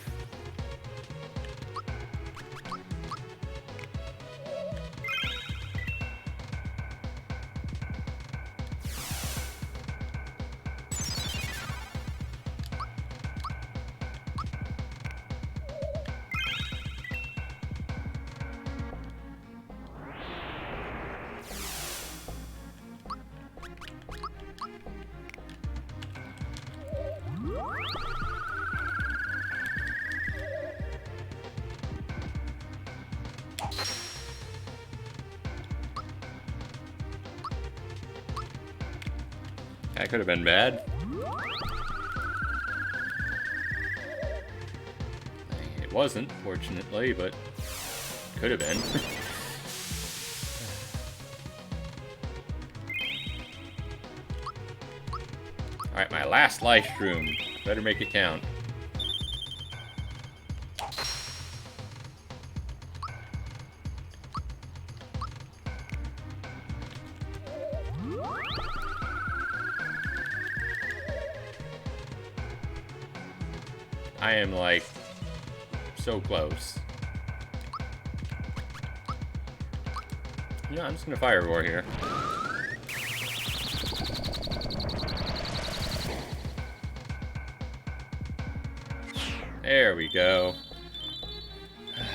That could have been bad. It wasn't, fortunately, but could have been. Alright, my last life room. Better make it count. I am like so close. Yeah, I'm just gonna fire roar here. There we go.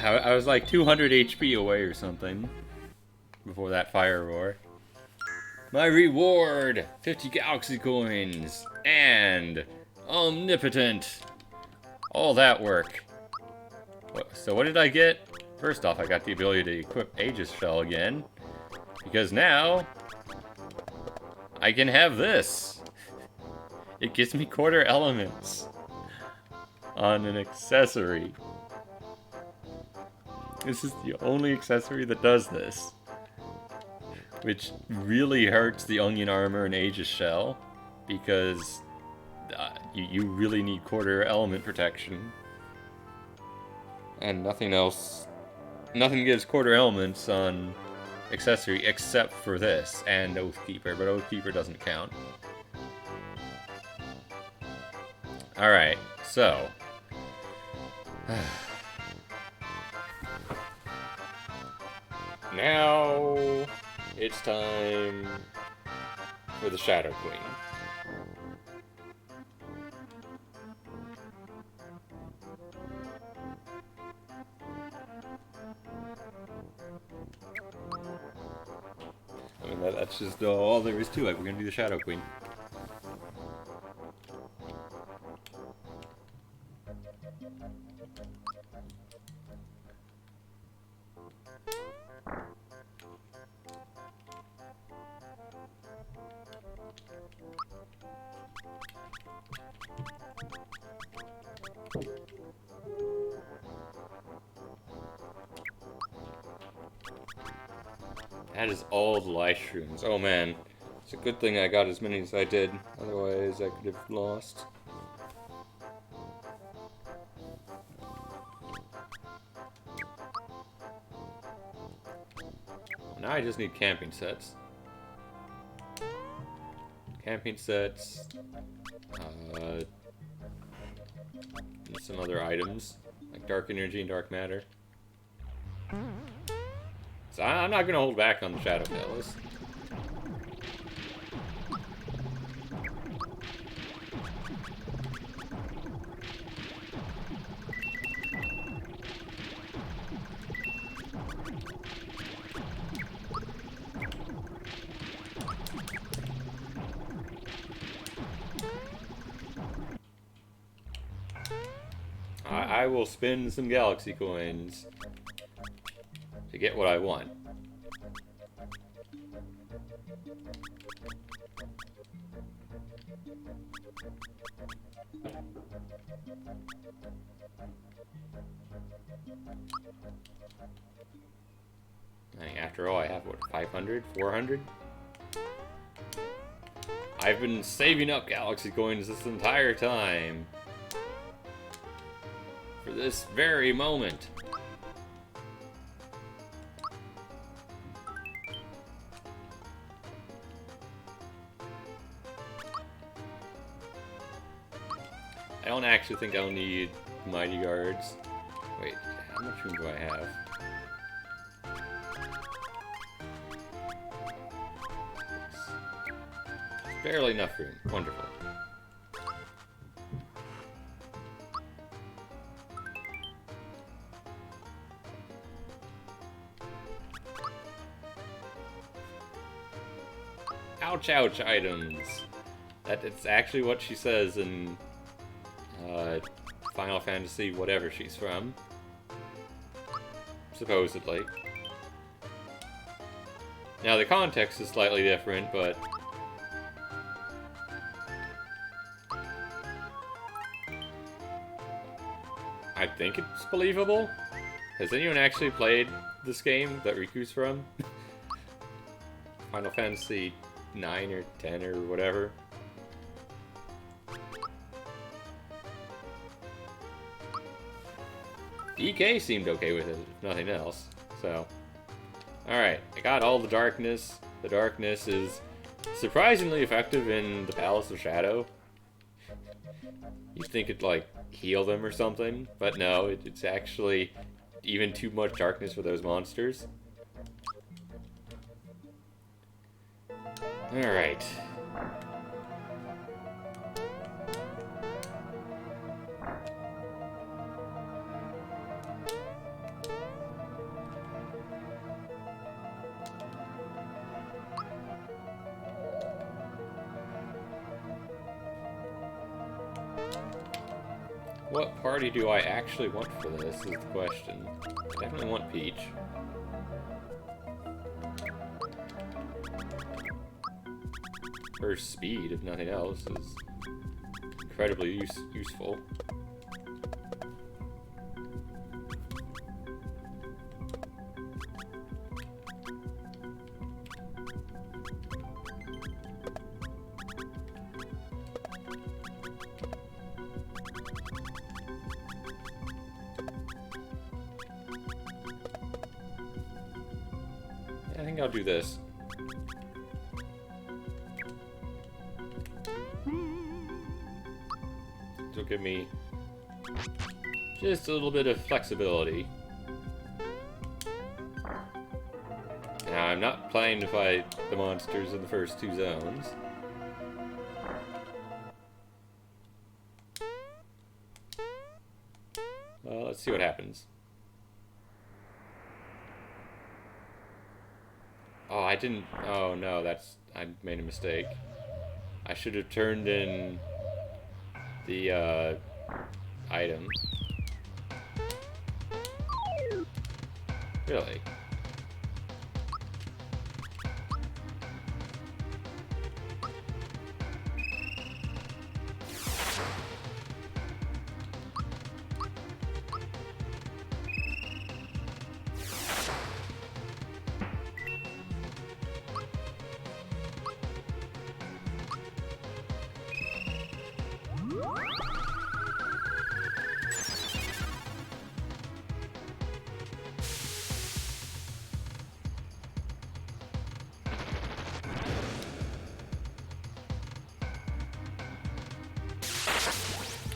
I was like 200 HP away or something before that fire roar. My reward! 50 galaxy coins! And omnipotent! All that work. So what did I get? First off, I got the ability to equip Aegis Shell again. Because now, I can have this. It gives me quarter elements on an accessory. This is the only accessory that does this. Which really hurts the Onion Armor and Aegis Shell. Because you really need quarter element protection. And nothing else. Nothing gives quarter elements on accessory except for this and Oathkeeper, but Oathkeeper doesn't count. Alright, so. Now it's time for the Shadow Queen. I mean, that's just all there is to it. We're gonna do the Shadow Queen. That is all the life shrooms. Oh man. It's a good thing I got as many as I did, otherwise I could have lost. Now I just need camping sets. Camping sets, and some other items, like dark energy and dark matter. So I'm not going to hold back on the Shadow Palace. I will spend some galaxy coins to get what I want. After all, I have, what, 500? 400? I've been saving up galaxy coins this entire time. For this very moment. I don't actually think I'll need Mighty Guards. Wait, how much room do I have? Barely enough room. Wonderful. Ouch, ouch items. It's actually what she says in Final Fantasy, whatever she's from. Supposedly. Now the context is slightly different, but I think it's believable. Has anyone actually played this game that Riku's from? Final Fantasy 9 or 10 or whatever. DK seemed okay with it, if nothing else. So, alright, I got all the darkness. The darkness is surprisingly effective in the Palace of Shadow. You'd think it'd, like, heal them or something, but no, it's actually even too much darkness for those monsters. Alright. What party do I actually want for this is the question. I definitely want Peach. Her speed, if nothing else, is incredibly useful. I think I'll do this. This will give me just a little bit of flexibility. Now, I'm not planning to fight the monsters in the first two zones. Well, let's see what happens. Oh, I didn't... Oh, no, I made a mistake. I should have turned in the, item. Really?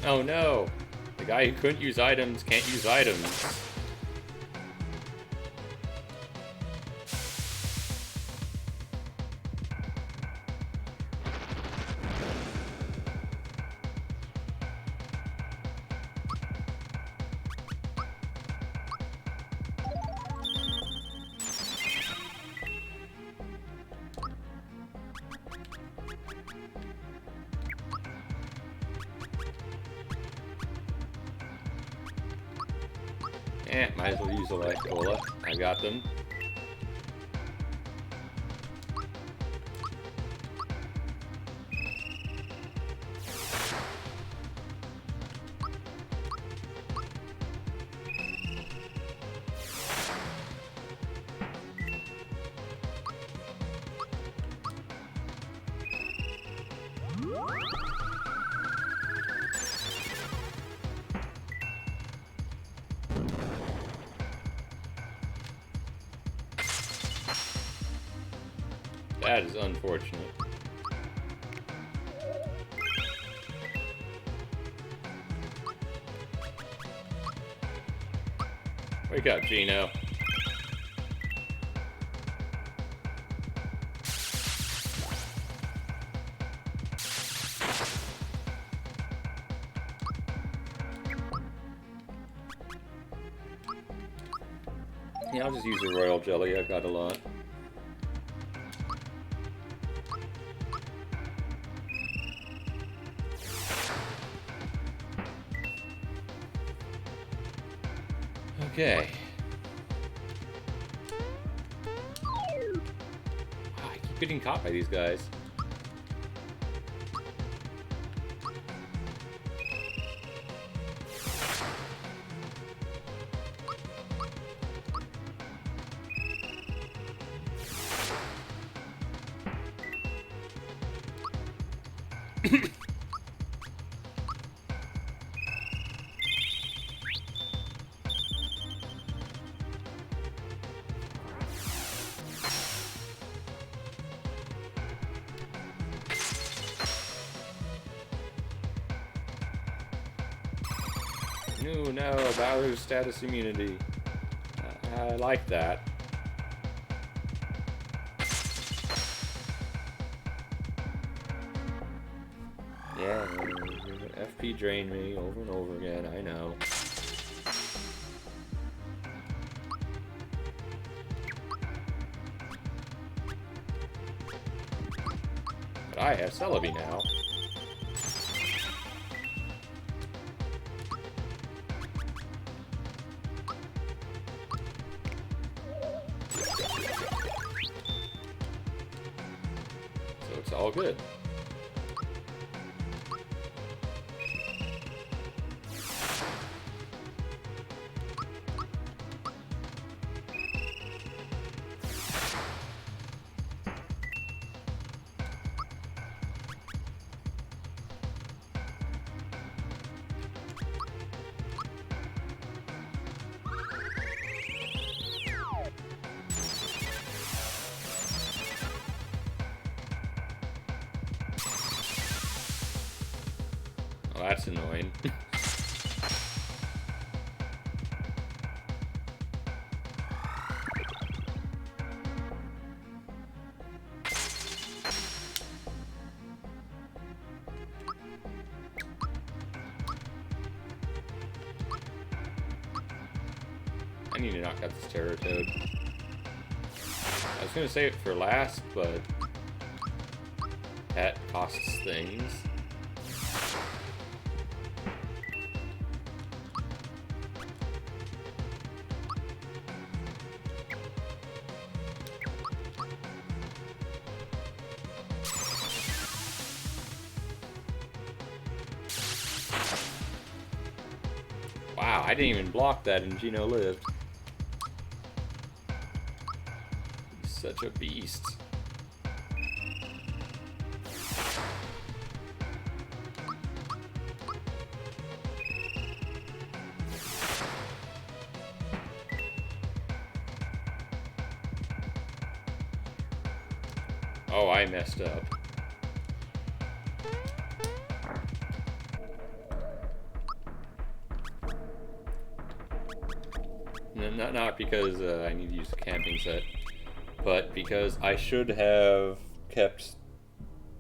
Oh no! The guy who couldn't use items can't use items. Might as well use a light cola. I got them. That is unfortunate. Wake up, Gino. Yeah, I'll just use the royal jelly. I've got a lot. Okay. I keep getting caught by these guys. No, Bowser's status immunity. I like that. Yeah, FP drained me over and over again, I know. But I have Celebi now. It's all good. Oh, that's annoying. I need to knock out this Terror Toad. I was gonna save it for last, but that costs things. Wow, I didn't even block that and Gino lived. He's such a beast. Oh, I messed up. And not because I need to use the camping set, but because I should have kept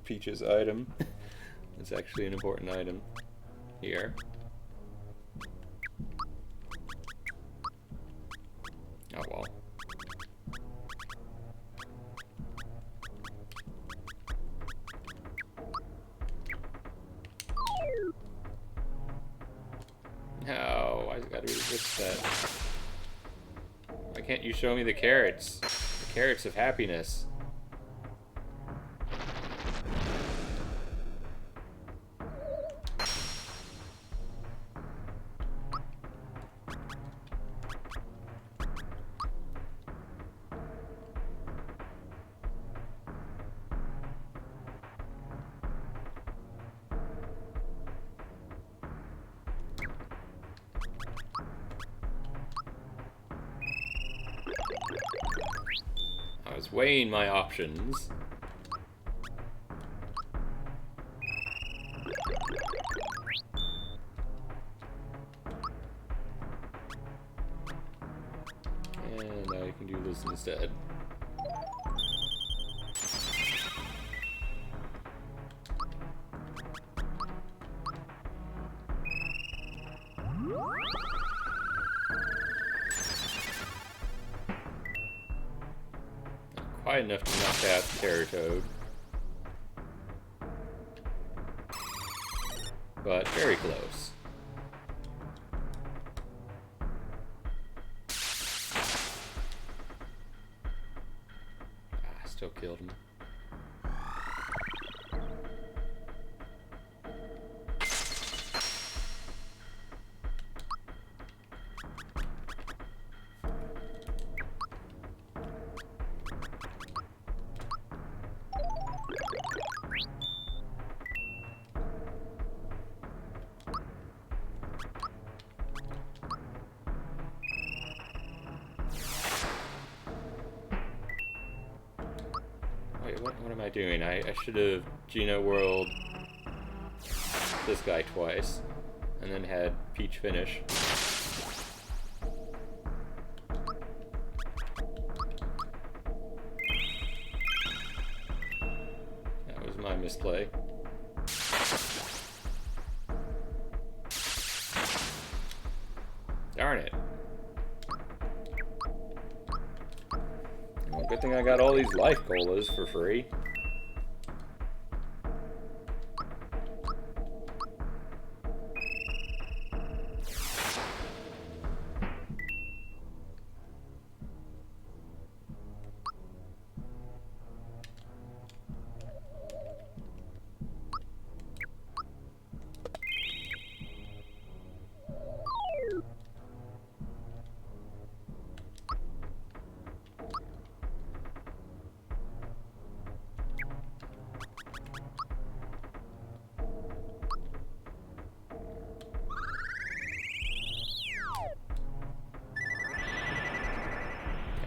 Peach's item. It's actually an important item here. Oh well. No, why's it gotta be this set? Why can't you show me the carrots? The carrots of happiness. I was weighing my options. And now you can do this instead. Quite enough to knock out Terratoad. But very close. Ah, still killed him. Wait, what am I doing? I should have Geno World this guy twice, and then had Peach finish. That was my misplay. Darn it. Well, good thing I got all these life colas for free.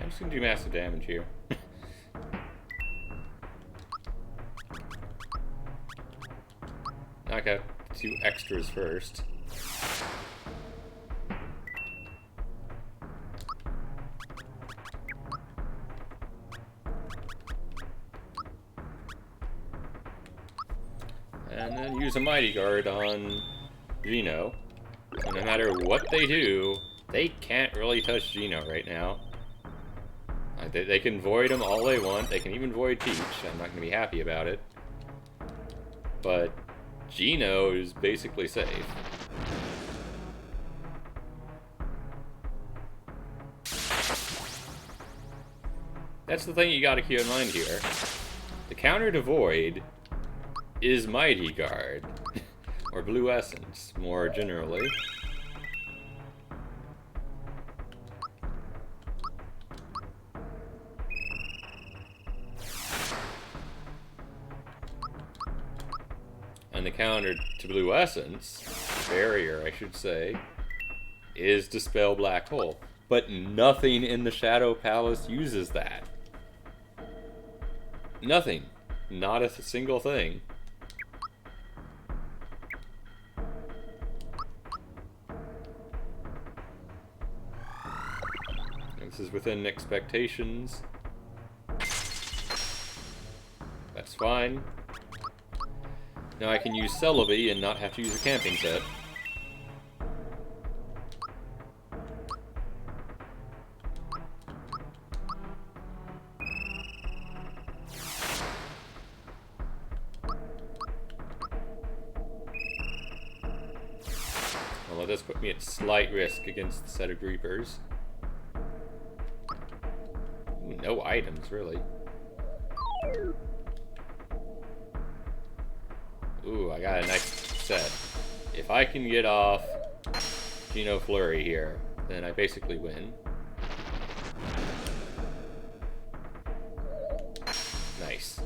I'm just gonna do massive damage here. Knock out 2 extras first. And then use a Mighty Guard on Geno. And no matter what they do, they can't really touch Geno right now. They can void him all they want. They can even void Peach. I'm not going to be happy about it. But Geno is basically safe. That's the thing you got to keep in mind here. The counter to void is Mighty Guard. Or Blue Essence, more generally. And the counter to Blue Essence, barrier I should say, is Dispel Black Hole. But nothing in the Shadow Palace uses that. Nothing. Not a single thing. This is within expectations. That's fine. Now I can use Celebi and not have to use a camping set. Well, it does put me at slight risk against the set of Reapers. Ooh, no items, really. Ooh, I got a nice set. If I can get off Geno Flurry here, then I basically win. Nice.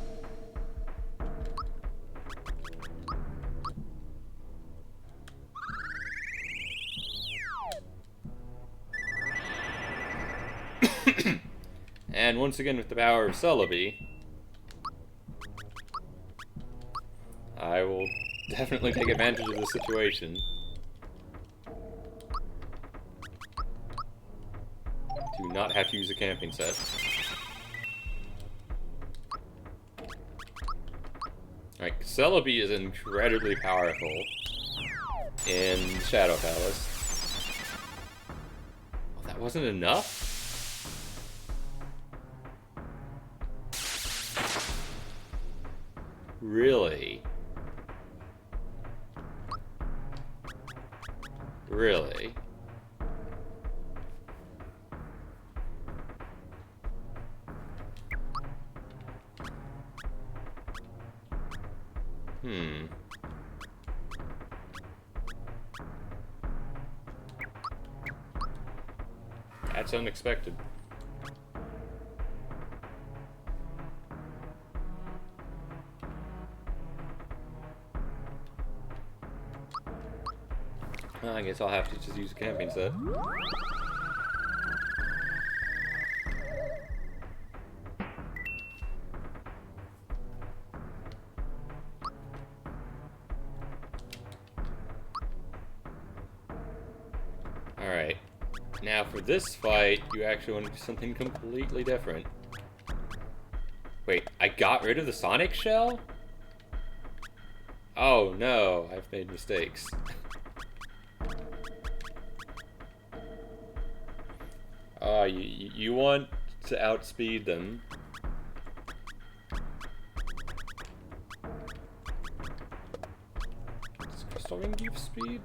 And once again, with the power of Celebi, I will definitely take advantage of the situation. Do not have to use a camping set. Alright, Celebi is incredibly powerful in Shadow Palace. Oh, that wasn't enough? Really? Really? That's unexpected. Well, I guess I'll have to just use a camping set. Alright. Now for this fight, you actually want to do something completely different. Wait, I got rid of the Sonic Shell? Oh no, I've made mistakes. You want to outspeed them. Does Crystal Ring give speed?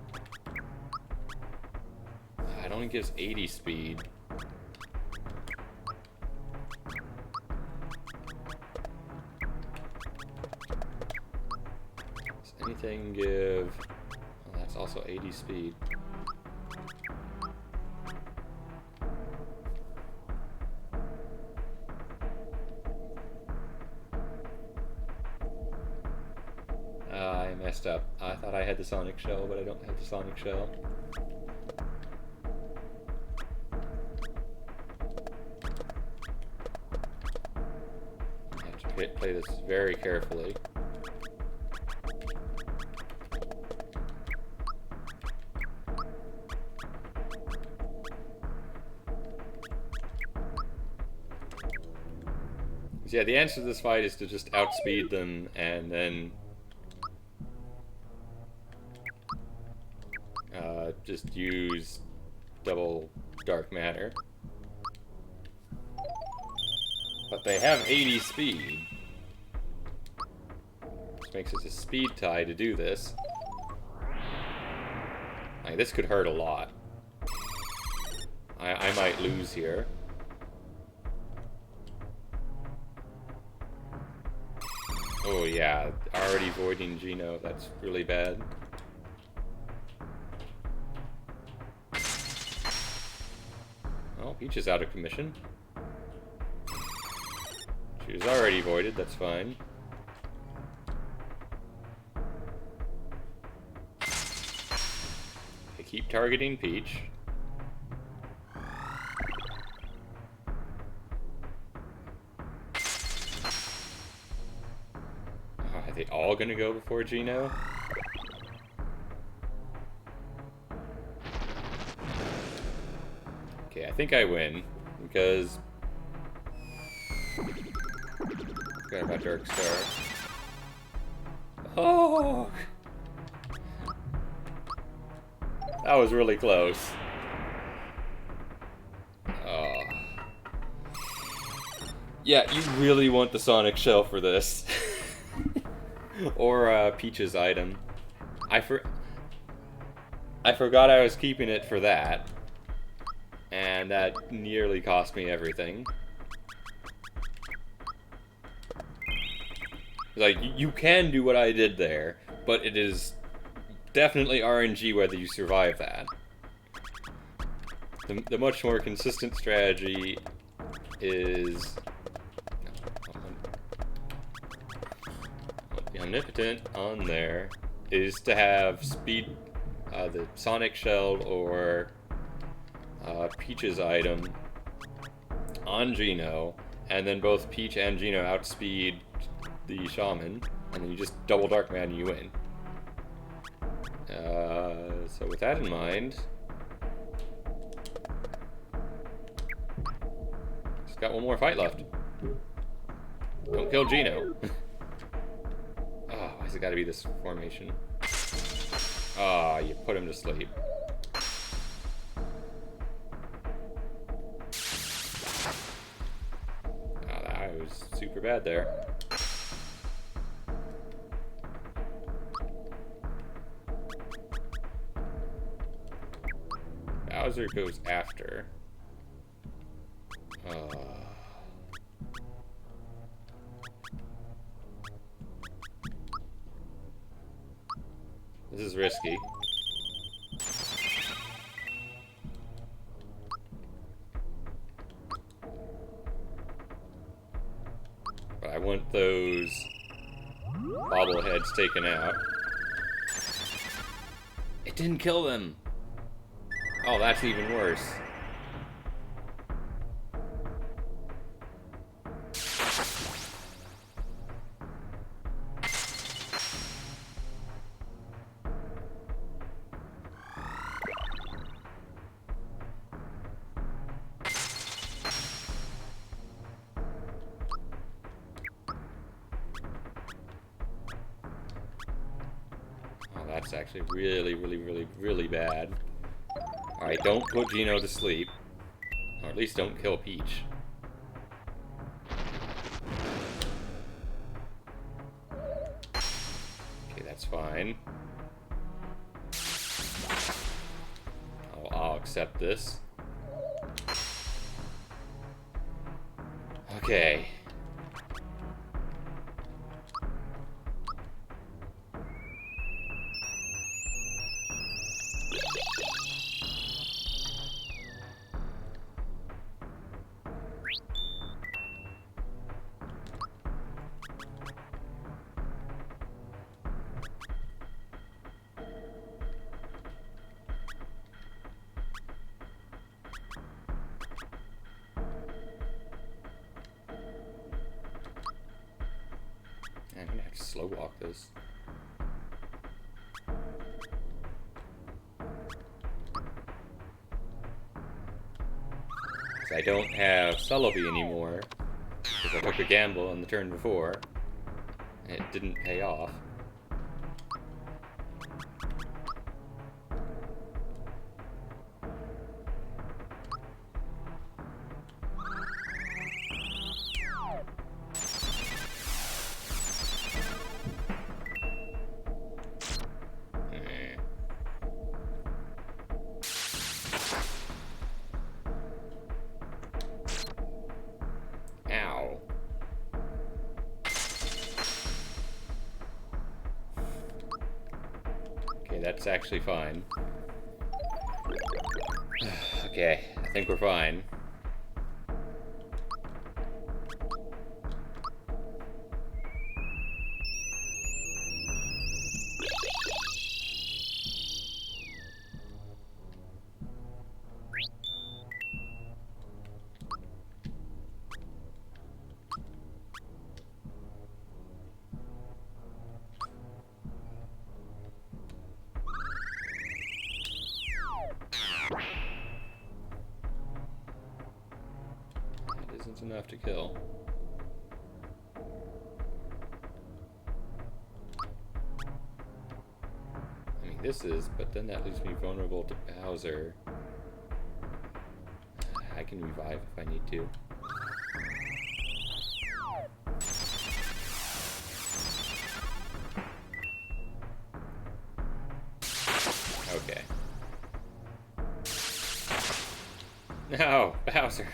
It only gives 80 speed. Does anything give... Oh, that's also 80 speed. I messed up. I thought I had the Sonic Shell, but I don't have the Sonic Shell. I have to play this very carefully. So yeah, the answer to this fight is to just outspeed them and then just use double dark matter. But they have 80 speed, which makes it a speed tie to do this. Like, this could hurt a lot. I might lose here. Oh yeah, already voiding Geno, that's really bad. Oh, Peach is out of commission. She was already voided, that's fine. I keep targeting Peach. Are they all gonna go before Geno? Okay, I think I win. because forgot about Dark Star. Oh, that was really close. Oh. Yeah, you really want the Sonic Shell for this. Or Peach's item. I forgot I was keeping it for that. And that nearly cost me everything. Like, you can do what I did there, but it is definitely RNG whether you survive that. The much more consistent strategy is... the Omnipotent on there is to have speed, the Sonic Shell or Peach's item on Geno, and then both Peach and Geno outspeed the Shaman, and then you just double Dark Man and you win. So with that in mind, just got one more fight left. Don't kill Geno. Oh, why's it gotta be this formation? Ah, you put him to sleep. Oh, that was super bad there. Bowser goes after. This is risky. But I want those bobbleheads taken out. It didn't kill them! Oh, that's even worse. Oh, that's actually really bad. Alright, don't put Geno to sleep. Or at least don't kill Peach. Okay, that's fine. I'll accept this. Okay. I'm gonna have to slow walk this. I don't have Celebi anymore, because I took a gamble on the turn before, and it didn't pay off. Okay, that's actually fine. Okay, I think we're fine. isn't enough to kill. I mean, this is, but then that leaves me vulnerable to Bowser. I can revive if I need to. Okay. No, Bowser.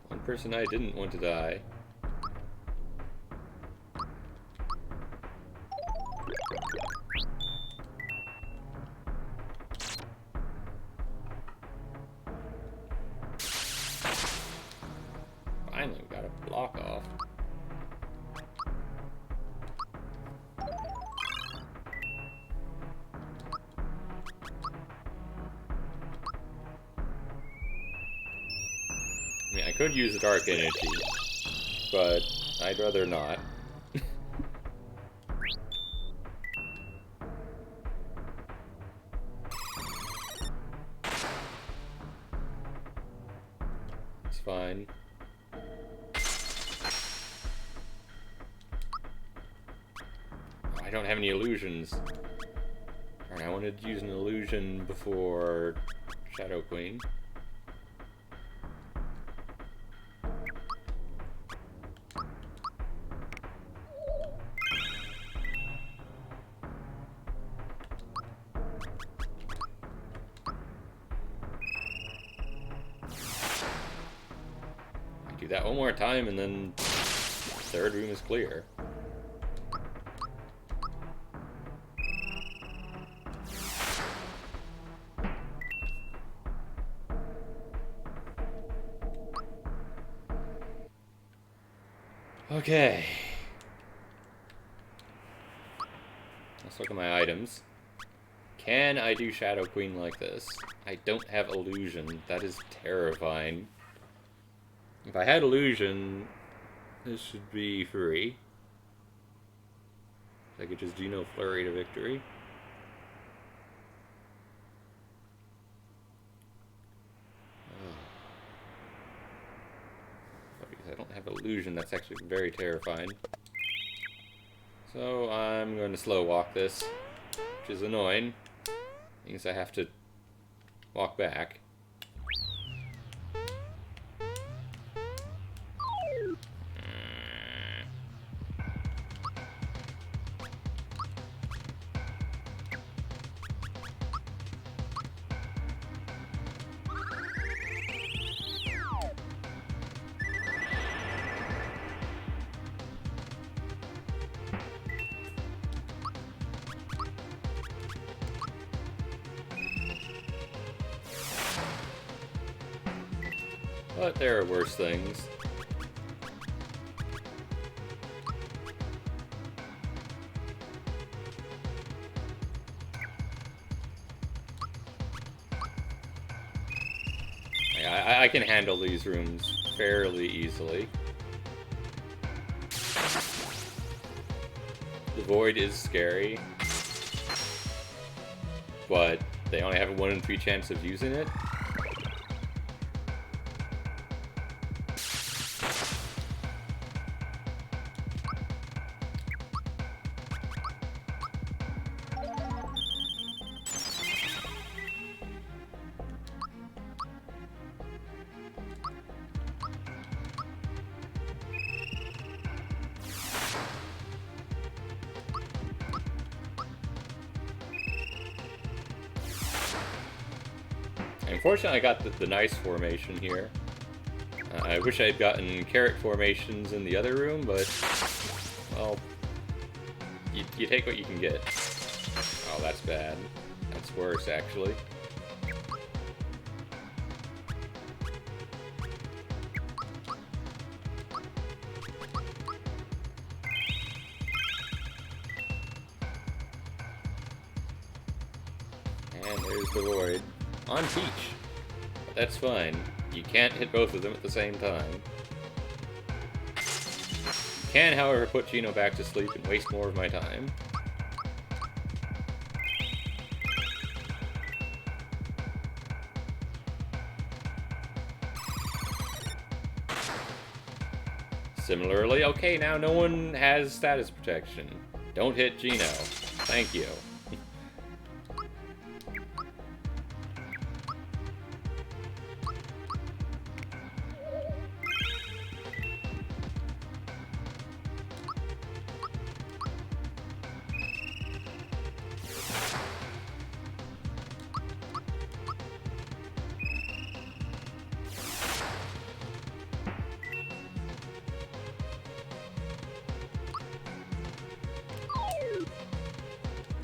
One person I didn't want to die. Finally, we got a block off. I mean, I could use the dark energy, but I'd rather not. It's fine. I don't have any illusions. Alright, I wanted to use an illusion before Shadow Queen. Do that one more time and then the third room is clear. Okay. Let's look at my items. Can I do Shadow Queen like this? I don't have illusion. That is terrifying. If I had illusion, this should be free. I could just do no flurry to victory. I don't have illusion, that's actually very terrifying. So I'm going to slow walk this, which is annoying. Means I have to walk back. But there are worse things. I can handle these rooms fairly easily. The void is scary, but they only have a 1 in 3 chance of using it. Unfortunately, I got the nice formation here. I wish I had gotten carrot formations in the other room, but, well, you take what you can get. Oh, that's bad. That's worse, actually. And there's the void. On Peach. But that's fine. You can't hit both of them at the same time. You can, however, put Gino back to sleep and waste more of my time. Similarly, okay, now no one has status protection. Don't hit Gino. Thank you.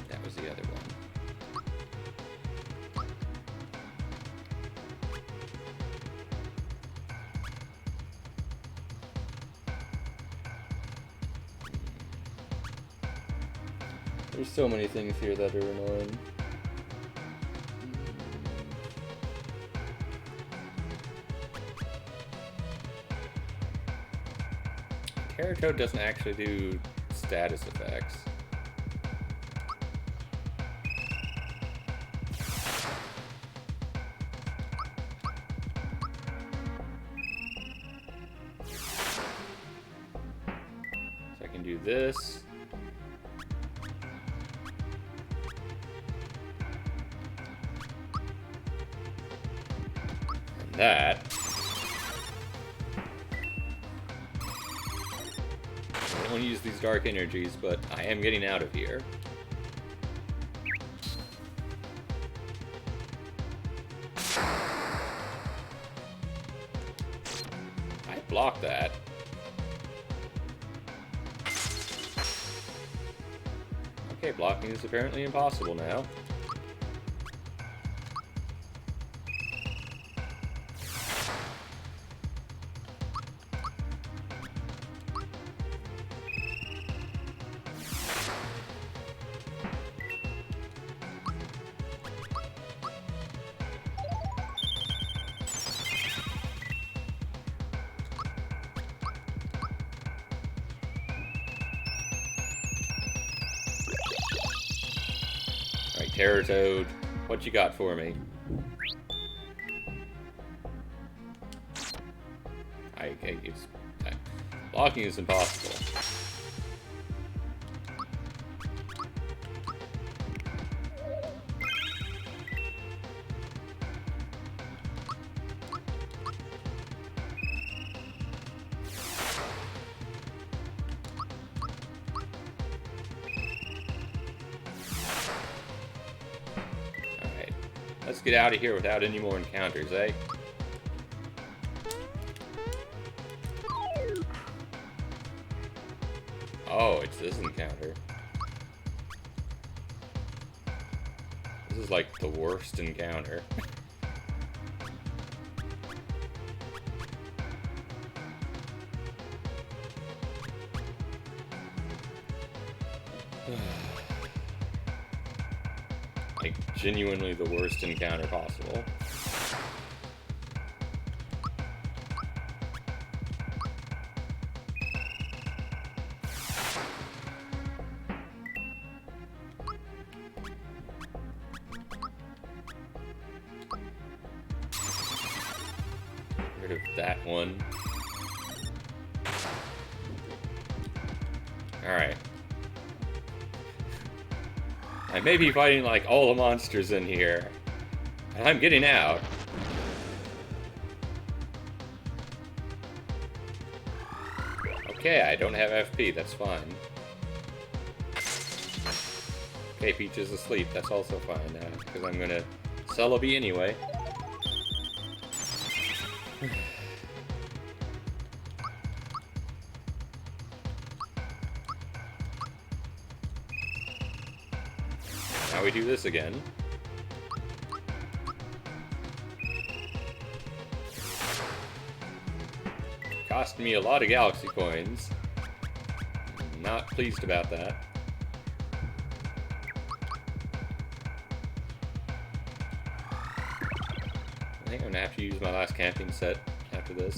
That was the other one. There's so many things here that are annoying. Terratoad doesn't actually do status effects. So I can do this. And that. I don't want to use these dark energies, but I am getting out of here. I blocked that. Okay, blocking is apparently impossible now. Alright, Terratoad, what you got for me? Blocking is impossible. Alright, let's get out of here without any more encounters, eh? Oh, it's this encounter. This is like the worst encounter. Like, genuinely the worst encounter possible. Rid of that one. Alright. I may be fighting like all the monsters in here, and I'm getting out. Okay, I don't have FP, that's fine. Okay, Peach is asleep, that's also fine, because I'm gonna Celebi anyway. Now we do this again. Cost me a lot of galaxy coins. Not pleased about that. I think I'm gonna have to use my last camping set after this.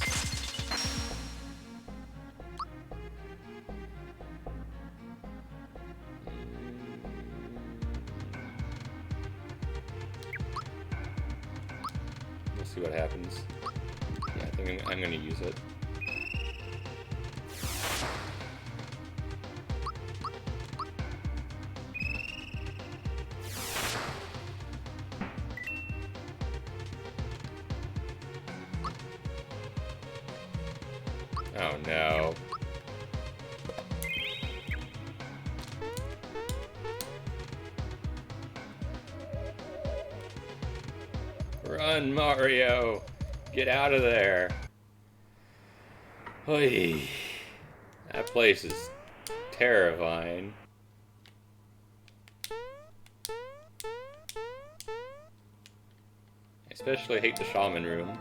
We'll see what happens. Yeah, I think I'm gonna use it. Oh no. Run, Mario! Get out of there! Oy. That place is terrifying. I especially hate the shaman room.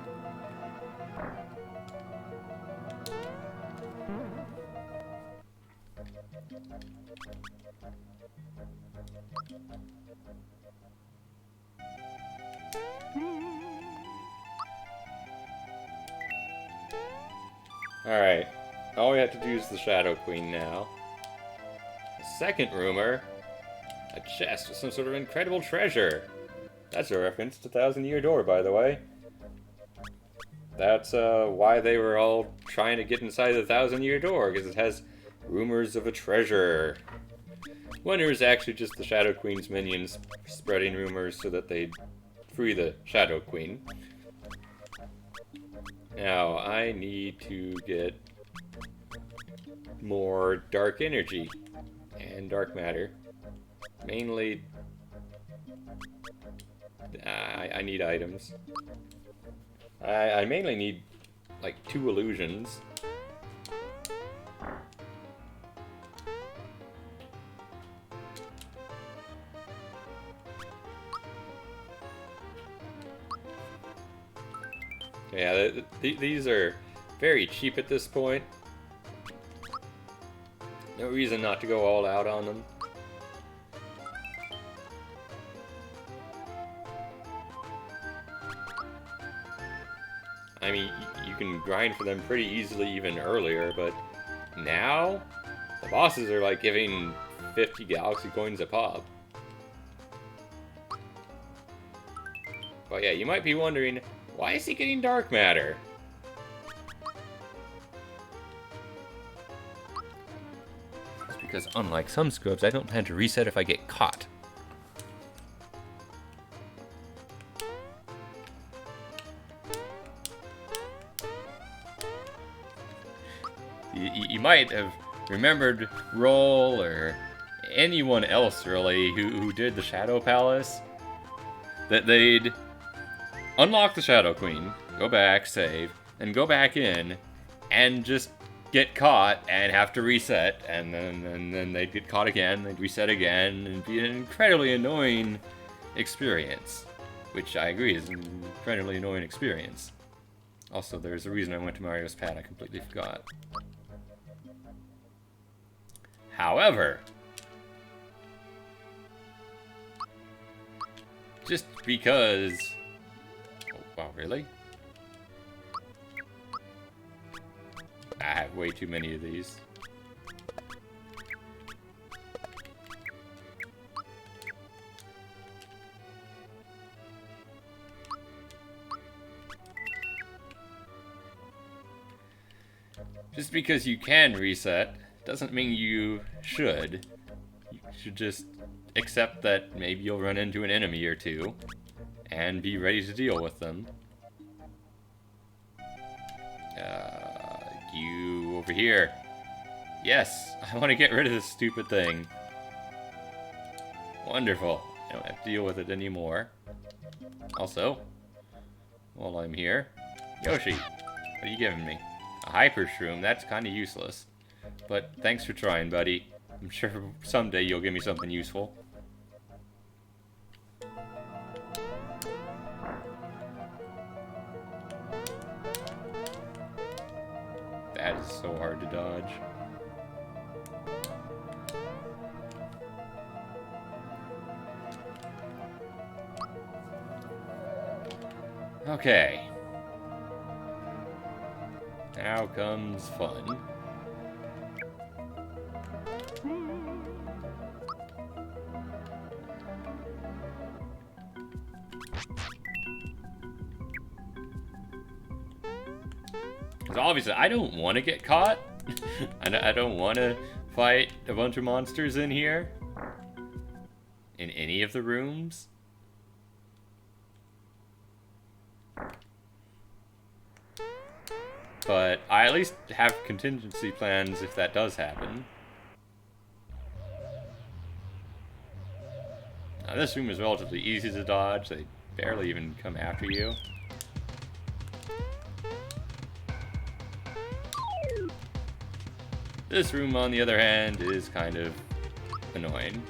Alright, all we have to do is the Shadow Queen now. The second rumor, a chest with some sort of incredible treasure. That's a reference to Thousand Year Door, by the way. That's why they were all trying to get inside the Thousand Year Door, because it has rumors of a treasure. When it was actually just the Shadow Queen's minions spreading rumors so that they'd free the Shadow Queen. Now, I need to get more dark energy and dark matter. Mainly, I need items. I mainly need, like, 2 illusions. Yeah, these are very cheap at this point. No reason not to go all out on them. I mean, you can grind for them pretty easily even earlier, but now the bosses are like giving 50 galaxy coins a pop. But yeah, you might be wondering, why is he getting dark matter? It's because unlike some scrubs, I don't plan to reset if I get caught. You might have remembered Roll or anyone else really who did the Shadow Palace, that they'd unlock the Shadow Queen, go back, save, and go back in, and just get caught and have to reset, and then they'd get caught again, they'd reset again, and it'd be an incredibly annoying experience. Which I agree is an incredibly annoying experience. Also, there's a reason I went to Mario's pad, I completely forgot. However, just because... Oh, wow, really? I have way too many of these. Just because you can reset doesn't mean you should. You should just accept that maybe you'll run into an enemy or two and be ready to deal with them. You over here. Yes, I want to get rid of this stupid thing. Wonderful. I don't have to deal with it anymore. Also, while I'm here, Yoshi, what are you giving me? A hyper shroom? That's kind of useless. But thanks for trying, buddy. I'm sure someday you'll give me something useful. That is so hard to dodge. Okay. Now comes fun. Because obviously I don't want to get caught. I don't want to fight a bunch of monsters in here. In any of the rooms. But I at least have contingency plans if that does happen. Now, this room is relatively easy to dodge. They barely even come after you. This room, on the other hand, is kind of annoying.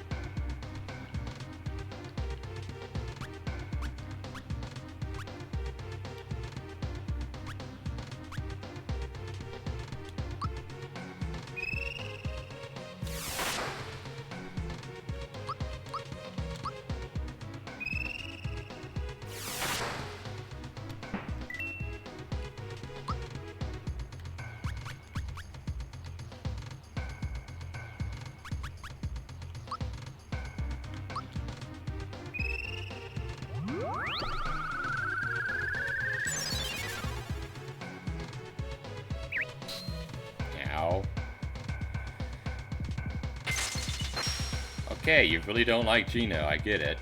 Okay, you really don't like Gino, I get it.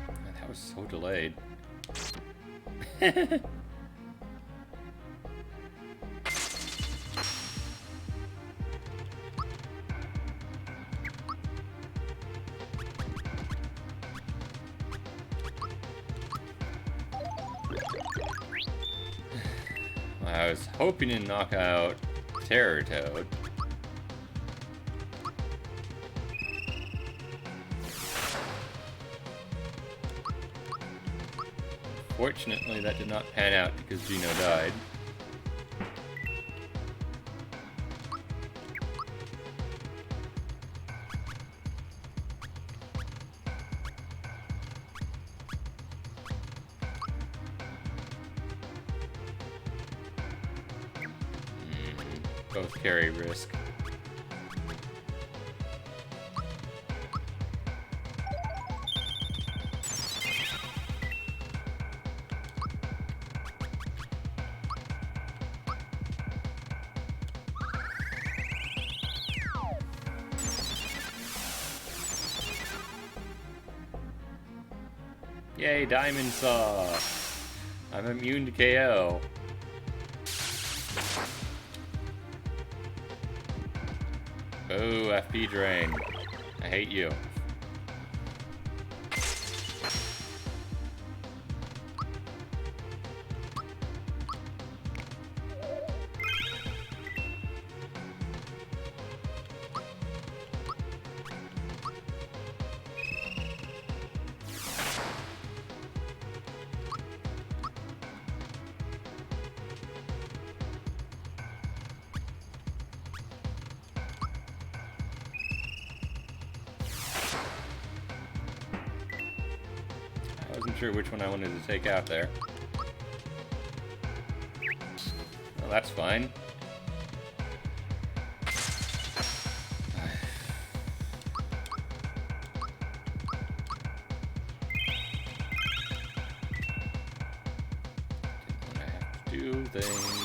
Man, that was so delayed. I was hoping to knock out Terror Toad. Fortunately, that did not pan out because Gino died. Both carry risk. Yay, Diamond Saw! I'm immune to KO. Oh, FP drain. I hate you. I wasn't sure which one I wanted to take out there. Well, that's fine. Didn't want to have to do things.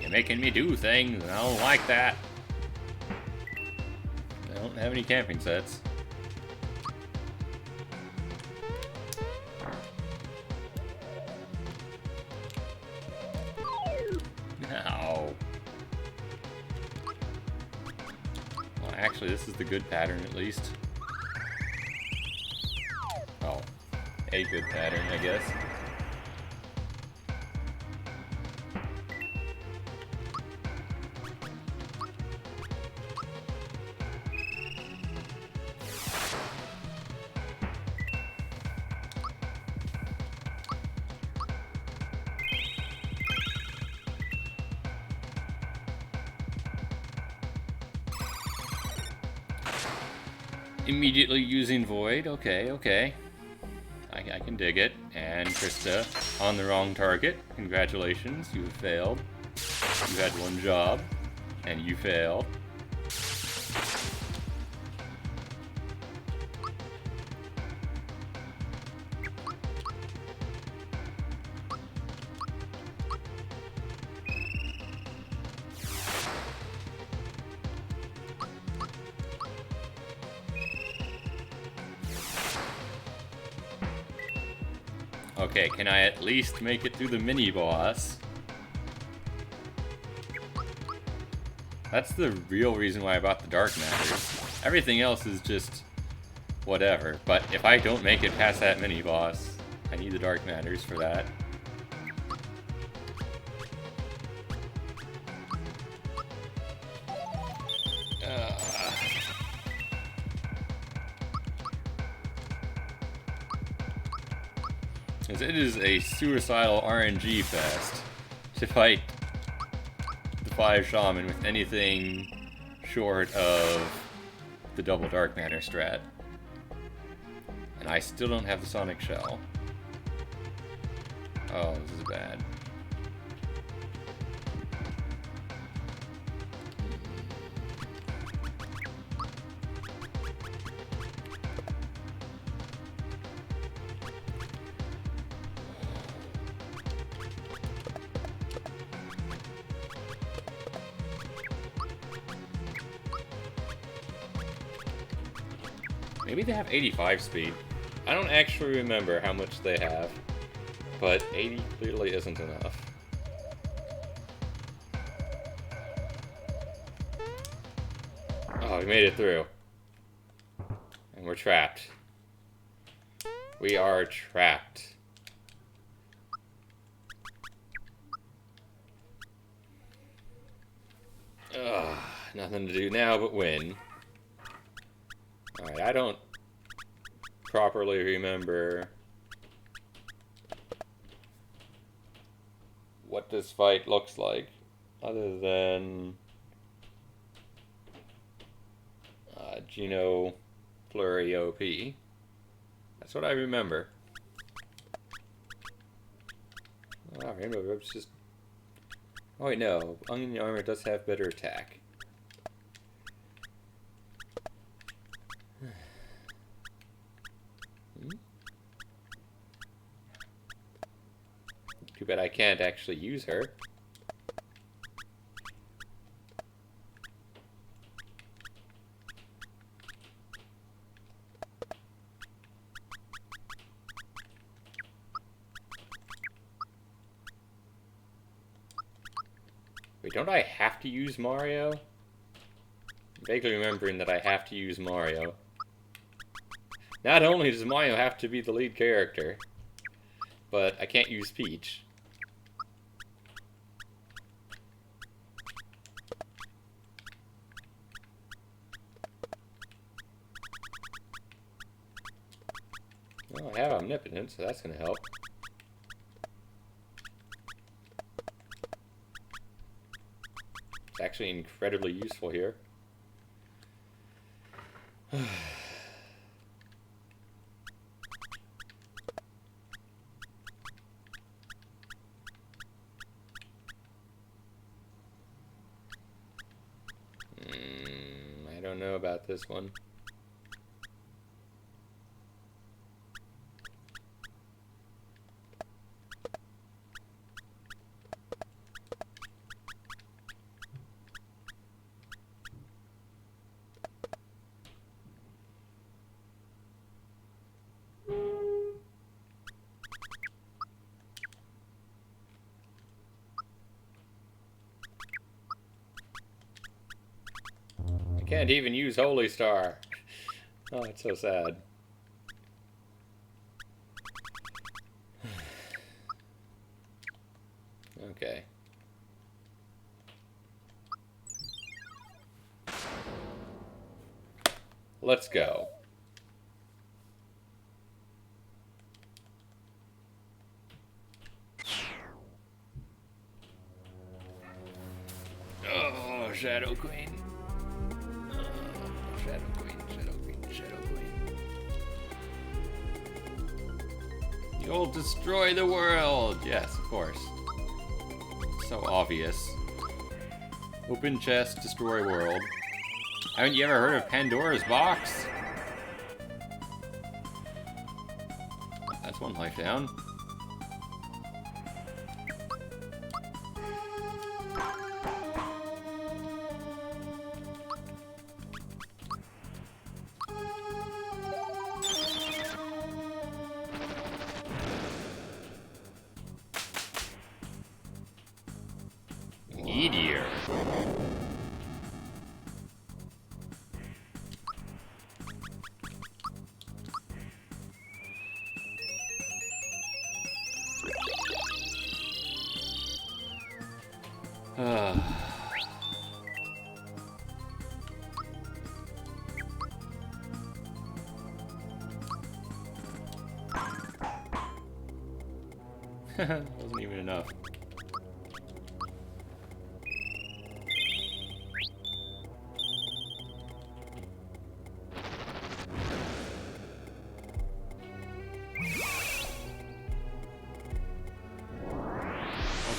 You're making me do things, and I don't like that. I don't have any camping sets. No. Well, actually, this is the good pattern, at least. Oh, a good pattern, I guess. Immediately using Void. Okay, okay. I can dig it. And Krista, on the wrong target. Congratulations, you have failed. You had one job, and you failed. Okay, can I at least make it through the mini-boss? That's the real reason why I bought the Dark Matters. Everything else is just whatever. But if I don't make it past that mini-boss, I need the Dark Matters for that. Because it is a suicidal RNG fest to fight the 5 Shaman with anything short of the double Dark Matter strat. And I still don't have the Sonic Shell. Oh, this is bad. Maybe they have 85 speed. I don't actually remember how much they have, but 80 clearly isn't enough. Oh, we made it through. And we're trapped. We are trapped. Ugh, nothing to do now but win. Alright, I don't properly remember what this fight looks like, other than Geno Flurry OP. That's what I remember. Oh, Rainbow Rope's just... Oh wait, no. Onion Armor does have better attack. Too bad I can't actually use her. Wait, don't I have to use Mario? I'm vaguely remembering that I have to use Mario. Not only does Mario have to be the lead character, but I can't use Peach. Well, I have Omnipotence, so that's gonna help. It's actually incredibly useful here. I don't know about this one. Can't even use Holy Star. Oh, it's so sad. Okay. Let's go. Oh, Shadow Queen. Shadow Queen, Shadow Queen, Shadow Queen. You'll destroy the world! Yes, of course. So obvious. Open chest, destroy world. Haven't you ever heard of Pandora's Box? That's one life down. Wasn't even enough.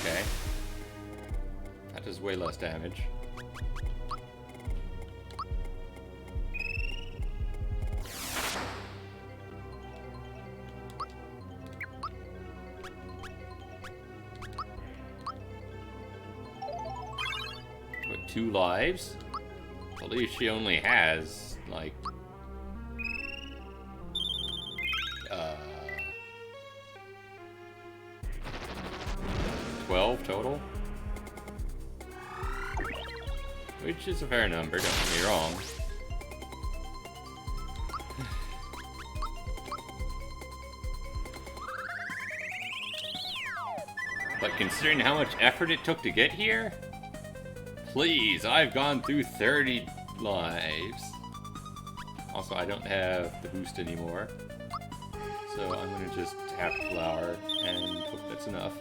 Okay. That does way less damage. With 2 lives? I believe she only has, like... 12 total? Which is a fair number, don't get me wrong. But considering how much effort it took to get here, please, I've gone through 30 lives. Also, I don't have the boost anymore. So I'm gonna just tap flower and hope that's enough.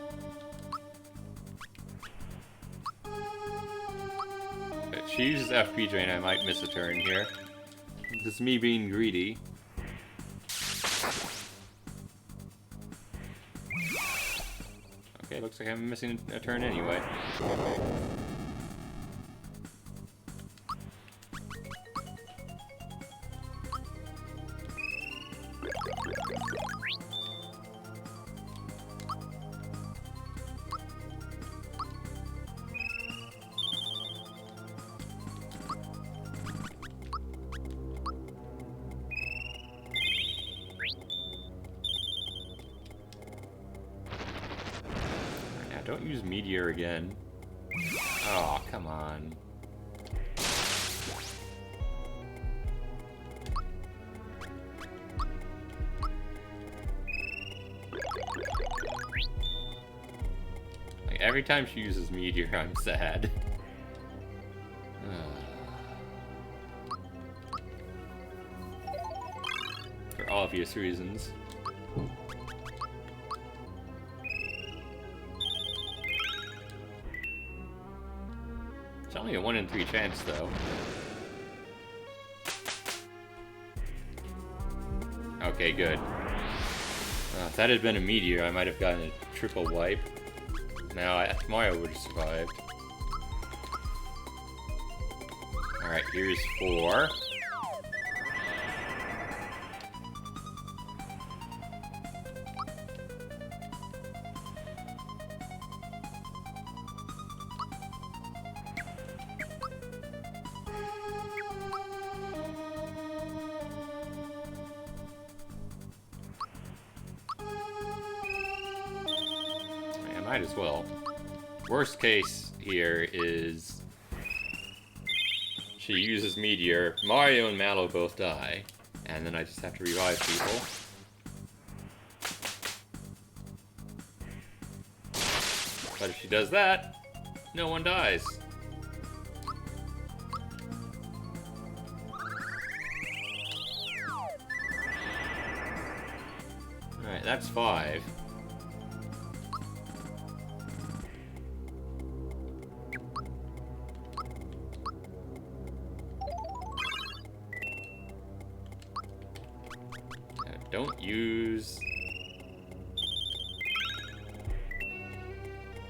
If she uses FP drain, I might miss a turn here. This is me being greedy. Okay, looks like I'm missing a turn anyway. Okay. Don't use Meteor again. Oh, come on. Like, every time she uses Meteor, I'm sad. For obvious reasons. It's only a 1 in 3 chance, though. Okay, good. If that had been a meteor, I might have gotten a triple wipe. Now, Mario would have survived. Alright, here's 4. Might as well. Worst case here is she uses Meteor, Mario and Mallow both die, and then I just have to revive people. But if she does that, no one dies. Alright, that's 5. Don't use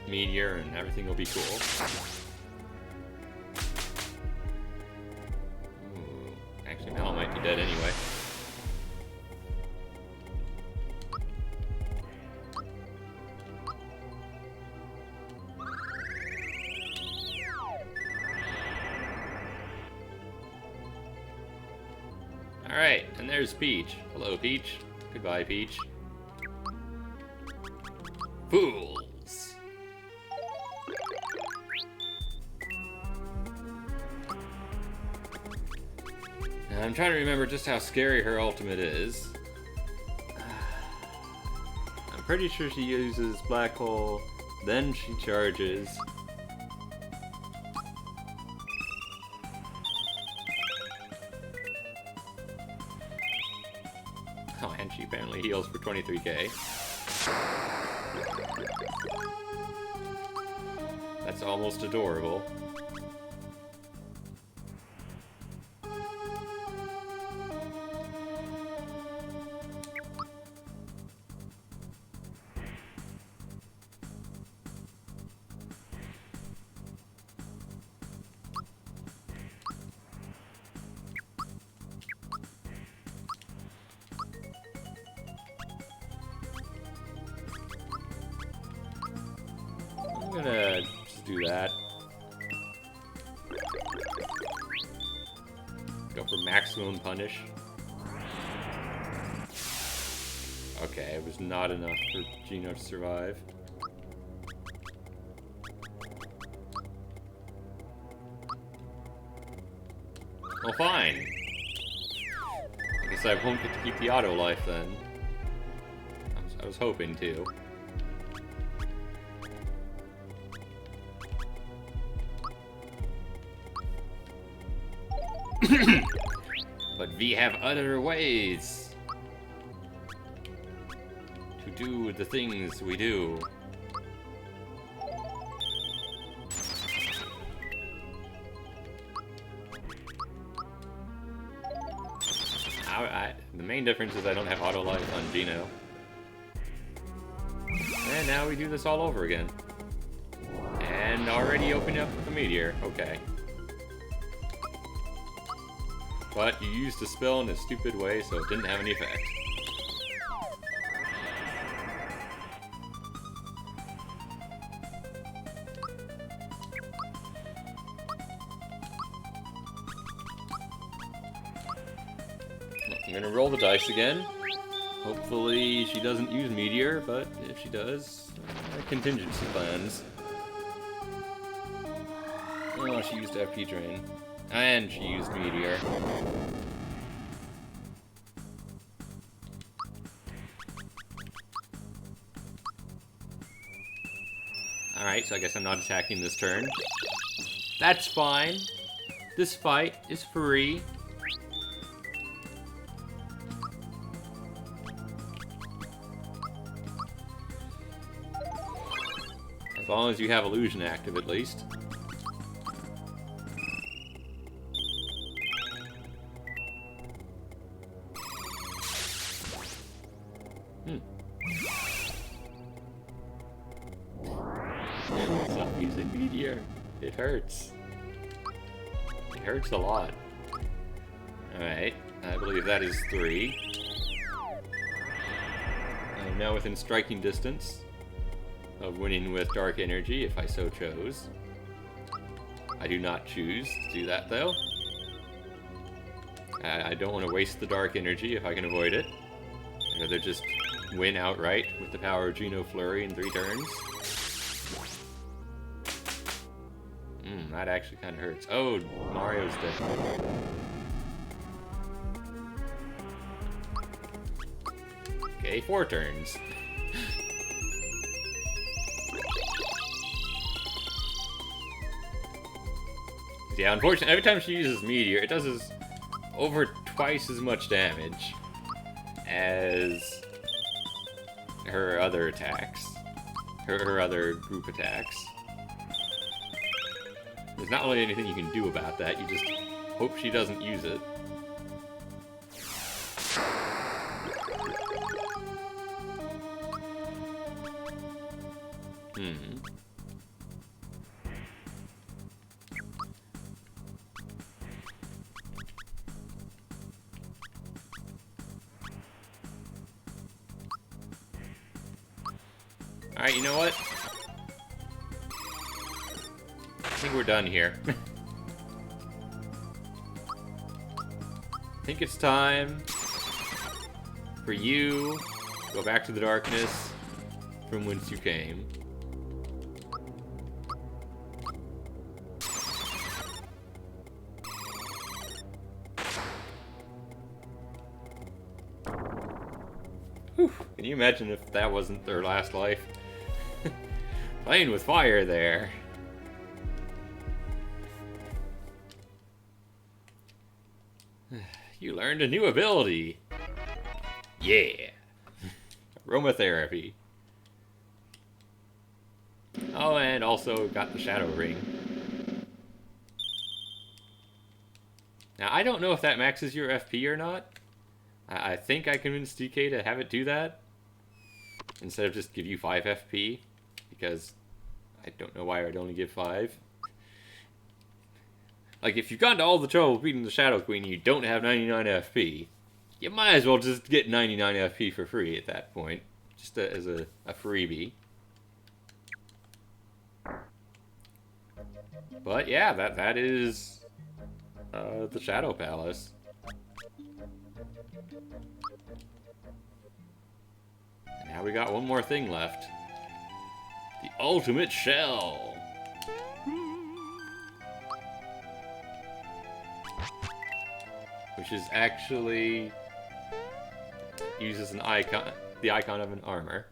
Meteor and everything will be cool. Ooh, actually, Mal might be dead anyway. Alright, and there's Peach. Hello, Peach. Goodbye, Peach. Fools! Now, I'm trying to remember just how scary her ultimate is. I'm pretty sure she uses Black Hole, then she charges. Oh, and she apparently heals for 23k. That's almost adorable. I'm gonna just do that. Go for maximum punish. Okay, it was not enough for Gino to survive. Well, fine. I guess I won't get to keep the auto life then. I was hoping to. But we have other ways to do the things we do. The main difference is I don't have auto life on Gino. And now we do this all over again. And already opening up with a meteor. Okay. But you used the spell in a stupid way, so it didn't have any effect. I'm gonna roll the dice again. Hopefully she doesn't use meteor, but if she does, contingency plans. Oh, she used FP drain. And she used meteor. Alright, so I guess I'm not attacking this turn. That's fine. This fight is free. As long as you have illusion active, at least. Stop using meteor. It hurts. It hurts a lot. Alright, I believe that is 3. I am now within striking distance of winning with dark energy if I so chose. I do not choose to do that though. I don't want to waste the dark energy if I can avoid it. I'd rather just win outright with the power of Geno Flurry in 3 turns. That actually kind of hurts. Oh, Mario's dead. Okay, 4 turns. Yeah, unfortunately, every time she uses Meteor, it does over twice as much damage as her other attacks. Her other group attacks. There's not really anything you can do about that, you just hope she doesn't use it. Alright, you know what? I think we're done here. I think it's time for you to go back to the darkness from whence you came. Whew. Can you imagine if that wasn't their last life? Playing with fire there. You learned a new ability. Yeah. Aromatherapy. Oh, and also got the Shadow Ring. Now, I don't know if that maxes your FP or not. I think I convinced DK to have it do that, instead of just give you 5 FP, because I don't know why I'd only give 5. Like, if you've gone to all the trouble of beating the Shadow Queen and you don't have 99 FP, you might as well just get 99 FP for free at that point, just as a freebie. But yeah, that is the Shadow Palace. And now we got one more thing left. The Ultimate Shell. Which is actually uses an icon, the icon of an armor.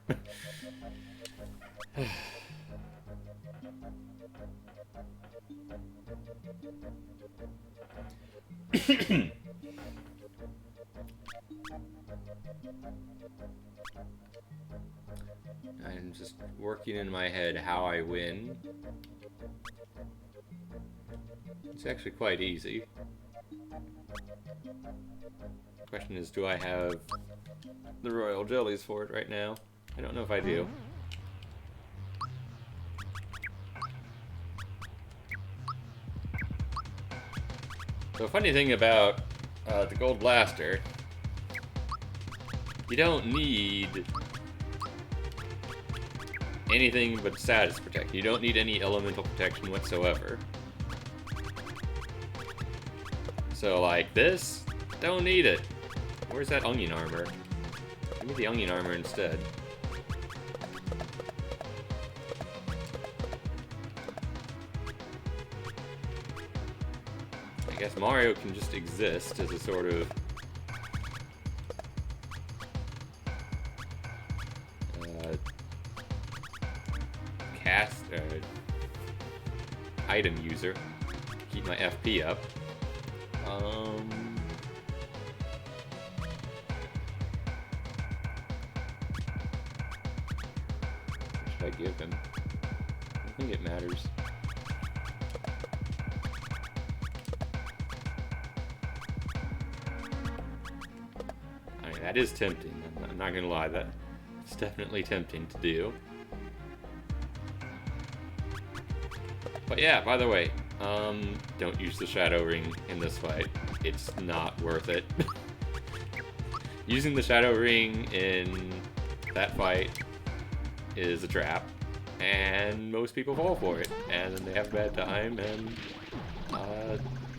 I'm just working in my head how I win. It's actually quite easy. Question is, do I have the royal jellies for it right now? I don't know if I do. So, funny thing about the gold blaster, you don't need anything but status protection. You don't need any elemental protection whatsoever. So, like this, don't need it. Where's that onion armor? Give me the onion armor instead. I guess Mario can just exist as a sort of item user. Keep my FP up. What should I give him? I think it matters. I mean, that is tempting. I'm not gonna lie, that's definitely tempting to do. But yeah, by the way, don't use the Shadow Ring in this fight. It's not worth it. Using the Shadow Ring in that fight is a trap, and most people fall for it, and then they have a bad time, and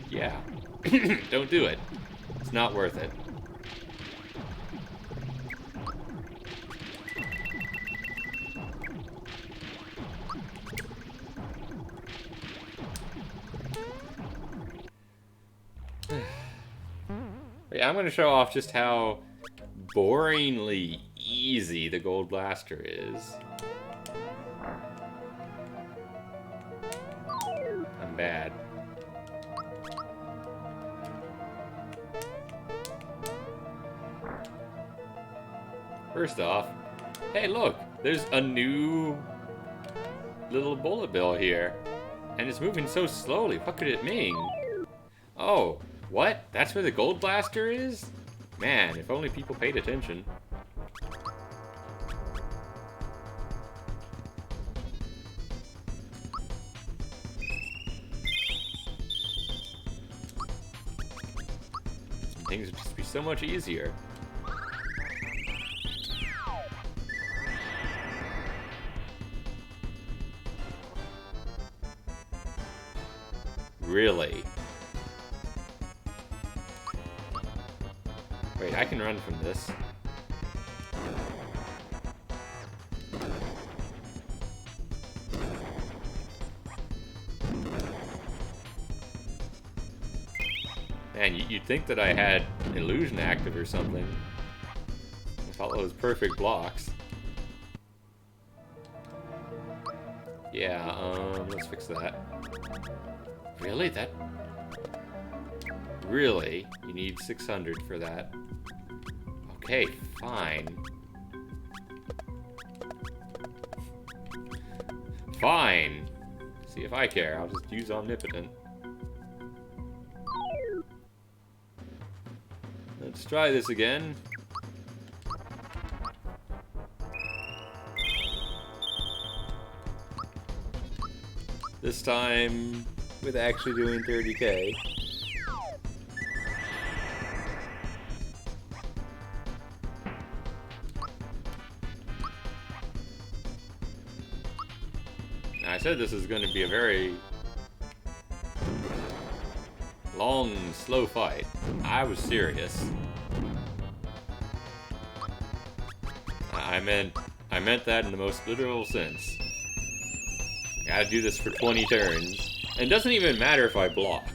yeah. Don't do it. It's not worth it. Yeah, I'm going to show off just how boringly easy the Gold Blaster is. I'm bad. First off, hey look, there's a new little bullet bill here. And it's moving so slowly, what could it mean? Oh, what? That's where the Gold Blaster is? Man, if only people paid attention. Things would just be so much easier. Really? Wait, I can run from this. Man, you'd think that I had illusion active or something. With all those perfect blocks. Yeah, let's fix that. Really? That... Really? You need 600 for that. Okay, fine. Fine. See if I care. I'll just use Omnipotent. Let's try this again. This time with actually doing 30k. Now, I said this is going to be a very long, slow fight. I was serious. I meant that in the most literal sense. I gotta do this for 20 turns. And it doesn't even matter if I block.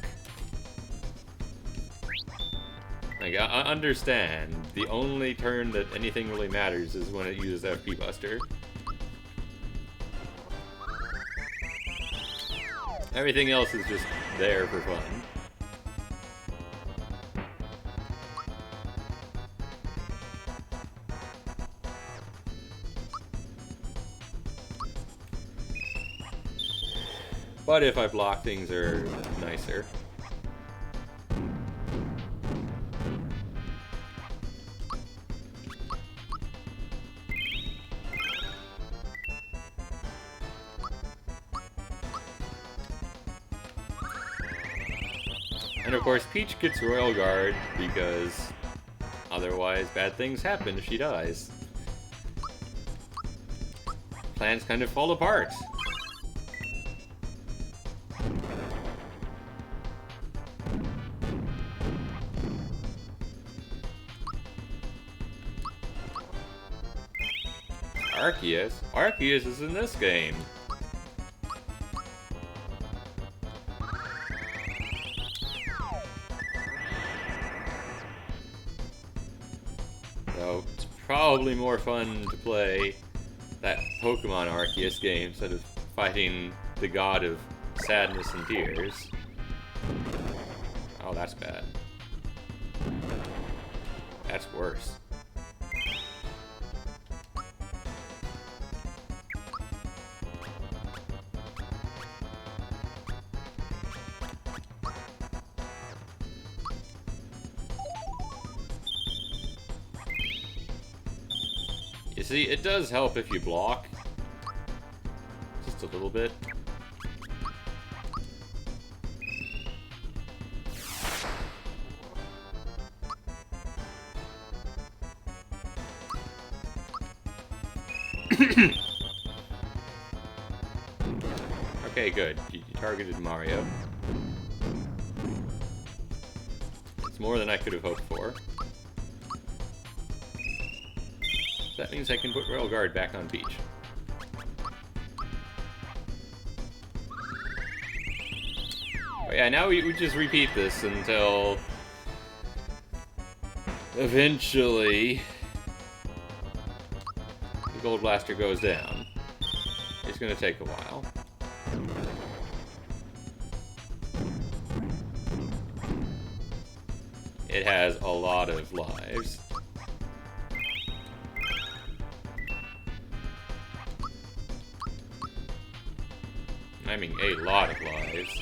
Like, I understand. The only turn that anything really matters is when it uses FP Buster. Everything else is just there for fun. But if I block, things are nicer. And of course, Peach gets Royal Guard because otherwise bad things happen if she dies. Plans kind of fall apart. Arceus? Arceus is in this game. So, it's probably more fun to play that Pokemon Arceus game instead of fighting the god of sadness and tears. Oh, that's bad. That's worse. You see, it does help if you block. Just a little bit. Okay, good. You targeted Mario. It's more than I could have hoped for. That means I can put Royal Guard back on Peach. Oh yeah, now we just repeat this until eventually the Gold Blaster goes down. It's gonna take a while. It has a lot of lives. I mean, a lot of lives.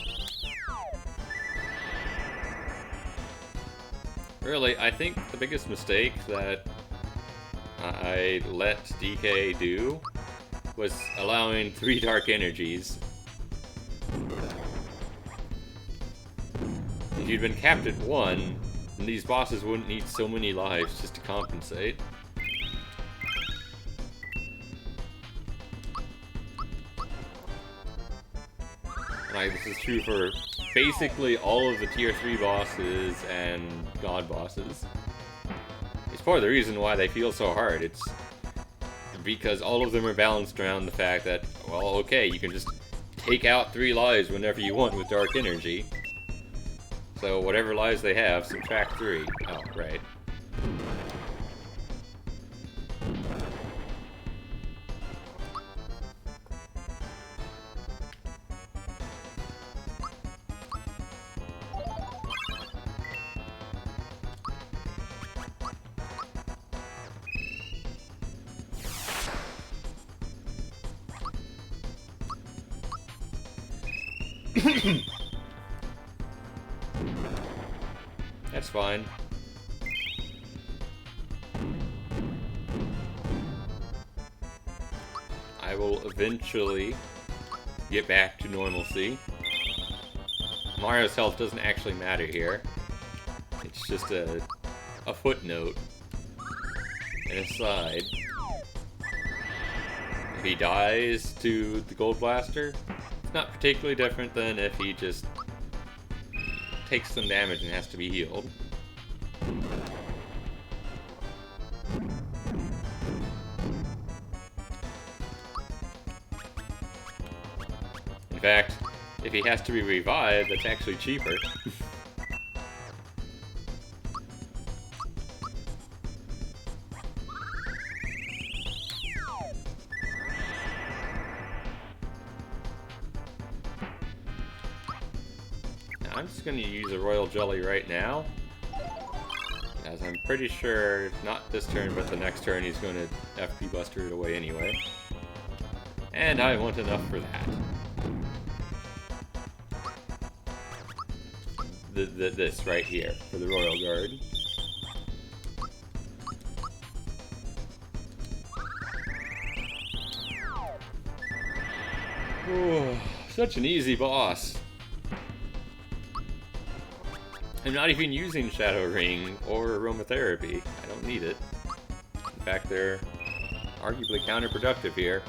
Really, I think the biggest mistake that I let DK do was allowing 3 Dark Energies. If you'd been capped at 1, then these bosses wouldn't need so many lives just to compensate. Like, this is true for basically all of the tier 3 bosses and god bosses. It's part of the reason why they feel so hard. It's because all of them are balanced around the fact that, well, okay, you can just take out 3 lives whenever you want with Dark Energy. So whatever lives they have, subtract 3. Oh, right. That's fine. I will eventually get back to normalcy. Mario's health doesn't actually matter here. It's just a footnote. And aside, if he dies to the Gold Blaster, it's not particularly different than if he just takes some damage and has to be healed. In fact, if he has to be revived, that's actually cheaper. Now, I'm just going to use a Royal Jelly right now, as I'm pretty sure, not this turn, but the next turn, he's going to FP Buster it away anyway. And I want enough for that. This right here for the Royal Guard. Ooh, such an easy boss. I'm not even using Shadow Ring or Aromatherapy. I don't need it. In fact, they're arguably counterproductive here.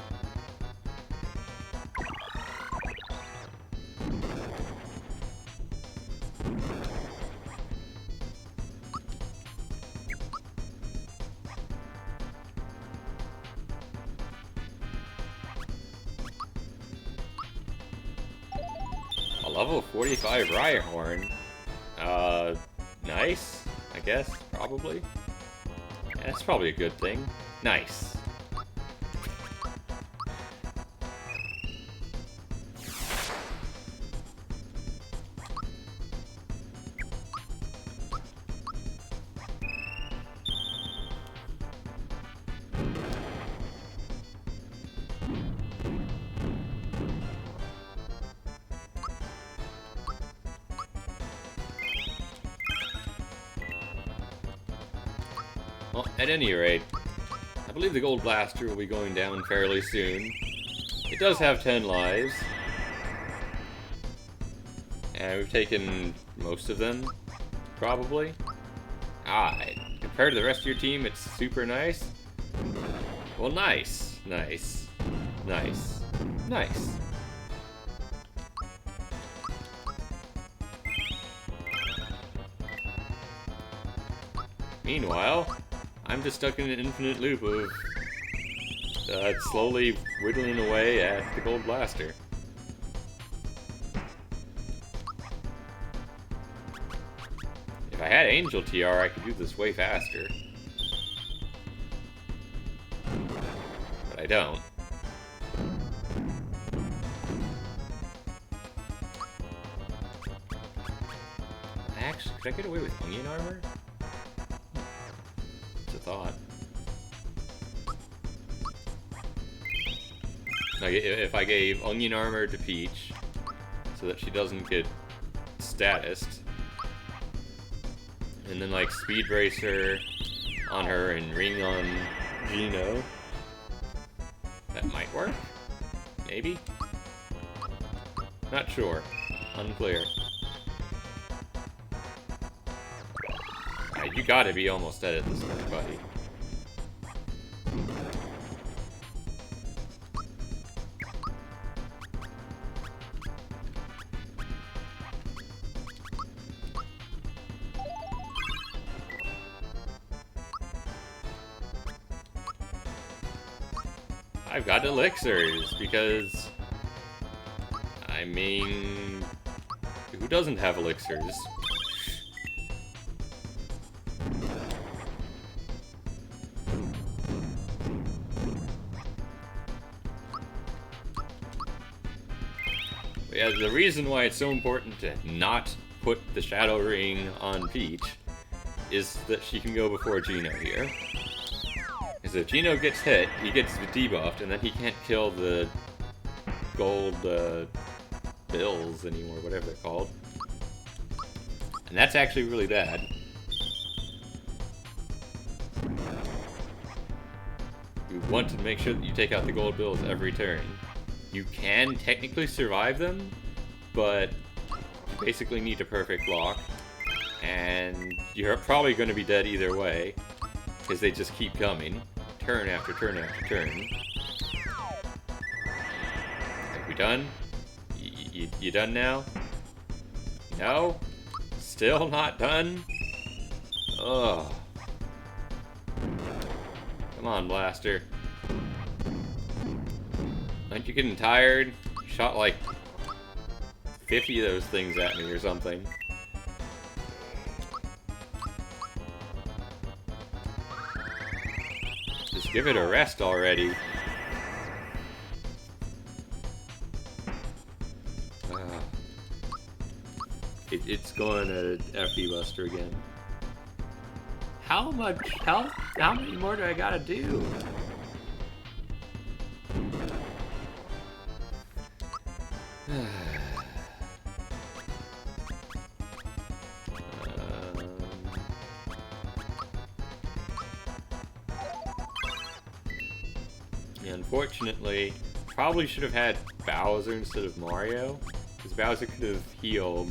A level 45 Rhyhorn. Nice, I guess, probably. Yeah, that's probably a good thing. Nice. Well, at any rate, I believe the Gold Blaster will be going down fairly soon. It does have 10 lives. And we've taken most of them, probably. Compared to the rest of your team, it's super nice. Well, nice. Nice. Nice. Nice. Meanwhile, I'm just stuck in an infinite loop of slowly whittling away at the Gold Blaster. If I had Angel TR, I could do this way faster. But I don't. Actually, could I get away with Onion Armor? Thought. Like, if I gave Onion Armor to Peach so that she doesn't get statused, and then like Speed Racer on her and Ring on Geno, that might work? Maybe? Not sure. Unclear. You gotta be almost dead at this point, buddy. I've got elixirs, because... I mean... who doesn't have elixirs? Yeah, the reason why it's so important to not put the Shadow Ring on Peach is that she can go before Geno here. Because if Geno gets hit, he gets debuffed, and then he can't kill the gold bills anymore, whatever they're called. And that's actually really bad. You want to make sure that you take out the gold bills every turn. You can technically survive them, but you basically need a perfect block. And you're probably going to be dead either way, because they just keep coming. Turn after turn after turn. Are we done? You done now? No? Still not done? Ugh. Come on, Blaster. Aren't you getting tired? You shot like 50 of those things at me or something. Just give it a rest already. It's going to FD Buster again. How many more do I gotta do? Unfortunately, probably should have had Bowser instead of Mario, because Bowser could have healed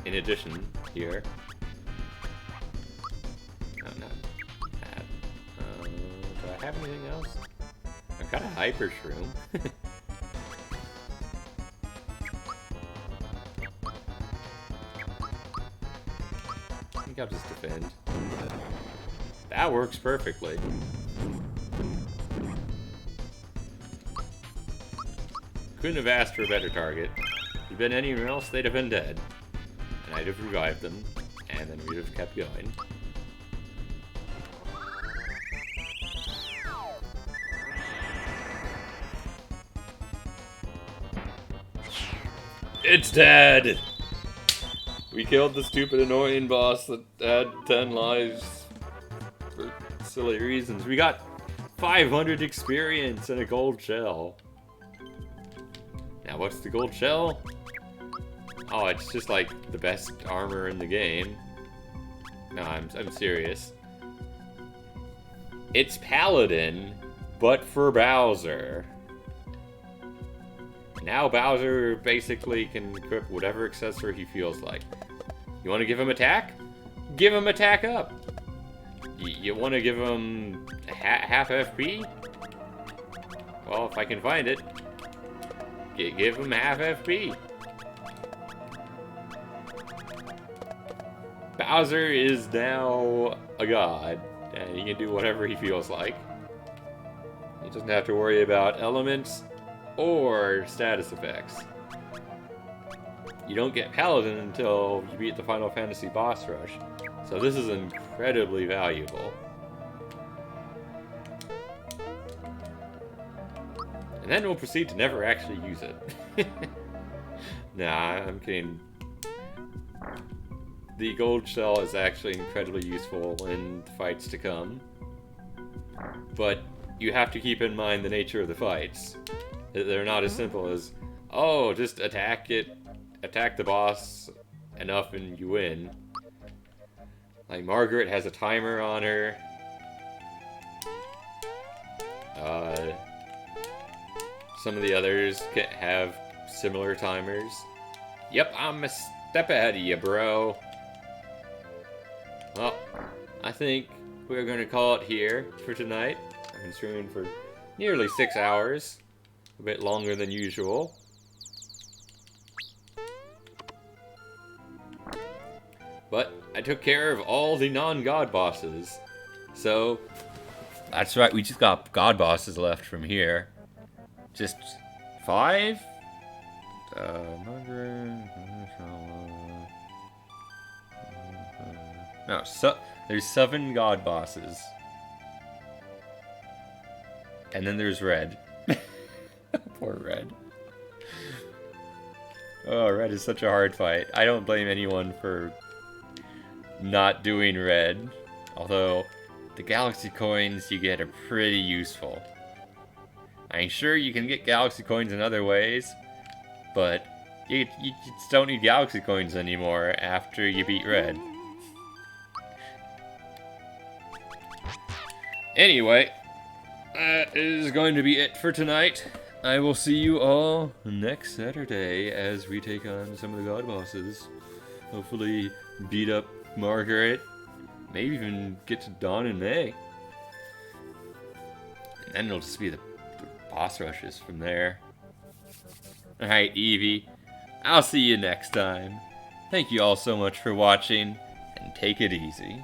in addition here. Oh, not that. Do I have anything else? I've got a Hyper Shroom. I think I'll just defend. That works perfectly. Couldn't have asked for a better target. If you'd been anyone else, they'd have been dead. And I'd have revived them, and then we'd have kept going. It's dead! We killed the stupid annoying boss that had 10 lives for silly reasons. We got 500 experience and a gold shell. Now what's the gold shell? Oh, it's just like the best armor in the game. No, I'm serious. It's Paladin, but for Bowser. Now Bowser basically can equip whatever accessory he feels like. You want to give him attack? Give him attack up. You want to give him half FP? Well, if I can find it, give him half FP. Bowser is now a god, and he can do whatever he feels like. He doesn't have to worry about elements or status effects. You don't get Paladin until you beat the Final Fantasy boss rush, so this is incredibly valuable. And then we'll proceed to never actually use it. Nah, I'm kidding. The gold shell is actually incredibly useful in fights to come. But you have to keep in mind the nature of the fights. They're not as simple as, oh, just attack the boss enough and you win. Like, Margaret has a timer on her. Some of the others have similar timers. Yep, I'm a step ahead of you, bro. Well, I think we're going to call it here for tonight. I've been streaming for nearly 6 hours. A bit longer than usual. But I took care of all the non-god bosses. So, that's right, we just got god bosses left from here. Just 5? No, there's 7 god bosses. And then there's Red. Poor Red. Oh, Red is such a hard fight. I don't blame anyone for not doing Red. Although, the galaxy coins you get are pretty useful. I'm sure you can get galaxy coins in other ways, but you just don't need galaxy coins anymore after you beat Red. Anyway, that is going to be it for tonight. I will see you all next Saturday as we take on some of the god bosses. Hopefully beat up Margaret. Maybe even get to Dawn and May. And then it'll just be the boss rushes from there. Alright, Evie. I'll see you next time. Thank you all so much for watching, and take it easy.